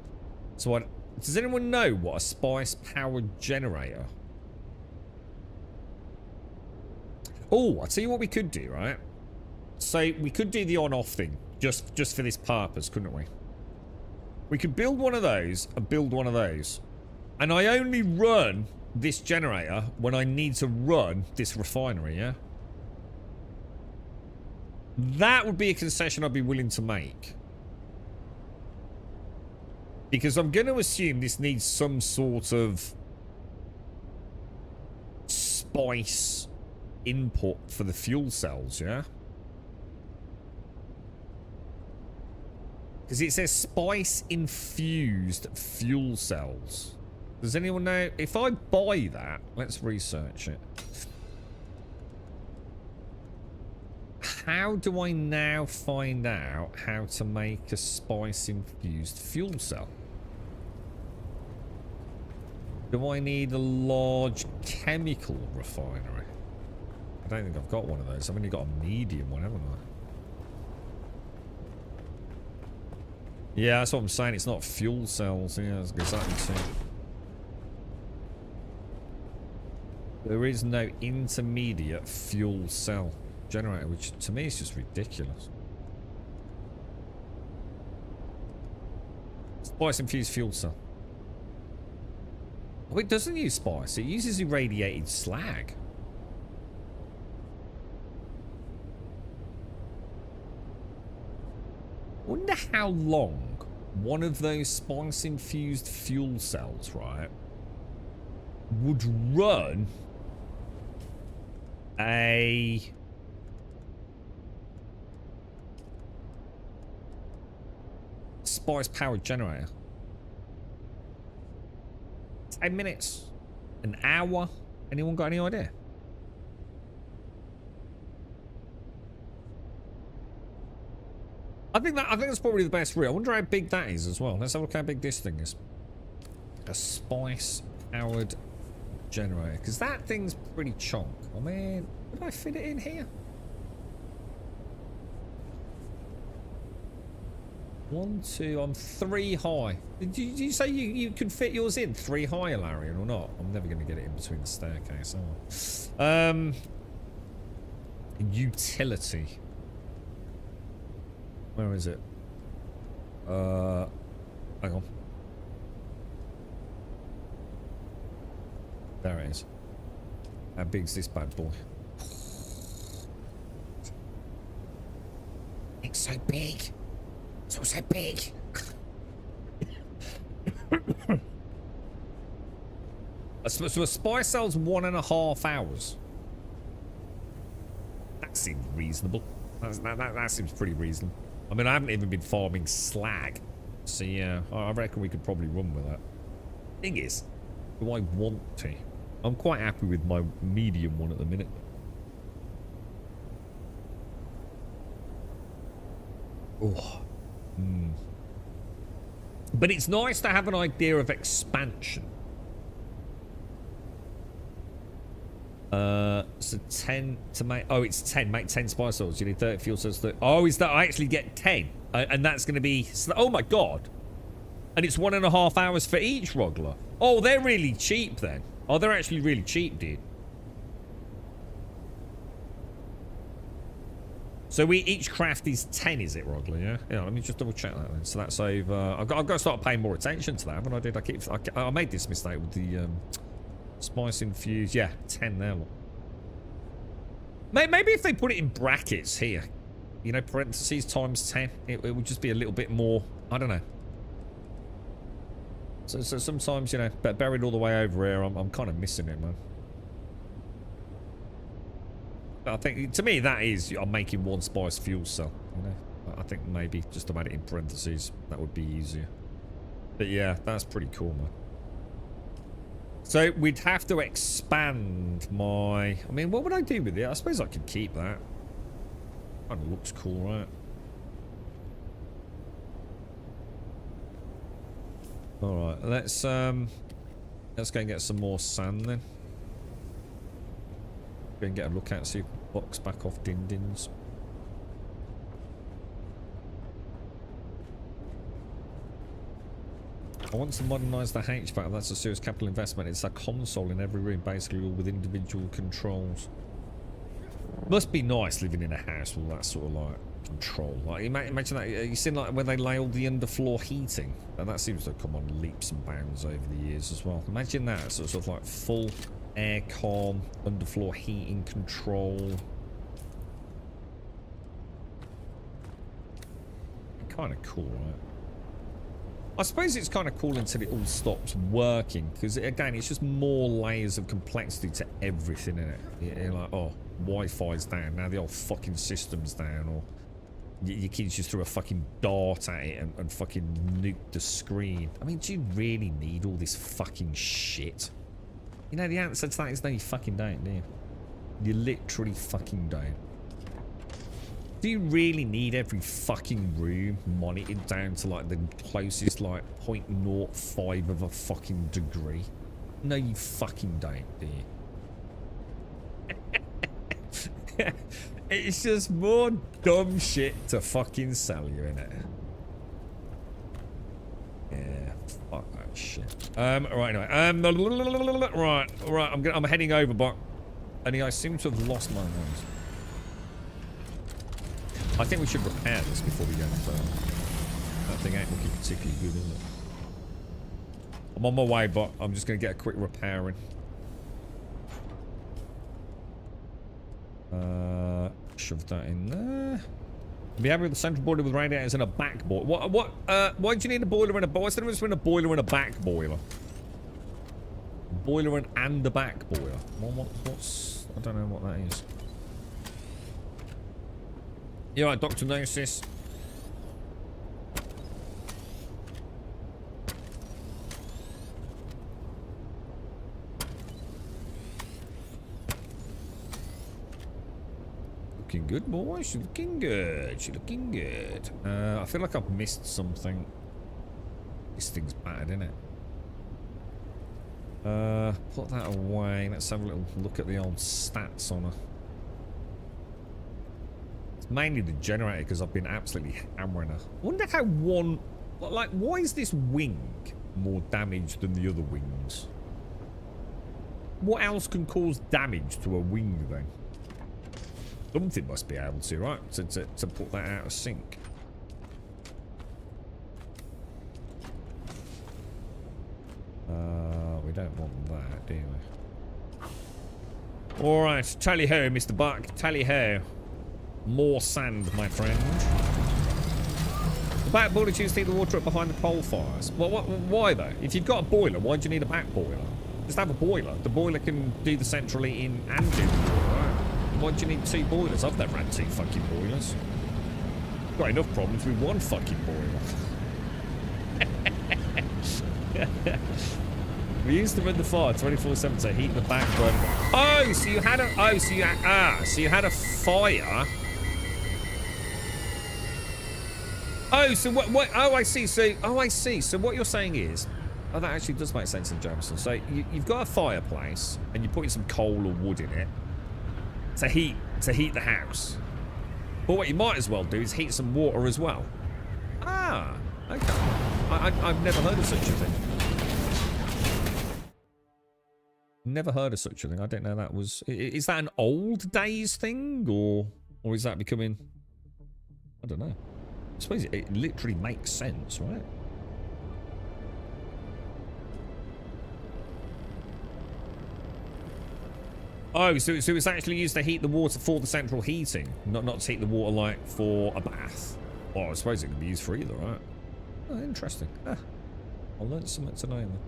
[SPEAKER 2] So does anyone know what a spice powered generator? Oh, I'll tell you what we could do, right? So we could do the on-off thing. Just for this purpose, couldn't we? We could build one of those and build one of those. And I only run this generator when I need to run this refinery, yeah? That would be a concession I'd be willing to make. Because I'm going to assume this needs some sort of spice input for the fuel cells, yeah? Because it says spice-infused fuel cells. Does anyone know? If I buy that, let's research it. How do I now find out how to make a spice-infused fuel cell? Do I need a large chemical refinery? I don't think I've got one of those. I've only got a medium one, haven't I? Yeah, that's what I'm saying. It's not fuel cells. Yeah, that's exactly the same. There is no intermediate fuel cell generator, which to me is just ridiculous. Spice infused fuel cell. Oh, it doesn't use spice. It uses irradiated slag. Wonder how long one of those spice infused fuel cells, right, would run a spice powered generator. 10 minutes? An hour? Anyone got any idea? I think that's probably the best route. I wonder how big that is as well. Let's have a look how big this thing is. A spice powered generator. Because that thing's pretty chonk. I mean, would I fit it in here? 1, 2, I'm 3 high. Did you say you could fit yours in 3 high, Larian, or not? I'm never going to get it in between the staircase, am I? Utility. Where is it? Hang on. There it is. How big's this bad boy? It's so big. It's all so big. So a spy cell's 1.5 hours. That seems reasonable. That seems pretty reasonable. I mean, I haven't even been farming slag. So yeah, I reckon we could probably run with that. Thing is, do I want to? I'm quite happy with my medium one at the minute. Oh. But it's nice to have an idea of expansion. So 10 to make... Oh, it's 10. Make 10 spice cells. You need 30 fuel cells. Oh, is that... I actually get 10. And that's going to be... Oh, my God. And it's 1.5 hours for each Rogler. Oh, they're really cheap, then. Oh, they're actually really cheap, dude. So we each craft is 10, is it, Rogler? Yeah. Yeah. Let me just double check that then. So that's over. I've got to start paying more attention to that, haven't I? I made this mistake with the spice infused. Yeah, 10 there. Look. Maybe if they put it in brackets here, you know, parentheses times 10, it would just be a little bit more. I don't know. So sometimes, you know, buried all the way over here, I'm kind of missing it, man. I think, to me, that is, I'm making 1 spice fuel cell, you know. I think maybe just to add it in parentheses, that would be easier. But yeah, that's pretty cool, man. So we'd have to expand my... I mean, what would I do with it? I suppose I could keep that. Kind of looks cool, right? Alright, let's go and get some more sand then. Go and get a look at, see if box back off din-dins. I want to modernise the HVAC. That's a serious capital investment. It's a console in every room, basically, all with individual controls. Must be nice living in a house with that sort of like control. Like imagine that. You seen like when they lay all the underfloor heating, and that seems to have come on leaps and bounds over the years as well. Imagine that sort of like full aircon, underfloor heating control. Kind of cool, right? I suppose it's kind of cool until it all stops working, because again, it's just more layers of complexity to everything in it. You're like, oh, Wi-Fi's down, now the whole fucking system's down, or your kids just threw a fucking dart at it and fucking nuked the screen. I mean, do you really need all this fucking shit? You know, the answer to that is no, you fucking don't, do you? You literally fucking don't. Do you really need every fucking room monitored down to like the closest like 0.05 of a fucking degree? No, you fucking don't, do you? It's just more dumb shit to fucking sell you, innit? Yeah, fuck that shit. Right, anyway. Right, I'm heading over, but I seem to have lost my mind. I think we should repair this before we go any further. That thing ain't looking particularly good, is it? I'm on my way, but I'm just going to get a quick repair in. Shove that in there. Be happy with the central boiler with radiators and a back boiler. Why do you need a boiler and a boiler? What's the difference between a boiler and a back boiler? Boiler and a back boiler. What's... I don't know what that is. You alright, Dr. Gnosis? looking good, boy. She's looking good. She's looking good. I feel like I've missed something. This thing's battered, isn't it? Put that away. Let's have a little look at the old stats on her. It's mainly the generator because I've been absolutely hammering her. I wonder how one... Like, why is this wing more damage than the other wings? What else can cause damage to a wing, then? Something must be able to, right? To put that out of sync. We don't want that, do we? Alright, tally ho, Mr. Buck. Tally ho. More sand, my friend. The back boiler tubes heat the water up behind the coal fires. Well, why though? If you've got a boiler, why do you need a back boiler? Just have a boiler. The boiler can do the central heating and do the water, right? Why do you need 2 boilers? I've never had 2 fucking boilers. Got enough problems with 1 fucking boiler. We used to run the fire 24/7 to heat the back burner. Oh, so you had a so you had a fire. Oh, so what oh I see. So I see. So what you're saying is, oh, that actually does make sense in Jameson. So you've got a fireplace and you're putting some coal or wood in it to heat the house. But what you might as well do is heat some water as well. Ah, okay. I've never heard of such a thing. Never heard of such a thing. I don't know that was... Is that an old days thing? Or is that becoming... I don't know. I suppose it literally makes sense, right? Oh, so it's actually used to heat the water for the central heating, not to heat the water like for a bath. Well, I suppose it can be used for either, right? Oh, interesting. Ah, I learned something today then.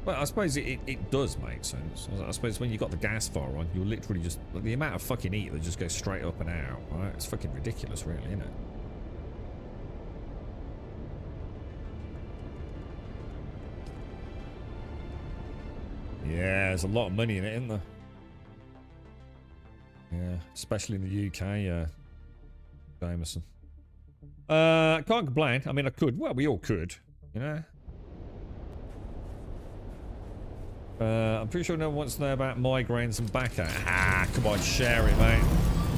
[SPEAKER 2] Well, I suppose it does make sense. I suppose when you've got the gas fire on, you're literally just... The amount of fucking heat that just goes straight up and out, right? It's fucking ridiculous, really, isn't it? Yeah, there's a lot of money in it, isn't there? Yeah, especially in the UK, Jameson. Can't complain. I mean, I could. Well, we all could, you know? I'm pretty sure no one wants to know about migraines and backache. Ah, come on, share it, mate.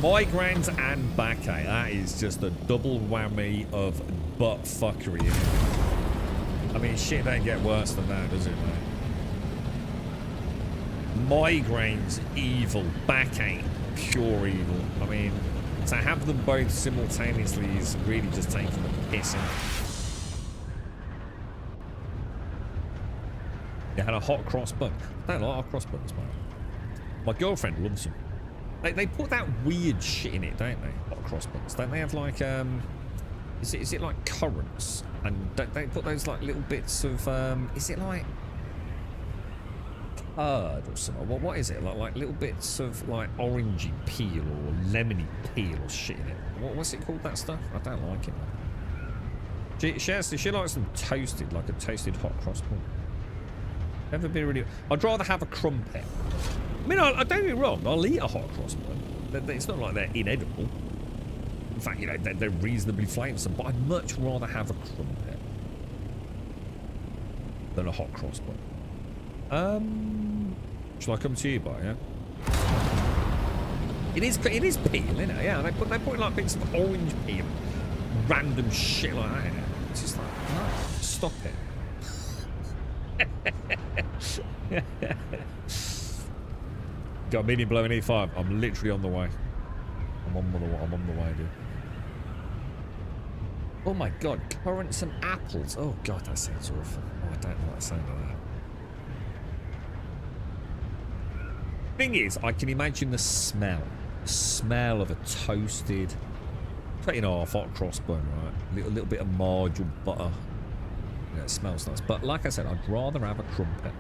[SPEAKER 2] Migraines and backache. That is just a double whammy of butt fuckery. I mean, shit don't get worse than that, does it, mate? Migraines, evil. Backache, pure evil. I mean, to have them both simultaneously is really just taking the piss in. They had a hot cross bun. I don't like hot cross buns, man. My girlfriend loves them. They put that weird shit in it, don't they? Hot cross buns. Don't they have like is it like currants? And don't they put those like little bits of is it like curd or something? What is it? Like little bits of like orangey peel or lemony peel or shit in it. What's it called, that stuff? I don't like it, man. She likes them toasted, like a toasted hot cross bun. Never been really... I'd rather have a crumpet. I mean, I don't get me wrong, I'll eat a hot cross bun. It's not like they're inedible. In fact, you know, they're reasonably flavoursome, but I'd much rather have a crumpet than a hot cross bun. Shall I come to you, yeah? It is peel, isn't it? Yeah, they put like bits of orange peel, random shit like that in it. It's just like, no, stop it. Got a medium below an E5. I'm literally on the way. I'm on the way, dude. Oh my god, currants and apples. Oh god, that sounds awful. Oh, I don't like the sound of that. Thing is, I can imagine the smell. The smell of a toasted, cutting off hot cross bun, right? A little bit of margarine butter. Yeah, it smells nice. But like I said, I'd rather have a crumpet.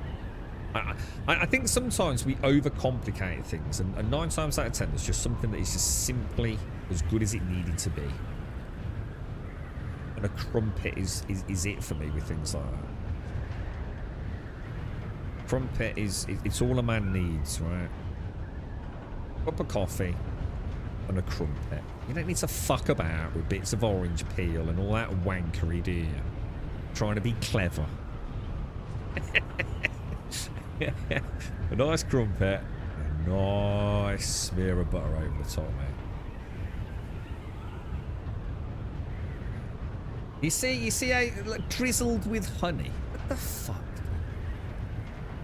[SPEAKER 2] I think sometimes we overcomplicate things, and 9 times out of 10 there's just something that is just simply as good as it needed to be. And a crumpet is it for me with things like that. Crumpet it's all a man needs, right? Cup of coffee and a crumpet. You don't need to fuck about with bits of orange peel and all that wankery, do you? Trying to be clever. A nice crumpet, a nice smear of butter over the top, mate. You see how like, drizzled with honey? What the fuck?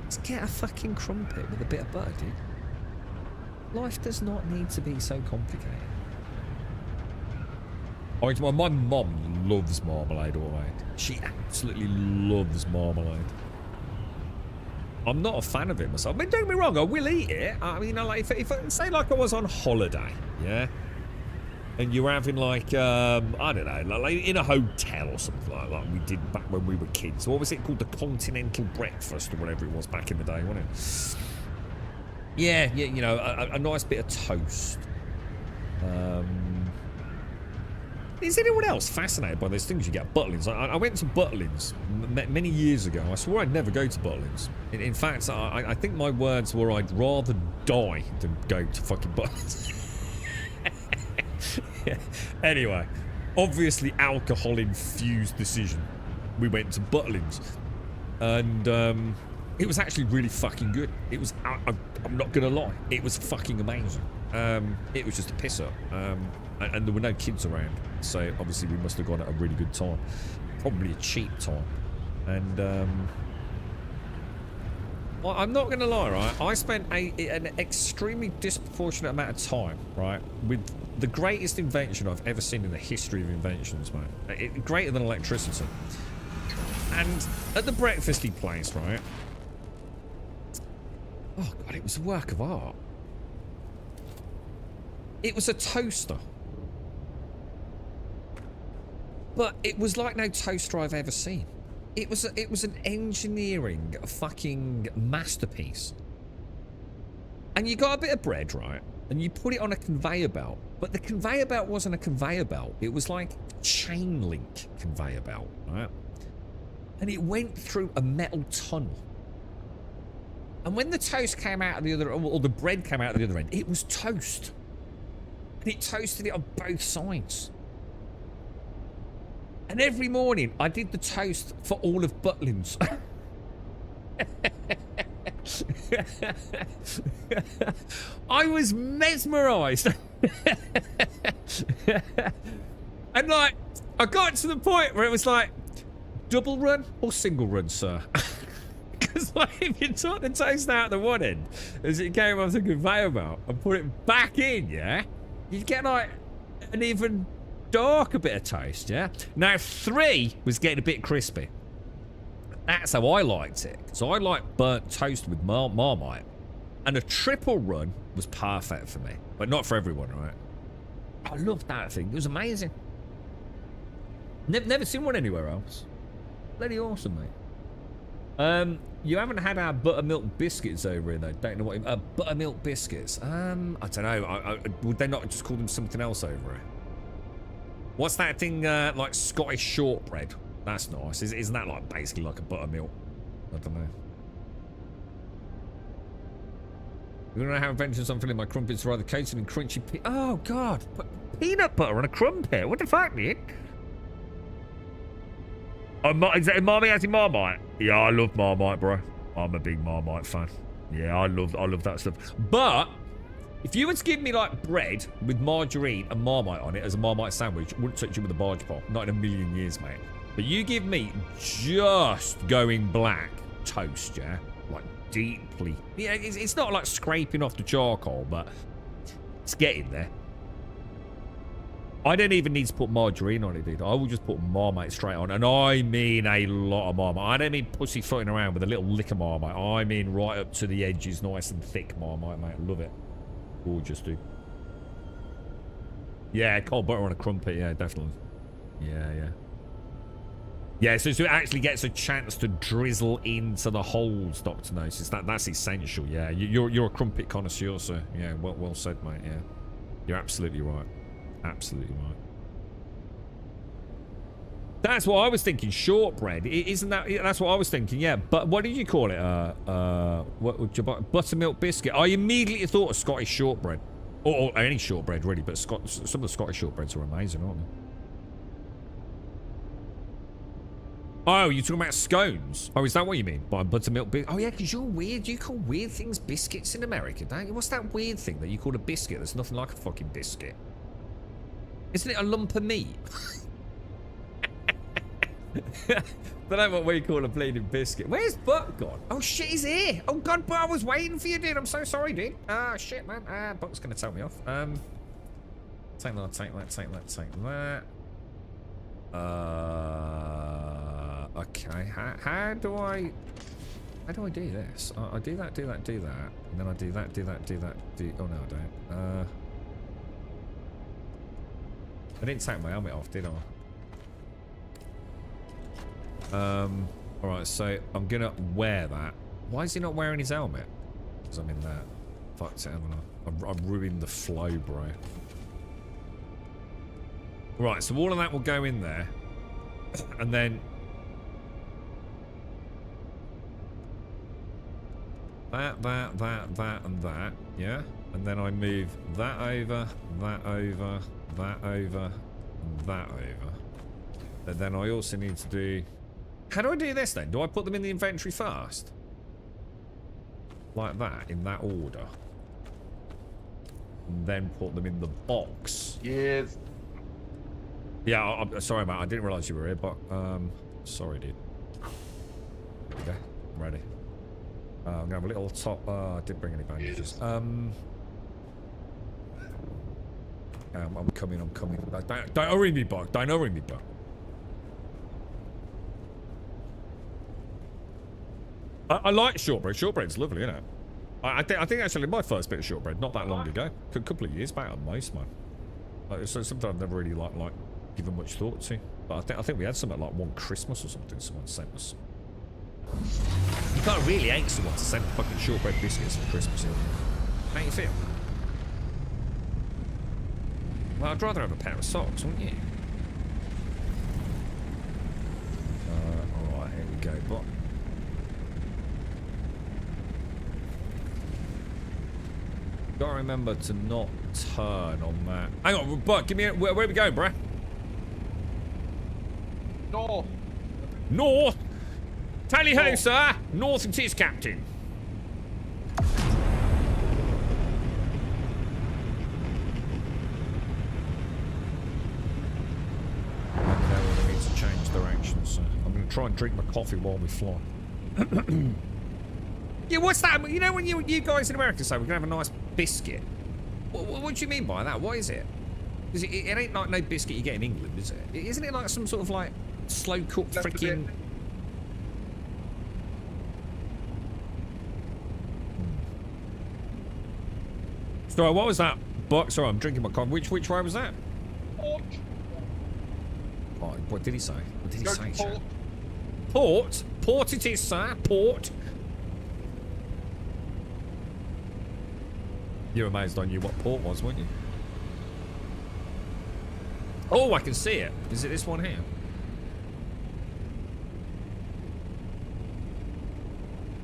[SPEAKER 2] Let's get a fucking crumpet with a bit of butter, dude. Life does not need to be so complicated. My mum loves marmalade, alright. She absolutely loves marmalade. I'm not a fan of it myself. I mean, don't get me wrong, I will eat it. I mean, like, if say like I was on holiday, yeah? And you're having like, I don't know, like in a hotel or something like we did back when we were kids. What was it called? The Continental Breakfast or whatever it was back in the day, wasn't it? Yeah, you know, a nice bit of toast. Is anyone else fascinated by those things you get at Butlins? I went to Butlins many years ago. I swore I'd never go to Butlins. In fact, I think my words were I'd rather die than go to fucking Butlins. Yeah. Anyway, obviously alcohol-infused decision. We went to Butlins. And it was actually really fucking good. It was, I'm not gonna lie, it was fucking amazing. It was just a piss up. And there were no kids around, so obviously we must have gone at a really good time, probably a cheap time. And well, I'm not gonna lie, right? I spent an extremely disproportionate amount of time, right, with the greatest invention I've ever seen in the history of inventions, man. Greater than electricity. And at the breakfasty place, right? Oh god, it was a work of art. It was a toaster. But it was like no toaster I've ever seen. It was an engineering fucking masterpiece. And you got a bit of bread, right? And you put it on a conveyor belt. But the conveyor belt wasn't a conveyor belt. It was like chain link conveyor belt, right? And it went through a metal tunnel. And when the toast came out of the other, or the bread came out of the other end, it was toast. And it toasted it on both sides. And every morning, I did the toast for all of Butlins. I was mesmerised. And like, I got to the point where it was like, double run or single run, sir? Because like, if you took the toast out the one end as it came off the conveyor belt and put it back in, yeah, you'd get like an even darker bit of toast, yeah? Now 3 was getting a bit crispy. That's how I liked it. So I like burnt toast with Marmite. And a triple run was perfect for me. But not for everyone, right? I loved that thing. It was amazing. Never seen one anywhere else. Bloody awesome, mate. You haven't had our buttermilk biscuits over here, though. Don't know what... buttermilk biscuits. I don't know. Would they not just call them something else over here? What's that thing, like Scottish shortbread? That's nice. Isn't that like basically like a buttermilk? I don't know. You're gonna have mentioned something in my crumpets rather coated in crunchy oh god, peanut butter on a crumpet. What the fuck, Nick? Is that Marmite as in Marmite? Yeah, I love Marmite, bro. I'm a big Marmite fan. Yeah, I love that stuff. But if you were to give me like bread with margarine and Marmite on it as a Marmite sandwich, I wouldn't touch it with a barge pole. Not in a million years, mate. But you give me just going black toast, yeah? Like deeply. Yeah, it's not like scraping off the charcoal, but it's getting there. I don't even need to put margarine on it, dude. I will just put Marmite straight on. And I mean a lot of Marmite. I don't mean pussyfooting around with a little lick of Marmite. I mean right up to the edges, nice and thick Marmite, mate. Love it. Gorgeous, dude. Yeah, cold butter on a crumpet. Yeah, definitely. Yeah. Yeah, so it actually gets a chance to drizzle into the holes, Dr. Gnosis. That's essential, yeah. You're a crumpet connoisseur, sir. Yeah, well said, mate, yeah. You're absolutely right. Absolutely right. That's what I was thinking. Shortbread. Isn't that? That's what I was thinking. Yeah. But what did you call it? What would you buy? Buttermilk biscuit. I immediately thought of Scottish shortbread, or any shortbread really. But some of the Scottish shortbreads are amazing, aren't they? Oh, you're talking about scones? Oh, is that what you mean by buttermilk biscuit? Oh yeah, because you're weird. You call weird things biscuits in America, don't you? What's that weird thing that you call a biscuit? There's nothing like a fucking biscuit. Isn't it a lump of meat? Don't know what we call a bleeding biscuit. Where's Buck gone? Oh shit, he's here. Oh god, but I was waiting for you, dude. I'm so sorry, dude. Ah shit, man. Buck's gonna tell me off. Take that, take that, take that, take that. Okay. How do I do this? I do that, do that, do that, and then I do that, do that, do that, do. Oh no, I don't. I didn't take my helmet off, did I? Alright, so I'm gonna wear that. Why is he not wearing his helmet? Because I'm in that. Fucked it, haven't I? I've ruined the flow, bro. Right, so all of that will go in there. And then... that, and that, yeah? And then I move that over, that over, that over, and that over. But then I also need to do... How do I do this then? Do I put them in the inventory first? Like that, in that order. And then put them in the box.
[SPEAKER 10] Yes.
[SPEAKER 2] Yeah, I'm sorry, mate. I didn't realise you were here, but sorry, dude. Okay, I'm ready. I'm gonna have a little top. I didn't bring any bandages. I'm coming. I'm coming. Don't hurry me, Buck. Don't hurry me, Buck. I like shortbread. Shortbread's lovely, isn't it? I think actually my first bit of shortbread not that long ago, a couple of years back at most, man. So something I've never really like given much thought to. But I think we had something like one Christmas or something. Someone sent us. You can't really hate someone to send fucking shortbread biscuits for Christmas. How do you feel? Well, I'd rather have a pair of socks, wouldn't you? All right, here we go, But gotta remember to not turn on that. Hang on, Buck, give me a... Where are we going, bruh?
[SPEAKER 10] North.
[SPEAKER 2] North? Tally ho, sir. North it is, Captain. Let me know when we need to change directions, sir. I'm gonna try and drink my coffee while we fly. Yeah, what's that? You know when you guys in America say we're gonna have a nice biscuit? What do you mean by that? What is it? Because it ain't like no biscuit you get in England, is it? Isn't it like some sort of like slow cooked freaking? Sorry, what was that? Buck? Sorry, I'm drinking my coffee. Which way was that?
[SPEAKER 10] Port.
[SPEAKER 2] Oh, what did he say? What did he
[SPEAKER 10] Go
[SPEAKER 2] say,
[SPEAKER 10] to
[SPEAKER 2] sir?
[SPEAKER 10] port.
[SPEAKER 2] Port? Port it is, sir. Port. You're amazed I knew what port was, weren't you? Oh, I can see it. Is it this one here?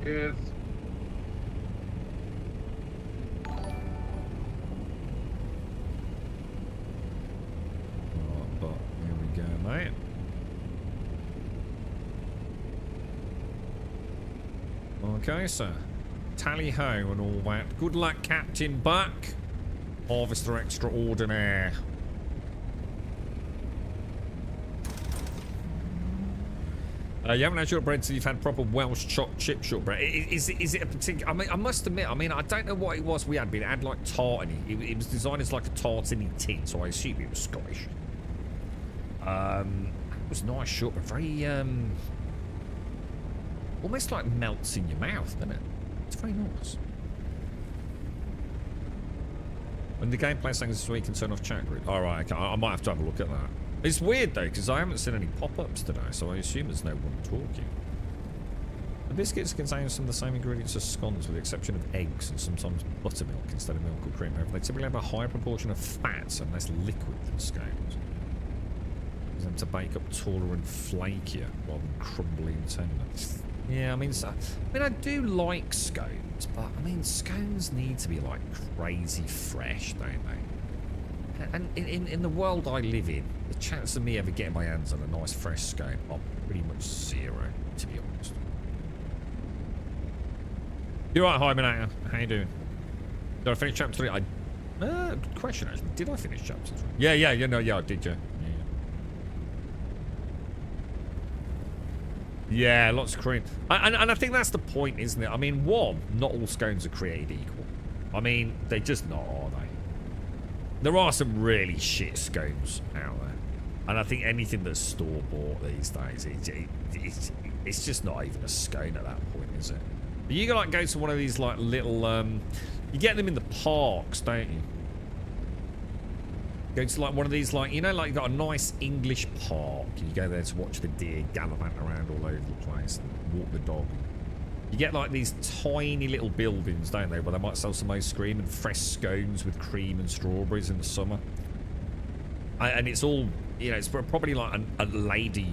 [SPEAKER 10] Yes.
[SPEAKER 2] Right, but here we go, mate. Okay, sir. Tally ho and all that. Good luck, Captain Buck. Harvester extraordinaire. You haven't had shortbread till you've had proper Welsh chopped chip shortbread. Is it a particular... I mean, I must admit, I don't know what it was we had, but it had like tart in it. It was designed as like a tartany tin, so I assume it was Scottish. It was nice shortbread. Very, almost like melts in your mouth, doesn't it? It's very nice. When the gameplay saying this is where you can turn off chat group. Alright, okay. I might have to have a look at that. It's weird though, because I haven't seen any pop-ups today, so I assume there's no one talking. The biscuits contain some of the same ingredients as scones, with the exception of eggs and sometimes buttermilk instead of milk or cream. However, they typically have a higher proportion of fats and less liquid than scones. them to bake up taller and flakier rather than crumbly and tender. Yeah, I mean, I do like scones, but I mean, scones need to be like crazy fresh, don't they? And in the world I live in, the chance of me ever getting my hands on a nice fresh scone are pretty much zero, to be honest. You're right, Hymenator. How you doing? Did I finish chapter 3? Good question, actually. Did I finish chapter 3? Yeah, I did, yeah. Yeah, lots of cream. And I think that's the point, isn't it? I mean, one, not all scones are created equal. I mean, they're just not, are they? There are some really shit scones out there. And I think anything that's store-bought these days, it's just not even a scone at that point, is it? But you like go to one of these like little, you get them in the parks, don't you? Go to like one of these, like, you know, like you've got a nice English park and you go there to watch the deer gallivant around all over the place and walk the dog. You get like these tiny little buildings, don't they, where they might sell some ice cream and fresh scones with cream and strawberries in the summer. And it's all, you know, it's probably like a lady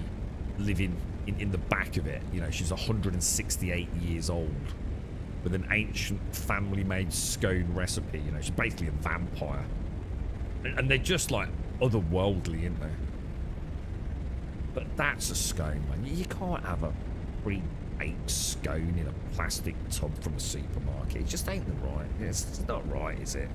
[SPEAKER 2] living in the back of it. You know, she's 168 years old with an ancient family-made scone recipe. You know, she's basically a vampire. And they're just like otherworldly, aren't they? But that's a scone, man. You can't have a pre-baked scone in a plastic tub from a supermarket. It just ain't the right. It's not right, is it?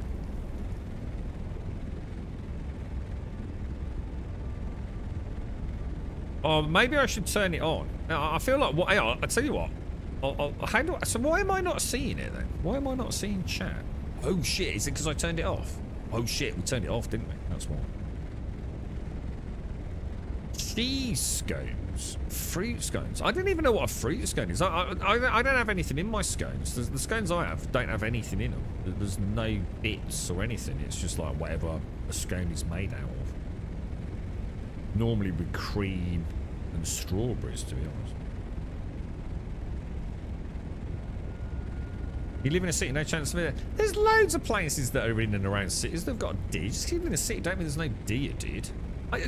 [SPEAKER 2] Oh, maybe I should turn it on. I feel like what? I'll tell you what. So why am I not seeing it then? Why am I not seeing chat? Oh shit! Is it because I turned it off? Oh shit, we turned it off, didn't we? That's why. Cheese scones. Fruit scones. I don't even know what a fruit scone is. I don't have anything in my scones. The scones I have don't have anything in them. There's no bits or anything. It's just like whatever a scone is made out of. Normally with cream and strawberries, to be honest. You live in a city, no chance of it. There's loads of places that are in and around cities that've got a deer. Just keep in a city, don't mean there's no deer, dude.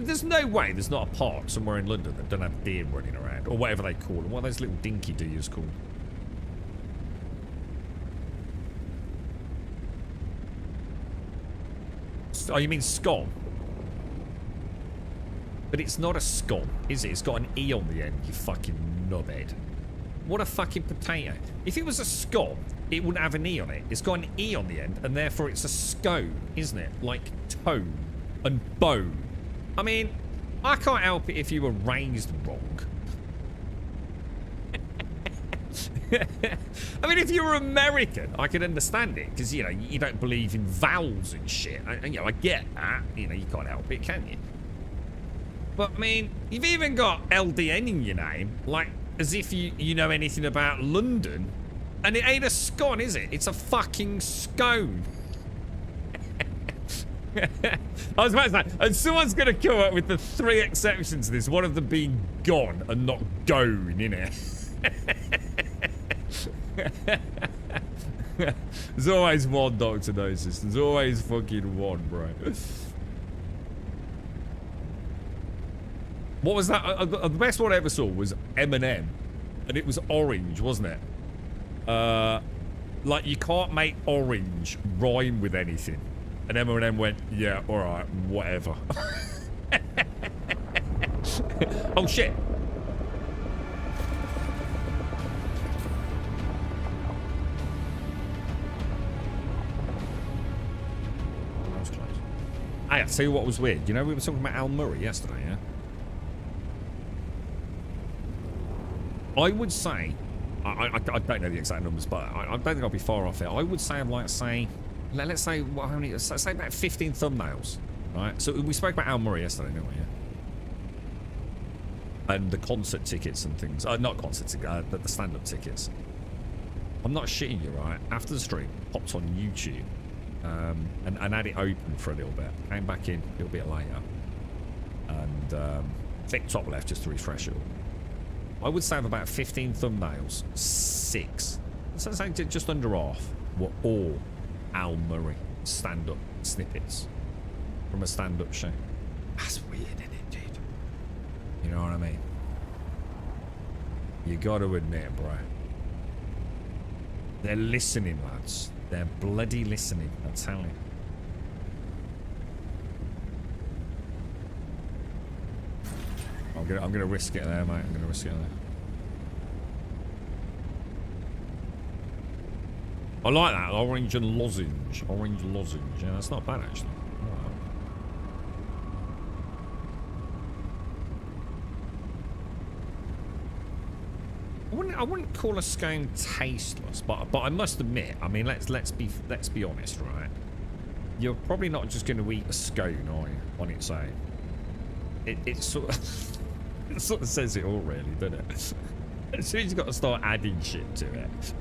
[SPEAKER 2] There's no way there's not a park somewhere in London that don't have deer running around, or whatever they call them. What are those little dinky deers called? Oh, you mean scone? But it's not a scone, is it? It's got an E on the end, you fucking knobhead. What a fucking potato. If it was a scone, it wouldn't have an E on it. It's got an E on the end, and therefore it's a scone, isn't it? Like tone and bone. I mean, I can't help it if you were raised wrong. I mean, if you were American, I could understand it, because, you know, you don't believe in vowels and shit. And, you know, I get that. You know, you can't help it, can you? But, I mean, you've even got LDN in your name, like, as if you know anything about London. And it ain't a scone, is it? It's a fucking scone. I was about to say, and someone's going to come up with the 3 exceptions to this, one of them being gone and not gone, innit? There's always one, Dr. Gnosis. There's always fucking one, bro. What was that? The best one I ever saw was M&M. And it was orange, wasn't it? Like, you can't make orange rhyme with anything. And M&M went, yeah, alright, whatever. Oh, shit. That was close. Hey, I'll tell you what was weird. You know, we were talking about Al Murray yesterday, yeah? I would say, I don't know the exact numbers, but I don't think I'll be far off it. I would say, let's say, well, how many? Let's say about 15 thumbnails, right? So we spoke about Al Murray yesterday, didn't we? Yeah. And the concert tickets and things. Not concert tickets, but the stand-up tickets. I'm not shitting you, right? After the stream, popped on YouTube, and had it open for a little bit. Came back in a little bit later, and clicked top left just to refresh it all. I would say of about 15 thumbnails, 6, so say just under half, were all Al Murray stand-up snippets from a stand-up show. That's weird, isn't it, dude? You know what I mean? You got to admit, bro. They're listening, lads. They're bloody listening, I tell you. I'm gonna risk it there, mate. I'm gonna risk it there. I like that, orange and lozenge. Orange lozenge. Yeah, that's not bad actually. I wouldn't call a scone tasteless, but I must admit, I mean, let's be honest, right? You're probably not just going to eat a scone, are you, on its own? It sort of it sort of says it all, really, doesn't it? As soon as you've got to start adding shit to it,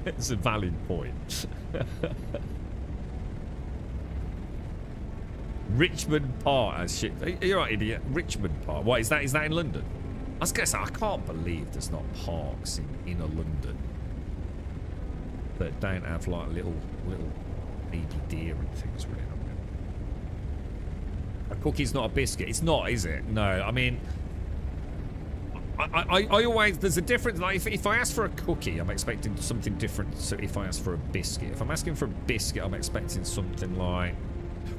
[SPEAKER 2] it's a valid point. Richmond Park has shit. You're right, idiot. Richmond Park. What is that? Is that in London? I was gonna say, I can't believe there's not parks in a London that don't have like little baby deer and things running on them. A cookie's not a biscuit. It's not, is it? No. I mean, I always, there's a difference. Like if I ask for a cookie, I'm expecting something different. So if I ask for a biscuit, if I'm asking for a biscuit, I'm expecting something like,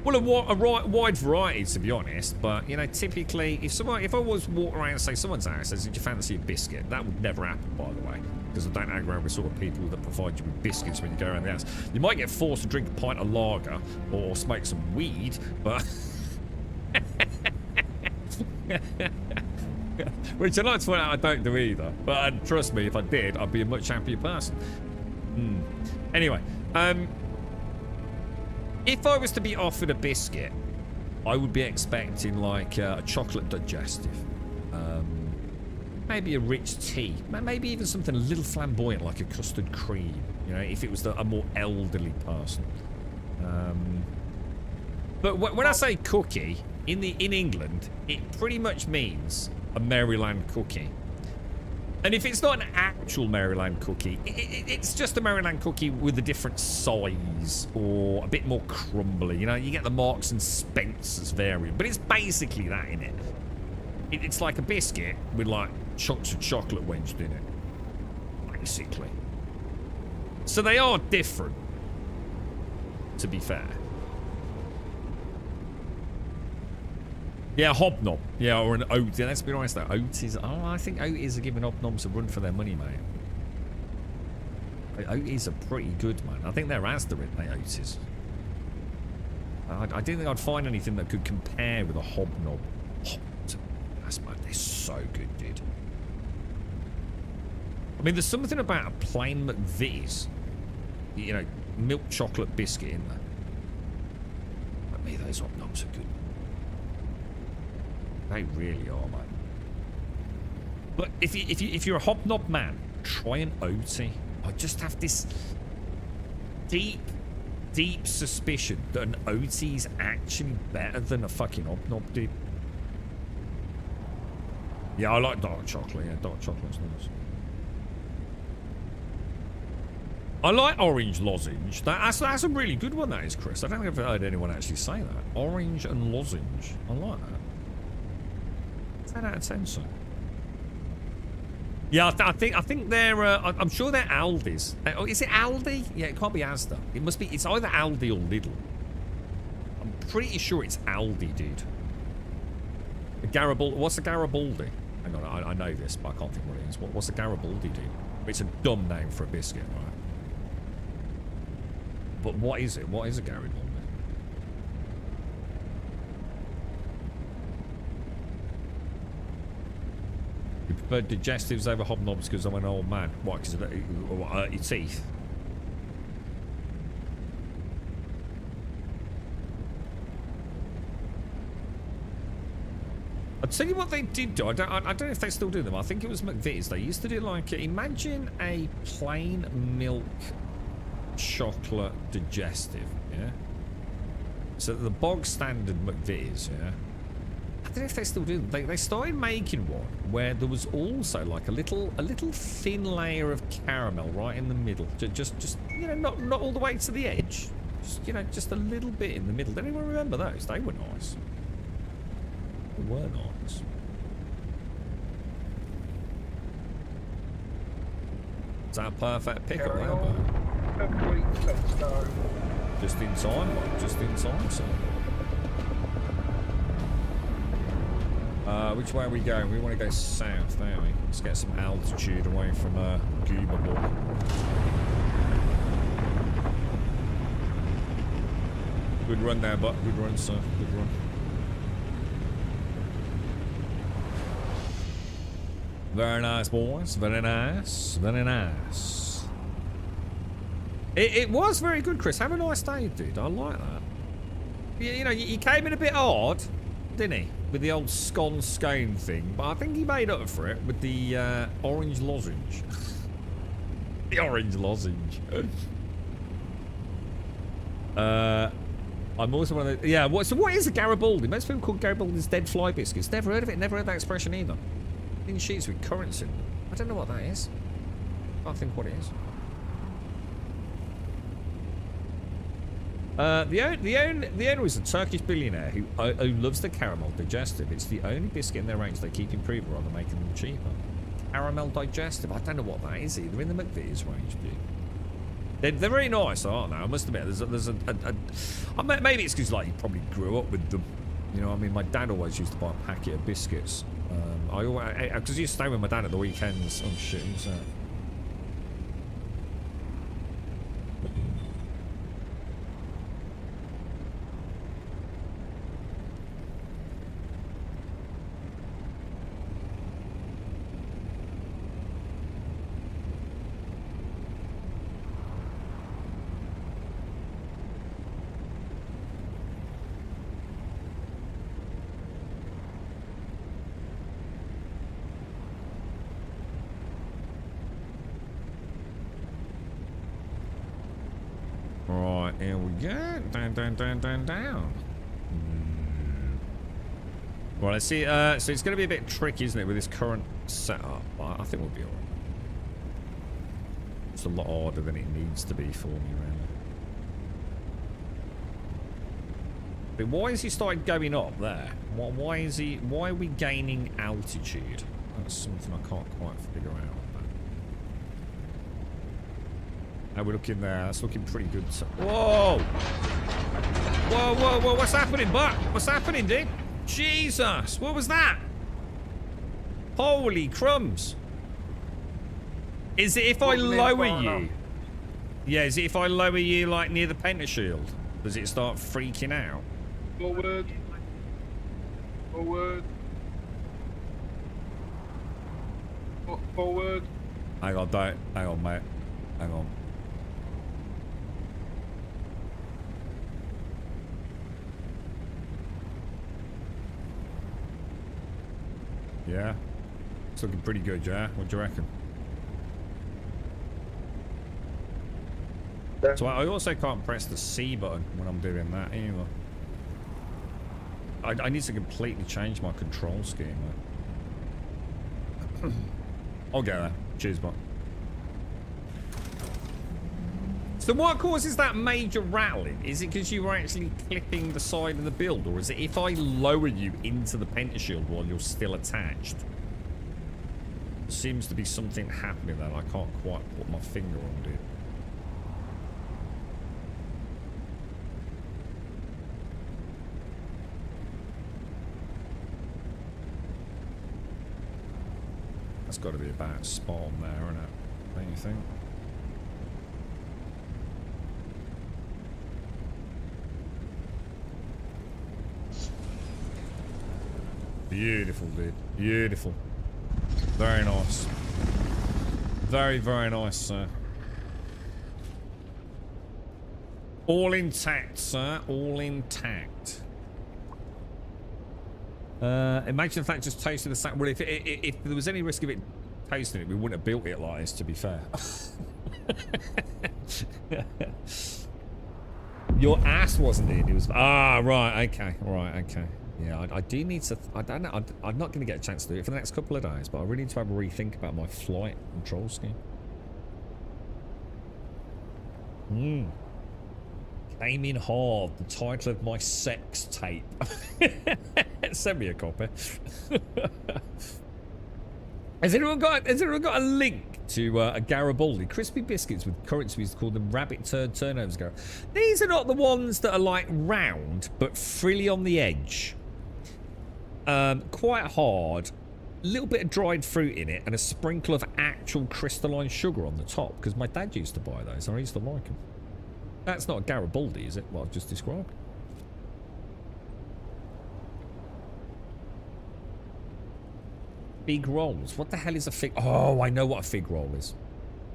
[SPEAKER 2] well, a wide variety, to be honest. But you know, typically, if I was walking around and say someone's house says, "Did you fancy a biscuit?" That would never happen, by the way, because I don't hang around with sort of people that provide you with biscuits when you go around the house. You might get forced to drink a pint of lager or smoke some weed, but which I'd like to point out I don't do either. But trust me, if I did, I'd be a much happier person. Anyway, if I was to be offered a biscuit, I would be expecting like a chocolate digestive, maybe a rich tea, maybe even something a little flamboyant like a custard cream. You know, if it was a more elderly person. But when I say cookie in England, it pretty much means a Maryland cookie. And if it's not an actual Maryland cookie, it's just a Maryland cookie with a different size or a bit more crumbly. You know, you get the Marks and Spencer's variant, but it's basically that in it. It's like a biscuit with like chunks of chocolate wedged in it, basically. So they are different, to be fair. Yeah, hobnob. Yeah, or an oat. Yeah, let's be honest though. Oaties. Oh, I think Oaties are giving hobnobs a run for their money, mate. Oaties are pretty good, man. I think they're Asda, aren't they, Oaties? I didn't think I'd find anything that could compare with a hobnob. That's mad. They're so good, dude. I mean, there's something about a plain McVitie's, you know, milk chocolate biscuit in there. But me, those hobnobs are good. They really are, man. But if you're a hobnob man, try an Oatie. I just have this deep suspicion that an Oatie's actually better than a fucking hobnob, dude. Yeah, I like dark chocolate. Yeah, dark chocolate's nice. I like orange lozenge. That's a really good one, that is, Chris. I don't think I've heard anyone actually say that. Orange and lozenge. I like that. 10 out of 10, son. Yeah, I think they're. I'm sure they're Aldi's. Is it Aldi? Yeah, it can't be Asda. It must be. It's either Aldi or Lidl. I'm pretty sure it's Aldi, dude. The Garibaldi. What's a Garibaldi? Hang on, I know this, but I can't think what it is. What's a Garibaldi, dude? It's a dumb name for a biscuit, right? But what is it? What is a Garibaldi? You prefer digestives over hobnobs because I'm an old man. What? Because of your teeth? I'll tell you what they did do. I don't know if they still do them. I think it was McVitie's. They used to do like, imagine a plain milk chocolate digestive, yeah? So the bog standard McVitie's, yeah? I don't know if they still do them. They started making one where there was also like a little thin layer of caramel right in the middle. Just you know, not all the way to the edge. Just, you know, just a little bit in the middle. Does anyone remember those? They were nice. They were nice. Is that a perfect pickup
[SPEAKER 10] Carry
[SPEAKER 2] there,
[SPEAKER 10] on.
[SPEAKER 2] but
[SPEAKER 10] Complete. Let's go.
[SPEAKER 2] just in time, mate. Just in time, so. Which way are we going? We want to go south, don't we? Let's get some altitude away from Goober Ball. Good run there, but good run, sir. Good run. Very nice, boys. Very nice. Very nice. It was very good, Chris. Have a nice day, dude. I like that. You know, he came in a bit odd, didn't he? With the old scone thing. But I think he made up for it with the orange lozenge. The orange lozenge. I'm also one of the... Yeah, so what is a Garibaldi? Most people call Garibaldi's dead fly biscuits. Never heard of it. Never heard that expression either. In sheets with currants in them. I don't know what that is. Can't think what it is. The owner is a Turkish billionaire who loves the caramel digestive. It's the only biscuit in their range they keep improving on and making them cheaper. Caramel digestive. I don't know what that is either in the McVitie's range, dude. They're very nice, aren't they? I must admit, maybe it's because like you probably grew up with them. You know, I mean, my dad always used to buy a packet of biscuits. Because I used to stay with my dad at the weekends. Oh shit, who's that? Right, here we go. Down. Right, let's see. So it's going to be a bit tricky, isn't it, with this current setup? But I think we'll be alright. It's a lot harder than it needs to be for me, really. But why has he started going up there? Why are we gaining altitude? That's something I can't quite figure out. How we're looking there. That's looking pretty good. Whoa! Whoa! What's happening, Buck? What's happening, dude? Jesus! What was that? Holy crumbs! Is it if I lower you? Yeah, is it if I lower you like near the pentashield? Does it start freaking out?
[SPEAKER 10] Forward. Forward. Forward.
[SPEAKER 2] Hang on, don't. Hang on, mate. Hang on. Yeah? It's looking pretty good, yeah? What do you reckon? So I also can't press the C button when I'm doing that either. I need to completely change my control scheme, mate. I'll get there. Cheers, bot. So what causes that major rattling? Is it because you were actually clipping the side of the build, or is it if I lower you into the pentashield while you're still attached? Seems to be something happening there. I can't quite put my finger on it. That's got to be about spot on there, isn't it? Don't you think? Beautiful, dude. Beautiful. Very nice. Very, very nice, sir. All intact, sir. All intact. Imagine if that just toasted the sack. Well, if there was any risk of it toasting it, we wouldn't have built it like this, to be fair. Your ass wasn't in. It was... Ah, right. Okay. Right. Okay. Yeah, I do need to... I don't know. I'm not going to get a chance to do it for the next couple of days, but I really need to have a rethink about my flight control scheme. Aiming Hard, the title of my sex tape. Send me a copy. Has anyone got a link to a Garibaldi? Crispy biscuits with currency, we used to call them rabbit turnovers. These are not the ones that are like round, but frilly on the edge. Quite hard. A little bit of dried fruit in it and a sprinkle of actual crystalline sugar on the top, because my dad used to buy those and I used to like them. That's not a Garibaldi, is it? What I've just described. Fig rolls. What the hell is a fig? Oh, I know what a fig roll is.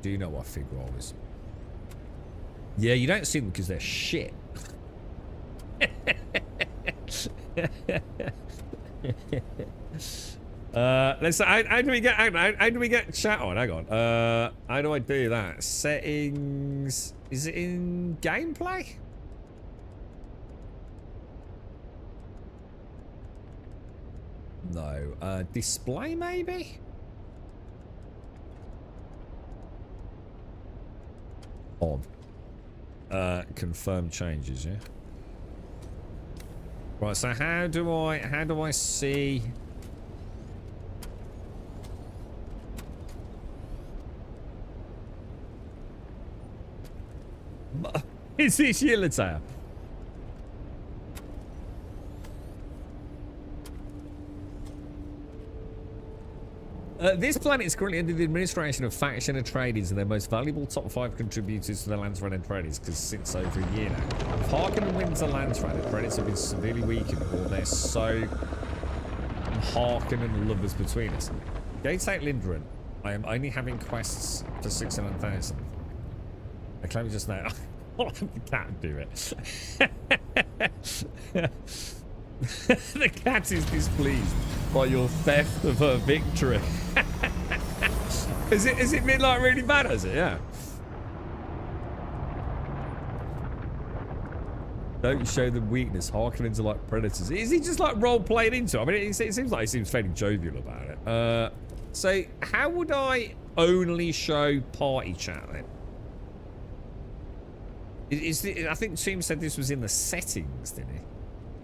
[SPEAKER 2] Do you know what a fig roll is? Yeah, you don't see them because they're shit. Let's. How do we get chat on? Hang on. How do I do that? Settings. Is it in gameplay? No. Display maybe? On. Confirm changes, yeah. Right, so how do I see? Is this Yellowtail? This planet is currently under the administration of faction and tradies, and their most valuable top 5 contributors to the Landsran and traders, because since over a year now. If Harkonnen wins the Landsran, the credits have been severely weakened, or they're so Harkonnen lovers between us. Gates out Lindren. I am only having quests for 600,000. I claim just now. I'll have the cat do it. The cat is displeased by your theft of her victory. Is it been like really bad, has it? Yeah. Don't show them weakness. Harkonnens are like predators. Is he just like role playing into it? I mean, it seems like he seems fairly jovial about it. So how would I only show party chat then? I think Team said this was in the settings, didn't he?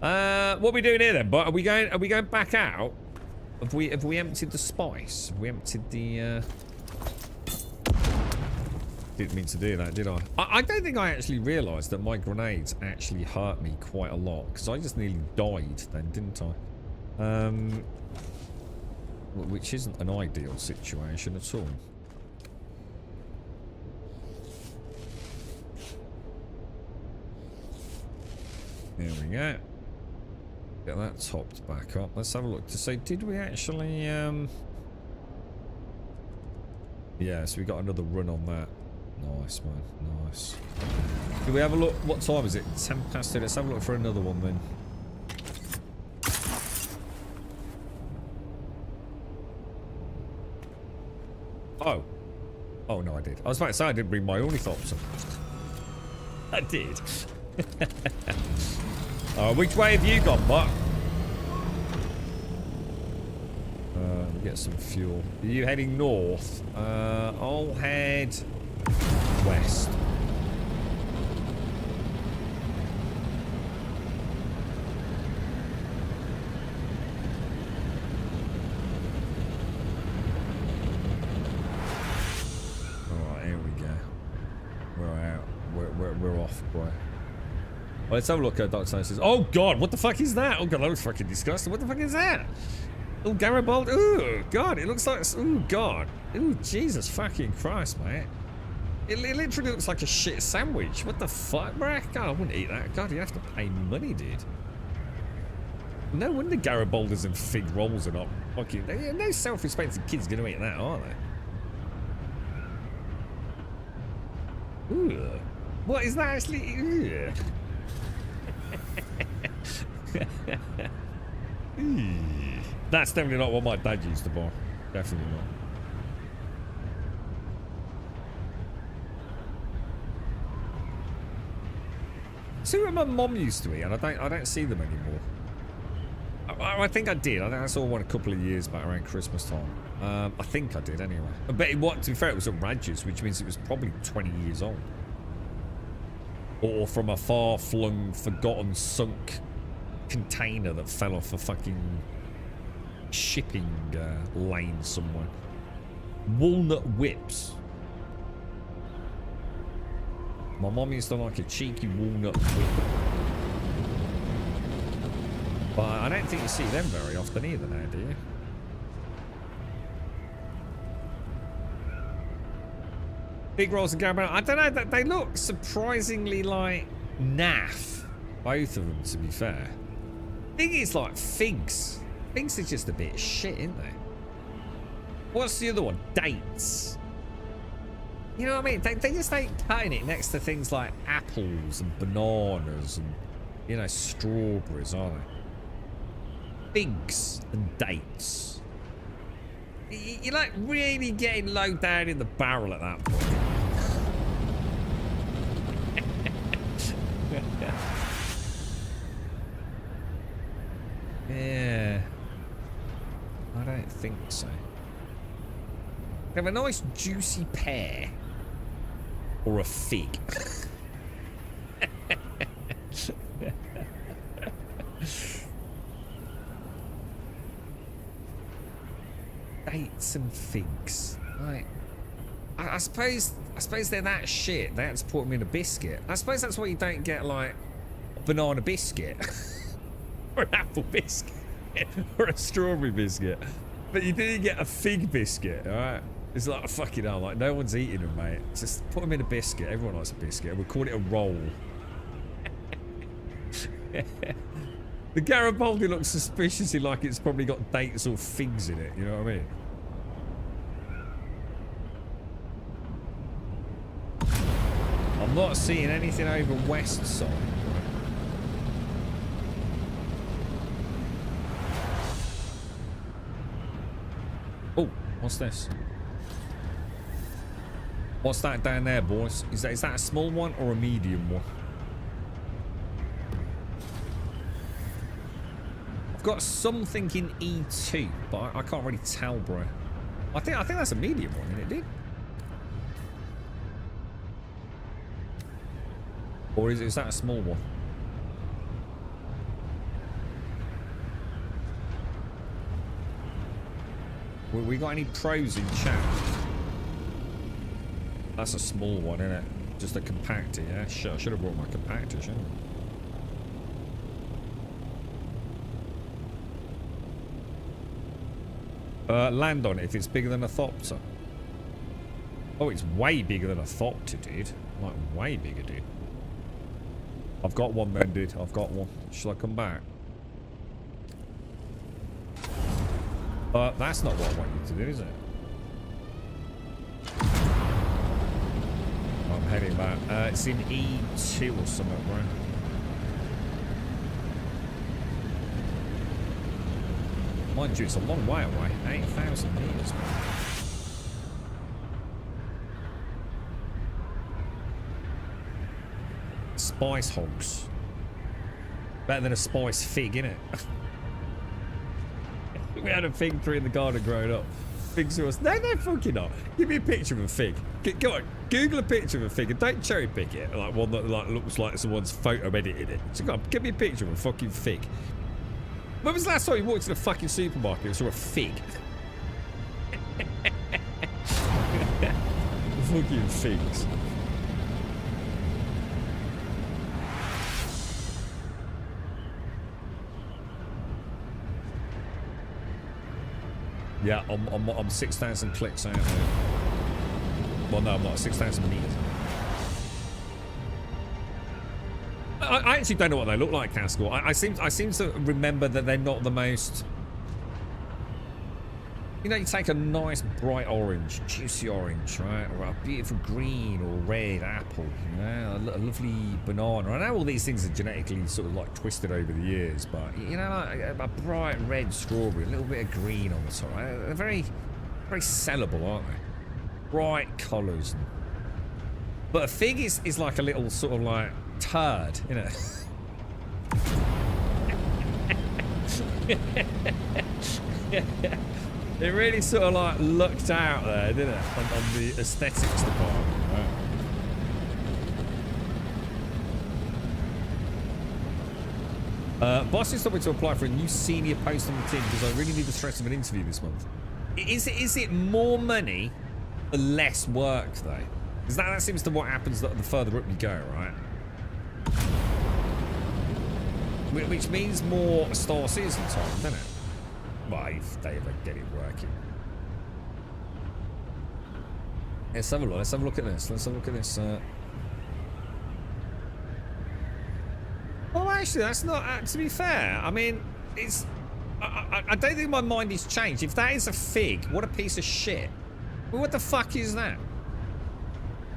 [SPEAKER 2] What are we doing here then? But are we going back out? Have we emptied the spice? Have we emptied the Didn't mean to do that, did I? I don't think I actually realised that my grenades actually hurt me quite a lot, because I just nearly died then, didn't I? Which isn't an ideal situation at all. There we go. Get that topped back up. Let's have a look to see, did we actually yeah, so we got another run on that. Nice, man, nice. Do we have a look? What time is it? 10 past 2. Let's have a look for another one then. Oh. Oh no, I did. I was about to say I didn't bring my ornithopter. I did. Which way have you gone, Buck? Get some fuel. Are you heading north? I'll head west. Alright, here we go. We're out. We're off, boy. Well, let's have a look at Dark Sciences. Oh god, what the fuck is that? Oh god, that looks fucking disgusting. What the fuck is that? Oh, Garibaldi. Oh god, it looks like. Oh god. Oh Jesus fucking Christ, mate. It literally looks like a shit sandwich. What the fuck, bruh? God, I wouldn't eat that. God, you have to pay money, dude. No wonder Garibaldis and fig rolls are not fucking. No self-respecting kids gonna eat that, are they? Ooh. What is that actually? Ooh. That's definitely not what my dad used to buy. Definitely not. See what my mom used to eat, and I don't see them anymore. I think I did. I think I saw one a couple of years back around Christmas time. I think I did anyway. But to be fair, it was at Radges, which means it was probably 20 years old. Or from a far-flung, forgotten, sunk container that fell off a fucking shipping lane somewhere. Walnut whips. My mum used to like a cheeky walnut whip. But I don't think you see them very often either now, do you? Big rolls and gambling. I don't know. They look surprisingly like naff. Both of them, to be fair. Thing is like figs. Figs are just a bit shit, isn't they? What's the other one? Dates. You know what I mean? They just ain't cutting it next to things like apples and bananas and, you know, strawberries, are they? Figs and dates. You're like really getting low down in the barrel at that point. Yeah. I don't think so. They have a nice juicy pear. Or a fig. Dates and figs. Right. I suppose they're that shit. They had to put them in a biscuit. I suppose that's why you don't get like a banana biscuit. Or an apple biscuit. Or a strawberry biscuit. But you didn't get a fig biscuit, alright? It's like, fucking hell, like, no one's eating them, mate. Just put them in a biscuit. Everyone likes a biscuit. We'll call it a roll. The Garibaldi looks suspiciously like it's probably got dates or figs in it, you know what I mean? I'm not seeing anything over west side. Oh, what's this? What's that down there, boys? Is that a small one or a medium one? I've got something in E2, but I can't really tell, bro. I think that's a medium one, isn't it, dude? Or is that a small one? We got any pros in chat? That's a small one, isn't it? Just a compactor, yeah? Shit, I should have brought my compactor, shouldn't I? Land on it if it's bigger than a thopter. Oh, it's way bigger than a thopter, dude. Like, way bigger, dude. I've got one then, dude. I've got one. Shall I come back? That's not what I want you to do, is it? I'm heading back. It's in E2 or something, right? Mind you, it's a long way away. 8,000 meters, man. Spice hogs. Better than a spice fig, innit? We had a fig tree in the garden growing up. Figs to us. No, they're fucking not. Give me a picture of a fig. Go on, Google a picture of a fig and don't cherry pick it. Like one that like looks like someone's photo edited it. So go on, give me a picture of a fucking fig. When was the last time you walked to the fucking supermarket and saw a fig? Fucking figs. Yeah, I'm 6,000 clicks out now. Well, no, I'm not. 6,000 meters. I actually don't know what they look like, Castle. I seem to remember that they're not the most. You know, you take a nice bright orange, juicy orange, right, or a beautiful green or red apple, you know, a lovely banana. I know all these things are genetically sort of like twisted over the years, but you know, like a bright red strawberry, a little bit of green on the top. They're very, very sellable, aren't they? Bright colours. But a fig is like a little sort of like turd, you know. It really sort of like looked out there, didn't it, on the aesthetics department. Right. Boss has told me to apply for a new senior post on the team because I really need the stress of an interview this month. Is it more money or less work, though? Because that seems to what happens the further up you go, right? Which means more Star Citizen time, doesn't it? Well, if they ever get it working. Let's have a look. Let's have a look at this. Let's have a look at this. Well, actually, that's not. To be fair, I mean, it's. I don't think my mind has changed. If that is a fig, what a piece of shit. Well, what the fuck is that?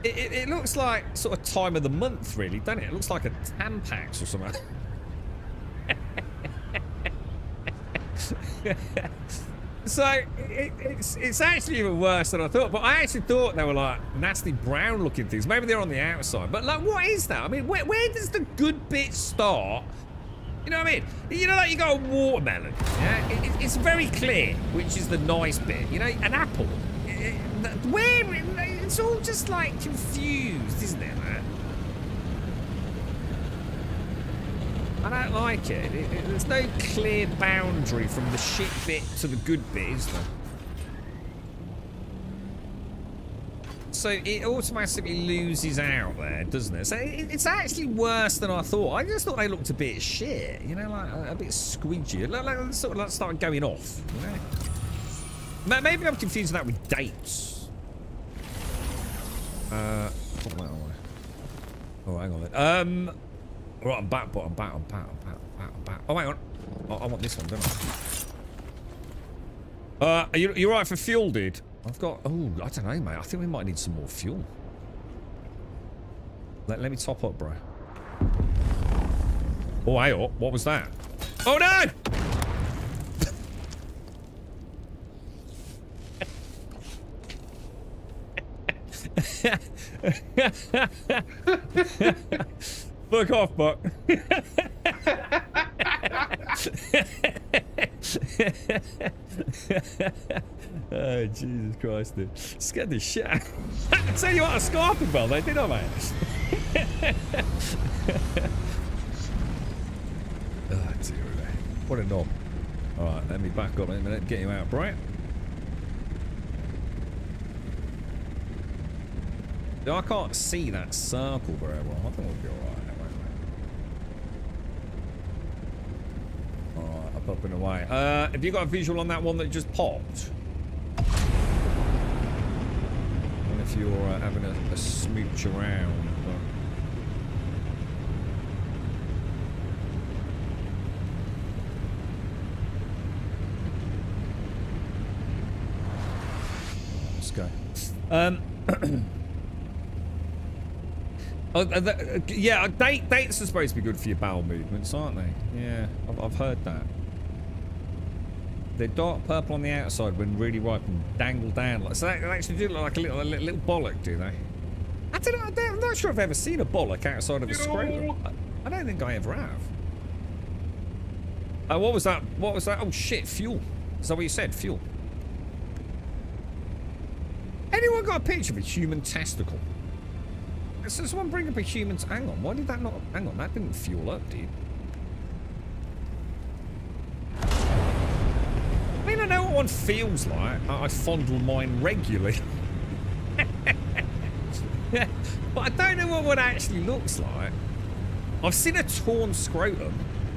[SPEAKER 2] It looks like sort of time of the month, really, doesn't it? It looks like a Tampax or something. So it's actually even worse than I thought. But I actually thought they were like nasty brown looking things. Maybe they're on the outside. But like, what is that? I mean, where does the good bit start? You know what I mean? You know, like you got a watermelon. Yeah, it's very clear which is the nice bit. You know, an apple. Where it's all just like confused, isn't it, man? I don't like it. There's no clear boundary from the shit bit to the good bit, is there? So it automatically loses out there, doesn't it? So it's actually worse than I thought. I just thought they looked a bit shit, you know, like a bit squidgy. Like sort of like started going off, you know? Maybe I'm confusing that with dates. Oh, hang on then. Right, I'm back. Oh, hang on. I want this one, don't I? Are you right for fuel, dude? I've got... Oh, I don't know, mate. I think we might need some more fuel. Let me top up, bro. Oh, hey, oh, what was that? Oh, no! Fuck off, Buck. Oh, Jesus Christ, dude. Scared the shit out. I tell you what, a scarping bell, they did, I, mate? Oh, dear. What a knob. Alright, let me back up in a minute, get him out bright. I can't see that circle very well. I think we'll be alright. Alright, I'm up and away. Have you got a visual on that one that just popped? And if you're having a smooch around. Let's go. Yeah, dates are supposed to be good for your bowel movements, aren't they? Yeah, I've heard that. They're dark purple on the outside when really ripe and dangle down. So they actually do look like a little bollock, do they? I don't know. I'm not sure I've ever seen a bollock outside of a scrotum. I don't think I ever have. What was that? What was that? Oh shit, fuel. Is that what you said? Fuel. Anyone got a picture of a human testicle? So someone bring up a human... Hang on, why did that not... Hang on, that didn't fuel up, dude. I mean, I know what one feels like. I fondle mine regularly. But I don't know what one actually looks like. I've seen a torn scrotum,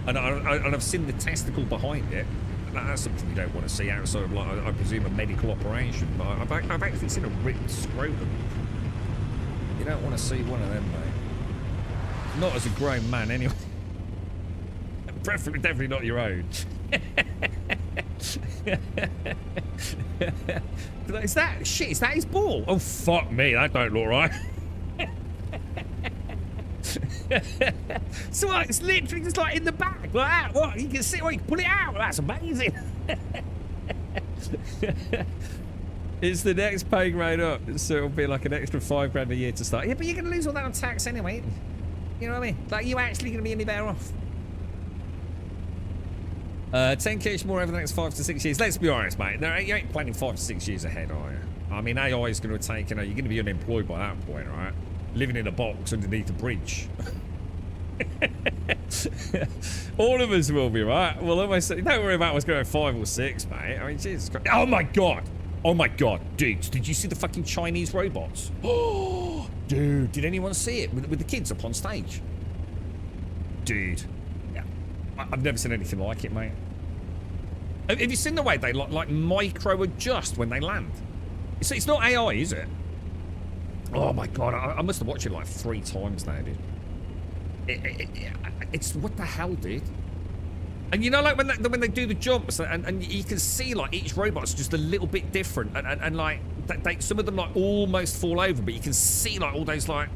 [SPEAKER 2] and I've seen the testicle behind it. That's something you don't want to see outside of, like, I presume, a medical operation. But I've actually seen a ripped scrotum. You don't want to see one of them, mate. Not as a grown man, anyway. Preferably, definitely not your own. Is that shit? Is that his ball? Oh fuck me, that don't look right. So like, it's literally just like in the back, like that. What? You can see? Well, you can pull it out. That's amazing. It's the next pay grade up, so it'll be like an extra $5 a year to start. Yeah, but you're going to lose all that on tax anyway. You know what I mean? Like, you actually going to be any better off? 10k more over the next 5 to 6 years. Let's be honest, mate. No, you ain't planning 5 to 6 years ahead, are you? I mean, AI is going to take, you know, you're going to be unemployed by that point, right? Living in a box underneath a bridge. All of us will be, right? Well, almost. Don't worry about what's going on 5 or 6, mate. I mean, Jesus Christ. Oh my god. Oh my god, dudes, did you see the fucking Chinese robots? Oh, dude, did anyone see it with the kids up on stage? Dude, yeah, I've never seen anything like it, mate. Have you seen the way they like micro adjust when they land? It's not AI, is it? Oh my god, I must have watched it like 3 times now, dude. It's what the hell, dude? And you know, like when they do the jumps, and you can see like each robot's just a little bit different, and like some of them like almost fall over, but you can see like all those like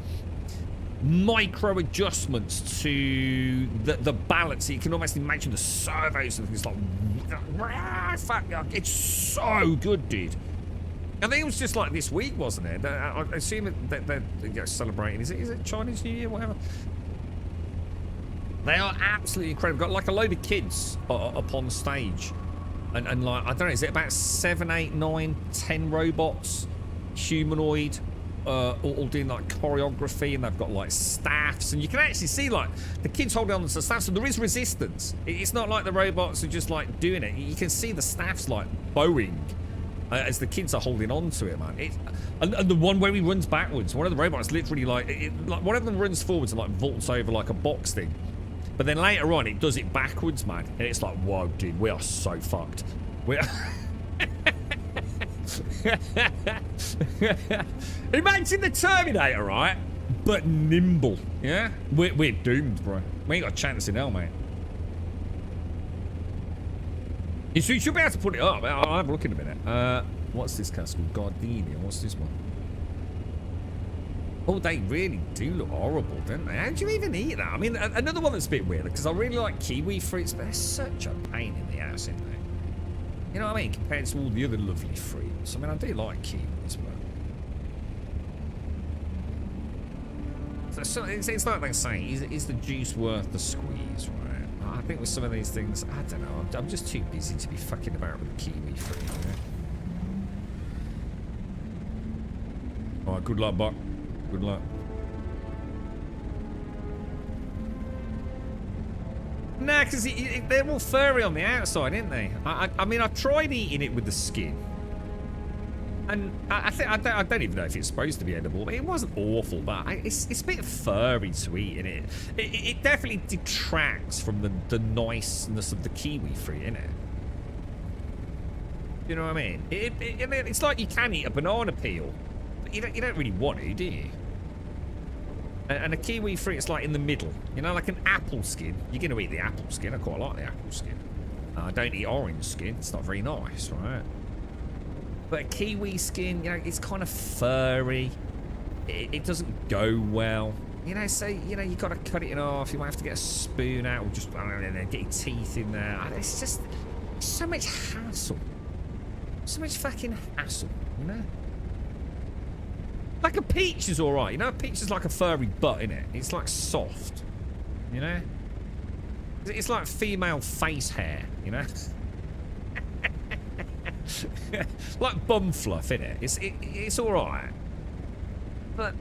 [SPEAKER 2] micro adjustments to the balance. You can almost imagine the servos and things like, fuck, it's so good, dude. I think it was just like this week, wasn't it? I assume that they're celebrating. Is it Chinese New Year, whatever? They are absolutely incredible. Got like a load of kids up on stage, and like I don't know, is it about 7, 8, 9, 10 robots, humanoid, all doing like choreography, and they've got like staffs, and you can actually see like the kids holding on to the staffs, so there is resistance. It's not like the robots are just like doing it. You can see the staffs like bowing as the kids are holding on to it, man. And the one where he runs backwards, one of the robots literally like one of them runs forwards and like vaults over like a box thing. But then later on, it does it backwards, man. And it's like, whoa, dude, we are so fucked. Imagine the Terminator, right? But nimble, yeah? We're doomed, bro. We ain't got a chance in hell, mate. You should be able to put it up. I'll have a look in a minute. What's this castle? Gardenia. What's this one? Oh, they really do look horrible, don't they? How do you even eat that? I mean, another one that's a bit weird, because I really like kiwi fruits, but they're such a pain in the ass, aren't they? You know what I mean? Compared to all the other lovely fruits. I mean, I do like kiwis, but... So it's like they say, is the juice worth the squeeze, right? I think with some of these things, I don't know, I'm just too busy to be fucking about with kiwi fruit, you know? Alright, good luck, Buck. Good luck. Nah, because they're all furry on the outside, aren't they? I mean, I've tried eating it with the skin. And I don't even know if it's supposed to be edible, but it wasn't awful, but it's a bit furry to eat, innit? It definitely detracts from the niceness of the kiwi fruit, innit? You know what I mean? It's like you can eat a banana peel. You don't really want to, do you? And a kiwi fruit is like in the middle. You know, like an apple skin. You're going to eat the apple skin. I quite like the apple skin. I don't eat orange skin. It's not very nice, right? But a kiwi skin, you know, it's kind of furry. It doesn't go well. You know, so, you know, you've got to cut it in half. You might have to get a spoon out or just, I don't know, get your teeth in there. It's just so much hassle. So much fucking hassle, you know? Like a peach is alright, you know? A peach is like a furry butt, innit? It's like soft, you know? It's like female face hair, you know? Like bum fluff, innit? It's alright. But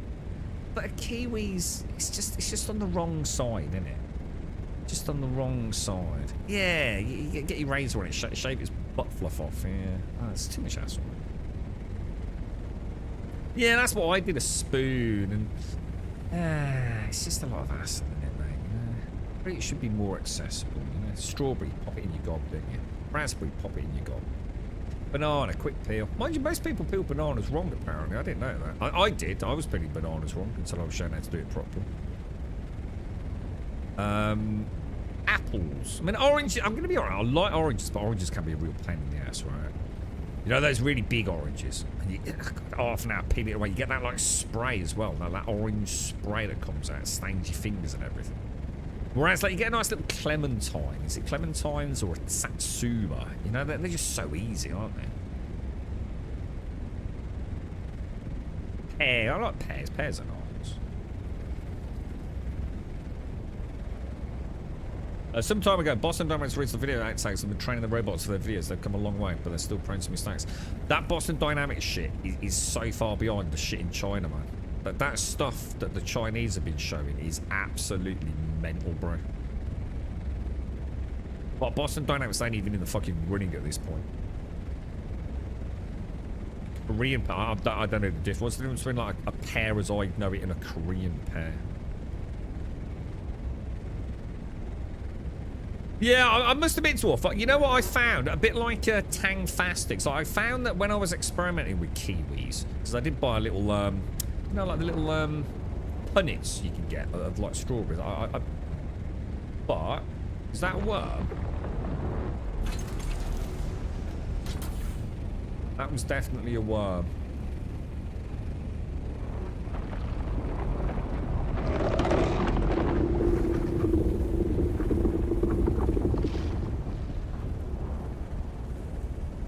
[SPEAKER 2] a kiwi's, it's just on the wrong side, innit? Just on the wrong side. Yeah, you get your razor on it, shave its butt fluff off, yeah. Oh, it's too much hassle. Yeah, that's what I did, a spoon, and it's just a lot of hassle, isn't it, mate? You know? Fruit should be more accessible, you know? Strawberry, pop it in your gob, don't you? Raspberry, pop it in your gob. Banana, quick peel. Mind you, most people peel bananas wrong, apparently. I didn't know that. I did. I was peeling bananas wrong until I was shown how to do it properly. Apples. I mean, oranges, I'm going to be alright. I like oranges, but oranges can be a real pain in the ass, right? You know those really big oranges? And you half an hour peel it away. You get that like spray as well. Now, that orange spray that comes out stains your fingers and everything. Whereas like you get a nice little clementine. Is it clementines or a satsuma? You know, they're just so easy, aren't they? Pear. I like pears. Pears are nice. Some time ago, Boston Dynamics released the video outtakes and been training the robots for their videos. They've come a long way, but they're still prone to mistakes. That Boston Dynamics shit is so far beyond the shit in China, man. That stuff that the Chinese have been showing is absolutely mental, bro. But Boston Dynamics ain't even in the fucking running at this point. Korean pair, I don't know the difference. What's the difference between like a pair as I know it and a Korean pair? Yeah, I must admit to you know what I found? A bit like Tang Fastix. I found that when I was experimenting with kiwis, because I did buy a little, you know, like the little punnets you can get of like strawberries. But is that a worm? That was definitely a worm.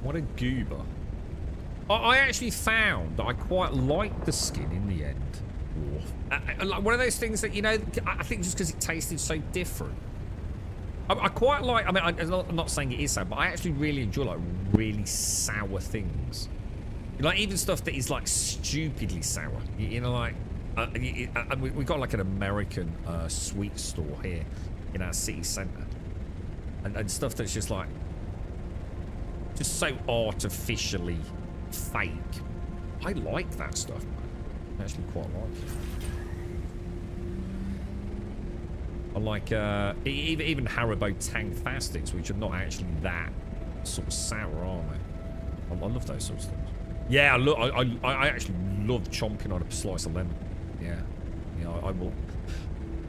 [SPEAKER 2] What a goober. I actually found that I quite liked the skin in the end. Like one of those things that, you know, I think just because it tasted so different. I quite like, I mean, I'm not saying it is sour, but I actually really enjoy like really sour things. Like even stuff that is like stupidly sour. You know, like, we got like an American sweet store here in our city centre. And stuff that's just like, just so artificially fake. I like that stuff, man. I actually quite like it. I like even Haribo Tang Fastix, which are not actually that sort of sour, are they? I love those sorts of things. Yeah, I actually love chomping on a slice of lemon. Yeah, I will.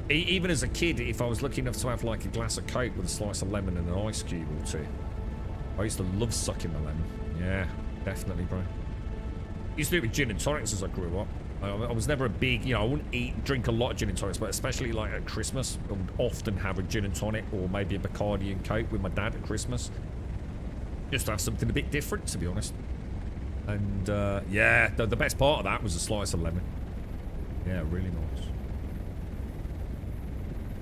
[SPEAKER 2] Even as a kid, if I was lucky enough to have like a glass of Coke with a slice of lemon and an ice cube or two, I used to love sucking the lemon. Yeah, definitely, bro. Used to do it with gin and tonics as I grew up. I was never a big, you know, I wouldn't drink a lot of gin and tonics, but especially like at Christmas, I would often have a gin and tonic or maybe a Bacardi and Coke with my dad at Christmas. Just to have something a bit different, to be honest. And yeah, the best part of that was a slice of lemon. Yeah, really nice.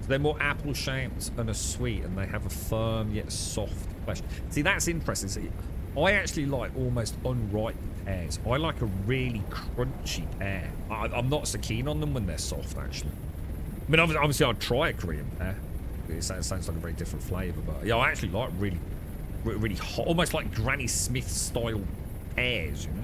[SPEAKER 2] So they're more apple-shaped and are sweet, and they have a firm yet soft flesh. See, that's interesting. See, I actually like almost unripe pears. I like a really crunchy pear. I'm not so keen on them when they're soft, actually. I mean, obviously I'd try a Korean pear. It sounds like a very different flavour, but yeah, I actually like really hot, almost like Granny Smith style pears, you know.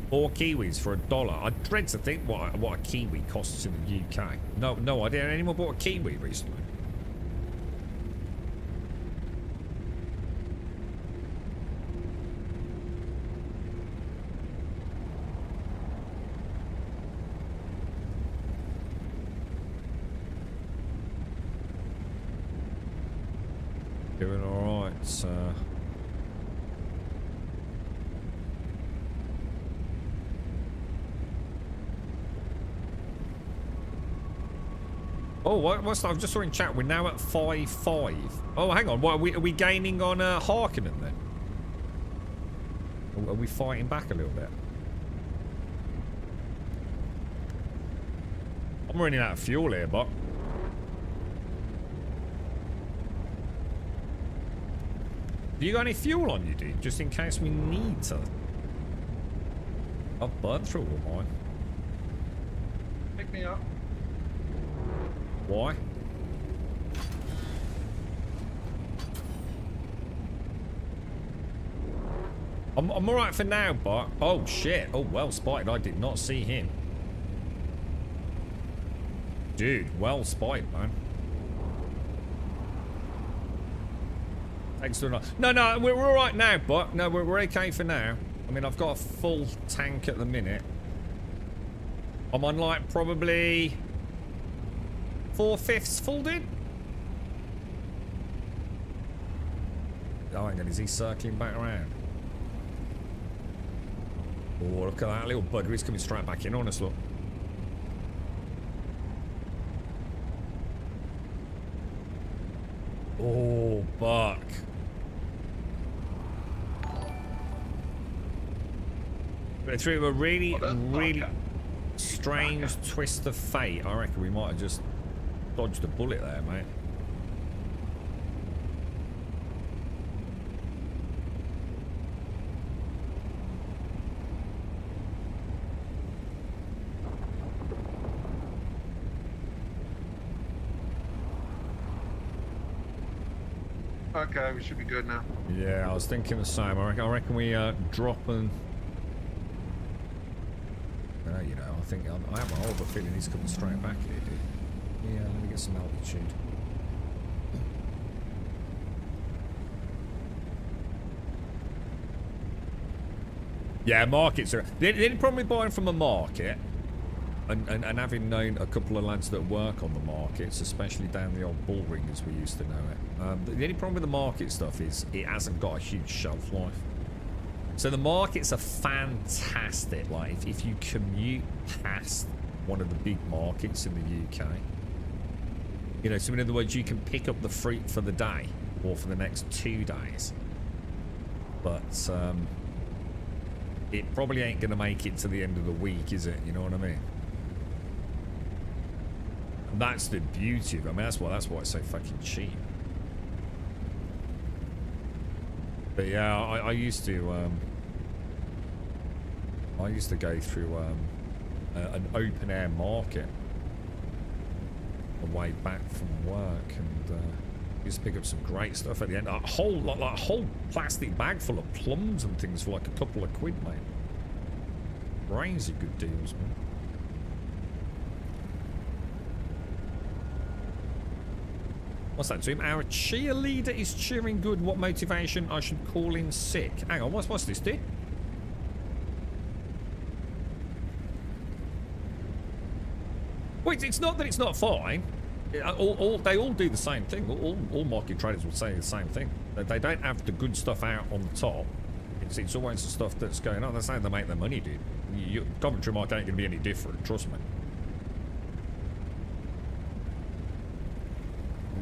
[SPEAKER 2] Four kiwis for $1. I dread to think what a kiwi costs in the UK. No idea. Anyone bought a kiwi recently? Doing all right, sir. Oh, what's that? I just saw in chat. We're now at 5-5. Oh, hang on. What are we gaining on Harkonnen then? Are we fighting back a little bit? I'm running out of fuel here, but. Do you got any fuel on you, dude? Just in case we need to. I've burned through all mine.
[SPEAKER 10] Pick me up.
[SPEAKER 2] Why? I'm alright for now, but... Oh, shit. Oh, well spotted. I did not see him. Dude, well spotted, man. Thanks for not... No, we're alright now, but... No, we're okay for now. I mean, I've got a full tank at the minute. I'm on, like, probably... 4/5 full, dude? Oh, hang on, is he circling back around? Oh, look at that little bugger. He's coming straight back in on us, look. Oh, Buck. But through a really strange twist of fate, I reckon we might have just dodged a bullet there, mate.
[SPEAKER 10] Okay, we should be good now.
[SPEAKER 2] Yeah, I was thinking the same. I reckon we drop and... you know, I think I have a horrible feeling he's coming straight back here, dude. Yeah, let me get some altitude. Yeah, markets are... The only problem with buying from a market, and having known a couple of lads that work on the markets, especially down the old bull ring as we used to know it, the only problem with the market stuff is it hasn't got a huge shelf life. So the markets are fantastic. Like, if you commute past one of the big markets in the UK, you know, so in other words, you can pick up the fruit for the day or for the next 2 days. But, it probably ain't going to make it to the end of the week, is it? You know what I mean? And that's the beauty of it. I mean, that's why it's so fucking cheap. But yeah, I used to go through an open air market away back from work, and used to pick up some great stuff at the end. A whole plastic bag full of plums and things for like a couple of quid, mate. Crazy good deals, man. What's that, Zoom? Our cheerleader is cheering good. What motivation? I should call in sick. Hang on, what's this, dude? Wait, it's not that it's not fine. They all do the same thing. All market traders will say the same thing. They don't have the good stuff out on the top. It's always the stuff that's going on. That's how they make their money, dude. Coventry market ain't going to be any different, trust me.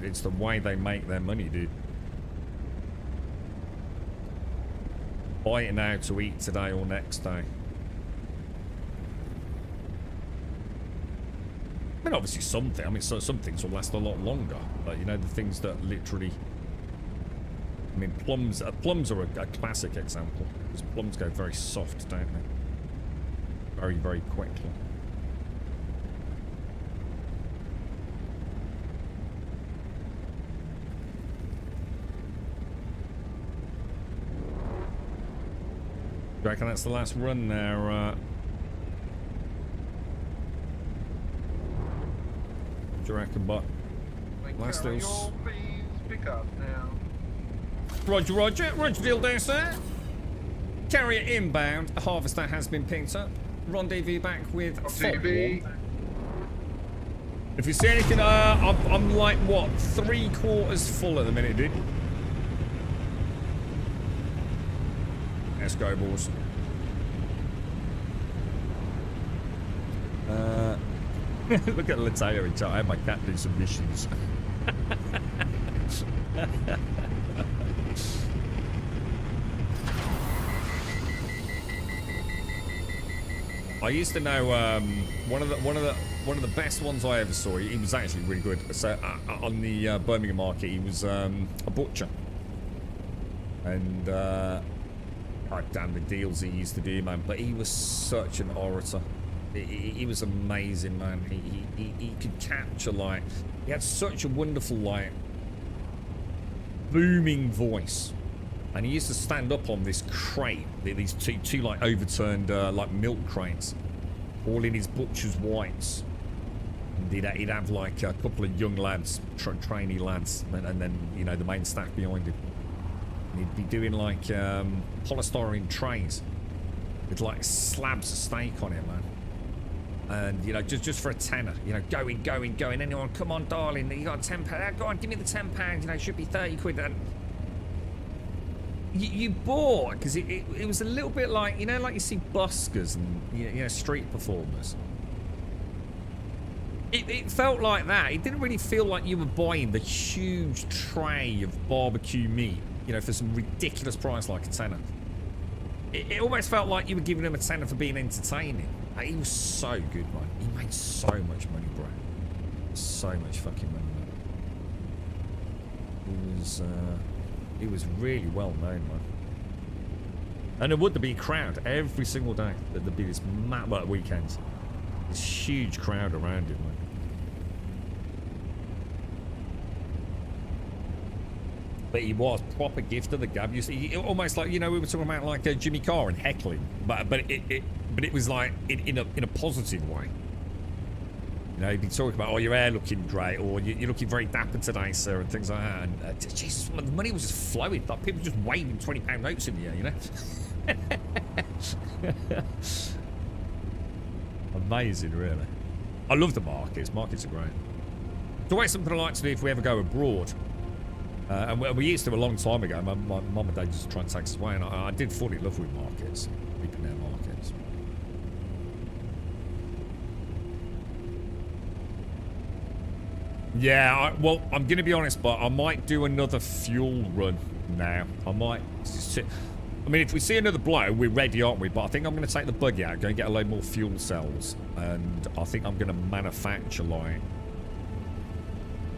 [SPEAKER 2] It's the way they make their money, dude. Buy it now to eat today or next day. I mean, obviously some things will last a lot longer. But, you know, the things that literally... I mean, plums are a classic example. Because plums go very soft, don't they? Very, very quickly. I reckon that's the last run there. Do you reckon, but last deals.
[SPEAKER 10] Please pick up now.
[SPEAKER 2] Roger deal there, sir. Carrier inbound. A harvester has been picked up. Rendezvous back with
[SPEAKER 10] TV.
[SPEAKER 2] If you see anything, I'm like what, 3/4 full at the minute, dude. Let's go, boys. Look at Latalia in chat. I had my cat do some missions. I used to know one of the best ones I ever saw. He was actually really good. So on the Birmingham market, he was a butcher, and God damn the deals he used to do, man. But he was such an orator. He was amazing, man. He could capture, like, he had such a wonderful, like, booming voice. And he used to stand up on this crate, these two like overturned like milk crates, all in his butcher's whites. And he'd have like a couple of young lads, trainee lads, and then, you know, the main staff behind him. And he'd be doing like polystyrene trays with like slabs of steak on it, man. And, you know, just for a tenner, you know, going. Anyone, come on, darling, you got £10. Go on, give me the £10. You know, it should be 30 quid. And you bought, because it was a little bit like, you know, like you see buskers and, you know, street performers. It felt like that. It didn't really feel like you were buying the huge tray of barbecue meat, you know, for some ridiculous price like a tenner. It almost felt like you were giving him a tenner for being entertaining. He was so good, man. He made so much money, bro. So much fucking money, man. He was really well known, man. And there would be a crowd every single day. There'd be this at weekends. This huge crowd around him, man. But he was proper gift of the gab. You see, almost like, you know, we were talking about like Jimmy Carr and heckling, but it was like in a positive way. You know, he'd be talking about, oh, your hair looking great, or you're looking very dapper today, sir, and things like that. And Jesus, the money was just flowing. Like people just waving £20 notes in the air, you know. Amazing, really. I love the markets. Markets are great. It's always something I like to do if we ever go abroad. And we used to a long time ago. My mum and dad used to try and take us away, and I did fall in love with markets, open air markets. Yeah, well, I'm going to be honest, but I might do another fuel run now. I might. I mean, if we see another blow, we're ready, aren't we? But I think I'm going to take the buggy out, go and get a load more fuel cells, and I think I'm going to manufacture like,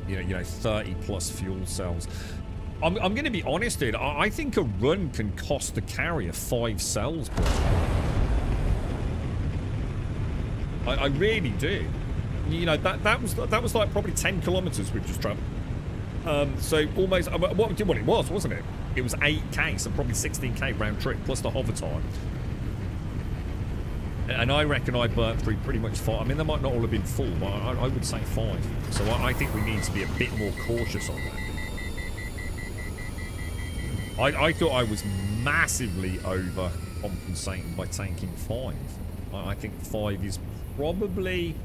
[SPEAKER 2] you know, 30 plus fuel cells. I'm going to be honest, dude. I think a run can cost the carrier 5 cells, bro. I really do. You know, that was like probably 10 kilometers we've just traveled. So almost what it was, wasn't it? It was 8k, so probably 16k round trip plus the hover time. And I reckon I burnt through pretty much 5. I mean, they might not all have been full, but I would say 5. So I think we need to be a bit more cautious on that. I thought I was massively overcompensating by tanking 5. I think 5 is probably...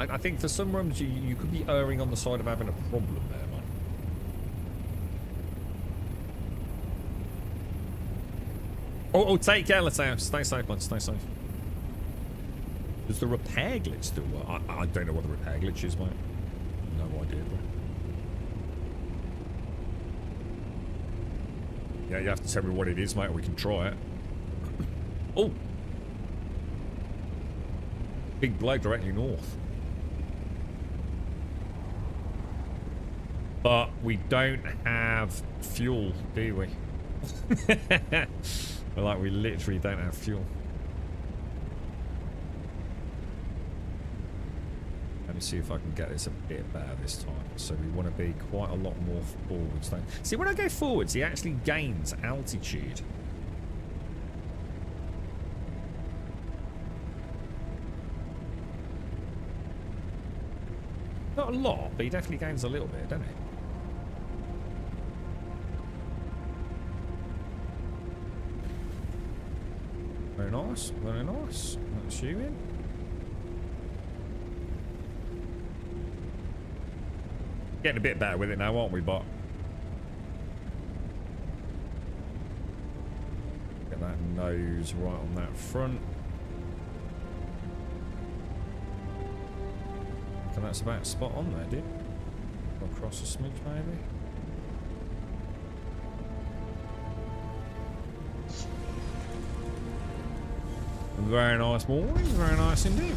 [SPEAKER 2] I think for some runs you could be erring on the side of having a problem there, man. Oh, take care, let's say. Stay safe, man. Stay safe. Does the repair glitch still work? I don't know what the repair glitch is, mate. No idea, bro. Yeah, you have to tell me what it is, mate, or we can try it. Oh! Big blow directly north. But we don't have fuel, do we? Like, we literally don't have fuel. Let me see if I can get this a bit better this time. So we want to be quite a lot more forwards. Though. See, when I go forwards, he actually gains altitude. Not a lot, but he definitely gains a little bit, doesn't he? Very nice, very nice. That's you in. Getting a bit better with it now, aren't we, Bot? Get that nose right on that front. And that's about spot on there, dude. Across a smidge, maybe. Very nice morning, very nice indeed.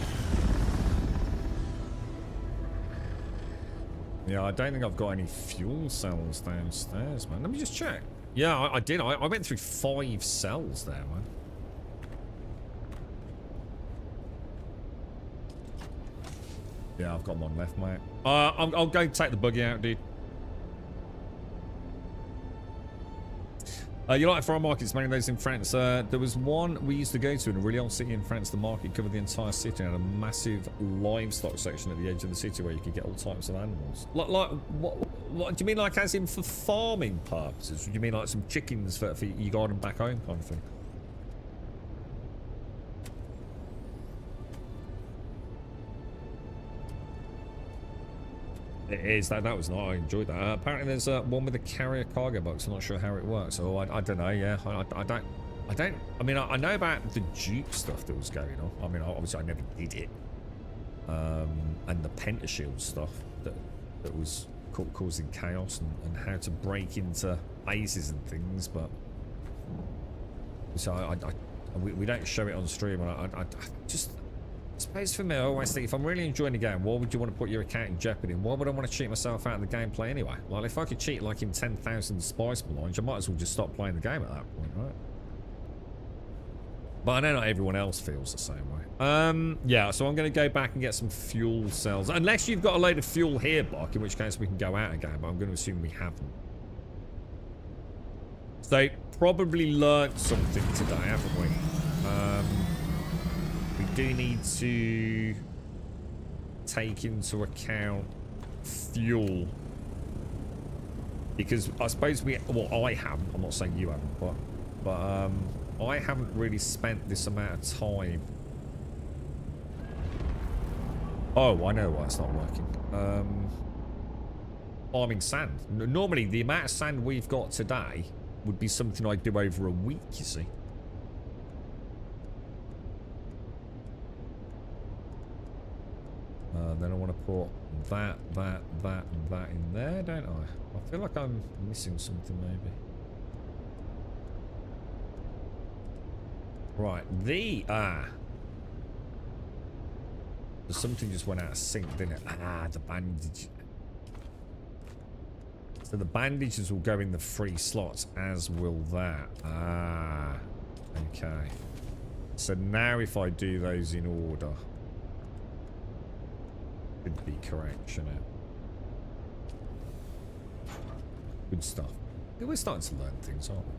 [SPEAKER 2] Yeah, I don't think I've got any fuel cells downstairs, man. Let me just check. Yeah, I did. I went through 5 cells there, man. Yeah, I've got one left, mate. I'll go take the buggy out, dude. You like foreign markets, many of those in France. There was one we used to go to in a really old city in France. The market covered the entire city and had a massive livestock section at the edge of the city where you could get all types of animals. Like what do you mean, like as in for farming purposes? Do you mean like some chickens for your garden back home kind of thing? It is. That was nice. I enjoyed that. Apparently there's one with a carrier cargo box. I'm not sure how it works. So I don't know. Yeah, I don't. I mean, I know about the Duke stuff that was going on. I mean, obviously I never did it. And the Pentashield stuff that was causing chaos and how to break into bases and things. But so we don't show it on stream. And I just. I suppose for me, I always think if I'm really enjoying the game, why would you want to put your account in jeopardy? Why would I want to cheat myself out of the gameplay anyway? Like, if I could cheat like in 10,000 Spice Melange, I might as well just stop playing the game at that point, right? But I know not everyone else feels the same way. Yeah, so I'm going to go back and get some fuel cells. Unless you've got a load of fuel here, Buck, in which case we can go out again, but I'm going to assume we haven't. So, probably learnt something today, haven't we? We do need to take into account fuel. Because I suppose well, I haven't. I'm not saying you haven't, but I haven't really spent this amount of time. Oh, I know why it's not working. Farming sand. Normally, the amount of sand we've got today would be something I'd do over a week, you see. Then I want to put that, and that in there, don't I? I feel like I'm missing something, maybe. Right, something just went out of sync, didn't it? The bandage. So the bandages will go in the free slots, as will that. Okay. So now if I do those in order, should be correct, shouldn't it? Good stuff. We're starting to learn things, aren't we?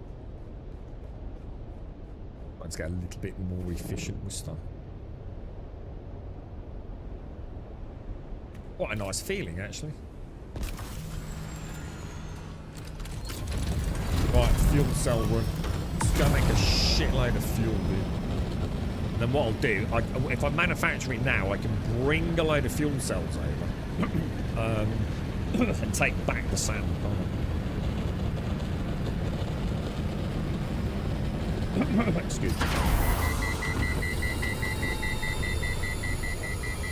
[SPEAKER 2] Let's get a little bit more efficient with stuff. What a nice feeling, actually. Right, fuel cell run. Just go make a shitload of fuel, dude. And then what I'll do, if I manufacture it now, I can bring a load of fuel cells over and take back the sand. Excuse me.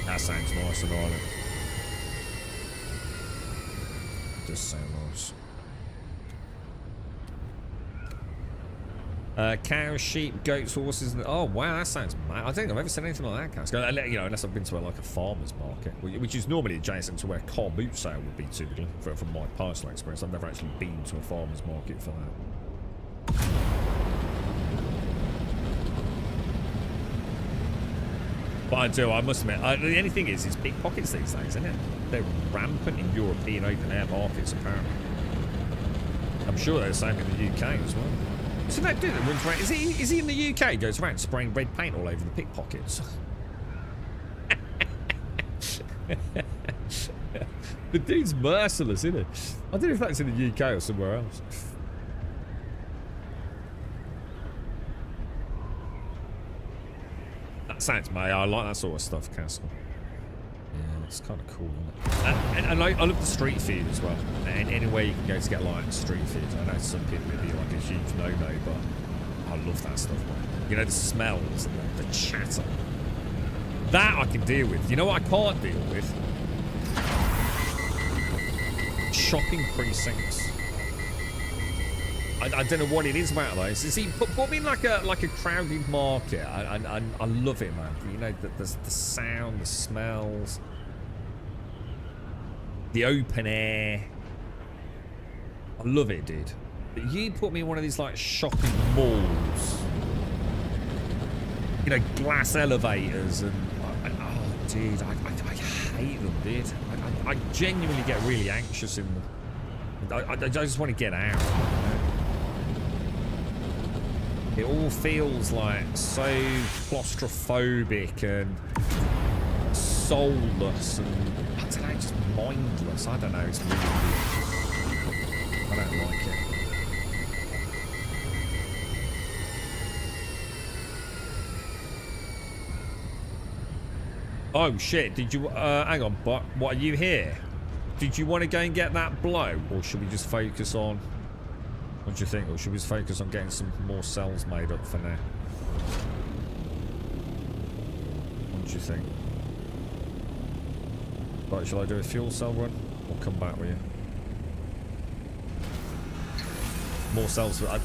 [SPEAKER 2] That sounds nice and all. It does sound nice. Cows, sheep, goats, horses. Oh wow, that sounds mad. I don't think I've ever seen anything like that, guys. You know, unless I've been to like a farmer's market, which is normally adjacent to where car boot sale would be typically. From my personal experience, I've never actually been to a farmer's market for that. But I must admit, the only thing is pickpockets these days, isn't it? They're rampant in European open air markets, apparently. I'm sure they're the same in the UK as well. So that dude that runs around, is he in the UK? Goes around spraying red paint all over the pickpockets. The dude's merciless, isn't he? I don't know if that's in the UK or somewhere else. That sounds mate. I like that sort of stuff, Castle. Yeah, it's kind of cool, isn't it? And I love the street food as well. And anywhere you can go to get like street food. I know some people would be like a huge no-no, but I love that stuff, man. You know, the smells, the chatter. That I can deal with. You know what I can't deal with? Shopping precincts. I don't know what it is about those. See, put me in like a crowded market. I love it, man. You know, the sound, the smells, the open air. I love it, dude. But you put me in one of these like shopping malls. You know, glass elevators and oh, dude, I hate them, dude. I genuinely get really anxious in them. I just want to get out. It all feels like so claustrophobic and soulless and I don't know, just mindless. I don't know. It's really weird. I don't like it. Oh shit! Did you? Hang on, but what are you here? Did you want to go and get that blow, or should we just focus on? What do you think? Or should we just focus on getting some more cells made up for now? What do you think? Right, shall I do a fuel cell run? Or come back with you? More cells. I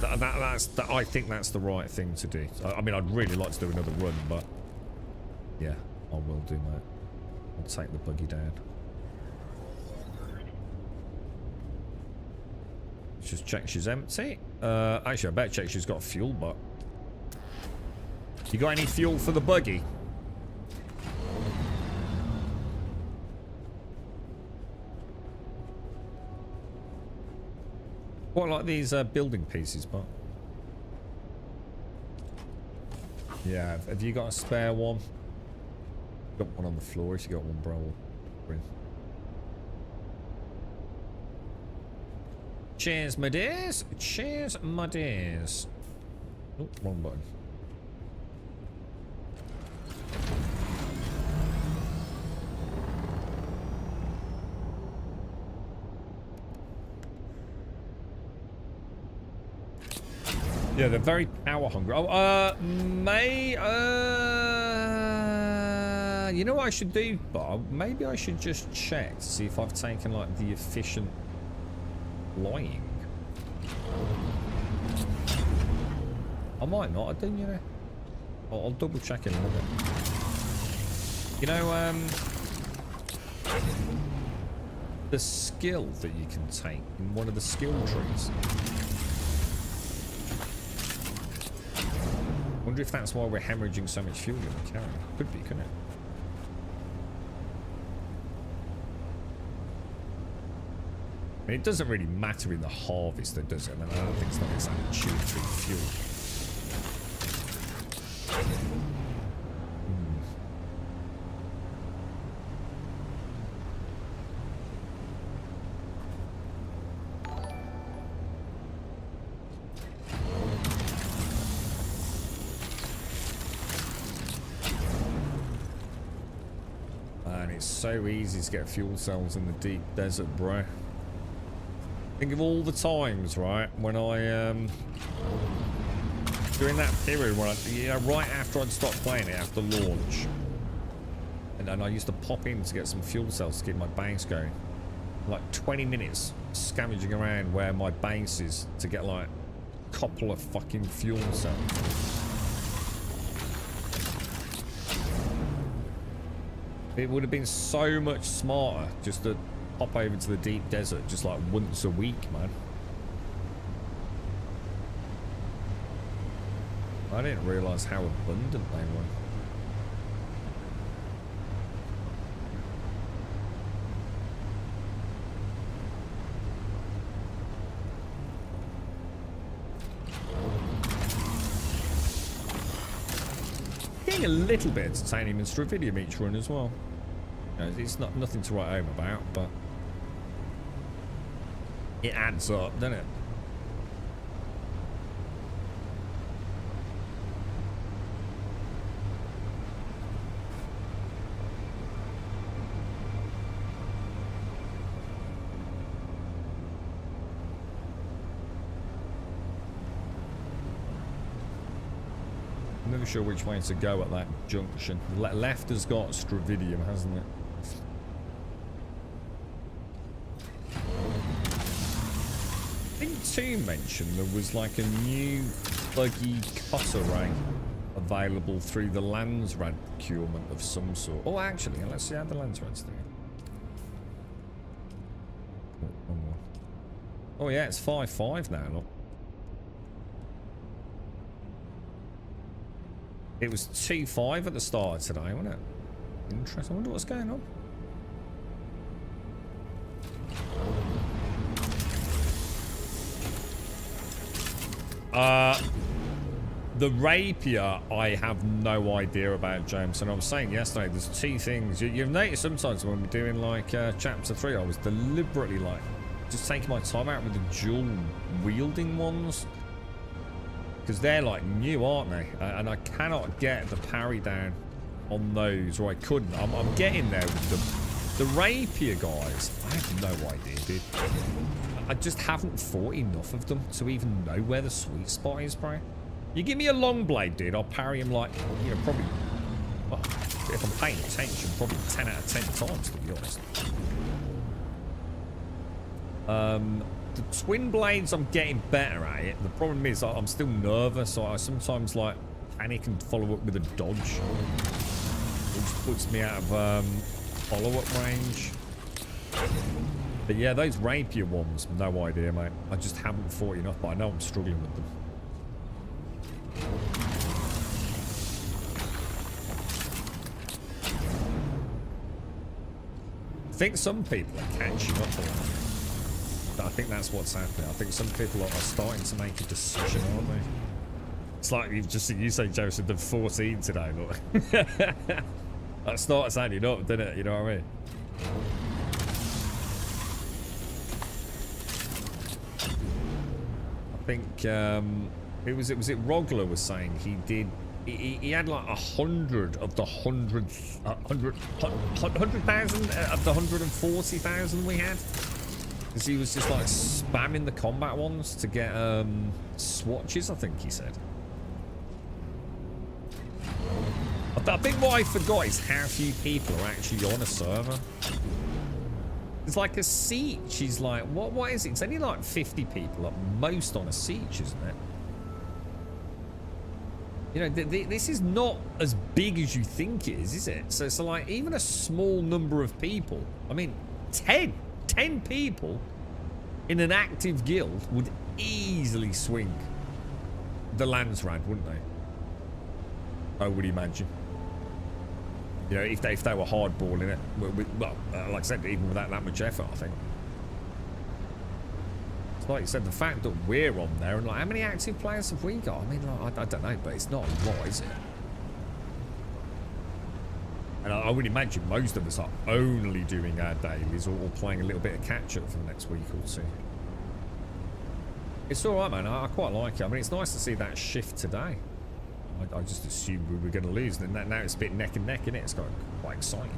[SPEAKER 2] think that's the right thing to do. I mean, I'd really like to do another run, but yeah, I will do, mate. I'll take the buggy down. Just check she's empty. Actually, I better check she's got a fuel butt. You got any fuel for the buggy? Quite like these building pieces, but yeah, have you got a spare one? Got one on the floor if you got one, bro. Cheers, my dears. Cheers, my dears. Oh, wrong button. Yeah, they're very power hungry. Oh, you know what I should do, Bob? Maybe I should just check to see if I've taken like the efficient flying. I might not. I don't, you know. I'll double check in a minute. You know, the skill that you can take in one of the skill trees. Wonder if that's why we're hemorrhaging so much fuel in the carrier. Could be, couldn't it? I mean, it doesn't really matter in the harvest, though, does it? I mean, I don't think it's not exactly chewing through fuel. Man, it's so easy to get fuel cells in the deep desert, bro. Think of all the times, right, when I, during that period when I, you know, right after I'd stopped playing it, after launch, and then I used to pop in to get some fuel cells to keep my base going. Like 20 minutes scavenging around where my base is to get like a couple of fucking fuel cells. It would have been so much smarter just to pop over to the deep desert just like once a week, man. I didn't realise how abundant they were. Getting a little bit of titanium and stravidium each run as well. You know, it's not nothing to write home about, but it adds up, doesn't it? I'm never sure which way to go at that junction. Left has got stravidium, hasn't it? I think Two mentioned there was like a new buggy cutter ray available through the Landsrad procurement of some sort. Oh, actually, let's see how the Landsrad's doing. Oh, one more. Oh yeah, it's 5.5 now, look. It was 2.5 at the start of today, wasn't it? Interesting. I wonder what's going on. The rapier, I have no idea about, James. And I was saying yesterday, there's two things. You've noticed sometimes when we're doing like chapter 3, I was deliberately like just taking my time out with the dual wielding ones. Because they're like new, aren't they? And I cannot get the parry down on those, or I couldn't. I'm getting there with them. The rapier guys, I have no idea, dude. I just haven't fought enough of them to even know where the sweet spot is, bro. You give me a long blade, dude, I'll parry him like, you know, probably, well, if I'm paying attention, probably 10 out of 10 times, to be honest. The twin blades, I'm getting better at it. The problem is I'm still nervous, so I sometimes like panic and follow up with a dodge, which puts me out of follow-up range. But yeah, those rapier ones, no idea, mate. I just haven't fought enough, but I know I'm struggling with them. think some people are catching up on it. I think that's what's happening. I think some people are starting to make a decision, aren't they? It's like you say, Joseph, did 14 today, look. That starts adding up, didn't it? You know what I mean? I think it was Rogler was saying he had like 100 of the 100,000 of the 140,000 we had. Because he was just like spamming the combat ones to get swatches, I think he said. I think what I forgot is how few people are actually on a server. It's like a siege is like, what is it? It's only like 50 people at most on a siege, isn't it? You know, this is not as big as you think it is it? So like, even a small number of people, I mean, 10 people in an active guild would easily swing the Landsrad, wouldn't they? I would imagine. You know, if they were hardballing it, well, like I said, even without that much effort, I think. It's like you said, the fact that we're on there, and like, how many active players have we got? I mean, like, I don't know, but it's not a lot, is it? And I would imagine most of us are only doing our dailies or playing a little bit of catch-up for the next week or two. It's alright, man. I quite like it. I mean, it's nice to see that shift today. I just assumed we were going to lose, and now it's a bit neck and neck, isn't it? It's quite exciting.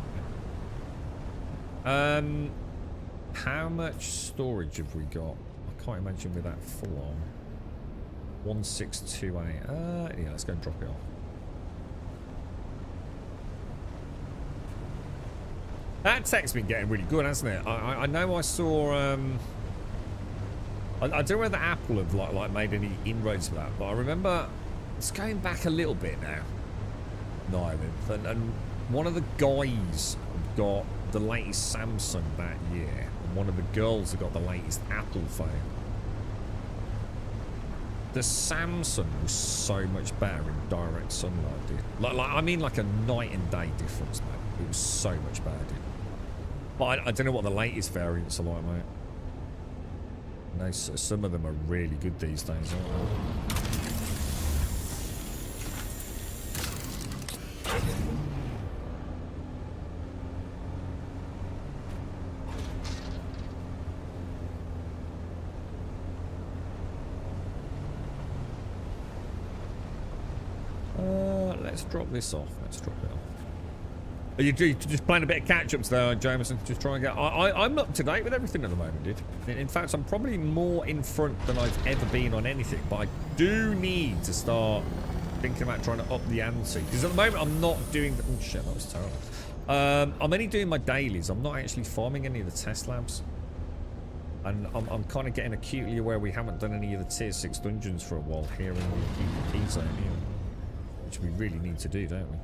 [SPEAKER 2] How much storage have we got? I can't imagine with that full on. 1628. Yeah, let's go and drop it off. That tech's been getting really good, hasn't it? I know I saw. I don't know whether Apple have like made any inroads for that, but I remember. It's going back a little bit now, and one of the guys got the latest Samsung that year, and one of the girls that got the latest Apple phone. The Samsung was so much better in direct sunlight, dude. I mean, like a night and day difference, mate. It was so much better, dude. But I don't know what the latest variants are like, mate. No, some of them are really good these days, aren't they? Let's drop this off. Let's drop it off. Are you just playing a bit of catch-ups there, Jameson? Just trying to get... I'm up to date with everything at the moment, dude. In fact, I'm probably more in front than I've ever been on anything, but I do need to start thinking about trying to up the ante. Because at the moment, I'm not doing... Oh, shit, that was terrible. I'm only doing my dailies. I'm not actually farming any of the test labs. And I'm kind of getting acutely aware we haven't done any of the tier 6 dungeons for a while here in the PvP zone here. Which we really need to do, don't we?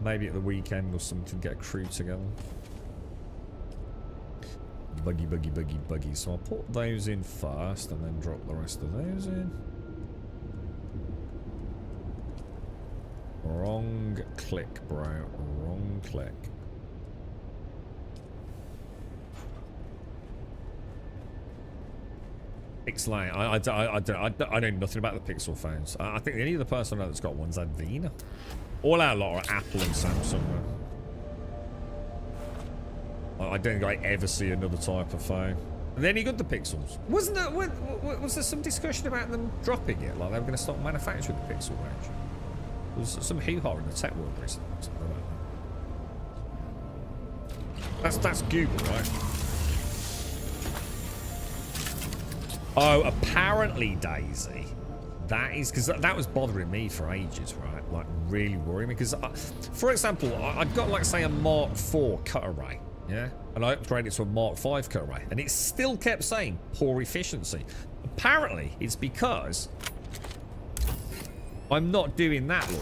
[SPEAKER 2] Maybe at the weekend or something, get a crew together. Buggy. So I'll put those in first and then drop the rest of those in. Wrong click, bro. Wrong click. Pixelate. I know nothing about the Pixel phones. I think the only other person I know that's got one's Advena. All our lot are Apple and Samsung. I don't think I ever see another type of phone. And then you got the Pixels. Was there some discussion about them dropping it? Like they were going to stop manufacturing the Pixel range? There was some hoo-ha in the tech world recently. Something like that. That's Google, right? Oh, apparently, Daisy. That is because that was bothering me for ages, right? Like really worrying me because, for example, I've got like say a Mark IV cut array, yeah, and I upgraded it to a Mark V cut array, and it still kept saying poor efficiency. Apparently, it's because I'm not doing that, look.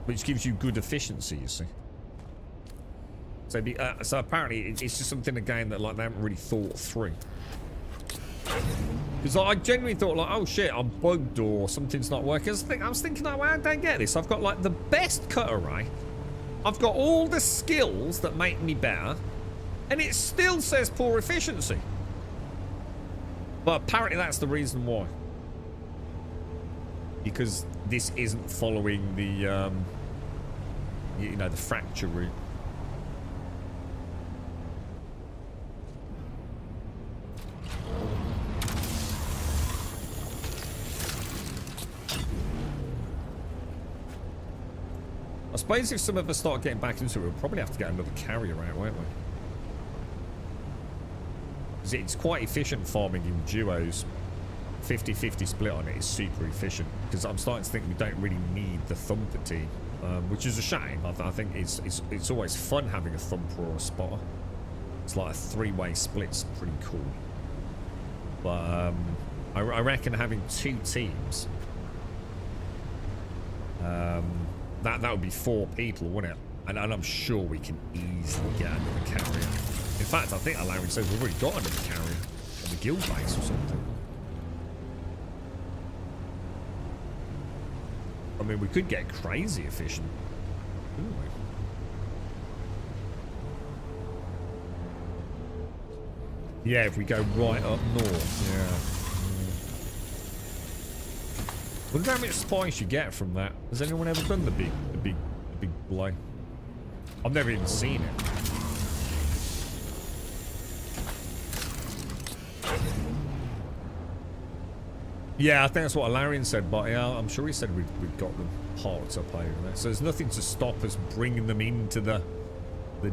[SPEAKER 2] Which gives you good efficiency, you see. So apparently it's just something again that like they haven't really thought through. Because I genuinely thought like, oh shit, I'm bugged or something's not working. I was thinking, like, well, I don't get this. I've got like the best cut array. I've got all the skills that make me better. And it still says poor efficiency. But apparently that's the reason why. Because this isn't following the, you know, the fracture route. I suppose if some of us start getting back into it, we'll probably have to get another carrier out, won't we? Because it's quite efficient farming in duos. 50-50 split on it is super efficient. Because I'm starting to think we don't really need the thumper team. Which is a shame. I think it's always fun having a thumper or a spotter. It's like a three-way split's pretty cool. But I reckon having two teams... That would be 4 people, wouldn't it? And I'm sure we can easily get another carrier. In fact, I think Larry says we've already got another carrier on the guild base or something. I mean, we could get crazy efficient. Couldn't we? Yeah, if we go right up north, yeah. Wonder how much spice you get from that. Has anyone ever done the big blow? I've never even seen it. Yeah, I think that's what Alarian said, but yeah, I'm sure he said we've got them parked up over there. So there's nothing to stop us bringing them into the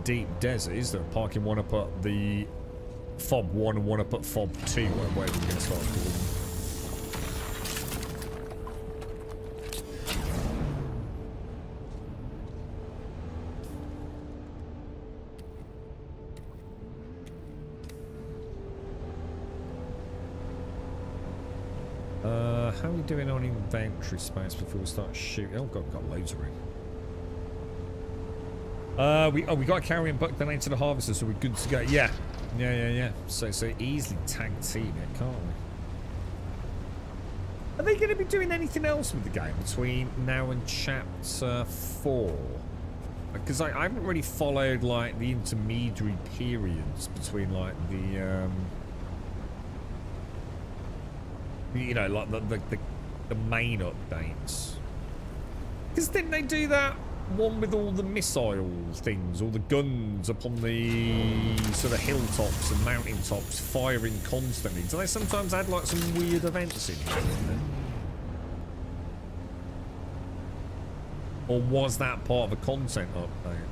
[SPEAKER 2] deep desert, is there? Parking one up at the FOB 1 and one up at FOB 2, whatever we're going to start calling them. How are we doing on inventory space before we start shooting? Oh god, we've got loads of room. We got a carrying buck donated to the harvester, so we're good to go. Yeah. So easily tag team it, can't we? Are they going to be doing anything else with the game between now and chapter 4? Because I haven't really followed like the intermediary periods between like the you know, like the main updates. Because didn't they do that one with all the missile things, all the guns up on the sort of hilltops and mountaintops firing constantly? Do they sometimes add like some weird events in here? Or was that part of a content update?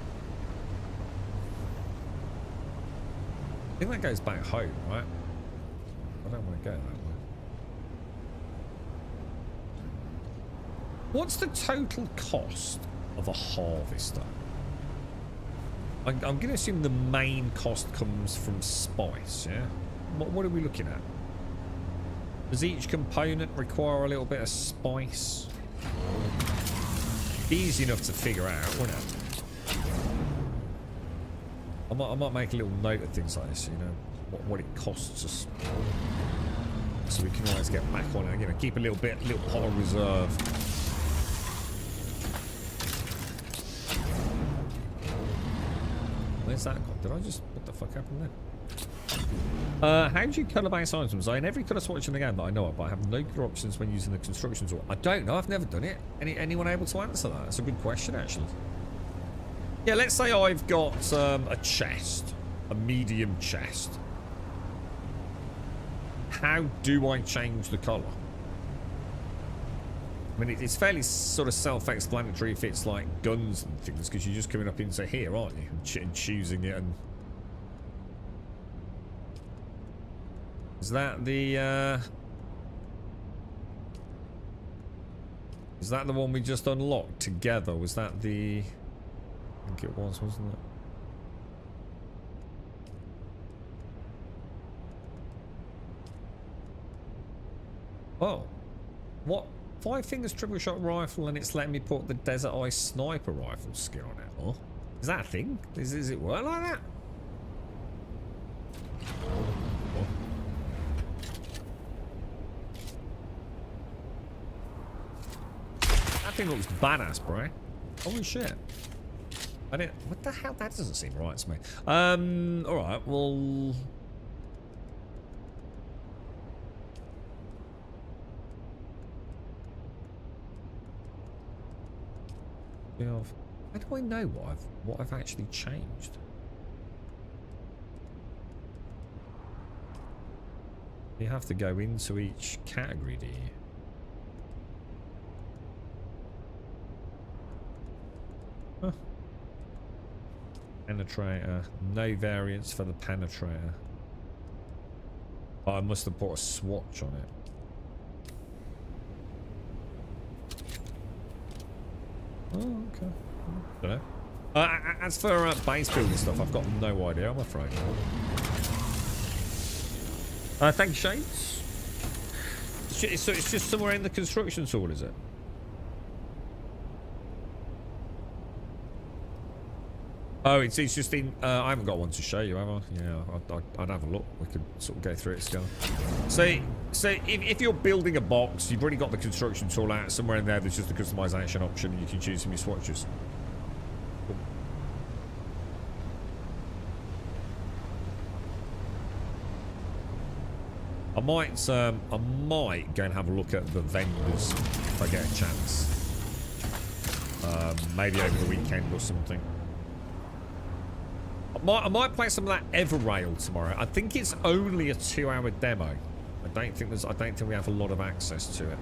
[SPEAKER 2] I think that goes back home, right? I don't want to go that way. What's the total cost of a harvester? I'm going to assume the main cost comes from spice, yeah? What are we looking at? Does each component require a little bit of spice? Easy enough to figure out, wouldn't it? I might make a little note of things like this, you know, what it costs us. So we can always get back on it, you know, keep a little pot of reserve. Where's that gone? Did I just... What the fuck happened there? How do you colour base items? I in every colour swatch in the game that I know of, but I have no colour options when using the construction tool. I don't know. I've never done it. Anyone able to answer that? That's a good question, actually. Yeah, let's say I've got a chest. A medium chest. How do I change the colour? I mean, it's fairly sort of self-explanatory if it's like guns and things, because you're just coming up into here, aren't you? And choosing it and... Is that the, Is that the one we just unlocked together? Was that the... I think it was, wasn't it? Oh. What? 5 fingers triple shot rifle, and it's letting me put the Desert Eye sniper rifle skin on it. Oh, is that a thing? Is it work like that? thing looks badass, bro. Holy shit. I didn't... What the hell? That doesn't seem right to me. Alright, well... How do I know what I've actually changed? You have to go into each category, do you? Huh. Penetrator. No variants for the penetrator. Oh, I must have put a swatch on it. Oh, okay. Don't know. As for base building stuff, I've got no idea, I'm afraid. Thank you, Shades. So it's just somewhere in the construction tool, is it? Oh, it's just in... I haven't got one to show you, have I? Yeah, I'd have a look. We could sort of go through it together. So if you're building a box, you've already got the construction tool out. Somewhere in there, there's just a customization option, and you can choose from your swatches. Cool. I might go and have a look at the vendors if I get a chance. Maybe over the weekend or something. I might play some of that Everrail tomorrow. I think it's only a 2-hour demo. I don't think we have a lot of access to it.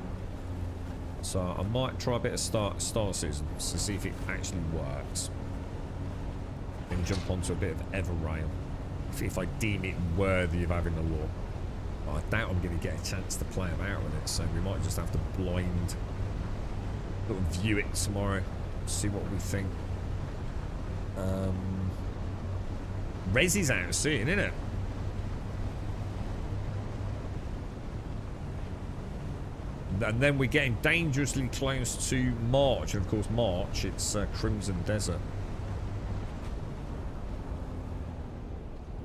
[SPEAKER 2] So I might try a bit of Star Citizen to see if it actually works. And jump onto a bit of Everrail if I deem it worthy of having a look. But I doubt I'm going to get a chance to play about with it, so we might just have to blind view it tomorrow, see what we think. Resi's out soon, isn't it? And then we're getting dangerously close to March, and of course March, it's Crimson Desert.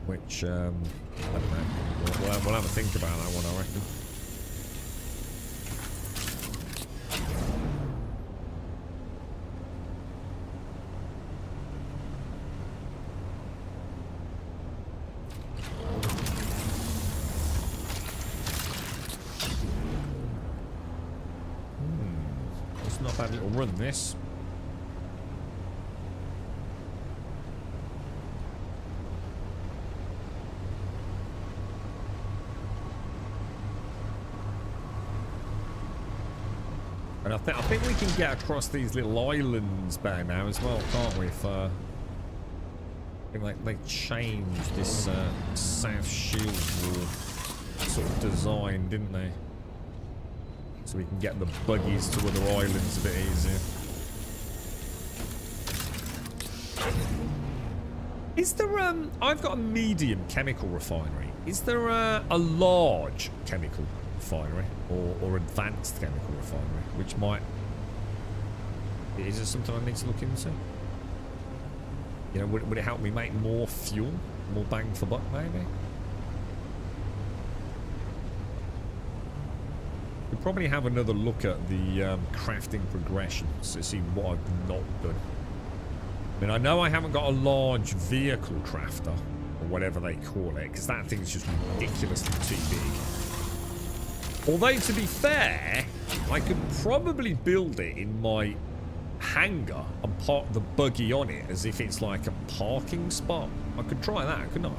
[SPEAKER 2] Which, I don't know. We'll have a think about that one, I reckon. It's not a bad little run, this. And I think we can get across these little islands better now as well, can't we? If I think like they changed this South Shield Wall sort of design, didn't they? So we can get the buggies to other islands a bit easier. Is there I've got a medium chemical refinery. Is there a large chemical refinery or advanced chemical refinery, which might... Is it something I need to look into? You know, would it help me make more fuel? More bang for buck, maybe? We'll probably have another look at the crafting progression to see what I've not done. I mean, I know I haven't got a large vehicle crafter, or whatever they call it, because that thing's just ridiculously too big. Although, to be fair, I could probably build it in my hangar and park the buggy on it as if it's like a parking spot. I could try that, couldn't I?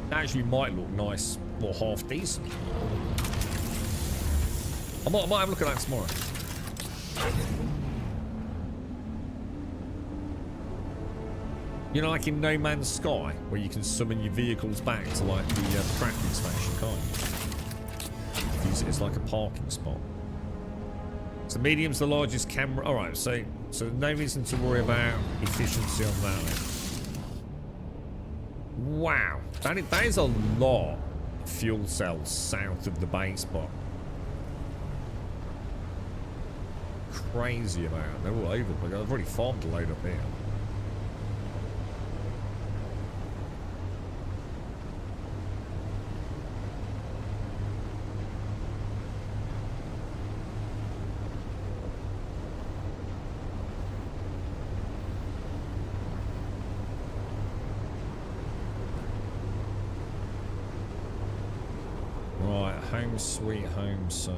[SPEAKER 2] That actually might look nice, or half decent. I might have a look at that tomorrow. You know, like in No Man's Sky, where you can summon your vehicles back to like the crafting station, can't you? Use it as like a parking spot. So medium's the largest camera. All right, so no reason to worry about efficiency on that. Wow, that is a lot of fuel cells south of the base spot. Crazy amount. They're all over the place. I've already farmed a load up here. Home sweet home, sir.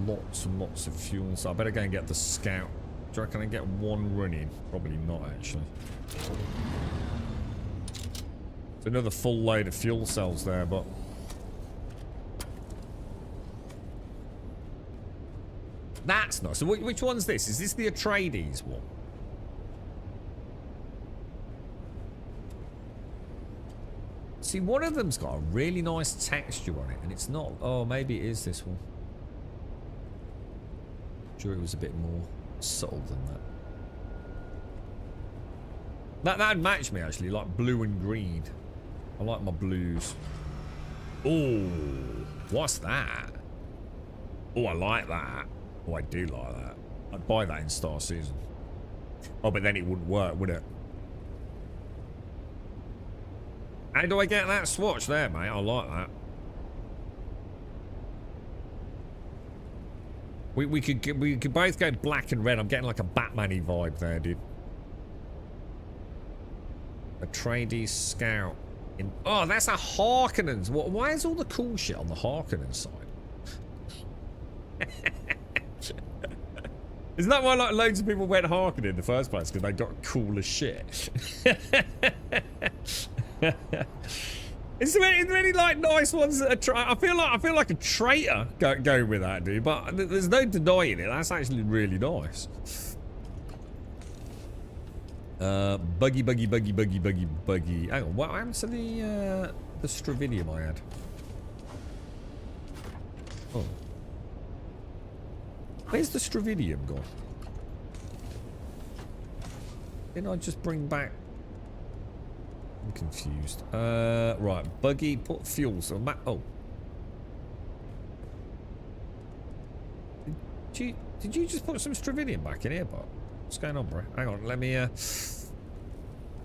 [SPEAKER 2] Lots and lots of fuel, so I better go and get the scout. Do you reckon I get one running? Probably not, actually. It's another full load of fuel cells there, but... That's nice. So which one's this? Is this the Atreides one? See, one of them's got a really nice texture on it, and it's not... Oh, maybe it is this one. I'm sure it was a bit more subtle than that. That'd match me, actually, like blue and green. I like my blues. Oh, what's that? Oh, I like that. Oh, I do like that. I'd buy that in Star Season. Oh, but then it wouldn't work, would it? How do I get that swatch there, mate? I like that. We could both go black and red. I'm getting like a Batman-y vibe there, dude. Atreides Scout. Oh, that's a Harkonnens. Why is all the cool shit on the Harkonnen side? Isn't that why like loads of people went Harkonnen in the first place? Because they got cool as shit. Is there any like nice ones that are I feel like a traitor going with that, dude. But there's no denying it. That's actually really nice. Buggy. Hang on, what happened to the Stravidium I had? Oh. Where's the Stravidium gone? Didn't I just bring back... I'm confused. Right, buggy, put fuel. So oh. Did you just put some Stravidium back in here, bot? What's going on, bro? Hang on, let me I've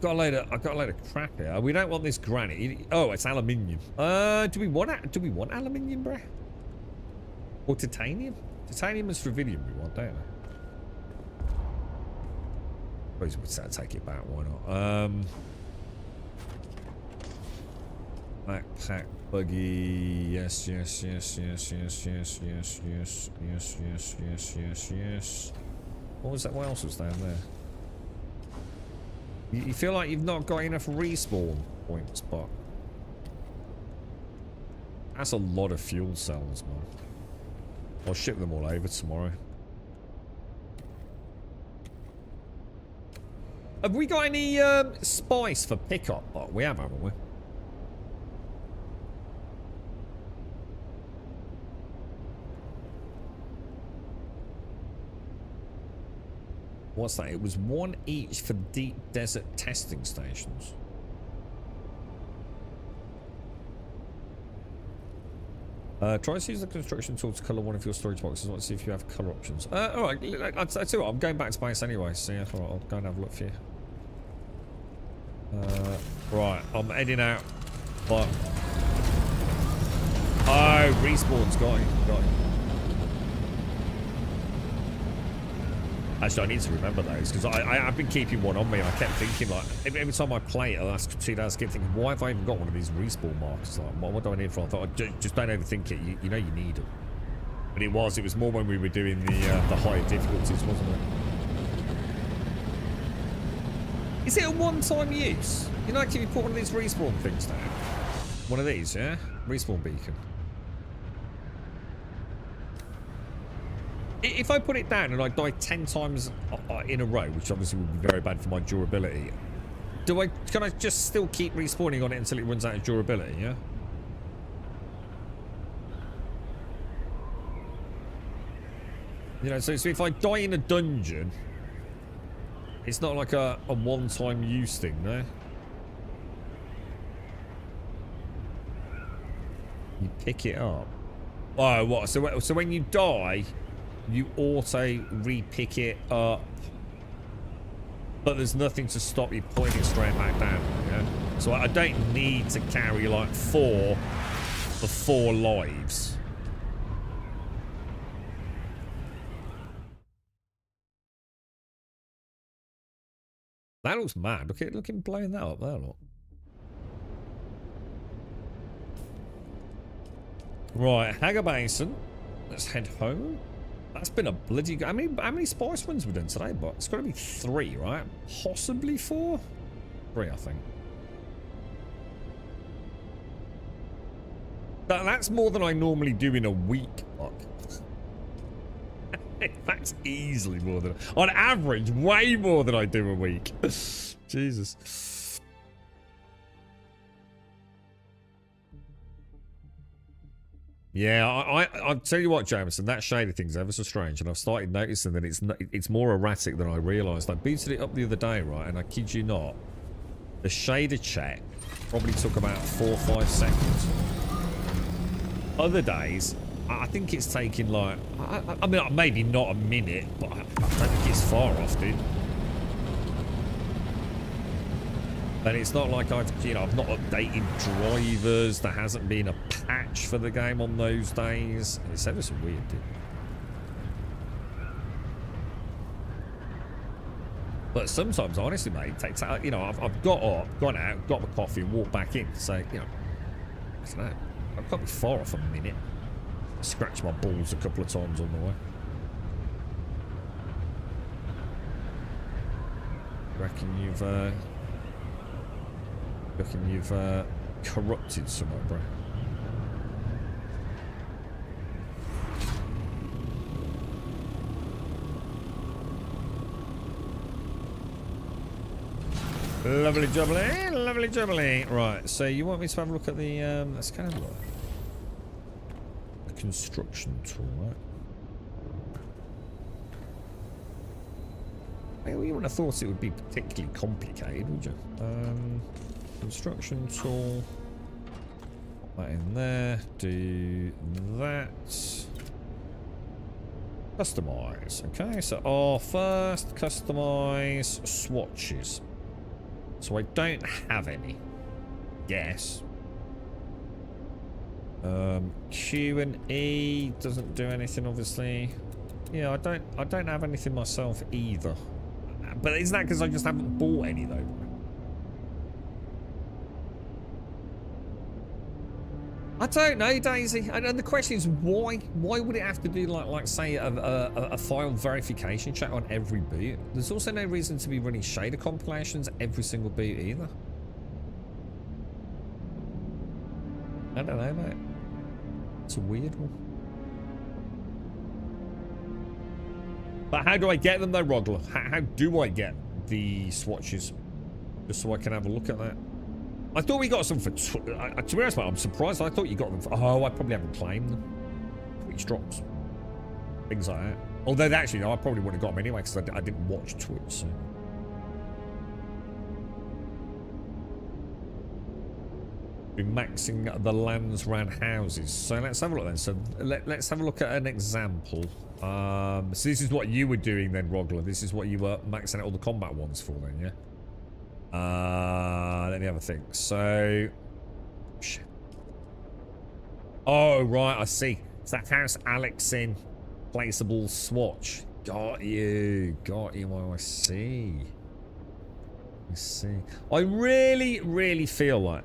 [SPEAKER 2] got a load of crap here. We don't want this granite. Oh, it's aluminium. Do we want aluminium, bro? Or titanium? Titanium and Stravidium we want, don't we? Suppose we'd take it back, why not? Backpack buggy. Yes. What was that? What else was down there? You feel like you've not got enough respawn points, but that's a lot of fuel cells, man. I'll ship them all over tomorrow. Have we got any spice for pickup? Oh, we have, haven't we? What's that? It was one each for deep desert testing stations. Try to use the construction tool to colour one of your storage boxes. Let's see if you have colour options. Alright, I'll tell you what, I'm going back to base anyway, so yeah, alright, I'll go and have a look for you. Right, I'm heading out, but... Oh, respawn's got him. Actually, I need to remember those, because I've been keeping one on me, and I kept thinking, like, every time I play it, the last 2 days, I kept thinking, why have I even got one of these respawn markers? Like, what do I need for? I thought, just don't overthink it. You know you need them. But it was more when we were doing the higher difficulties, wasn't it? Is it a one-time use? You know, like if you put one of these respawn things down? One of these, yeah? Respawn beacon. If I put it down and I die 10 times in a row, which obviously would be very bad for my durability, can I just still keep respawning on it until it runs out of durability, yeah? You know, so if I die in a dungeon, it's not like a one-time use thing, no? You pick it up. Oh, what? So when you die... You auto re-pick it up, but there's nothing to stop you putting it straight back down. Yeah? So I don't need to carry like 4 for 4 lives. That looks mad. Look him blowing that up there, look. Right, Hagger Basin. Let's head home. That's been a bloody... how many spice ones we've done today? But it's got to be 3, right? Possibly 4? 3, I think. That's more than I normally do in a week. Fuck. That's easily more than... on average, way more than I do a week. Jesus. Yeah, I'll tell you what, Jameson, that shaded thing's ever so strange, and I've started noticing that it's more erratic than I realised. I booted it up the other day, right, and I kid you not, the shader check probably took about 4 or 5 seconds. Other days, I think it's taking like, I mean, maybe not a minute, but I don't think it's far off, dude. And it's not like I've not updated drivers. There hasn't been a patch for the game on those days. It's ever so weird, dude. But sometimes, honestly, mate, it takes out, I've got up, gone out, got my coffee, and walked back in. So, I don't know. I've got to be far off a minute. Scratch my balls a couple of times on the way. Reckon you've corrupted someone, bro. Lovely jubbly, lovely jubbly. Right, so you want me to have a look at the let's kind of look. The construction tool, right? Well, you wouldn't have thought it would be particularly complicated, would you? Construction tool. Put that in there. Do that. Customize. Okay, so our first customize swatches. So I don't have any. Yes. Q and E doesn't do anything, obviously. Yeah, I don't have anything myself either. But isn't that because I just haven't bought any though? I don't know, Daisy. And the question is why? Why would it have to do like say a file verification check on every boot? There's also no reason to be running shader compilations every single boot either. I don't know, mate. It's a weird one. But how do I get them though, Rogler? How do I get the swatches? Just so I can have a look at that. I thought we got some for... to be honest, mate, I'm surprised. I thought you got them for... oh, I probably haven't claimed them. Twitch drops. Things like that. Although, actually, no, I probably would have got them anyway because I didn't watch Twitch, so... Be maxing the lands round houses. So let's have a look then. So let's have a look at an example. So this is what you were doing then, Rogler. This is what you were maxing out all the combat ones for then, yeah? Let me have a think. So, shit. Oh, right, I see. It's that house Alex in. Placeable swatch. Got you. Got you. Oh, I see. I see. I really, really feel like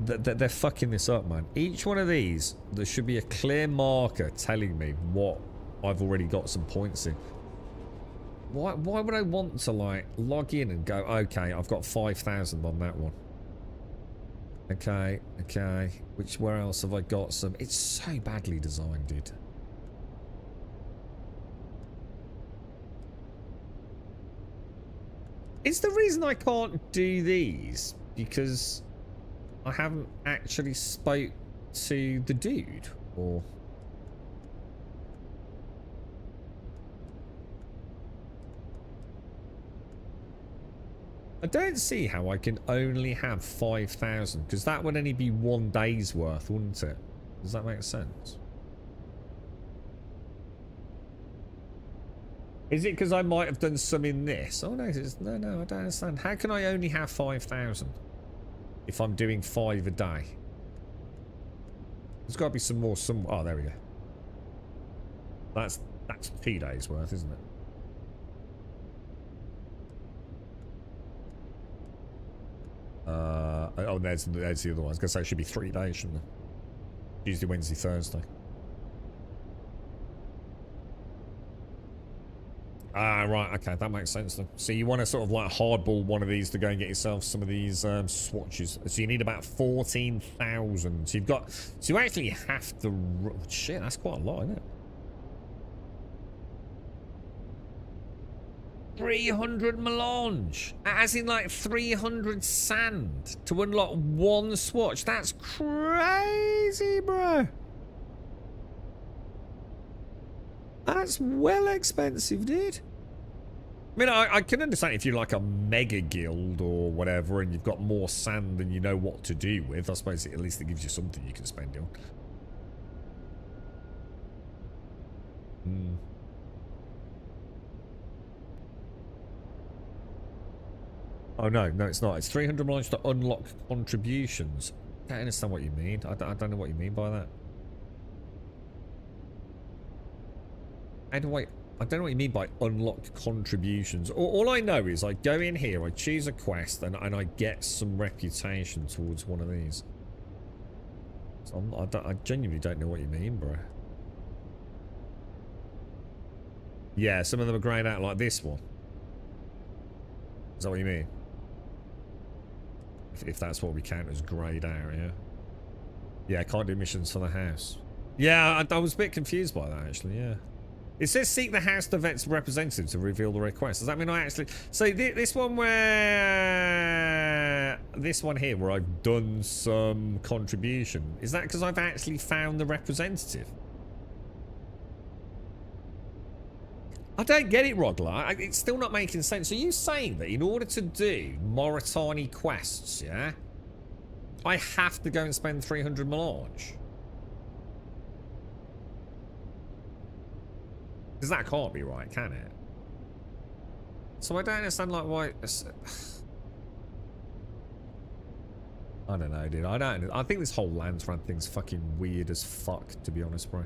[SPEAKER 2] that they're fucking this up, man. Each one of these, there should be a clear marker telling me what I've already got some points in. Why would I want to, like, log in and go, okay, I've got 5,000 on that one. Okay, okay. Where else have I got some? It's so badly designed, dude. Is the reason I can't do these because I haven't actually spoke to the dude? Or... I don't see how I can only have 5,000 because that would only be 1 day's worth, wouldn't it? Does that make sense? Is it because I might have done some in this? Oh no, no, I don't understand. How can I only have 5,000 if I'm doing 5 a day? There's got to be some more. Oh, there we go. That's 2 days worth, isn't it? Oh, there's the other one. I was going to say it should be 3 days, shouldn't it? Tuesday, Wednesday, Thursday. Ah, right, okay, that makes sense then. So you want to sort of like hardball one of these to go and get yourself some of these swatches. So you need about 14,000. So you've got, so you actually have to, shit, that's quite a lot, isn't it? 300 melange, as in like 300 sand to unlock one swatch. That's crazy, bro. That's well expensive, dude. I mean, I can understand if you're like a mega guild or whatever and you've got more sand than you know what to do with. I suppose at least it gives you something you can spend it on. Oh, no, it's not. It's 300 melange to unlock contributions. I don't understand what you mean. I don't know what you mean by that. How do I don't know what you mean by unlock contributions. All I know is I go in here, I choose a quest, and I get some reputation towards one of these. So I genuinely don't know what you mean, bro. Yeah, some of them are grayed out like this one. Is that what you mean? If that's what we count as grayed out, yeah? Yeah, I can't do missions for the house. Yeah, I was a bit confused by that, actually, yeah. It says seek the house to vet's representative to reveal the request. Does that mean I actually... So this one where... This one here where I've done some contribution. Is that because I've actually found the representative? I don't get it, Rodler. It's still not making sense. Are you saying that in order to do Mauritani quests, yeah, I have to go and spend 300 melange? Because that can't be right, can it? So I don't understand, like, why... I don't know, dude. I think this whole Landsrad thing's fucking weird as fuck, to be honest, bro.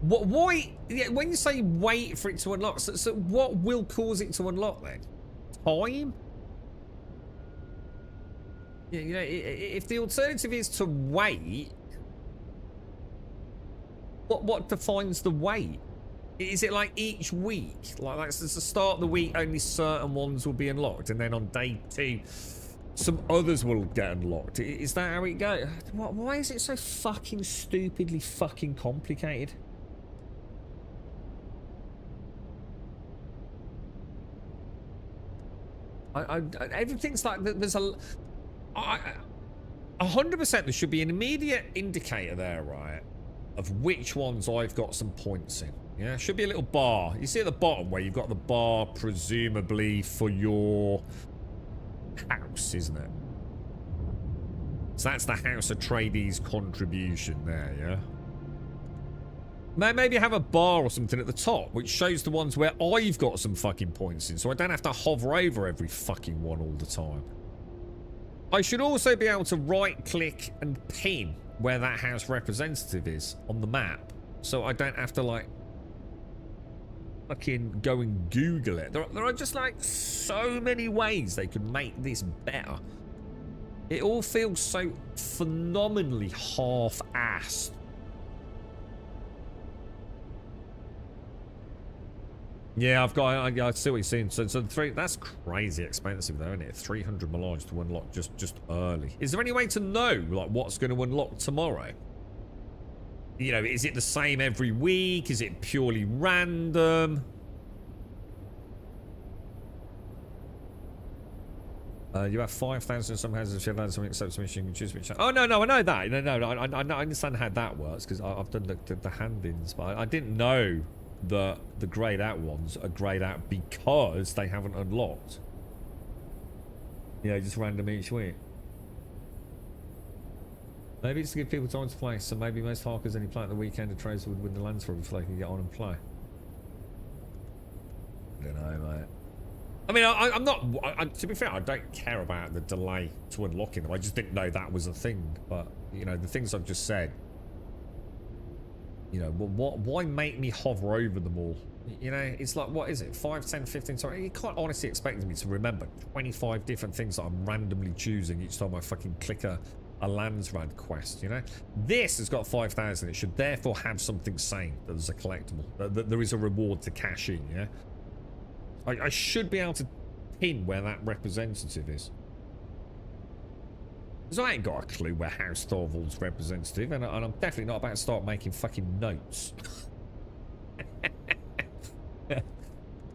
[SPEAKER 2] What? Why? Yeah, when you say wait for it to unlock, so what will cause it to unlock then? Time? Yeah, you know, if the alternative is to wait, what defines the wait? Is it like each week? Like that's the start of the week, only certain ones will be unlocked, and then on day 2, some others will get unlocked. Is that how it goes? Why is it so fucking stupidly fucking complicated? Everything's like there's a 100% there should be an immediate indicator there, right, of which ones I've got some points in. Yeah, should be a little bar. You see at the bottom where you've got the bar, presumably for your house, isn't it? So that's the House Atreides contribution there, yeah? Maybe have a bar or something at the top, which shows the ones where I've got some fucking points in, so I don't have to hover over every fucking one all the time. I should also be able to right-click and pin where that house representative is on the map, so I don't have to, like, fucking go and Google it. There are just, like, so many ways they could make this better. It all feels so phenomenally half-assed. Yeah, I see what you're saying. So that's crazy expensive though, isn't it? 300 melange to unlock just early. Is there any way to know, like, what's going to unlock tomorrow? You know, is it the same every week? Is it purely random? You have 5,000 some houses. If you have something except submission, you can choose which. Oh no, I know that. No, I understand how that works because I've done the hand-ins, but I didn't know the grayed out ones are grayed out because they haven't unlocked. Yeah, just random each week. Maybe it's to give people time to play, so maybe most Harkers only play at the weekend and trades would win the lands for them before they can get on and play. I don't know, mate. I mean, I'm not... to be fair, I don't care about the delay to unlocking them. I just didn't know that was a thing. But, you know, the things I've just said... You know, why make me hover over them all? You know, it's like, what is it, 5, 10, 15, sorry, you can't honestly expect me to remember 25 different things that I'm randomly choosing each time I fucking click a Landsrad quest, you know? This has got 5,000, it should therefore have something saying that there's a collectible, that there is a reward to cash in, yeah? I should be able to pin where that representative is. Because I ain't got a clue where House Thorvald's representative, and I'm definitely not about to start making fucking notes. It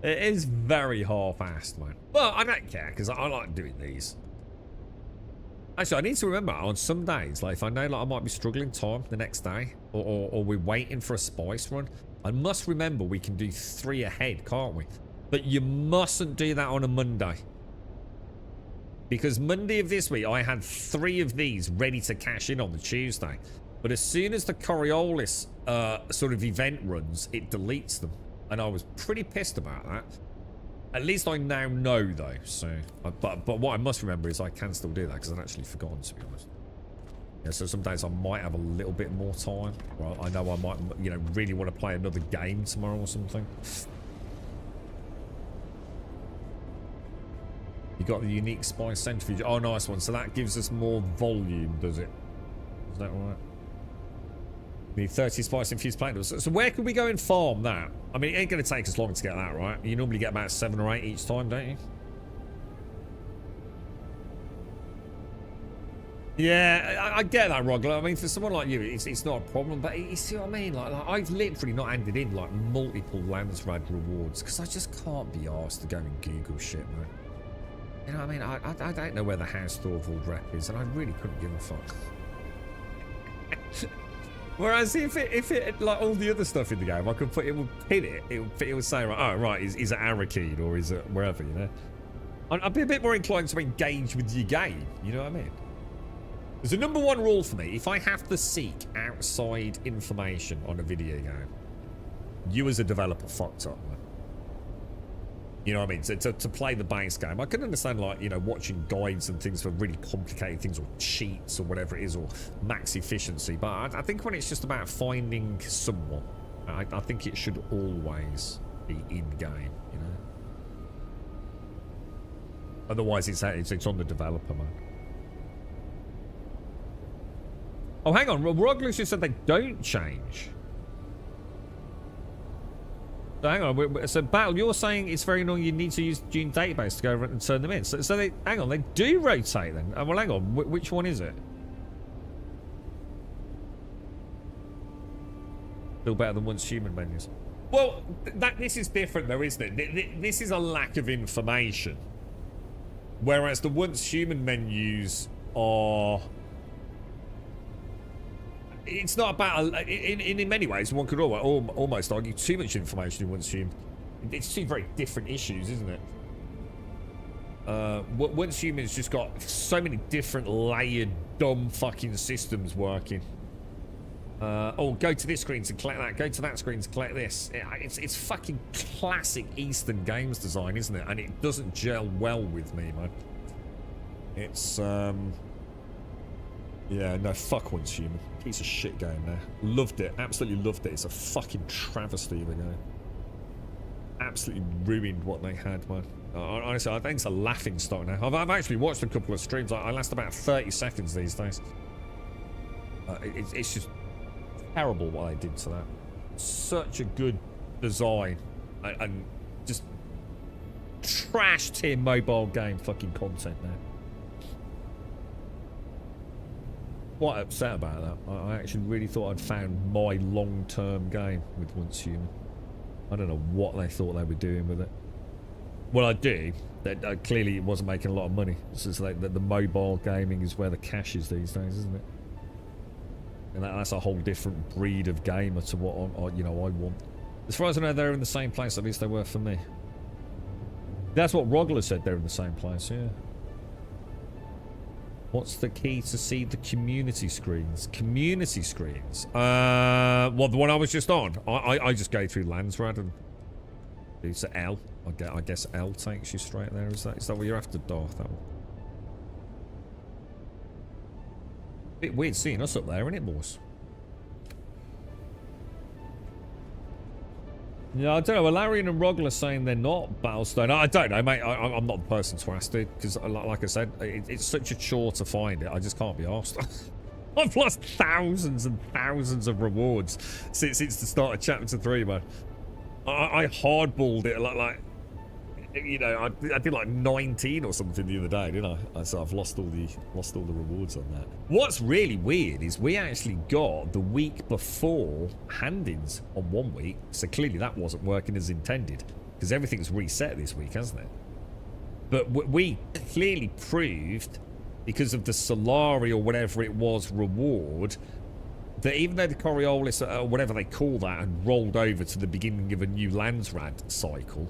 [SPEAKER 2] is very half-assed, man. But I don't care, because I like doing these. Actually, I need to remember, on some days, like if I know like I might be struggling time the next day, or we're waiting for a spice run, I must remember we can do 3 ahead, can't we? But you mustn't do that on a Monday. Because Monday of this week, I had 3 of these ready to cash in on the Tuesday. But as soon as the Coriolis sort of event runs, it deletes them. And I was pretty pissed about that. At least I now know, though. So, but what I must remember is I can still do that, because I'd actually forgotten, to be honest. Yeah, so some days I might have a little bit more time. Well, I know I might, you know, really want to play another game tomorrow or something. You got the unique spice centrifuge. Oh, nice one. So that gives us more volume, does it? Is that right? Need 30 spice infused platinums. So where can we go and farm that? I mean, it ain't going to take us long to get that, right? You normally get about 7 or 8 each time, don't you? Yeah, I get that, Rogler. I mean, for someone like you, it's not a problem. But you see what I mean? Like I've literally not handed in like multiple Landsrad rewards because I just can't be asked to go and Google shit, man. You know what I mean? I don't know where the House Thorvald rep is, and I really couldn't give a fuck. Whereas if it like all the other stuff in the game, I could put it would pin it. It would say right, oh right, is it Arakeen or is it wherever, you know? I'd be a bit more inclined to engage with your game. You know what I mean? There's a #1 rule for me: if I have to seek outside information on a video game, you as a developer fucked up, man. You know what I mean? To play the base game, I can understand, like, you know, watching guides and things for really complicated things, or cheats or whatever it is, or max efficiency. But I think when it's just about finding someone, I think it should always be in game. You know. Otherwise, it's on the developer, man. Oh, hang on. Roglus just said they don't change. So hang on, so Battle, you're saying it's very annoying you need to use Dune database to go and turn them in. So they, hang on, they do rotate then. Well, hang on, which one is it? Still better than once human menus. Well, this is different though, isn't it? This is a lack of information. Whereas the once human menus are... It's not about, in many ways, one could almost argue too much information in Once Human. It's 2 very different issues, isn't it? Once Human's just got so many different layered, dumb fucking systems working. Oh, go to this screen to collect that. Go to that screen to collect this. It's fucking classic Eastern games design, isn't it? And it doesn't gel well with me, man. It's, yeah, no, fuck Once Human. Piece of shit game there. Loved it. Absolutely loved it. It's a fucking travesty of a game. Absolutely ruined what they had, man. Honestly, I think it's a laughing stock now. I've actually watched a couple of streams. I last about 30 seconds these days. It's just terrible what they did to that. Such a good design. And just trash tier mobile game fucking content there. Quite upset about that. I actually really thought I'd found my long-term game with Once Human. I don't know what they thought they were doing with it. Well, I do. Clearly, it wasn't making a lot of money. It's just like the mobile gaming is where the cash is these days, isn't it? And that's a whole different breed of gamer to what I want. As far as I know, they're in the same place. At least they were for me. That's what Rogler said. They're in the same place. Yeah. What's the key to see the community screens? Community screens? Well, the one I was just on. I just go through Landsrad and it's L. I guess L takes you straight there. Is that what you're after, Darth? That one. Bit weird seeing us up there, isn't it, boys? Yeah, I don't know. Well, Larian and Rogler saying they're not Battlestone. I don't know, mate. I'm not the person to ask, dude, because, like I said, it's such a chore to find it. I just can't be asked. I've lost thousands and thousands of rewards since the start of Chapter 3, man. I hardballed it like you know, I did like 19 or something the other day, didn't I? So I've lost all the rewards on that. What's really weird is we actually got the week before hand-ins on 1 week, so clearly that wasn't working as intended because everything's reset this week, hasn't it? But we clearly proved, because of the Solari or whatever it was reward, that even though the Coriolis or whatever they call that had rolled over to the beginning of a new Landsrad cycle,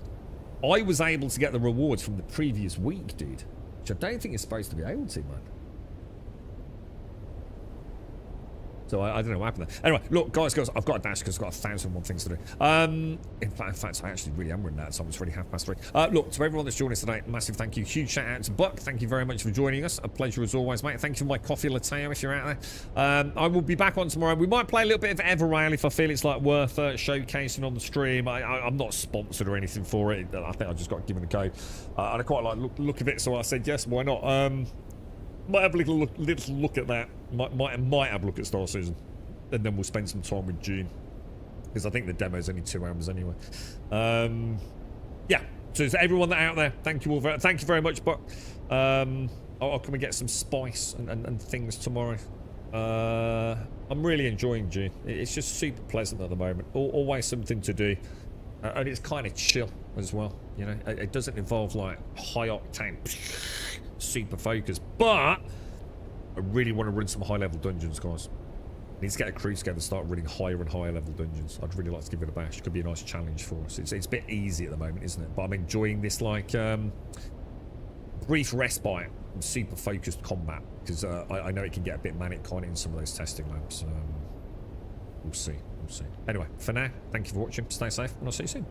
[SPEAKER 2] I was able to get the rewards from the previous week, dude. Which I don't think you're supposed to be able to, man. So I don't know what happened there. Anyway, look, guys, girls, I've got a dash because I've got 1,001 things to do. In fact, I actually really am running out of time. It's already 3:30. Look, to everyone that's joined us today, massive thank you. Huge shout out to Buck. Thank you very much for joining us. A pleasure as always, mate. Thank you for my coffee latte if you're out there. I will be back on tomorrow. We might play a little bit of Everrail if I feel it's like worth showcasing on the stream. I'm not sponsored or anything for it. I think I just got given a code. And I quite like look of it, so I said yes, why not? Might have a little look at that. Might have a look at Star Season. And then we'll spend some time with Dune, because I think the demo's only 2 hours anyway. Yeah, so to everyone that out there, thank you very much. But I'll come and get some spice and things tomorrow. I'm really enjoying Dune. It's just super pleasant at the moment. Always something to do, and it's kind of chill as well. You know, it doesn't involve like high octane, super focus. But I really want to run some high level dungeons, guys. I need to get a crew together and start running higher and higher level dungeons. I'd really like to give it a bash. Could be a nice challenge for us. It's a bit easy at the moment, isn't it? But I'm enjoying this like brief respite and super focused combat, because I know it can get a bit manic kind of in some of those testing labs. We'll see. Anyway, for now, thank you for watching. Stay safe, and I'll see you soon.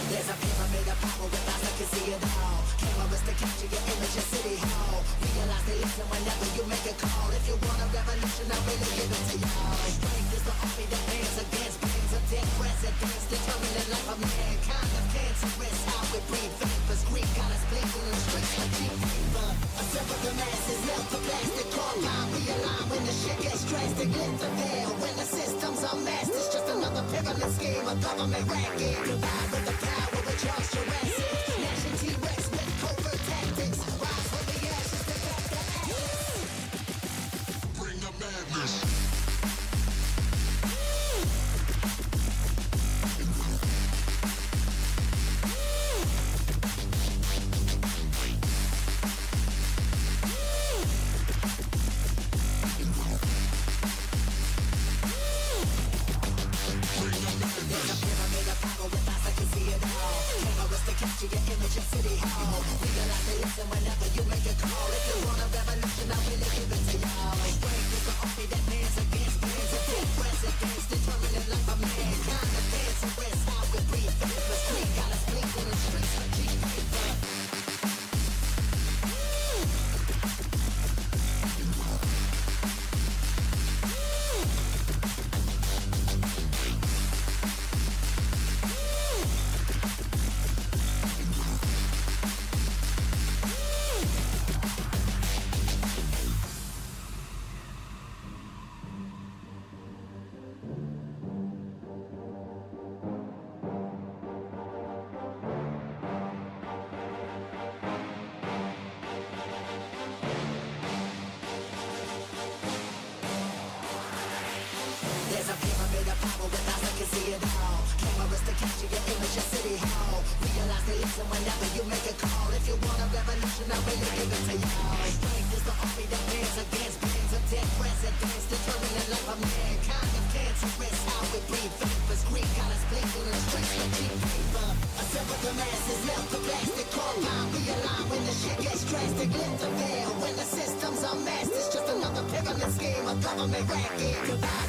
[SPEAKER 1] There's a pyramid of power with eyes that can see it all. Cameras to capture your image in City Hall. Realize they listen whenever you make a call. If you want a revolution, I really give it to y'all. Strength is the army that bands against brains of dead presidents, determining life of mankind. Of cancerous, how we breathe vapors. Greek got us blinking in the streets like cheap paper. A sip of the masses, melt the plastic core line. Realign when the shit gets drastic. Lift the veil when the systems are masked. It's just another pyramid scheme, a government racket. Goodbye with the power with Charles Jurassic. Nation T-Rex with covert tactics. Rise from the ashes to back the atlas. Bring the madness. Capture your image in City Hall. Realize they listen whenever you make a call. If you want a revolution, I really give it to y'all. Strength is the army that bands against brains of dead presidents, determining life of mankind. The cancerous, how we breathe vapors. Greek got us blinking in the streets like cheap paper. There's a pyramid of power with eyes that can see it all. Cameras to capture your image in City Hall. Realize they listen whenever you make a call. If you want a revolution, I really give it to y'all. Strength is the army that bands against brains of dead presidents, determining life of mankind. Of cancerous, how we breathe vapors. Greek got us blinking in the streets like cheap paper. A sip of the masses, melt the plastic core line. Realign when the shit gets drastic. Lift the veil when the systems are masked. It's just another pyramid scheme, a government racket. your back.